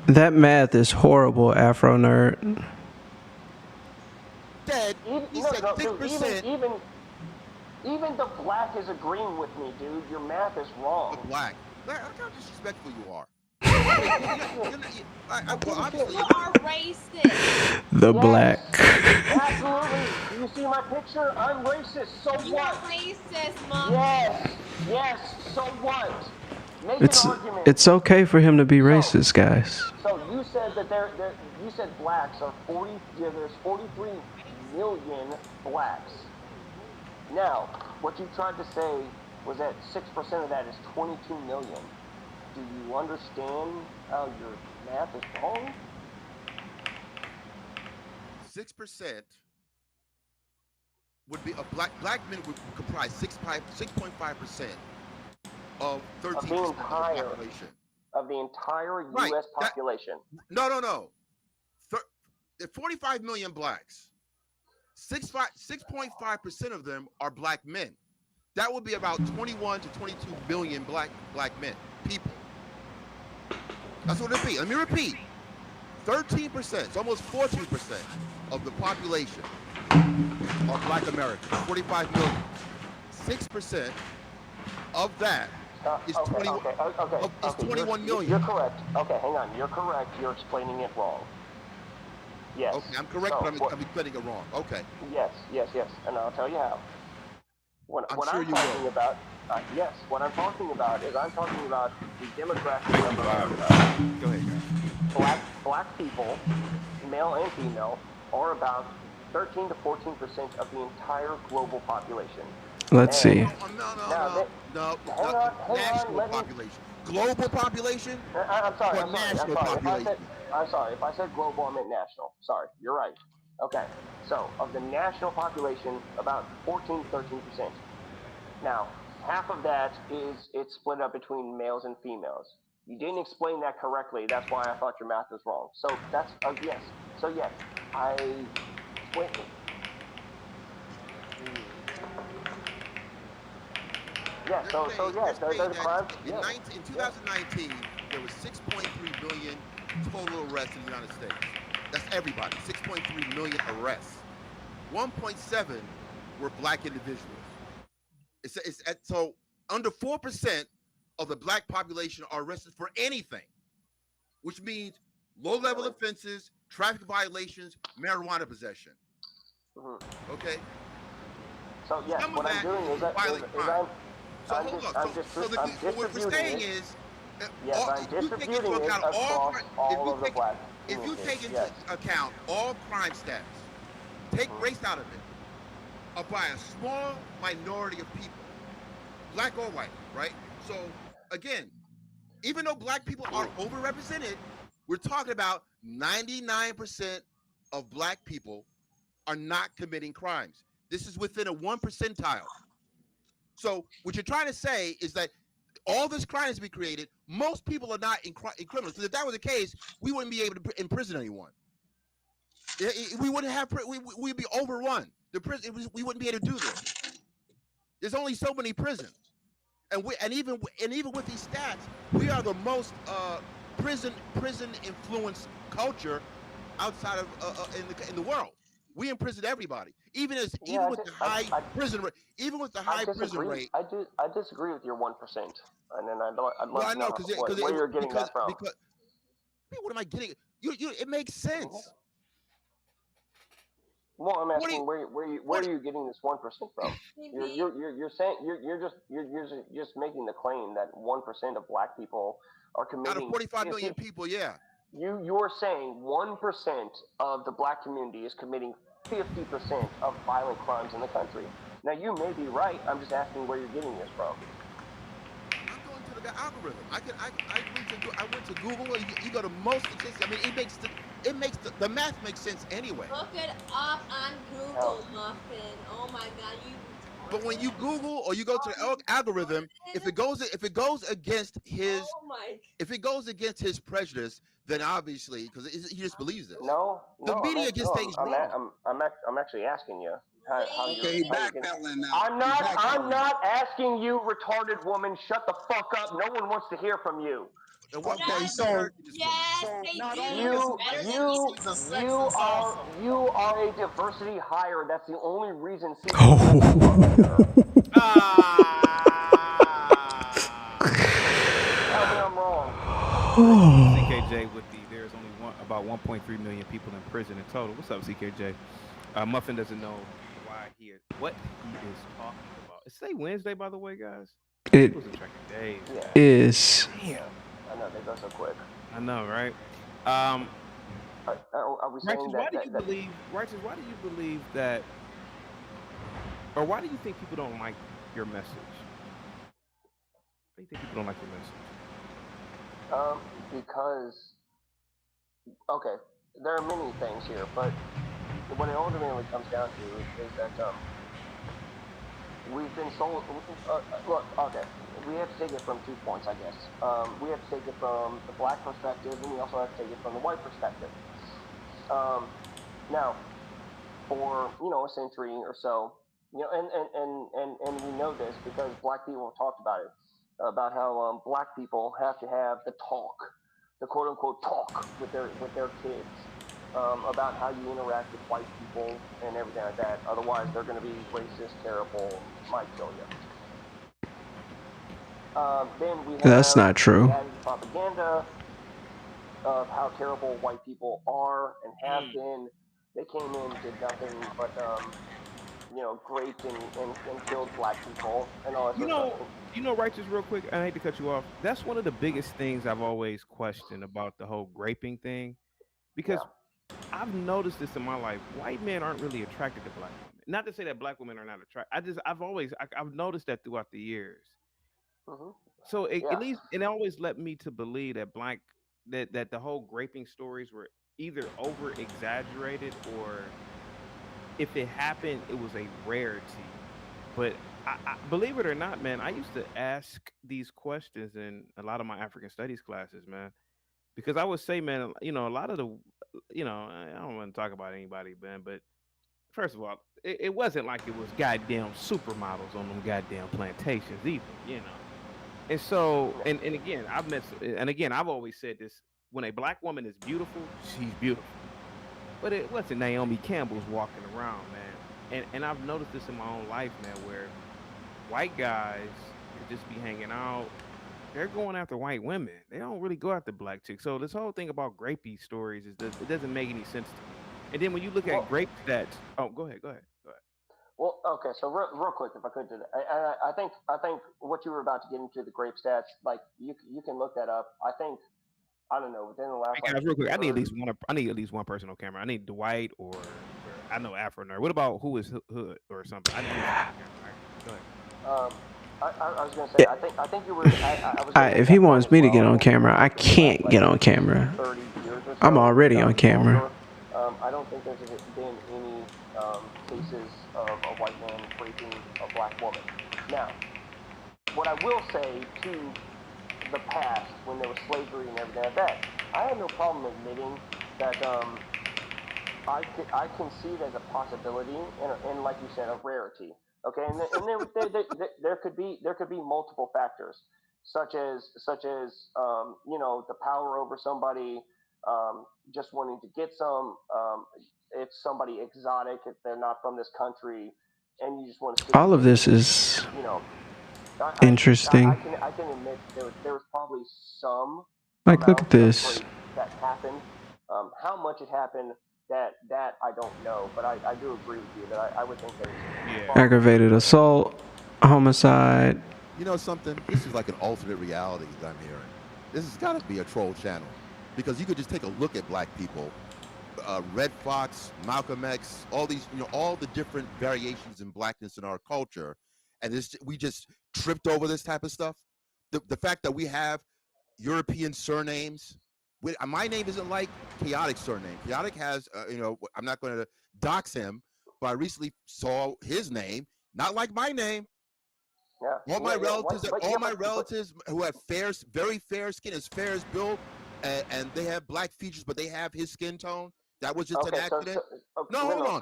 That math is horrible, Afro Nerd. dead. Even, He no, said no, 6%. dude, even the black is agreeing with me, dude. Your math is wrong. Black. Look how disrespectful you are. You are racist. The black. Absolutely. Do you see my picture? I'm racist. So You what? are racist, Muffin. Yes. So what? Make an argument. It's okay for him to be racist, guys. So you said that you said blacks are 40. Yeah, there's 43 million blacks. Now, what you tried to say was that 6% of that is 22 million. Do you understand how your math is wrong? 6% would be a black men would comprise 6.5% of 13% of the population. Of the entire U.S. population. No. 45 million blacks. 6.5% of them are black men. That would be about 21 to 22 million black men, people. That's what it'd be. Let me repeat. 13%, it's almost 14% of the population are black Americans. 45 million. 6% of that is 21 million. You're correct. Okay, hang on. You're correct. You're explaining it wrong. Yes. Okay, I'm correct, but I'm explaining it wrong. Okay. Yes. And I'll tell you how. What I'm talking about, yes, what I'm talking about is I'm talking about the demographic of America. Go ahead. Black people, male and female, are about 13 to 14% of the entire global population. Let's see. No. National population. Global population? I'm sorry. National population. I'm sorry. If I said global, I meant national. Sorry. You're right. Okay. So, of the national population, about 14 to 13%. Now, half of that it's split up between males and females. You didn't explain that correctly. That's why I thought your math was wrong. So that's yes. So yes, Yeah. So yes, there's crime. In 2019, there was 6.3 million total arrests in the United States. That's everybody. 6.3 million arrests. 1.7 were black individuals. So under 4% of the black population are arrested for anything, which means low-level offenses, traffic violations, marijuana possession. Okay. So yes, what I'm doing is what we're saying is, I'm distributing it across all of the black communities. If you take into account all crime stats, take race out of it, by a small minority of people, black or white, right? So again, even though black people are overrepresented, we're talking about 99% of black people are not committing crimes. This is within a 1 percentile. So what you're trying to say is that all this crime has been created. Most people are not in criminals. Because if that was the case, we wouldn't be able to imprison anyone. We wouldn't have. We'd be overrun. The prison. We wouldn't be able to do this. There's only so many prisons, and even with these stats, we are the most prison influenced culture outside of in the world. We imprison everybody, even with the high prison rate. Even with the high prison rate. I disagree with your 1%, and then I'd love Well, I to know know where you're getting that from. Because what am I getting? It makes sense. Well, I'm asking where are you getting this 1% from? You're saying you're just making the claim that 1% of black people are committing. Out of 45 million people, yeah. You're saying 1% of the black community is committing 50% of violent crimes in the country. Now you may be right. I'm just asking where you're getting this from. I'm going to the algorithm. I went to Google. You go to most statistics. I mean, it makes the math makes sense anyway. Look it up on Google, Muffin. Oh my God, you. But when you Google or you go to the algorithm, if it goes against his, if it goes against his prejudice, then obviously because he just believes this. The media gets things wrong. I'm actually asking you. How Okay, backpedaling now. I'm not asking you, retarded woman. Shut the fuck up. No one wants to hear from you. Okay, so not You are a diversity hire. That's the only reason. Tell me I'm wrong. CKJ with there's only about 1.3 million people in prison in total. What's up, CKJ? Muffin doesn't know what he is talking about. It's today Wednesday, by the way, guys. It was a track of days. is. Damn. I know they go so quick. I know, right? Are we saying Righteous, why do you believe that, or why do you think people don't like your message? Why do you think people don't like your message? Because, okay, there are many things here, but what it ultimately comes down to is that we've been sold. Look, okay, we have to take it from 2 points, I guess. We have to take it from the black perspective, and we also have to take it from the white perspective. Now, for a century or so, and we know this because black people have talked about it, about how black people have to have the talk, the quote unquote talk with their kids. About how you interact with white people and everything like that. Otherwise, they're going to be racist, terrible, might kill you. Then we have That's not true. Propaganda of how terrible white people are and have been. They came in, did nothing but, raped and killed black people and all that sort of stuff. Righteous, real quick, I hate to cut you off. That's one of the biggest things I've always questioned about the whole graping thing. Because I've noticed this in my life. White men aren't really attracted to black women. Not to say that black women are not attracted. I've noticed that throughout the years. So at least it always led me to believe that that the whole graping stories were either over exaggerated or if it happened, it was a rarity. But I believe it or not, man, I used to ask these questions in a lot of my African studies classes, man. Because I would say, man, a lot of the, I don't want to talk about anybody, man, but first of all, it wasn't like it was goddamn supermodels on them goddamn plantations either, And so, and again, I've always said this: when a black woman is beautiful, she's beautiful. But it wasn't Naomi Campbell's walking around, man. And I've noticed this in my own life, man, where white guys could just be hanging out. They're going after white women. They don't really go after black chicks. So this whole thing about grapey stories it doesn't make any sense to me. And then when you look at grape stats, go ahead. Well, okay, so real quick, if I could do that, I think what you were about to get into the grape stats, like you can look that up. I don't know, within the last. Hey guys, real quick, I need at least one person on camera. I need Dwight or I know Afro Nerd. What about who is Hood or something? I need Go ahead. I was gonna say, I think you were. If he wants me to get on camera, I can't get on camera. I'm already on camera. I don't think there's been any cases of a white man raping a black woman. Now, what I will say to the past, when there was slavery and everything like that, I have no problem admitting that I can see it as a possibility and like you said, a rarity. Okay, and there could be multiple factors, such as the power over somebody, just wanting to get some. If somebody exotic, if they're not from this country, and you just want to All of sit this is you know, interesting. I can admit there was probably some Like, look amount at this. of rape that happened. How much it happened, that I don't know, but I do agree with you that I would think that it's far Aggravated assault, homicide. You know something? This is like an alternate reality that I'm hearing. This has got to be a troll channel, because you could just take a look at black people, Red Fox, Malcolm X, all these, all the different variations in blackness in our culture, and we just tripped over this type of stuff. The fact that we have European surnames. My name isn't like Chaotic's surname. Chaotic has, I'm not going to dox him, but I recently saw his name, not like my name. Yeah. All my relatives who have very fair skin, as fair as Bill, and they have black features, but they have his skin tone. That was just an accident. No, hold on.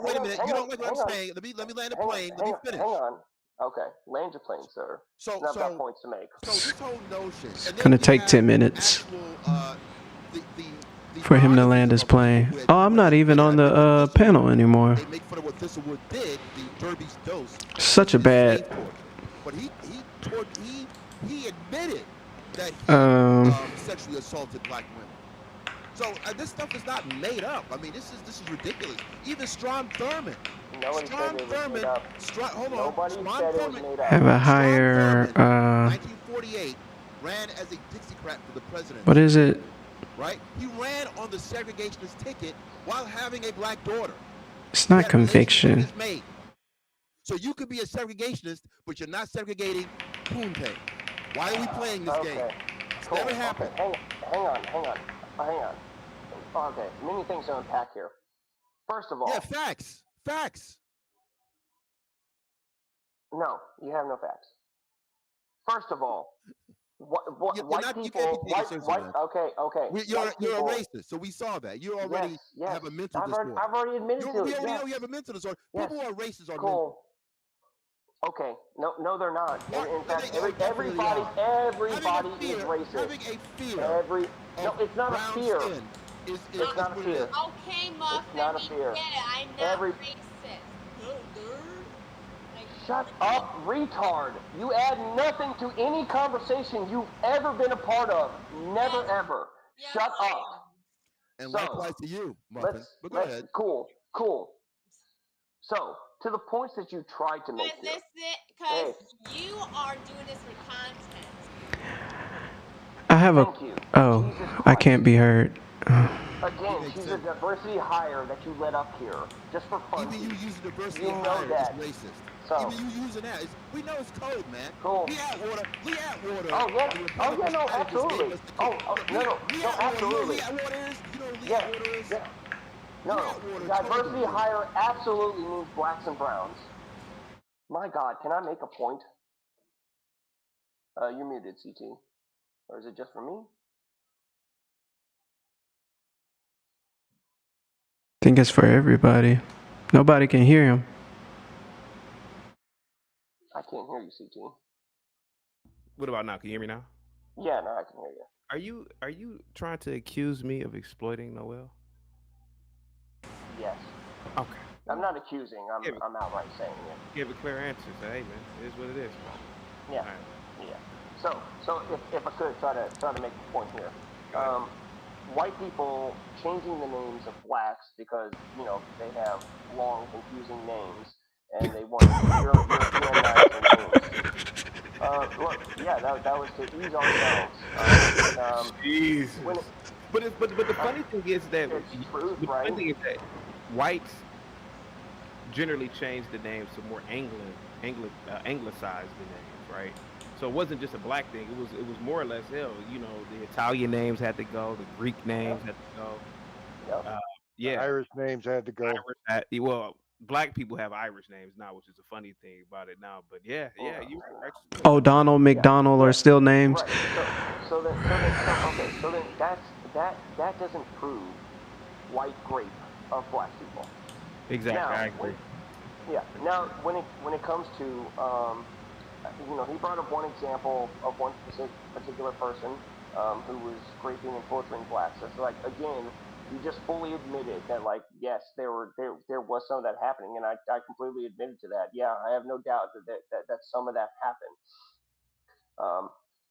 Wait a minute. You don't like what I'm saying. Let me land the plane. Let me finish. Hang on. Okay, land your plane, sir. I've got points to make. So this whole notion. It's gonna take 10 minutes for him to land his plane. Oh, I'm not even on the panel anymore. They make fun of what Thistlewood did, the Derby's dose. Such a bad. But he admitted that he sexually assaulted black women. So this stuff is not made up. I mean, this is ridiculous. Even Strom Thurmond. Strom Thurmond. Hold on. Nobody said it was made up. Have a higher. 1948 ran as a Dixiecrat for the president. What is it? Right? He ran on the segregationist ticket while having a black daughter. It's not conviction. So you could be a segregationist, but you're not segregating Punte. Why are we playing this game? It's never happened. Hang on. Okay, many things to unpack here. First of all. Yeah, facts. No, you have no facts. First of all, white people. Okay. You're a racist, so we saw that. You already have a mental disorder. I've already admitted to it. We already know you have a mental disorder. People who are racist are mental. Okay. No, they're not. In fact, everybody is racist. Having a fear. No, it's not a fear. It's not a fear. Okay, Muffin, it's not a fear. We get it. I'm not racist. Shut up, retard. You add nothing to any conversation you've ever been a part of. Never, ever. Shut up. And likewise to you, Muffin. But go ahead. Cool. So, to the points that you tried to make here. Because you are doing this for content. I have a. Oh, I can't be heard. Again, she's a diversity hire that you let up here just for fun. Even you using diversity hire is racist. So, even you using that, we know it's code, man. Cool. We at water. Oh yeah, no, absolutely. No, absolutely. You know what water is? You know what water is? Yeah. No, diversity hire absolutely means blacks and browns. My God, can I make a point? You're muted, CT. Or is it just for me? I think it's for everybody. Nobody can hear him. I can't hear you, CT. What about now? Can you hear me now? Yeah, now I can hear you. Are you trying to accuse me of exploiting Noel? Yes. Okay. I'm not accusing. I'm outright saying it. Give a clear answer. Say, hey man, it is what it is. Yeah. Right. Yeah. So if I could try to make a point here. White people changing the names of blacks because they have long, confusing names, and they want Europeanize their names. Look, yeah, that was to ease ourselves. Jesus. But the funny thing is that whites generally change the names to more anglicized the names, right? So it wasn't just a black thing. It was more or less the Italian names had to go, the Greek names had to go. The Irish names had to go. black people have Irish names now, which is a funny thing about it now. But yeah, you right. O'Donnell, McDonald are still names. Right. So then, okay. So then that doesn't prove white grape of black people. Exactly, Now, I agree. Now, when it comes to he brought up one example of one particular person who was raping and torturing blacks. It's like, again, he just fully admitted that, like, yes, there was some of that happening, and I completely admitted to that. Yeah, I have no doubt that some of that happened.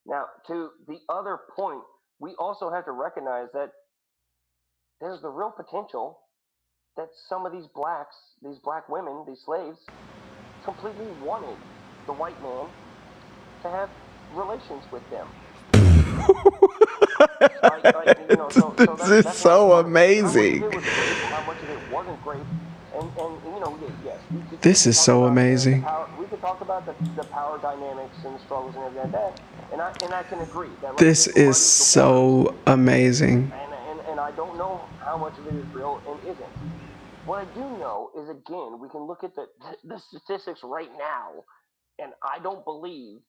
Now, to the other point, we also have to recognize that there's the real potential that some of these black women, these slaves, completely wanted the white man to have relations with them. This is so amazing. How much of it was grape, how much of it wasn't grape, and yes, This is so amazing. we could talk about the power dynamics and the struggles and everything like that, and I can agree that, like, This is so amazing. and I don't know how much of it is real and isn't. What I do know is, again, we can look at the statistics right now, and I don't believe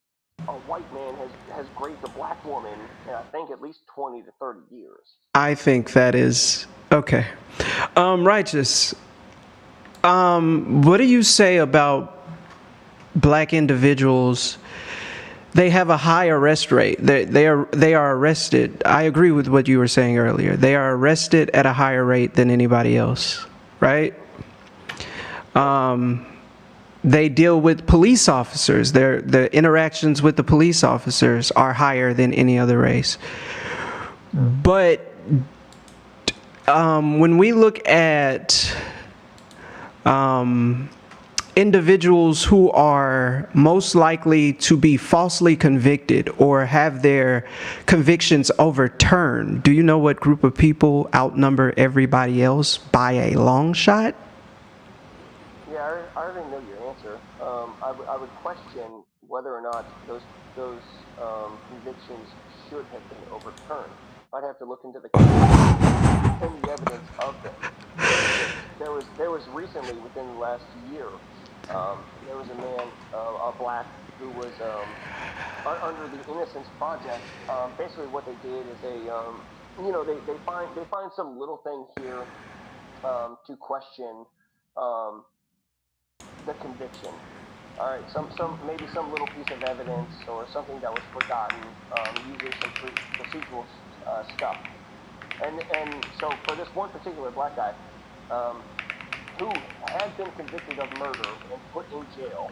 a white man has raped a black woman in, I think, at least 20 to 30 years. I think that is okay. Righteous. What do you say about black individuals? They have a high arrest rate. They are arrested. I agree with what you were saying earlier. They are arrested at a higher rate than anybody else, right? They deal with police officers. The interactions with the police officers are higher than any other race. But when we look at individuals who are most likely to be falsely convicted or have their convictions overturned, do you know what group of people outnumber everybody else by a long shot? Yeah, I already know your answer. I would question whether or not those convictions should have been overturned. I'd have to look into the evidence of them. There was recently, within the last year, there was a man, a black, who was under the Innocence Project. Basically, what they did is they find some little thing here to question the conviction. All right, maybe some little piece of evidence or something that was forgotten, using some procedural stuff. And so for this one particular black guy, who had been convicted of murder and put in jail,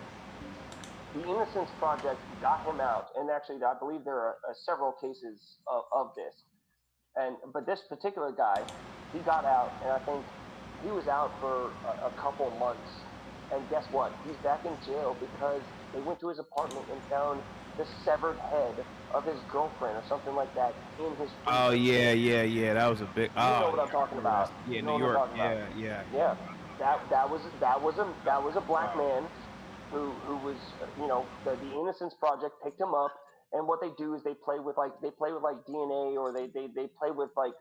the Innocence Project got him out, and actually I believe there are several cases of this. But this particular guy, he got out, and I think he was out for a couple months. And guess what? He's back in jail because they went to his apartment and found the severed head of his girlfriend or something like that in his freezer. Oh yeah. That was a big. You know what I'm talking about? Yeah, You know New what I'm York. talking about? Yeah. That was a black man who was, the Innocence Project picked him up, and what they do is they play with like DNA, or they play with like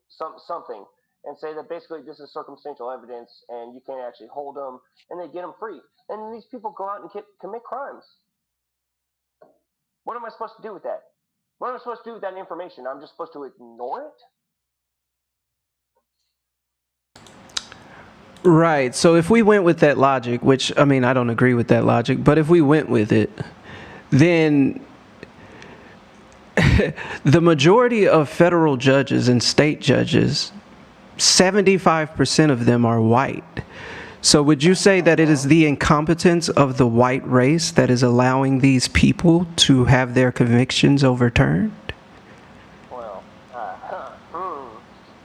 something, and say that basically this is circumstantial evidence and you can't actually hold them, and they get them free. And then these people go out and commit crimes. What am I supposed to do with that? What am I supposed to do with that information? I'm just supposed to ignore it? Right. So if we went with that logic, which, I mean, I don't agree with that logic, but if we went with it, then the majority of federal judges and state judges, 75% of them are white. So would you say that it is the incompetence of the white race that is allowing these people to have their convictions overturned? Well,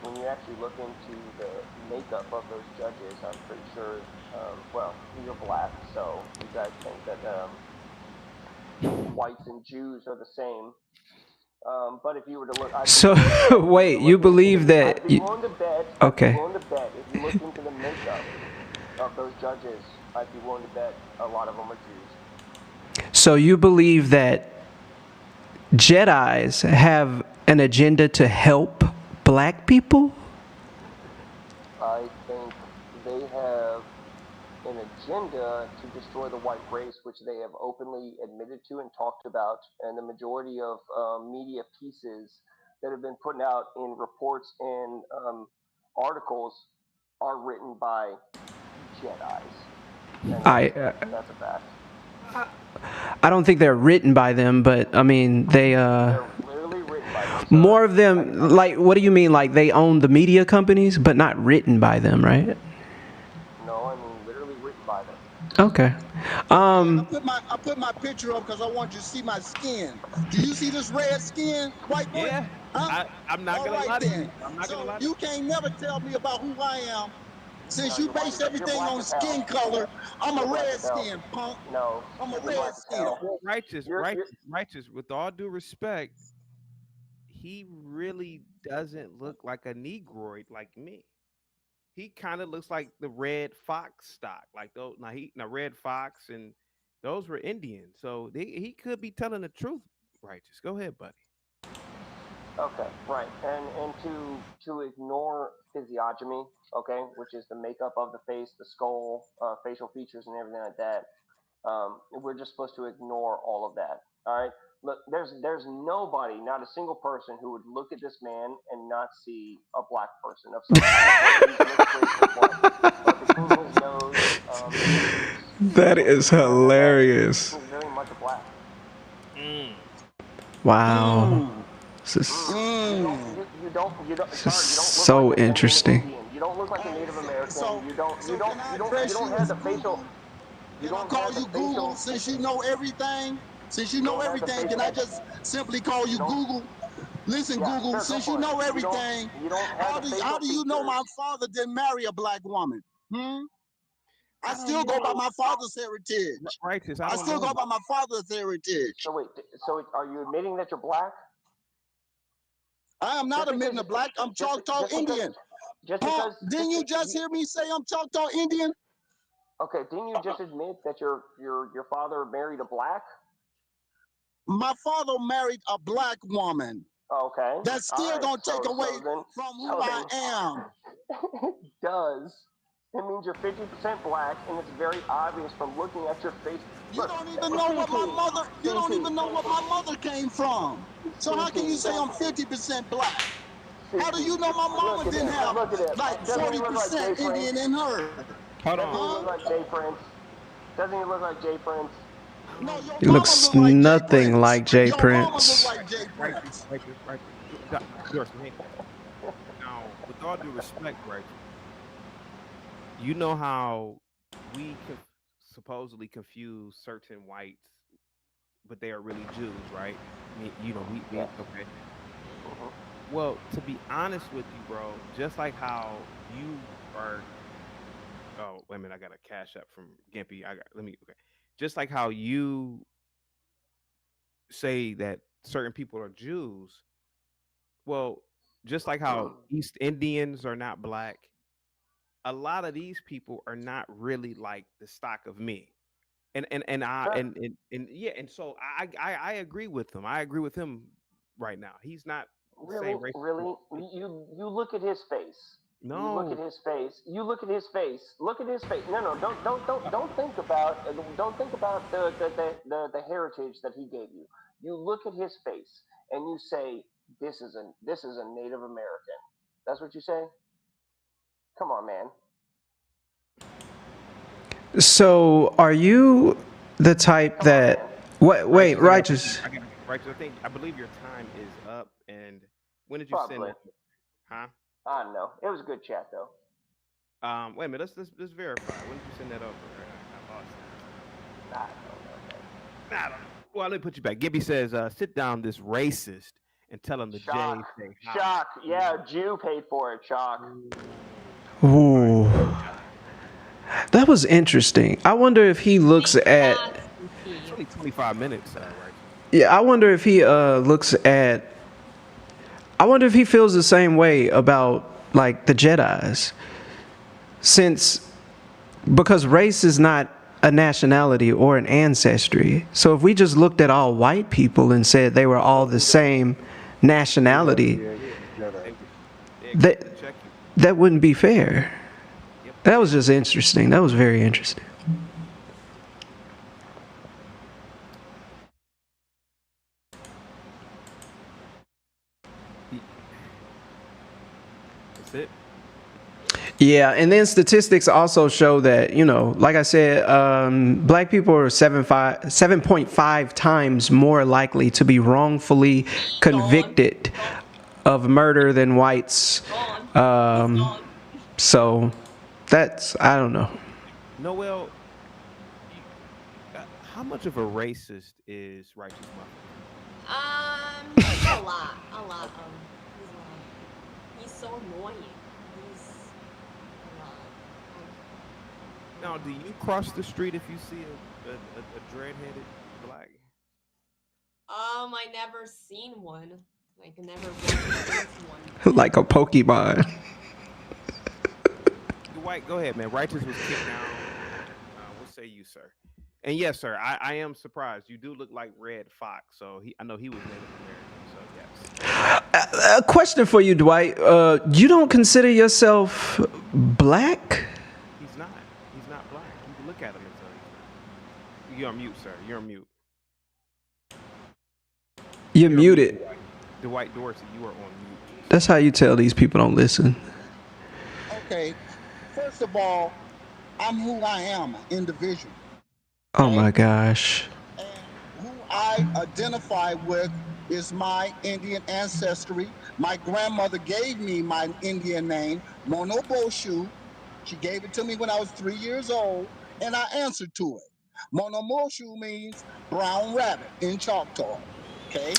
when you actually look into the makeup of those judges, I'm pretty sure, you're black, so you guys think that whites and Jews are the same. But if you were to look, wait, you believe that? I'd be willing to bet. Okay. I'd be willing to bet if you look into the makeup of those judges, I'd be willing to bet a lot of them are Jews. So you believe that Jedis have an agenda to help black people? I think they have an agenda to destroy the white race, which they have openly admitted to and talked about, and the majority of media pieces that have been put out in reports and articles are written by Jedis, and that's a fact. I don't think they're written by them, but I mean they They're literally written by them. more of them. Like, what do you mean? Like they own the media companies, but not written by them, right? No, I mean literally written by them. Okay. I put my picture up because I want you to see my skin. Do you see this red skin, white boy? Yeah. Huh? I'm not All gonna right lie to then. you. I'm not So gonna lie to you can't never tell me about who I am. Since No, you base everything black on as hell. skin color, I'm You're a black red as hell. skin, punk. No, I'm a you're red black as skin. hell. Well, righteous. You're- With all due respect, he really doesn't look like a Negroid like me. He kind of looks like the Red Fox stock, like those. Now Red Fox and those were Indians, so he could be telling the truth. Righteous, go ahead, buddy. Okay, right, and to ignore physiognomy, okay, which is the makeup of the face, the skull, facial features, and everything like that. We're just supposed to ignore all of that. All right. Look, there's nobody, not a single person, who would look at this man and not see a black person of some kind. Between his nose, That is hilarious. he's very much a black. Wow. This is You don't so interesting. You don't look like a Native American. You don't have the facial. Can I call you Google since you know everything? Since you know everything, can I just simply call you Google? Listen, Google, sure, since go you for it. know You everything, don't have the how do you know facial my father didn't marry a black woman? I still go by my father's heritage. Righteous. I still go by my father's heritage. So wait, so are you admitting that you're black? I am not admitting to black. I'm Choctaw Indian. Punk, didn't you just hear me say I'm Choctaw Indian? Okay, didn't you just admit that your father married a black? My father married a black woman. Okay. That's still gonna take away from who I am. It does. It means you're 50% black, and it's very obvious from looking at your face. You don't even know what my mother. You don't even know what my mother came from. So how can you say I'm 50% black? How do you know my mama didn't have like 40% Indian in her? Hold on. Doesn't he look like Jay Prince? Doesn't he look like Jay Prince? No, He looks nothing like Jay Prince. Now, with all due respect, right? You know how we supposedly confuse certain whites, but they are really Jews, right? We okay. Well, to be honest with you, bro, just like how you are. Oh, wait a minute, I got a cash app from Gimpy. Okay. Just like how you say that certain people are Jews. Well, just like how East Indians are not black, a lot of these people are not really like the stock of me. And so I agree with him. I agree with him right now. He's not the same race. Really? You look at his face. No. You look at his face. You look at his face. Look at his face. No, don't think about the heritage that he gave you. You look at his face and you say, this is a Native American. That's what you say? Come on, man. So, are you the type that? Wait, righteous. Righteous. I believe your time is up. And when did you send Probably. that? Huh? I don't know. It was a good chat though. Wait a minute. Let's verify. When did you send that over? I lost it. I don't know. Well, let me put you back. Gibby says, "Sit down, this racist, and tell him the Shock. J say hi." Shock. Yeah, Jew paid for it. Shock. Ooh, that was interesting. I wonder if he looks at. It's only 25 minutes, right? Yeah, I wonder if he looks at. I wonder if he feels the same way about like the Jedis, because race is not a nationality or an ancestry. So if we just looked at all white people and said they were all the same nationality, that wouldn't be fair. That was just interesting. That was very interesting. That's it. Yeah, and then statistics also show that, you know, like I said, black people are 7.5 times more likely to be wrongfully convicted of murder than whites. So that's, I don't know. Noel, how much of a racist is Righteous Muffin? He's a lot. He's so annoying. He's a lot. Now, do you cross the street if you see a dread-headed black? I never seen one. Like, never witnessed one. Like a Pokemon. Dwight, go ahead, man. Righteous was kicked down. What say you, sir? And yes, sir, I am surprised. You do look like Red Fox, so I know he was Native American, so yes. A question for you, Dwight. You don't consider yourself black? He's not. He's not black. You can look at him and tell he's not. You're on mute, sir. You're on mute. You're muted. Dwight Dorsey, you are on mute. That's how you tell these people don't listen. Okay, first of all, I'm who I am, an individual. Oh my gosh. Who I identify with is my Indian ancestry. My grandmother gave me my Indian name, Mono Boshu. She gave it to me when I was 3 years old, and I answered to it. Mono Boshu means brown rabbit in Choctaw. Okay,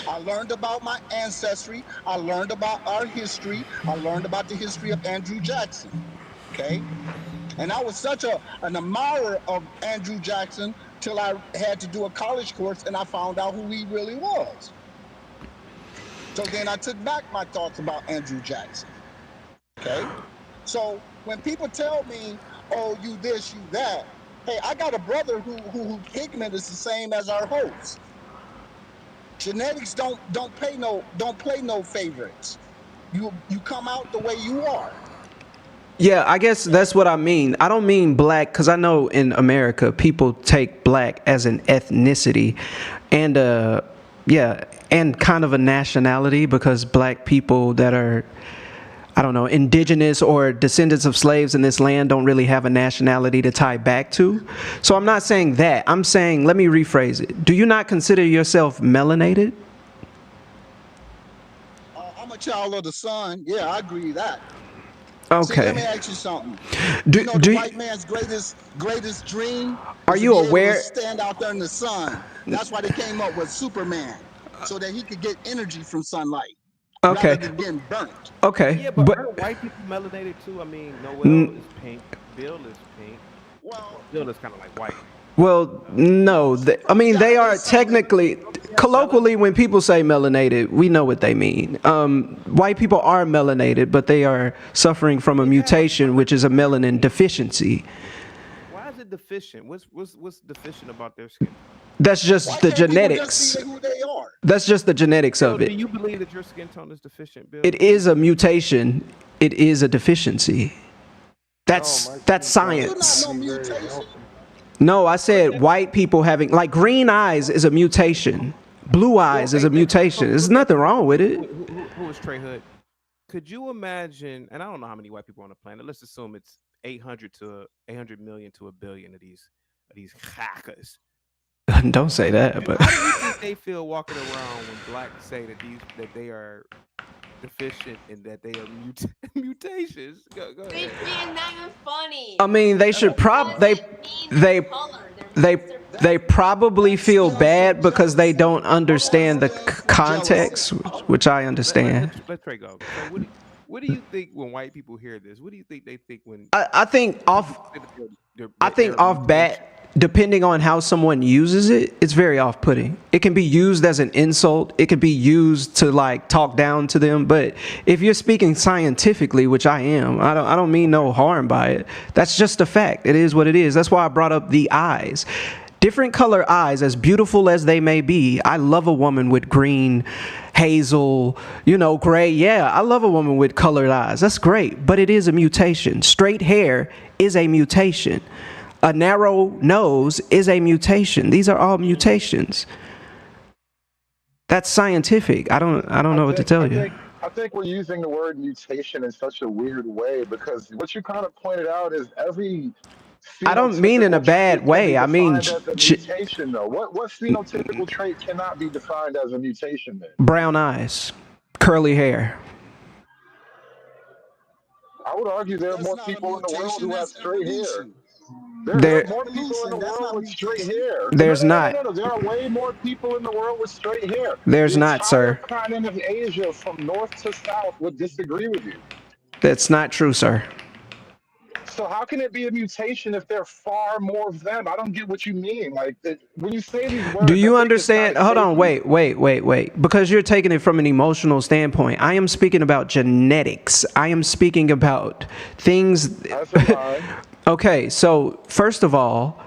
I learned about my ancestry. I learned about our history. I learned about the history of Andrew Jackson. Okay, and I was such an admirer of Andrew Jackson till I had to do a college course and I found out who he really was. So then I took back my thoughts about Andrew Jackson. Okay, so when people tell me, "Oh, you this, you that," hey, I got a brother who pigment is the same as our host. Genetics don't play no favorites. You come out the way you are. Yeah, I guess that's what I mean. I don't mean black because I know in America people take black as an ethnicity and and kind of a nationality because black people that are, I don't know, indigenous or descendants of slaves in this land don't really have a nationality to tie back to. So I'm not saying that. I'm saying, let me rephrase it. Do you not consider yourself melanated? I'm a child of the sun. Yeah, I agree with that. Okay. See, let me ask you something. Do the you- white man's greatest dream Are is you to be able to aware- stand out there in the sun. That's why they came up with Superman, so that he could get energy from sunlight. Okay. Rather than getting burnt. Okay. Yeah, but aren't white people melanated too? I mean, Noel is pink, Bill is pink. Well, Bill is kind of like white. Well, no. I mean, they are technically, colloquially, when people say melanated, we know what they mean. White people are melanated, but they are suffering from a mutation, which is a melanin deficiency. Why is it deficient? What's deficient about their skin? That's just the genetics. Who they are. That's just the genetics of Do it. you believe that your skin tone is deficient, Bill? It is a mutation. It is a deficiency. That's science. No, I said white people having, like, green eyes is a mutation. Blue eyes is a mutation. There's nothing wrong with it. Who is Trey Hood? Could you imagine? And I don't know how many white people on the planet. Let's assume it's 800 million to a billion of these hackers. Don't say that, but How do you think they feel walking around when blacks say that they are deficient and that they are mutations? Go ahead. It's being not even funny. I mean, they should they probably feel bad because they don't understand the context, which I understand. Let Trey go. So what do you think when white people hear this? What do you think they think when? I think off bat, depending on how someone uses it, it's very off-putting. It can be used as an insult. It can be used to, like, talk down to them. But if you're speaking scientifically, which I am, I don't mean no harm by it. That's just a fact. It is what it is. That's why I brought up the eyes. Different color eyes, as beautiful as they may be. I love a woman with green, hazel, gray. Yeah, I love a woman with colored eyes. That's great, but it is a mutation. Straight hair is a mutation. A narrow nose is a mutation. These are all mutations. That's scientific. I don't know what to tell you. I think we're using the word mutation in such a weird way because what you kind of pointed out is every I don't mean in a bad way. I mean as a mutation though. What phenotypical trait cannot be defined as a mutation then? brown eyes, curly hair. I would argue there are more people in the world who have straight hair. There are more people in the world with straight hair. There's not. No. There are way more people in the world with straight hair. There's not, sir. The entire continent of Asia from north to south would disagree with you. That's not true, sir. So how can it be a mutation if there are far more of them? I don't get what you mean. Like when you say these words, do you understand? Hold on, wait. Because you're taking it from an emotional standpoint. I am speaking about genetics. I am speaking about things. Okay, so first of all,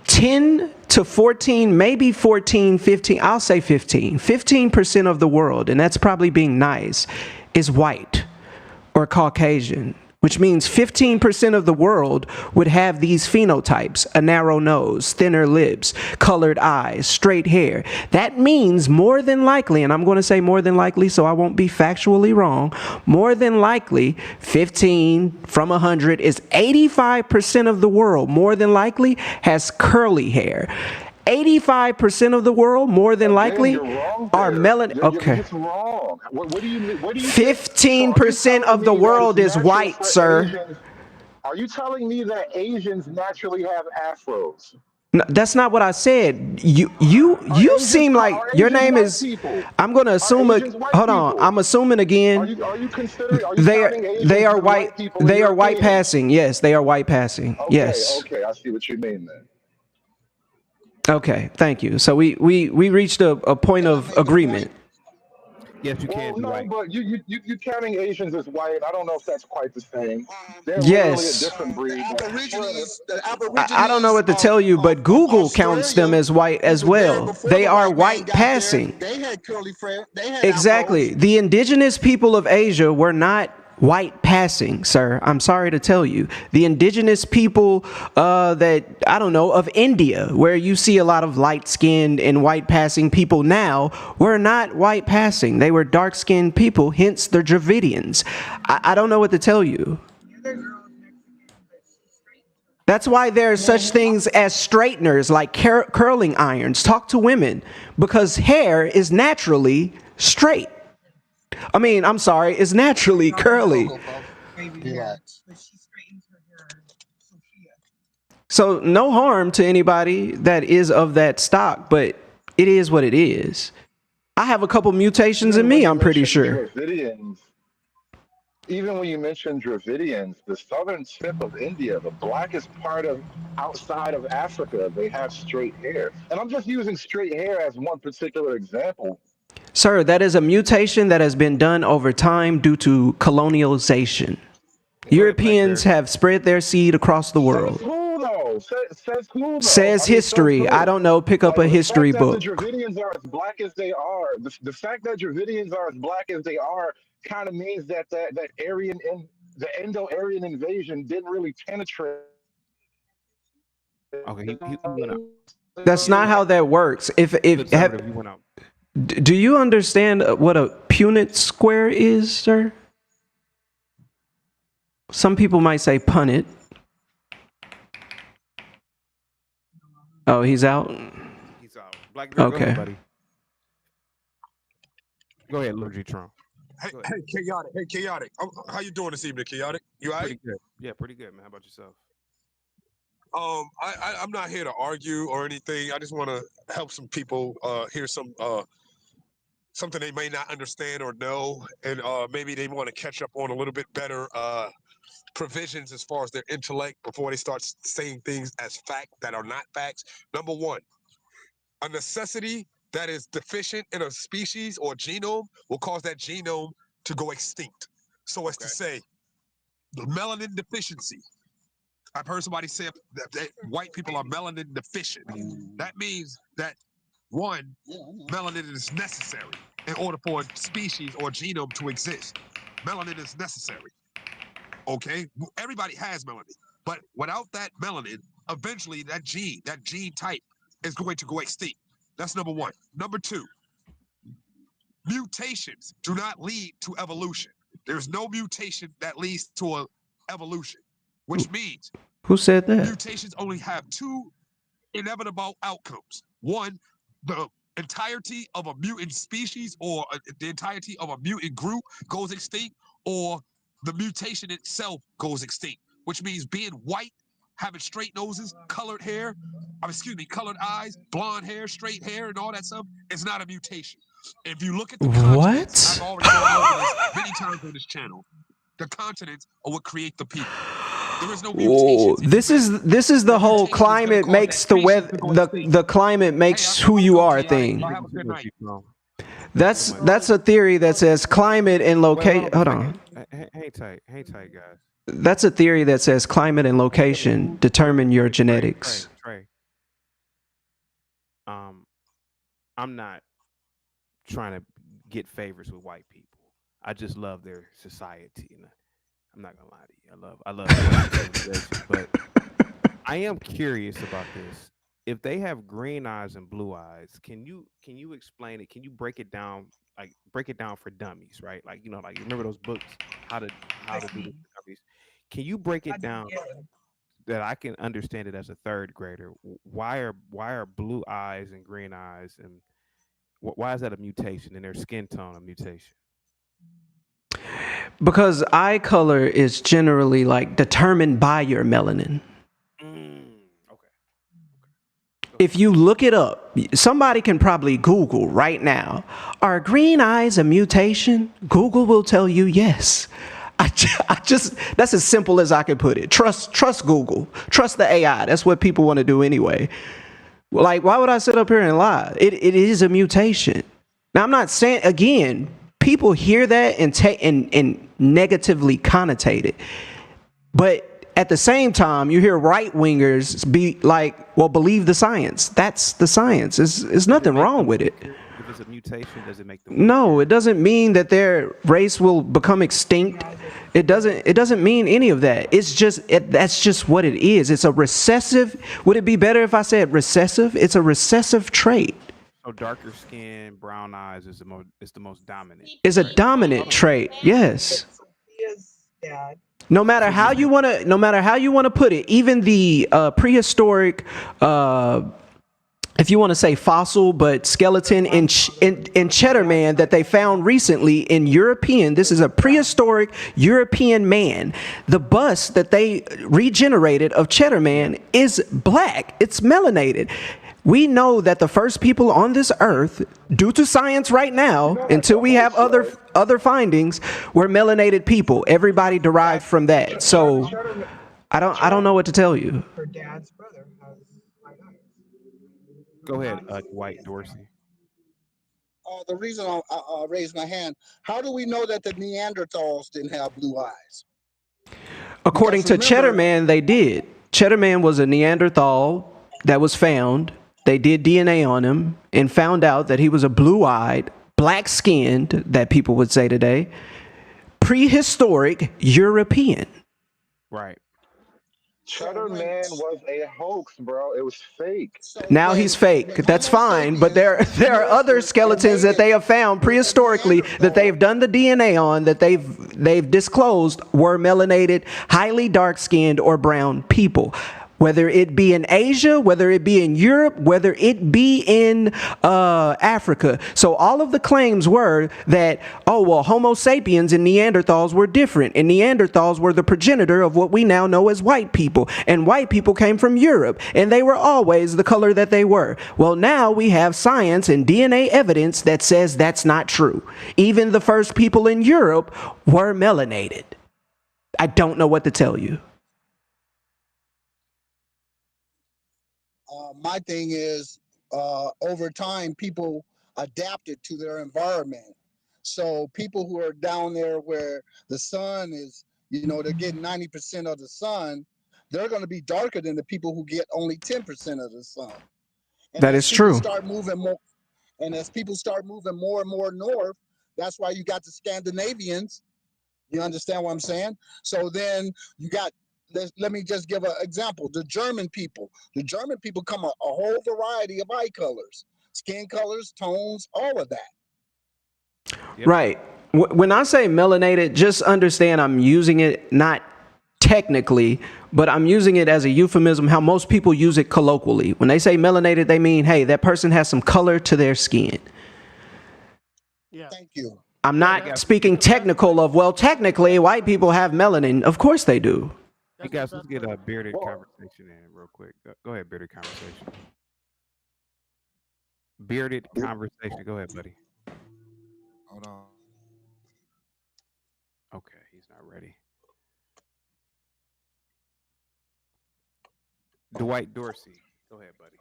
10 to 14, maybe 14, 15, I'll say 15. 15% of the world, and that's probably being nice, is white or Caucasian, which means 15% of the world would have these phenotypes: a narrow nose, thinner lips, colored eyes, straight hair. That means more than likely, and I'm going to say more than likely so I won't be factually wrong, more than likely 15 from 100 is 85% of the world more than likely has curly hair. 85% of the world, more than likely, are melanin. Okay. What do you mean? 15% of the world is white, sir. Are you telling me that Asians naturally have afros? No, that's not what I said. You seem like your name is. I'm going to assume. Hold on. I'm assuming again. Are you considering? They are white. They are white passing. Yes, they are white passing. Yes. Okay, I see what you mean then. Okay, thank you. So we reached a point of agreement. Yes, you can. No, but you counting Asians as white. I don't know if that's quite the same. They're yes. Really a different breed. I don't know what to tell you, but Google counts them as white as well. They are white passing. They had curly hair. Exactly. The indigenous people of Asia were not white passing, sir. I'm sorry to tell you. The indigenous people that, I don't know, of India, where you see a lot of light-skinned and white passing people now, were not white passing. They were dark-skinned people, hence the Dravidians. I don't know what to tell you. That's why there are such things as straighteners, like curling irons. Talk to women, because hair is naturally straight. I mean, I'm sorry, it's naturally curly. So no harm to anybody that is of that stock, but it is what it is. I have a couple mutations in me, I'm pretty sure. Even when you mention Dravidians, the southern tip of India, the blackest part of outside of Africa, they have straight hair. And I'm just using straight hair as one particular example. Sir, that is a mutation that has been done over time due to colonialization. Europeans have spread their seed across the world. Who though? Says who though? Says history. I don't know. Pick up a history book. The Dravidians are as black as they are. The fact that Dravidians are as black as they are kind of means that Aryan the Indo-Aryan invasion didn't really penetrate. Okay, he went out. That's not how that works. He went out. Do you understand what a Punnett square is, sir? Some people might say Punnett. Oh, he's out? He's out. Blackbeard, okay. Go ahead, buddy. Go ahead, Lil G Trump. Hey, Chaotic. Hey, Chaotic. How you doing this evening, Chaotic? You all right? Pretty good. Yeah, pretty good, man. How about yourself? I'm not here to argue or anything. I just want to help some people hear some something they may not understand or know, and maybe they want to catch up on a little bit better provisions as far as their intellect before they start saying things as fact that are not facts. Number one, a necessity that is deficient in a species or genome will cause that genome to go extinct. So as to say, the melanin deficiency. I've heard somebody say that white people are melanin deficient. That means that one, melanin is necessary in order for a species or genome to exist. Melanin is necessary. Okay, everybody has melanin, but without that melanin, eventually that gene type is going to go extinct. That's number one. Number two, mutations do not lead to evolution. There's no mutation that leads to a evolution, which means Who said that? mutations only have two inevitable outcomes. One, the entirety of a mutant species or the entirety of a mutant group goes extinct, or the mutation itself goes extinct, which means being white, having straight noses, colored hair, colored eyes, blonde hair, straight hair, and all that stuff is not a mutation. If you look at the continents, I've already gone over this many times on this channel. The continents are what create the people. There is no Whoa, this is the whole climate makes the weather, the climate makes who you are thing. That's a theory that says climate and location. Hold on. Hang tight, guys. That's a theory that says climate and location determine your genetics. Trey. I'm not trying to get favors with white people. I just love their society, and I'm not gonna lie to you. I love civilization, but I am curious about this. If they have green eyes and blue eyes, can you explain it? Can you break it down? Like break it down for dummies, right? Like like you remember those books, how to do this for dummies. Can you break it down that I can understand it as a third grader? Why are blue eyes and green eyes, and why is that a mutation in their skin tone? A mutation? Because eye color is generally like determined by your melanin. If you look it up, somebody can probably Google right now, are green eyes a mutation? Google will tell you yes. I just that's as simple as I can put it. Trust Google. Trust the AI. That's what people want to do anyway. Like, why would I sit up here and lie? It is a mutation. Now, I'm not saying, again, people hear that and negatively connotate it. But at the same time, you hear right-wingers be like, well, believe the science. That's the science. There's nothing wrong with it. If it's a mutation, does it make them? No, it doesn't mean that their race will become extinct. It doesn't mean any of that. It's just that's just what it is. It's a recessive. Would it be better if I said recessive? It's a recessive trait. So darker skin, brown eyes is the most dominant. It's a dominant trait. Yes. No matter how you want to put it, even the prehistoric, if you want to say fossil, but skeleton in Cheddar Man that they found recently in European, this is a prehistoric European man. The bust that they regenerated of Cheddar Man is black. It's melanated. We know that the first people on this earth, due to science right now, until we have other findings, were melanated people. Everybody derived from that. So I don't know what to tell you. Her dad's brother has white eyes. Go ahead, Dwight Dorsey. The reason I raised my hand, how do we know that the Neanderthals didn't have blue eyes? According to Cheddar Man, they did. Cheddar Man was a Neanderthal that was found. They did DNA on him and found out that he was a blue-eyed, black-skinned, that people would say today, prehistoric European. Right. Cheddar Man was a hoax, bro. It was fake. Now he's fake. That's fine, but there are other skeletons that they have found prehistorically that they've done the DNA on that they've disclosed were melanated, highly dark-skinned or brown people. Whether it be in Asia, whether it be in Europe, whether it be in Africa. So all of the claims were that, oh, well, Homo sapiens and Neanderthals were different. And Neanderthals were the progenitor of what we now know as white people. And white people came from Europe. And they were always the color that they were. Well, now we have science and DNA evidence that says that's not true. Even the first people in Europe were melanated. I don't know what to tell you. My thing is, over time, people adapted to their environment. So people who are down there where the sun is, they're getting 90% of the sun, they're going to be darker than the people who get only 10% of the sun. And That as is people true. start moving more, and as people start moving more and more north, that's why you got the Scandinavians. You understand what I'm saying? So then you got, let me just give an example. The German people come a whole variety of eye colors, skin colors, tones, all of that. Right. When I say melanated, just understand I'm using it not technically, but I'm using it as a euphemism, how most people use it colloquially. When they say melanated, they mean, hey, that person has some color to their skin. Thank you. I'm not speaking technical of, well, technically, white people have melanin. Of course they do. Hey guys, let's get a bearded conversation in real quick. Go ahead, bearded conversation. Bearded conversation. Go ahead, buddy. Hold on. Okay, he's not ready. Dwight Dorsey. Go ahead, buddy.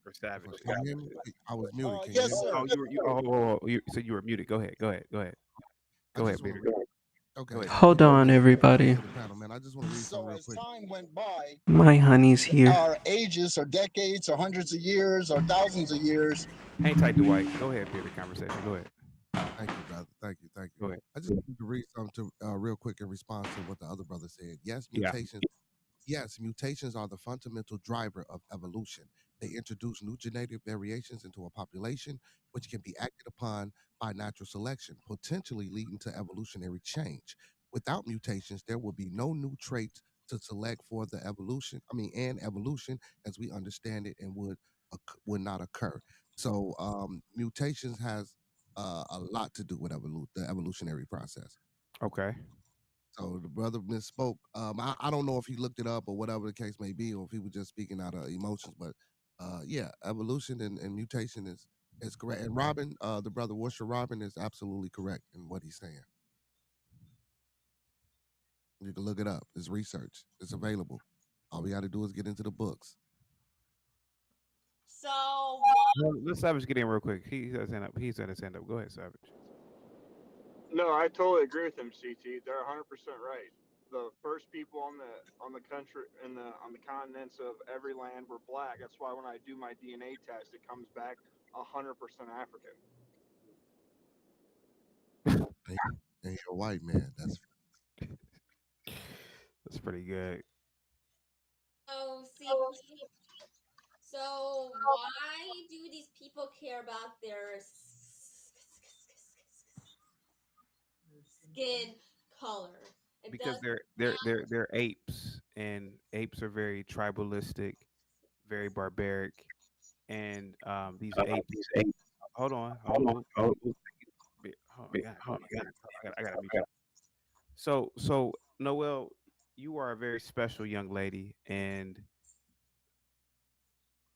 Or Savage. Can you hear me? I was muted. Can yes, you hear me? sir. You said you were muted. Go ahead. Go ahead. Go ahead. Go ahead, Bearded. Okay. Go ahead. Hold on, everybody. Panel, man. I just want to read something real quick. Time went by, My honey's here. our ages or decades or hundreds of years or thousands of years. Hang tight, Dwight. Go ahead, bearded conversation. Go ahead. Thank you, brother. Thank you. Thank you. Go ahead. I just wanted to read something real quick in response to what the other brother said. Yes, mutations. Yes, mutations are the fundamental driver of evolution. They introduce new genetic variations into a population, which can be acted upon by natural selection, potentially leading to evolutionary change. Without mutations, there will be no new traits to select for the evolution. And evolution, as we understand it, and would not occur. So, mutations has a lot to do with the evolutionary process. Okay. So the brother misspoke. I don't know if he looked it up or whatever the case may be, or if he was just speaking out of emotions. But yeah, evolution and mutation is correct. And Robin, the brother Worcester Robin, is absolutely correct in what he's saying. You can look it up. It's research. It's available. All we got to do is get into the books. So Let Savage get in real quick. He's at his hand up. He's at his hand up. Go ahead, Savage. No, I totally agree with them, CT. They're 100% right. The first people on the country on the continents of every land were black. That's why when I do my DNA test, it comes back 100% African. And you're a white man. That's pretty good. Oh, see. So why do these people care about their skin color? Because they're apes, and apes are very tribalistic, very barbaric, and these apes. Hold on. I gotta mute you. So Noel, you are a very special young lady, and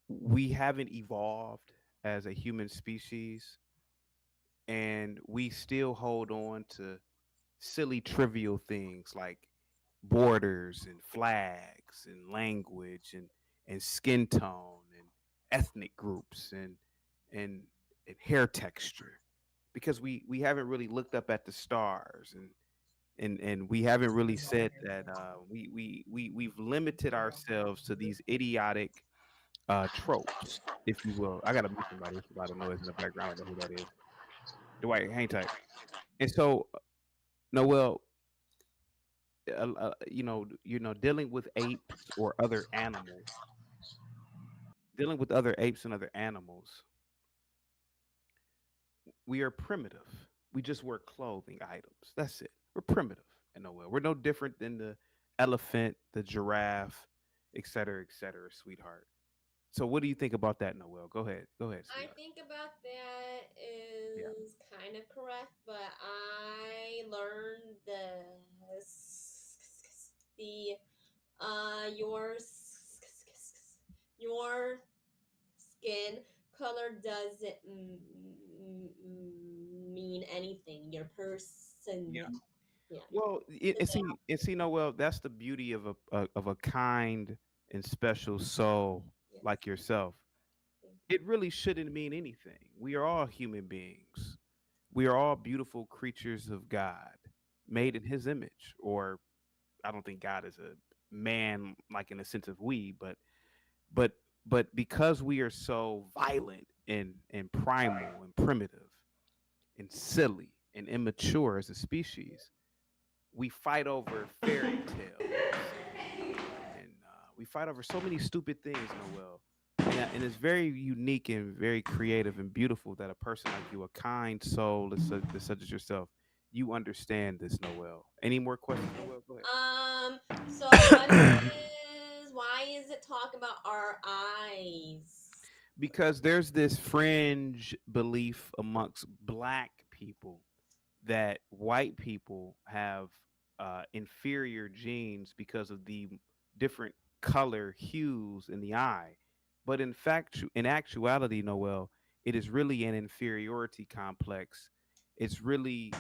we haven't evolved as a human species, and we still hold on to silly trivial things like borders and flags and language and skin tone and ethnic groups and hair texture, because we haven't really looked up at the stars, and we haven't really said that we've limited ourselves to these idiotic tropes, if you will. I gotta mute somebody. There's a lot of noise in the background. I don't know who that is. Dwight, hang tight. And so, Noel, dealing with apes or other animals, dealing with other apes and other animals, we are primitive. We just wear clothing items. That's it. We're primitive in Noel. We're no different than the elephant, the giraffe, et cetera, sweetheart. So what do you think about that, Noel? Go ahead. Go ahead. I think about that is kind of correct, but I learned your skin color doesn't mean anything. Your person. Yeah. Well, see, Noel, that's the beauty of a kind and special soul like yourself. It really shouldn't mean anything. We are all human beings. We are all beautiful creatures of God, made in His image. Or I don't think God is a man, like in the sense of we, but because we are so violent and primal and primitive and silly and immature as a species, we fight over fairy tales and we fight over so many stupid things, Noel. And it's very unique and very creative and beautiful that a person like you, a kind soul such as yourself, you understand this, Noel. Any more questions, Noel? Go ahead. So what is why is it talk about our eyes? Because there's this fringe belief amongst black people that white people have inferior genes because of the different color hues in the eye. But in actuality, Noel, it is really an inferiority complex. It's really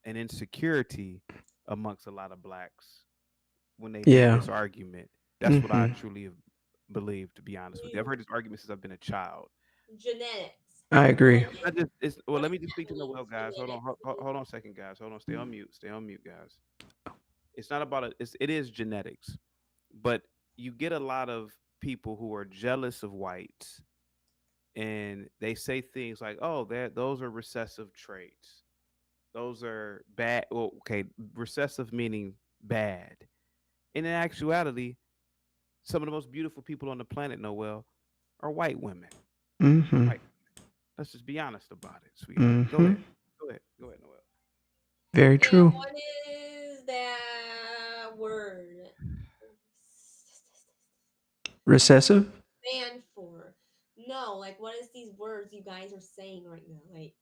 an insecurity amongst a lot of blacks when they make Yeah. this argument. That's what I Mhm. truly have believed, to be honest with you. I've heard this argument since I've been a child. Genetics. I agree. Well, let me just speak to Noel, guys. Hold on a second, guys. Hold on, stay on mute, guys. It's not about it. It is genetics, but you get a lot of people who are jealous of whites, and they say things like, "Oh, those are recessive traits. Those are bad." Well, okay, recessive meaning bad. And in actuality, some of the most beautiful people on the planet, Noel, are white women. Mhm. Right. Let's just be honest about it, sweetheart. Go Mhm. ahead. Go ahead, Noel. Very And true. what is that word Recessive? stand for? No, like what is these words you guys are saying right now? Like,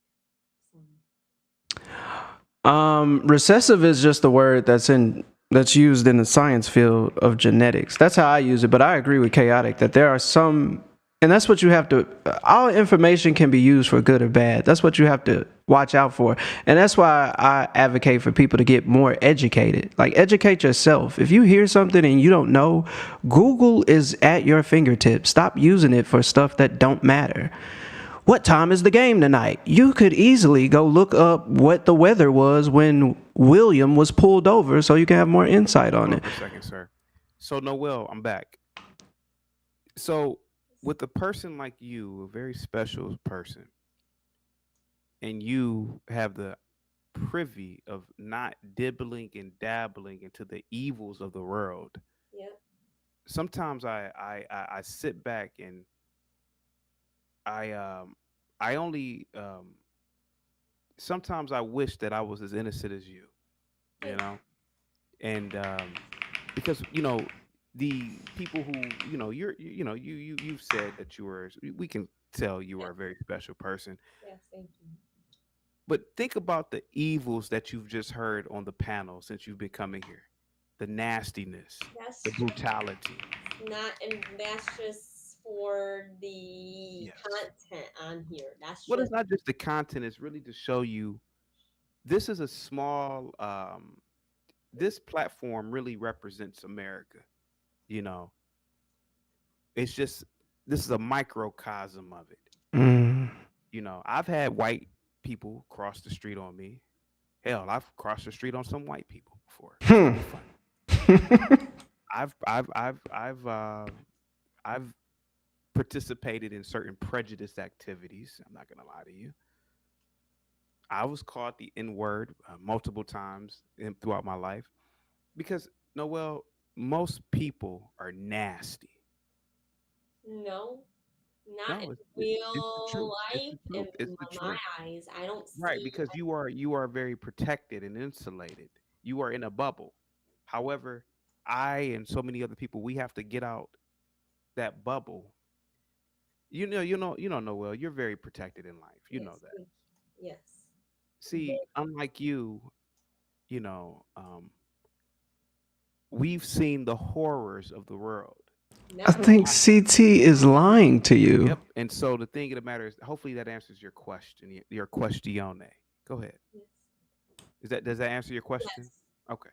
Recessive is just a word that's used in the science field of genetics. That's how I use it, but I agree with Chaotic that there are some, and that's what you have to, all information can be used for good or bad. That's what you have to watch out for. And that's why I advocate for people to get more educated. Like, educate yourself. If you hear something and you don't know, Google is at your fingertips. Stop using it for stuff that don't matter. What time is the game tonight? You could easily go look up what the weather was when William was pulled over so you can have more insight on Hold it. on for a second, sir. So, Noel, I'm back. So, with a person like you, a very special person, and you have the privy of not dibbling and dabbling into the evils of the world, yep. sometimes I sit back and I only sometimes I wish that I was as innocent as you know, and because the people who you've said that we can tell you are a very special person, Yes, thank you. but think about the evils that you've just heard on the panel since you've been coming here, the nastiness, That's the brutality. not, and that's just for the content on here. That's Well, just it's not just the content, it's really to show you this is a small this platform really represents America. It's just this is a microcosm of it. Mm. I've had white people cross the street on me. Hell, I've crossed the street on some white people before. It's really fun. I've participated in certain prejudice activities. I'm not gonna lie to you. I was called the N word multiple times throughout my life because Noel, most people are nasty. no, not No, in it's the real truth. It's life. the truth. In It's the my truth. eyes, I don't Right, see. because you are very protected and insulated. You are in a bubble. However, I and so many other people, we have to get out that bubble. Noel, you're very protected in life. You Yes, know that. thank you. Yes. See, unlike you, you know, um, we've seen the horrors of the world. I think CT is lying to you. Yep. And so the thing of the matter is, hopefully that answers your question, your questione. Go ahead. Yes. Does that answer your question? Yes. Okay.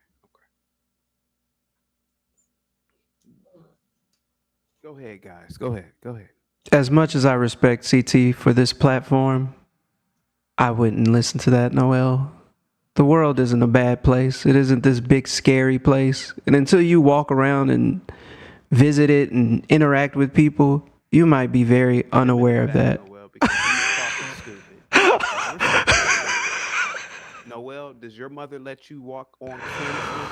Go ahead, guys. Go ahead. As much as I respect CT for this platform, I wouldn't listen to that, Noel. The world isn't a bad place. It isn't this big scary place. And until you walk around and visit it and interact with people, you might be very unaware of that. Noel, because you talking stupid. Noel, does your mother let you walk on Kinsman?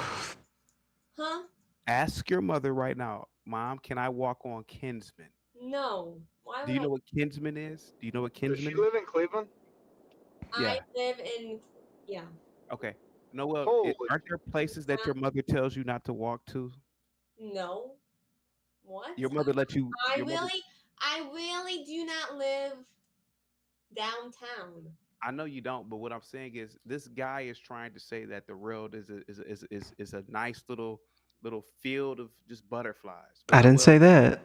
Huh? Ask your mother right now, Mom, can I walk on Kinsman? No. Why Do would you know what Kinsman is? Do you know what Does Kinsman she is? live in Cleveland? Yeah. I live in, yeah. Okay. Noel, Holy. aren't there places that your mother tells you not to walk to? No. What? Your mother let you. I Your mother, really do not live downtown. I know you don't, but what I'm saying is, this guy is trying to say that the world is a nice little field of just butterflies. But I didn't say that.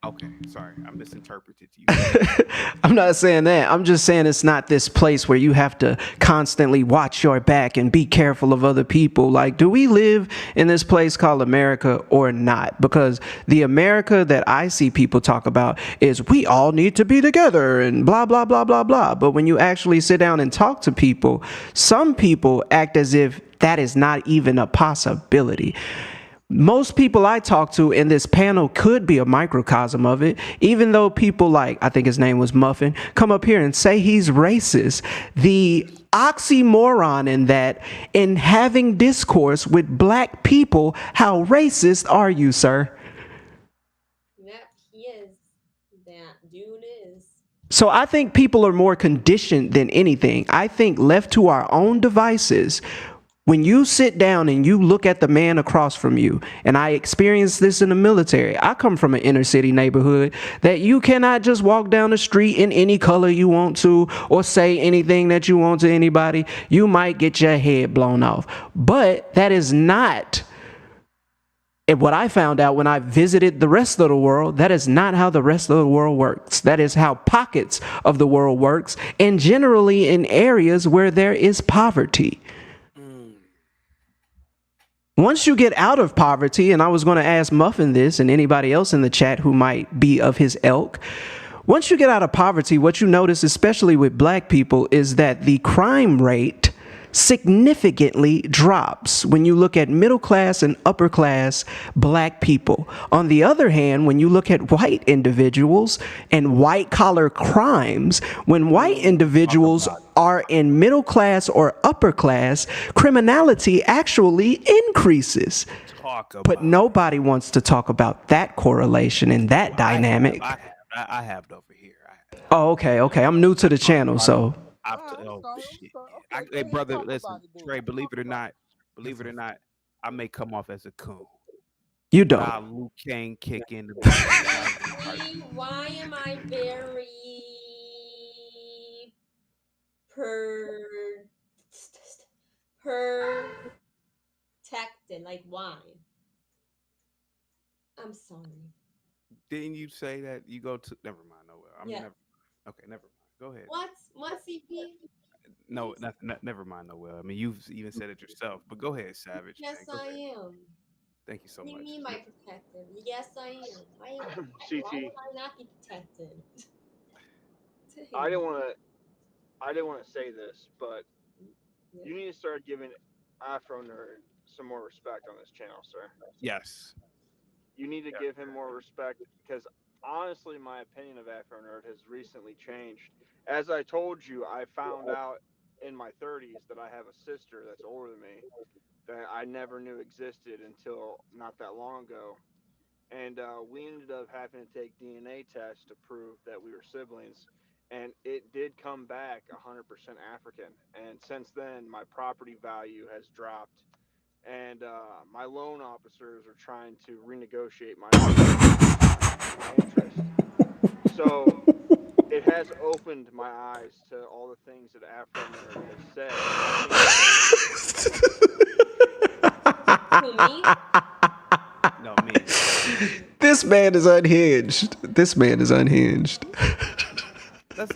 Okay, sorry, I misinterpreted you. I'm not saying that. I'm just saying it's not this place where you have to constantly watch your back and be careful of other people. Like, do we live in this place called America or not? Because the America that I see people talk about is we all need to be together and blah, blah, blah, blah, blah. But when you actually sit down and talk to people, some people act as if that is not even a possibility. Most people I talk to in this panel could be a microcosm of it, even though people like, I think his name was Muffin, come up here and say he's racist. The oxymoron in that, in having discourse with black people, how racist are you, sir? Yep, he is. That dude is. So I think people are more conditioned than anything. I think left to our own devices, when you sit down and you look at the man across from you, and I experienced this in the military. I come from an inner city neighborhood that you cannot just walk down the street in any color you want to or say anything that you want to anybody. You might get your head blown off. But that is not what I found out when I visited the rest of the world. That is not how the rest of the world works. That is how pockets of the world works, and generally in areas where there is poverty. Once you get out of poverty, and I was going to ask Muffin this and anybody else in the chat who might be of his ilk, once you get out of poverty, what you notice, especially with black people, is that the crime rate significantly drops when you look at middle class and upper class black people. On the other hand, when you look at white individuals and white collar crimes, when white individuals are in middle class or upper class, criminality actually increases. But nobody wants to talk about that correlation and that dynamic. I have it over here. Oh, okay. I'm new to the channel, so. Shit. Hey, brother, listen, Trey, believe it or not, I may come off as a coon. You don't. Luke Kane kick in the Why am I very protected? Like, why? I'm sorry. Didn't you say that you go to? Never mind. Noel. Yeah. Never mind. Go ahead. What CP? No, never mind, Noel. I mean, you've even said it yourself. But go ahead, Savage. Yes, man. I am. Thank you so What much. do you mean by protected? Yes, I am. Why would I not be protected? I didn't want to say this, but you need to start giving Afro Nerd some more respect on this channel, sir. Yes. You need to give him more respect, because honestly, my opinion of Afro Nerd has recently changed. As I told you, I found out in my 30s that I have a sister that's older than me that I never knew existed until not that long ago. And we ended up having to take DNA tests to prove that we were siblings. And it did come back 100% African. And since then, my property value has dropped. And my loan officers are trying to renegotiate my interest. So it has opened my eyes to all the things that Afro Nerd has said. No, me. This man is unhinged.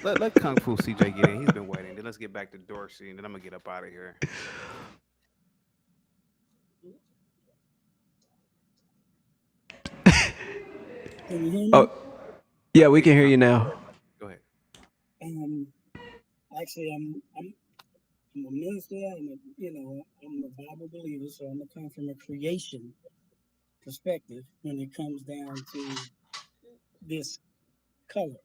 Let Kung Fu CJ get in. He's been waiting. Then let's get back to Dorsey, and then I'm gonna get up out of here. Can you hear me? Oh, yeah, we can hear you now. Go ahead. Actually, I'm a minister, I'm a Bible believer, so I'm gonna come from a creation perspective when it comes down to this color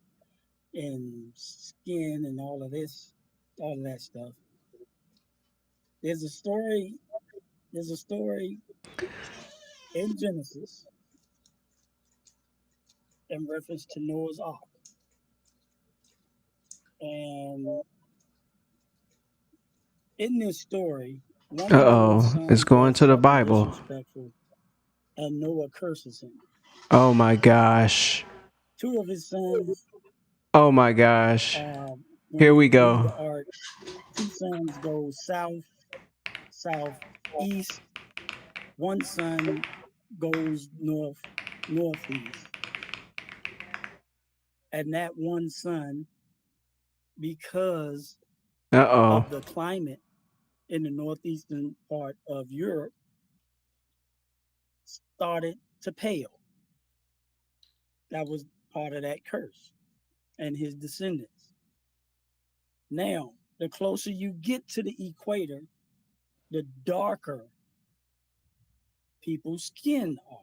and skin and all of that stuff. There's a story in Genesis in reference to Noah's Ark. And in this story, one of Noah's Uh-oh. It's sons going acts to the up and Bible. disrespectful, and Noah curses him. Oh my gosh. Two of his sons, Oh my gosh. when Here they we leave go. the ark, two sons go southeast. One son goes northeast. And that one son, because Uh-oh. of the climate in the northeastern part of Europe, started to pale. That was part of that curse and his descendants. Now, the closer you get to the equator, the darker people's skin are.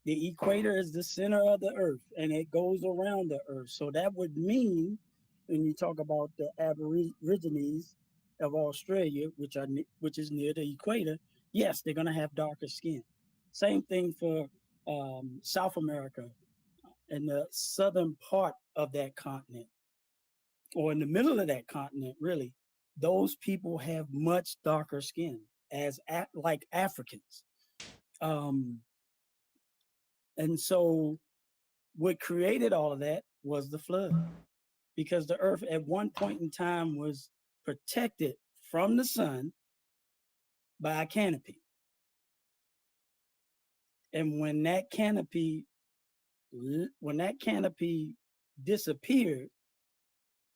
The equator is the center of the earth and it goes around the earth. So that would mean, when you talk about the Aborigines of Australia, which is near the equator, yes, they're going to have darker skin. Same thing for South America and the southern part of that continent, or in the middle of that continent, really. Those people have much darker skin like Africans. And so what created all of that was the flood, because the earth at one point in time was protected from the sun by a canopy. And when that canopy disappeared,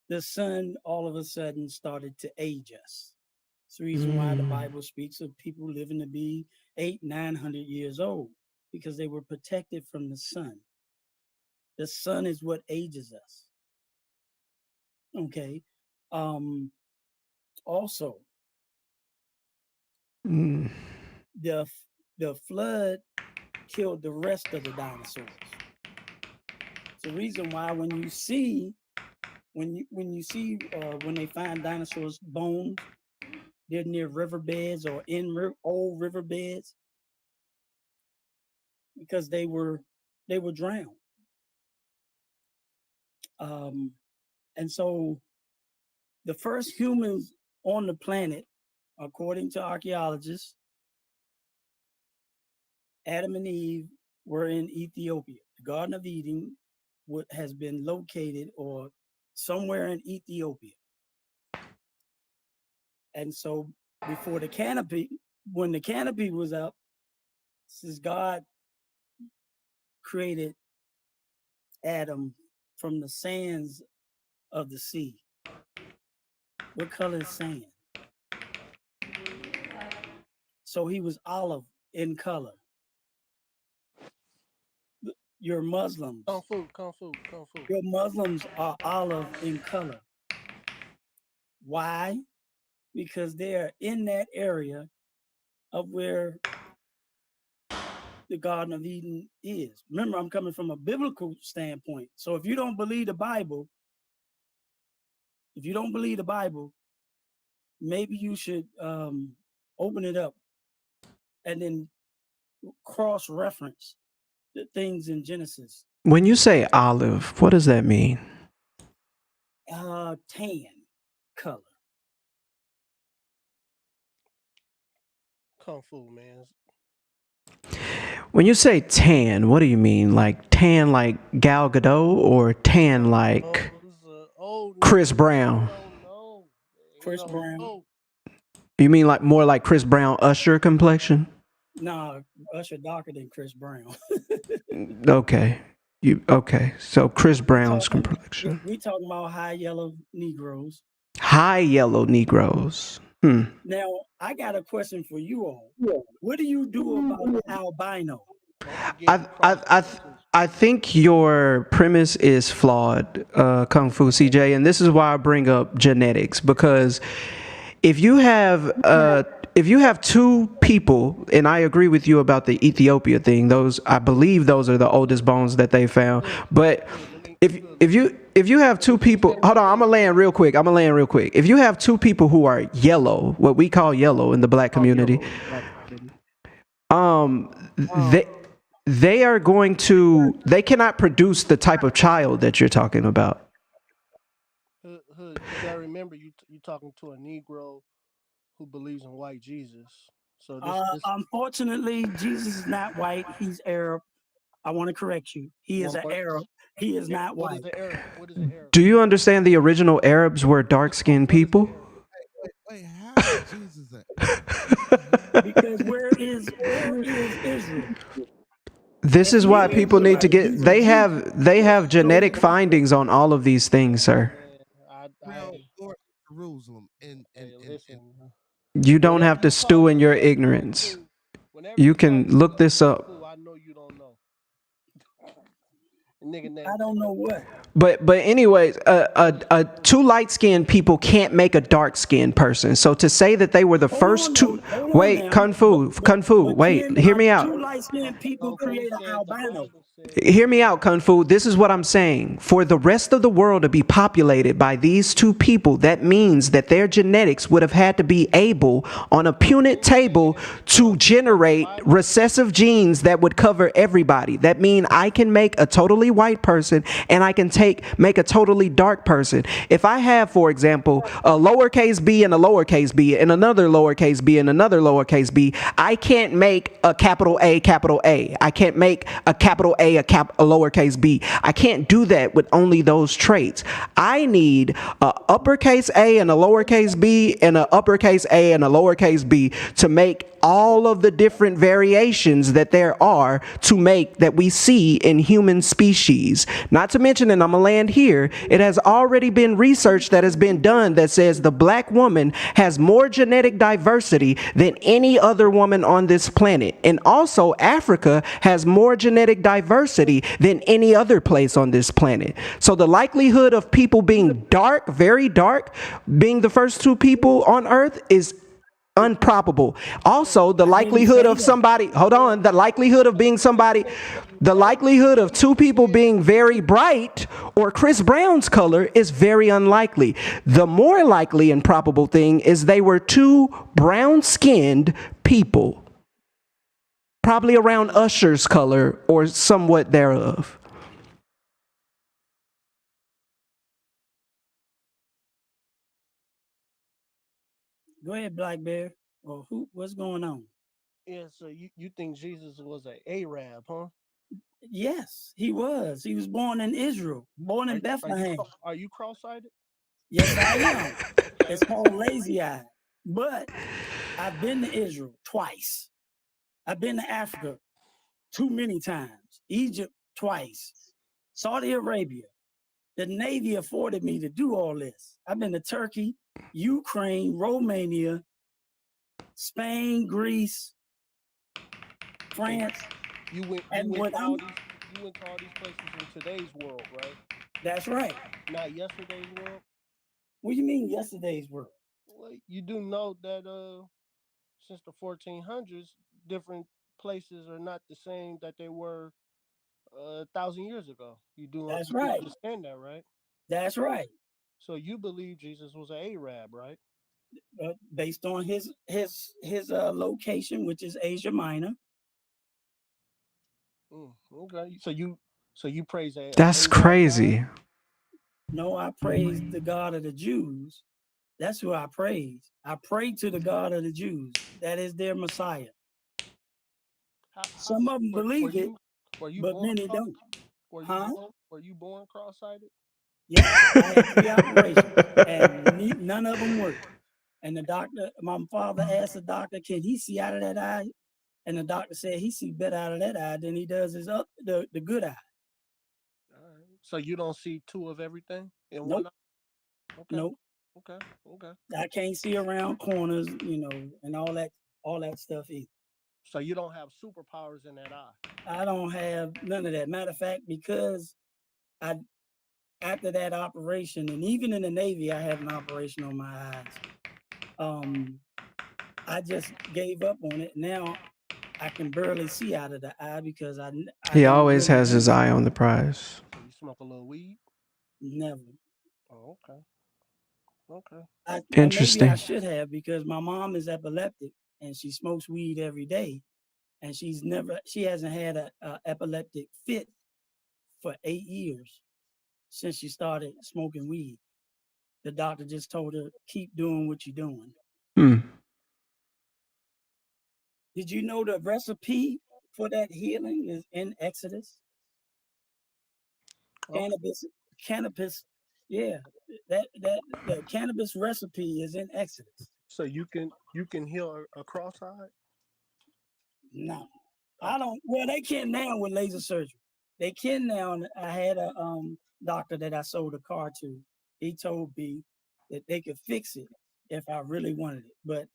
the sun all of a sudden started to age us. It's the reason why the Bible speaks of people living to be 800-900 years old, because they were protected from the sun. The sun is what ages us. Okay. Also, the flood killed the rest of the dinosaurs. It's the reason why when they find dinosaurs' bones, they're near riverbeds or in old riverbeds, because they were drowned. And so the first humans on the planet, according to archaeologists, Adam and Eve were in Ethiopia. The Garden of Eden has been located or somewhere in Ethiopia. And so before when the canopy was up, since God created Adam from the sands of the sea. What color is sand? So he was olive in color. Your Muslims. Kung Fu. Your Muslims are olive in color. Why? Because they are in that area of where the Garden of Eden is. Remember, I'm coming from a biblical standpoint. So if you don't believe the Bible, maybe you should open it up and then cross-reference the things in Genesis. When you say olive, what does that mean? Tan color. Kung Fu, man. When you say tan, what do you mean? Like tan like Gal Gadot, or tan like Chris Brown? Chris Brown. You mean like more like Chris Brown, Usher complexion? Nah, Usher darker than Chris Brown. Okay. So Chris Brown's complexion. We talking about high yellow Negroes. High yellow Negroes. Now, I got a question for you all. What do you do about albino? I think your premise is flawed, Kung Fu CJ, and this is why I bring up genetics, because if you have two people, and I agree with you about the Ethiopia thing, I believe those are the oldest bones that they found. But if you have two people, hold on, I'm gonna land real quick. If you have two people who are yellow, what we call yellow in the black community, they are going to, they cannot produce the type of child that you're talking about. Hood, you gotta remember you talking to a Negro who believes in white Jesus. So this Unfortunately, Jesus is not white. He's Arab. I want to correct you. He is an Arab. He is not what white. is the Arab? What is the Arab? Do you understand the original Arabs were dark-skinned people? Wait, how is Jesus Because where is Israel? This is why people need to get, they have genetic findings on all of these things, sir. Jerusalem and You don't have to stew in your ignorance. You can look this up. I know you don't know. I don't know what. But anyways, two light-skinned people can't make a dark-skinned person. So to say that they were the first two, wait, Kung Fu, wait, hear me out. Two light-skinned people create an albino. Hear me out, Kung Fu. This is what I'm saying. For the rest of the world to be populated by these two people, that means that their genetics would have had to be able, on a punit table, to generate recessive genes that would cover everybody. That means I can make a totally white person and I can make a totally dark person. If I have, for example, a lowercase b and a lowercase b and another lowercase b and another lowercase b, I can't make a capital A, capital A. I can't make a capital A, a lowercase b. I can't do that with only those traits. I need a uppercase A and a lowercase b and a uppercase A and a lowercase b to make all of the different variations that there are to make that we see in human species. Not to mention, and I'm gonna land here, it has already been research that has been done that says the black woman has more genetic diversity than any other woman on this planet. And also Africa has more genetic diversity than any other place on this planet. So the likelihood of people being dark, very dark, being the first two people on Earth is improbable. Also, the likelihood of somebody, the likelihood of two people being very bright or Chris Brown's color is very unlikely. The more likely and probable thing is they were two brown-skinned people, probably around Usher's color or somewhat thereof. Go ahead, Black Bear. Or what's going on? Yeah, so you think Jesus was an Arab, huh? Yes, he was. He was born in Israel, born in Bethlehem. Are you cross-sighted? Yes, I am. It's called lazy eye. But I've been to Israel twice. I've been to Africa too many times. Egypt twice. Saudi Arabia. The Navy afforded me to do all this. I've been to Turkey, Ukraine, Romania, Spain, Greece, France. You went to all these places in today's world, right? That's right. Not yesterday's world. What do you mean yesterday's world? Well, you do know that since the 1400s, different places are not the same that they were 1,000 years ago. You understand that, right? That's right. So you believe Jesus was an Arab, right? Based on his location, which is Asia Minor. Okay. So you praise that. That's crazy. No, I praise the God of the Jews. That's who I praise. I pray to the God of the Jews. That is their Messiah. Some of them believe it, but many don't. Were you born cross-sighted? Yeah, I had 3 operations, and none of them worked. And the doctor, my father asked the doctor, "Can he see out of that eye?" And the doctor said he sees better out of that eye than he does the good eye. All right. So you don't see 2 of everything in Nope. one eye? Okay. Nope. Okay. I can't see around corners, and all that stuff either. So you don't have superpowers in that eye. I don't have none of that. Matter of fact, because after that operation, and even in the Navy, I had an operation on my eyes. I just gave up on it. Now I can barely see out of the eye because I He don't always really has his want eye on the prize. So you smoke a little weed? never. Oh, okay. Okay. Maybe I Interesting. should have because my mom is epileptic and she smokes weed every day, and she hasn't had a epileptic fit for 8 years since she started smoking weed. The doctor just told her, keep doing what you're doing. Hmm. Did you know the recipe for that healing is in Exodus? Cannabis, yeah. The cannabis recipe is in Exodus. So you can heal a cross-eyed? No. I don't. Well, they can now with laser surgery. They can now. I had a doctor that I sold a car to. He told me that they could fix it if I really wanted it. But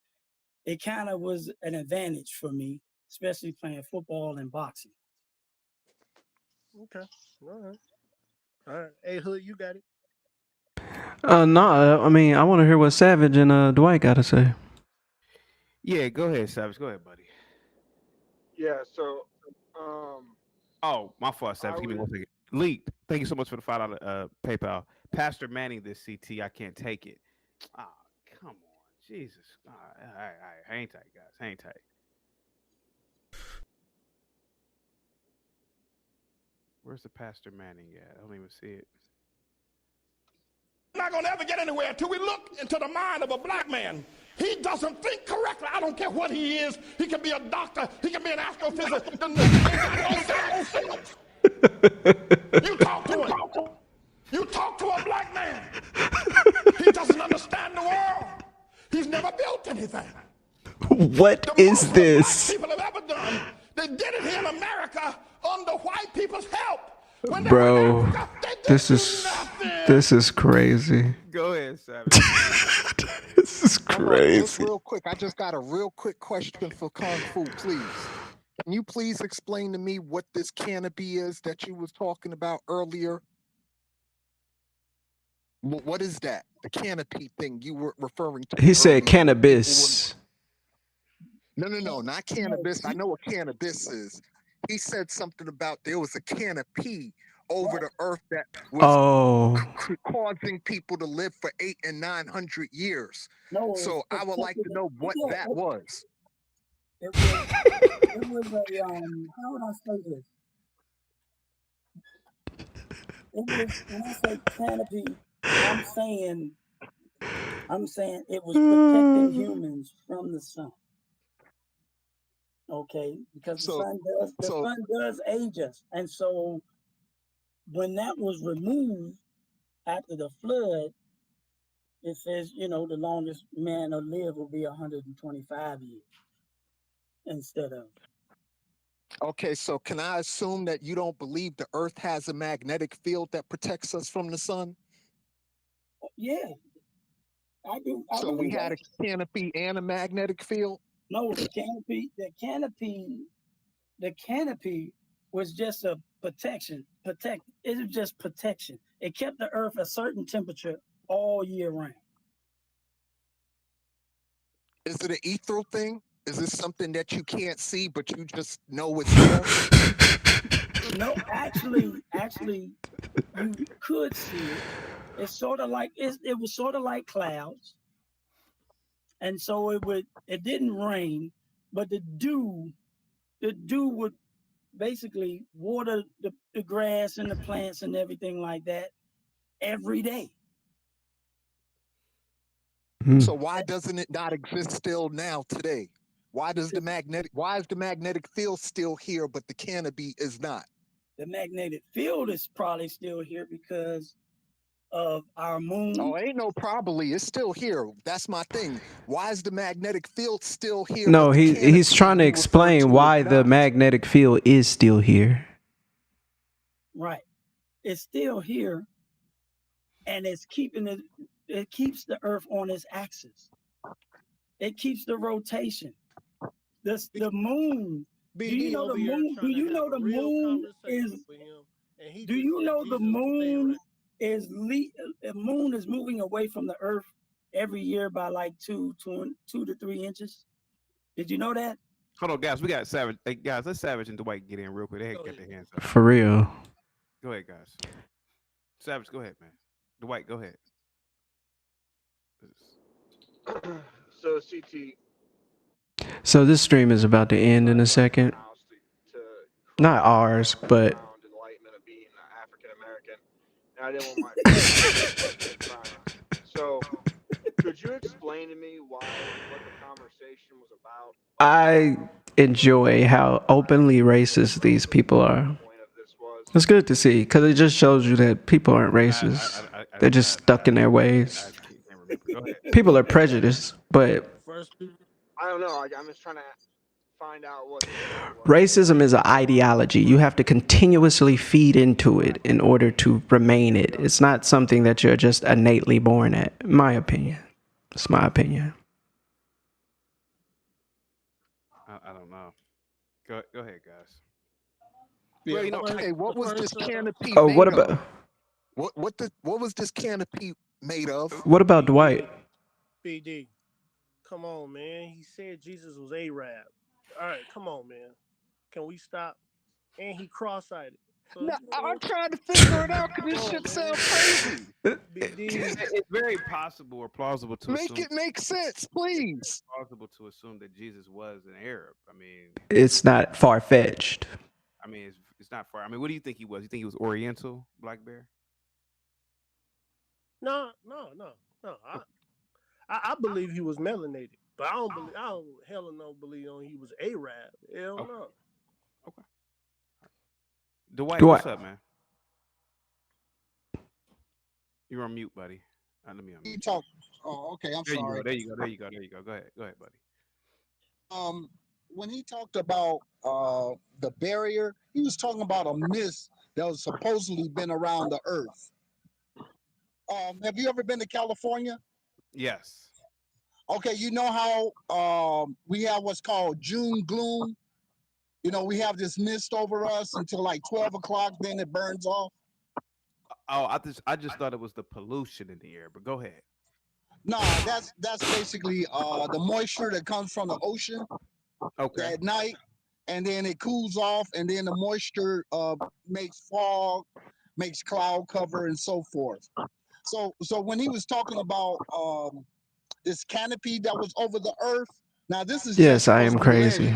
it kind of was an advantage for me, especially playing football and boxing. Okay. All right. All right. Hey, Hood, you got it. No, I mean, I want to hear what Savage and Dwight got to say. Yeah, go ahead, Savage. Go ahead, buddy. Yeah. So, Oh, my fault, Savage. Give me 1 second. Leak. Thank you so much for the $5 PayPal. Pastor Manning, this CT, I can't take it. Ah, come on, Jesus. All right. Hang tight, guys. Hang tight. Where's the Pastor Manning at? I don't even see it. We're not going to ever get anywhere until we look into the mind of a black man. He doesn't think correctly. I don't care what he is. He can be a doctor. He can be an astrophysicist. The nigga ain't got no sense. You talk to him. You talk to a black man. He doesn't understand the world. He's never built anything. What is this? People have ever done. They did it here in America under white people's help. Bro, this is crazy. Go ahead, Savage. This is All right, just crazy. real quick. I just got a real quick question for Kung Fu, please. Can you please explain to me what this canopy is that you was talking about earlier? What is that? The canopy thing you were referring to? He said earlier. cannabis. No, not cannabis. I know what cannabis is. He said something about there was a canopy over the earth that was Oh, causing people to live for 800 and 900 years. No, So I would like to know what that was. It was a how would I say this? It was, when I say canopy, I'm saying it was protecting humans from the sun. Okay, because the sun does age us, and so when that was removed after the flood, it says the longest man will live will be 125 years instead of. Okay, so can I assume that you don't believe the earth has a magnetic field that protects us from the sun? Yeah, I do. So we had a canopy and a magnetic field? No, the canopy was just a protection. It was just protection. It kept the earth a certain temperature all year round. Is it an ethereal thing? Is this something that you can't see, but you just know it's there? No, actually, you could see it. It's sort of like it was sort of like clouds, and so it didn't rain, but the dew would basically water the grass and the plants and everything like that every day. So why doesn't it not exist still now today? Why is the magnetic field still here, but the canopy is not? The magnetic field is probably still here because of our moon. Oh, ain't no probably. It's still here. That's my thing. Why is the magnetic field still here? No, but the he's trying to explain why the magnetic field is still here. Right. It's still here, and it keeps the earth on its axis. It keeps the rotation. the moon. Do you BD know the over here moon? Do trying to you have know a the real moon conversation is? with him, and he Do just you said know the Jesus was moon A-Rab. the moon is moving away from the Earth every year by like 2 to 3 inches? Did you know that? Hold on, guys. We got Savage. Hey, guys, let's Savage and Dwight get in real quick. They had got their hands up. For real. Go ahead, guys. Savage, go ahead, man. Dwight, go ahead. So CT, So this stream is about to end in a second. Not ours, but enlightenment of being African American, and I didn't want my family to cry. So, could you explain to me what the conversation was about? I enjoy how openly racist these people are. It's good to see because it just shows you that people aren't racist. They're just stuck in their ways. People are prejudiced, but I don't know. I'm just trying to find out what. racism is an ideology. You have to continuously feed into it in order to remain it. It's not something that you're just innately born at, in my opinion. It's my opinion. I don't know. Go ahead, guys. Yeah, Well, you know, okay, what was this canopy Oh, made what of? about What was this canopy made of? what about Dwight? BD, come on, man. He said Jesus was A-Rab. All right, come on, man. Can we stop? And he cross-eyed. So, No, I'm trying to figure it out because this Come on, shit man. sounds crazy. BD. It's very possible or plausible to Make assume. it make sense, please. It's plausible to assume that Jesus was an Arab. I mean, It's not far fetched. It's not far. I mean, what do you think he was? You think he was Oriental, Black Bear? No. I believe he was melanated, but I don't hell no believe on he was Arab. Hell no. Dwight, what's up, man? You're on mute, buddy. Let me unmute. You talk. Oh, okay. I'm sorry. There you go. Go ahead, buddy. When he talked about the barrier, he was talking about a mist that was supposedly been around the earth. Have you ever been to California? Yes. Okay, you know how we have what's called June gloom. You know, we have this mist over us until like 12 o'clock, then it burns off. Oh, I just thought it was the pollution in the air, but go ahead. No, that's basically the moisture that comes from the ocean at night, and then it cools off, and then the moisture makes fog, makes cloud cover, and so forth. So when he was talking about this canopy that was over the earth, now this is Yes, just I am crazy.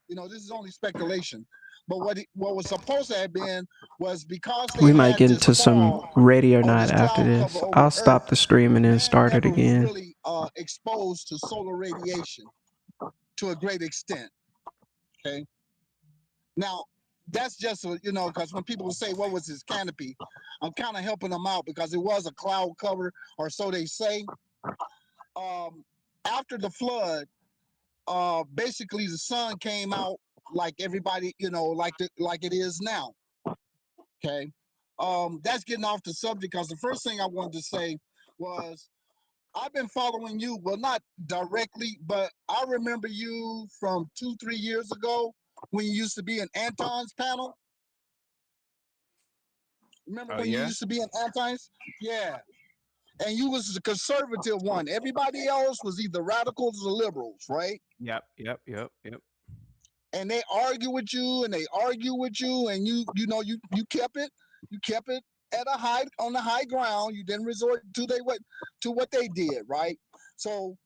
You know, this is only speculation. But what was supposed to have been was because We might get into some ready or not after this. I'll stop the stream and then start it again. really exposed to solar radiation to a great extent. Okay. Now that's just because when people say what was his canopy, I'm kind of helping them out because it was a cloud cover, or so they say. After the flood, basically the sun came out like everybody, like it is now. Okay. That's getting off the subject because the first thing I wanted to say was I've been following you, well, not directly, but I remember you from 2-3 years ago when you used to be in Anton's panel. Remember when you used to be in Anton's? Yeah. And you was the conservative one. Everybody else was either radicals or liberals, right? Yep. And they argue with you and and you kept it at on the high ground. You didn't resort to what they did, right? So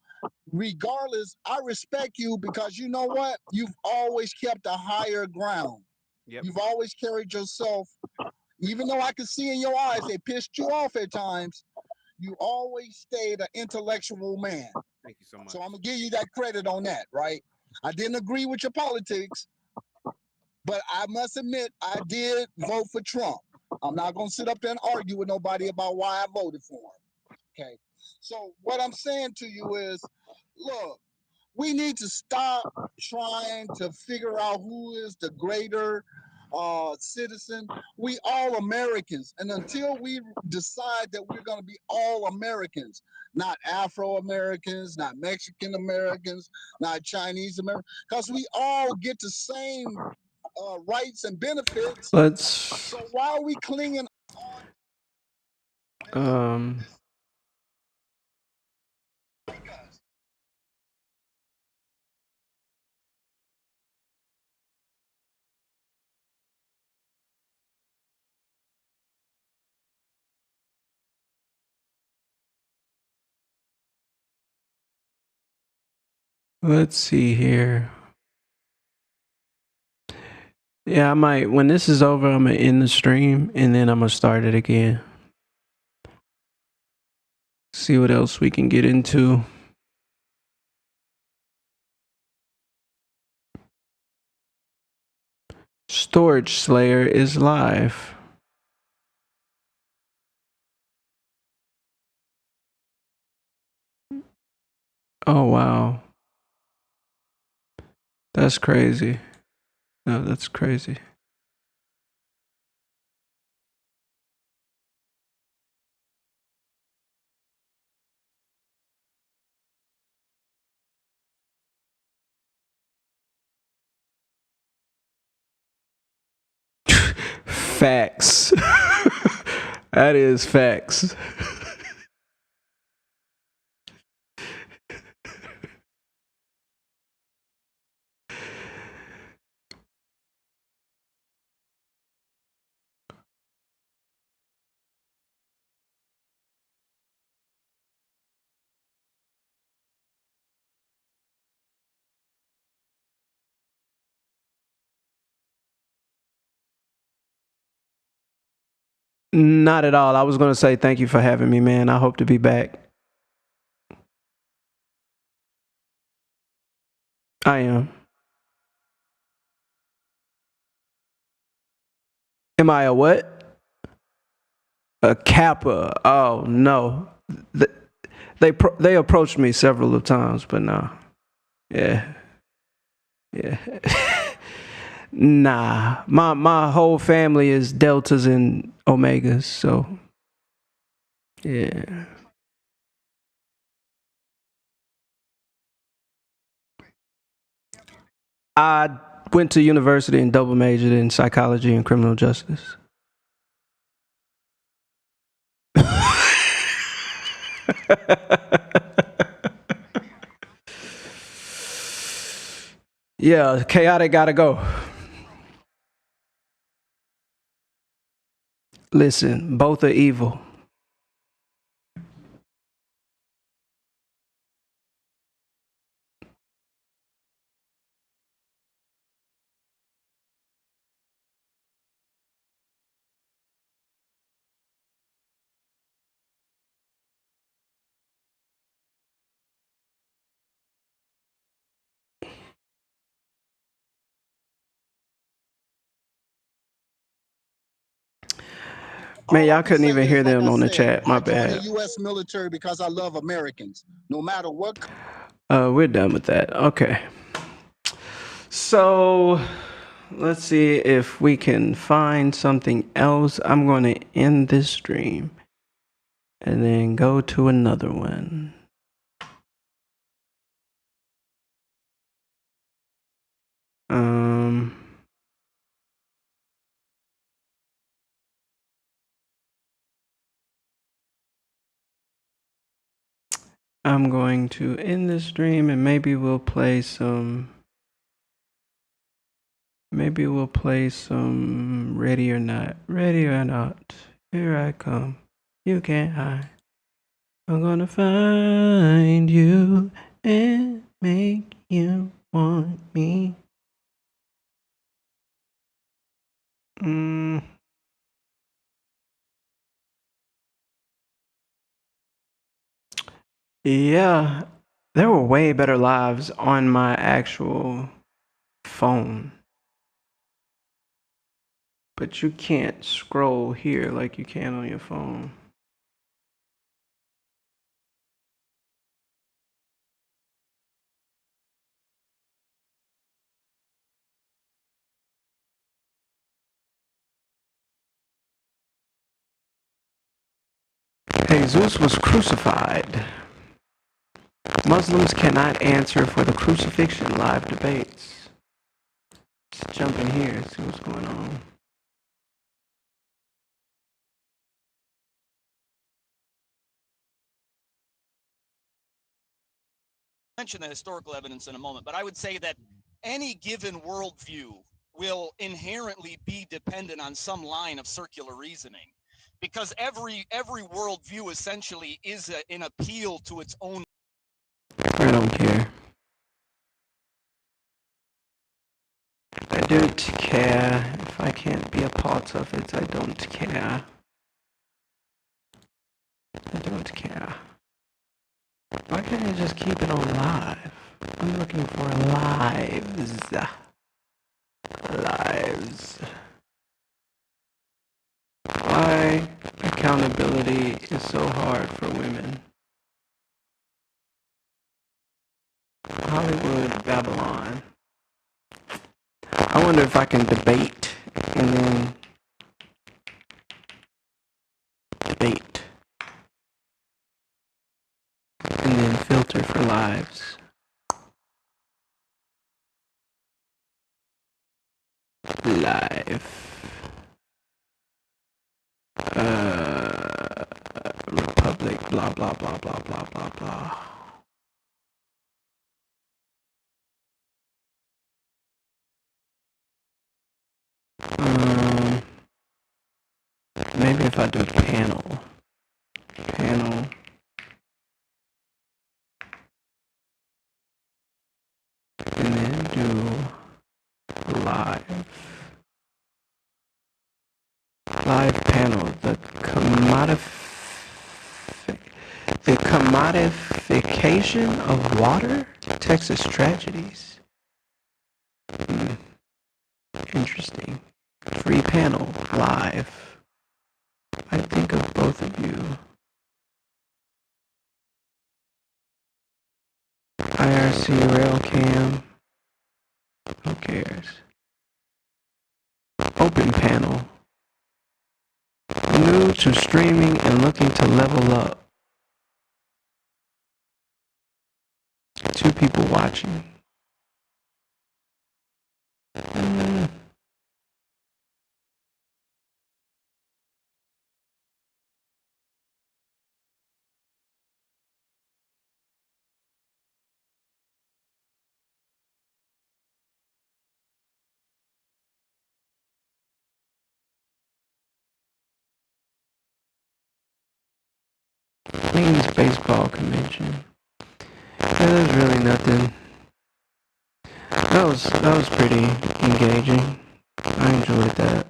regardless, I respect you because you know what? You've always kept a higher ground. Yep. You've always carried yourself, even though I can see in your eyes they pissed you off at times. You always stayed an intellectual man. Thank you so much. So I'm gonna give you that credit on that, right? I didn't agree with your politics, but I must admit I did vote for Trump. I'm not gonna sit up there and argue with nobody about why I voted for him. Okay. So what I'm saying to you is, look, we need to stop trying to figure out who is the greater citizen. We all Americans. And until we decide that we're going to be all Americans, not Afro Americans, not Mexican Americans, not Chinese Americans, because we all get the same rights and benefits. Let's So why are we clinging? let's see here. Yeah, I might when this is over, I'm gonna end the stream and then I'm gonna start it again. See what else we can get into. Storage Slayer is live. Oh wow. That's crazy. No, that's crazy. Facts. That is facts. Not at all. I was gonna say thank you for having me, man. I hope to be back. I am. Am I a what? A Kappa. Oh no. They approached me several of times, but no. Yeah. Yeah. Nah. My whole family is Deltas and Omegas, so yeah. I went to university and double majored in psychology and criminal justice. Yeah, chaotic gotta go. Listen, both are evil. Man, y'all couldn't even hear them on the chat. My I joined the bad. U.S. military because I love Americans, no matter what. We're done with that. Okay. So let's see if we can find something else. I'm going to end this stream and then go to another one. I'm going to end this stream and maybe we'll play some. Maybe we'll play some Ready or Not. Ready or Not. Here I come. You can't hide. I'm gonna find you and make you want me. Yeah, there were way better lives on my actual phone. But you can't scroll here like you can on your phone. Jesus was crucified. Muslims cannot answer for the crucifixion. Live debates. Let's jump in here and see what's going on. Mention the historical evidence in a moment, but I would say that any given worldview will inherently be dependent on some line of circular reasoning, because every worldview essentially is an appeal to its own. I don't care. I don't care. If I can't be a part of it, I don't care. I don't care. Why can't I just keep it on live? I'm looking for lives. Lives. Why accountability is so hard for women? Hollywood, Babylon. I wonder if I can debate and then debate and then filter for lives. Live. Republic, blah, blah, blah, blah, blah, blah, blah. Maybe if I do panel, and then do live panel, the commodification of water, Texas tragedies. Interesting. Free panel, live. I think of both of you. IRC rail cam. Who cares? Open panel. New to streaming and looking to level up. 2 people watching. Queens baseball convention. There's really nothing. That was pretty engaging. I enjoyed that.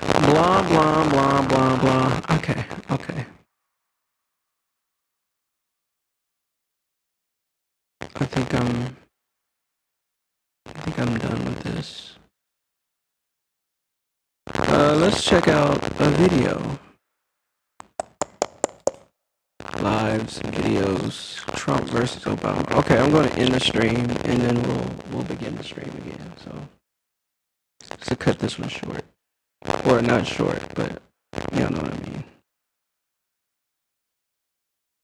Blah, blah, blah, blah, blah. Okay. I think I'm done with this. Let's check out a video. Lives, videos, Trump versus Obama. Okay, I'm going to end the stream and then we'll begin the stream again. So cut this one short. Or not short, but you know what I mean.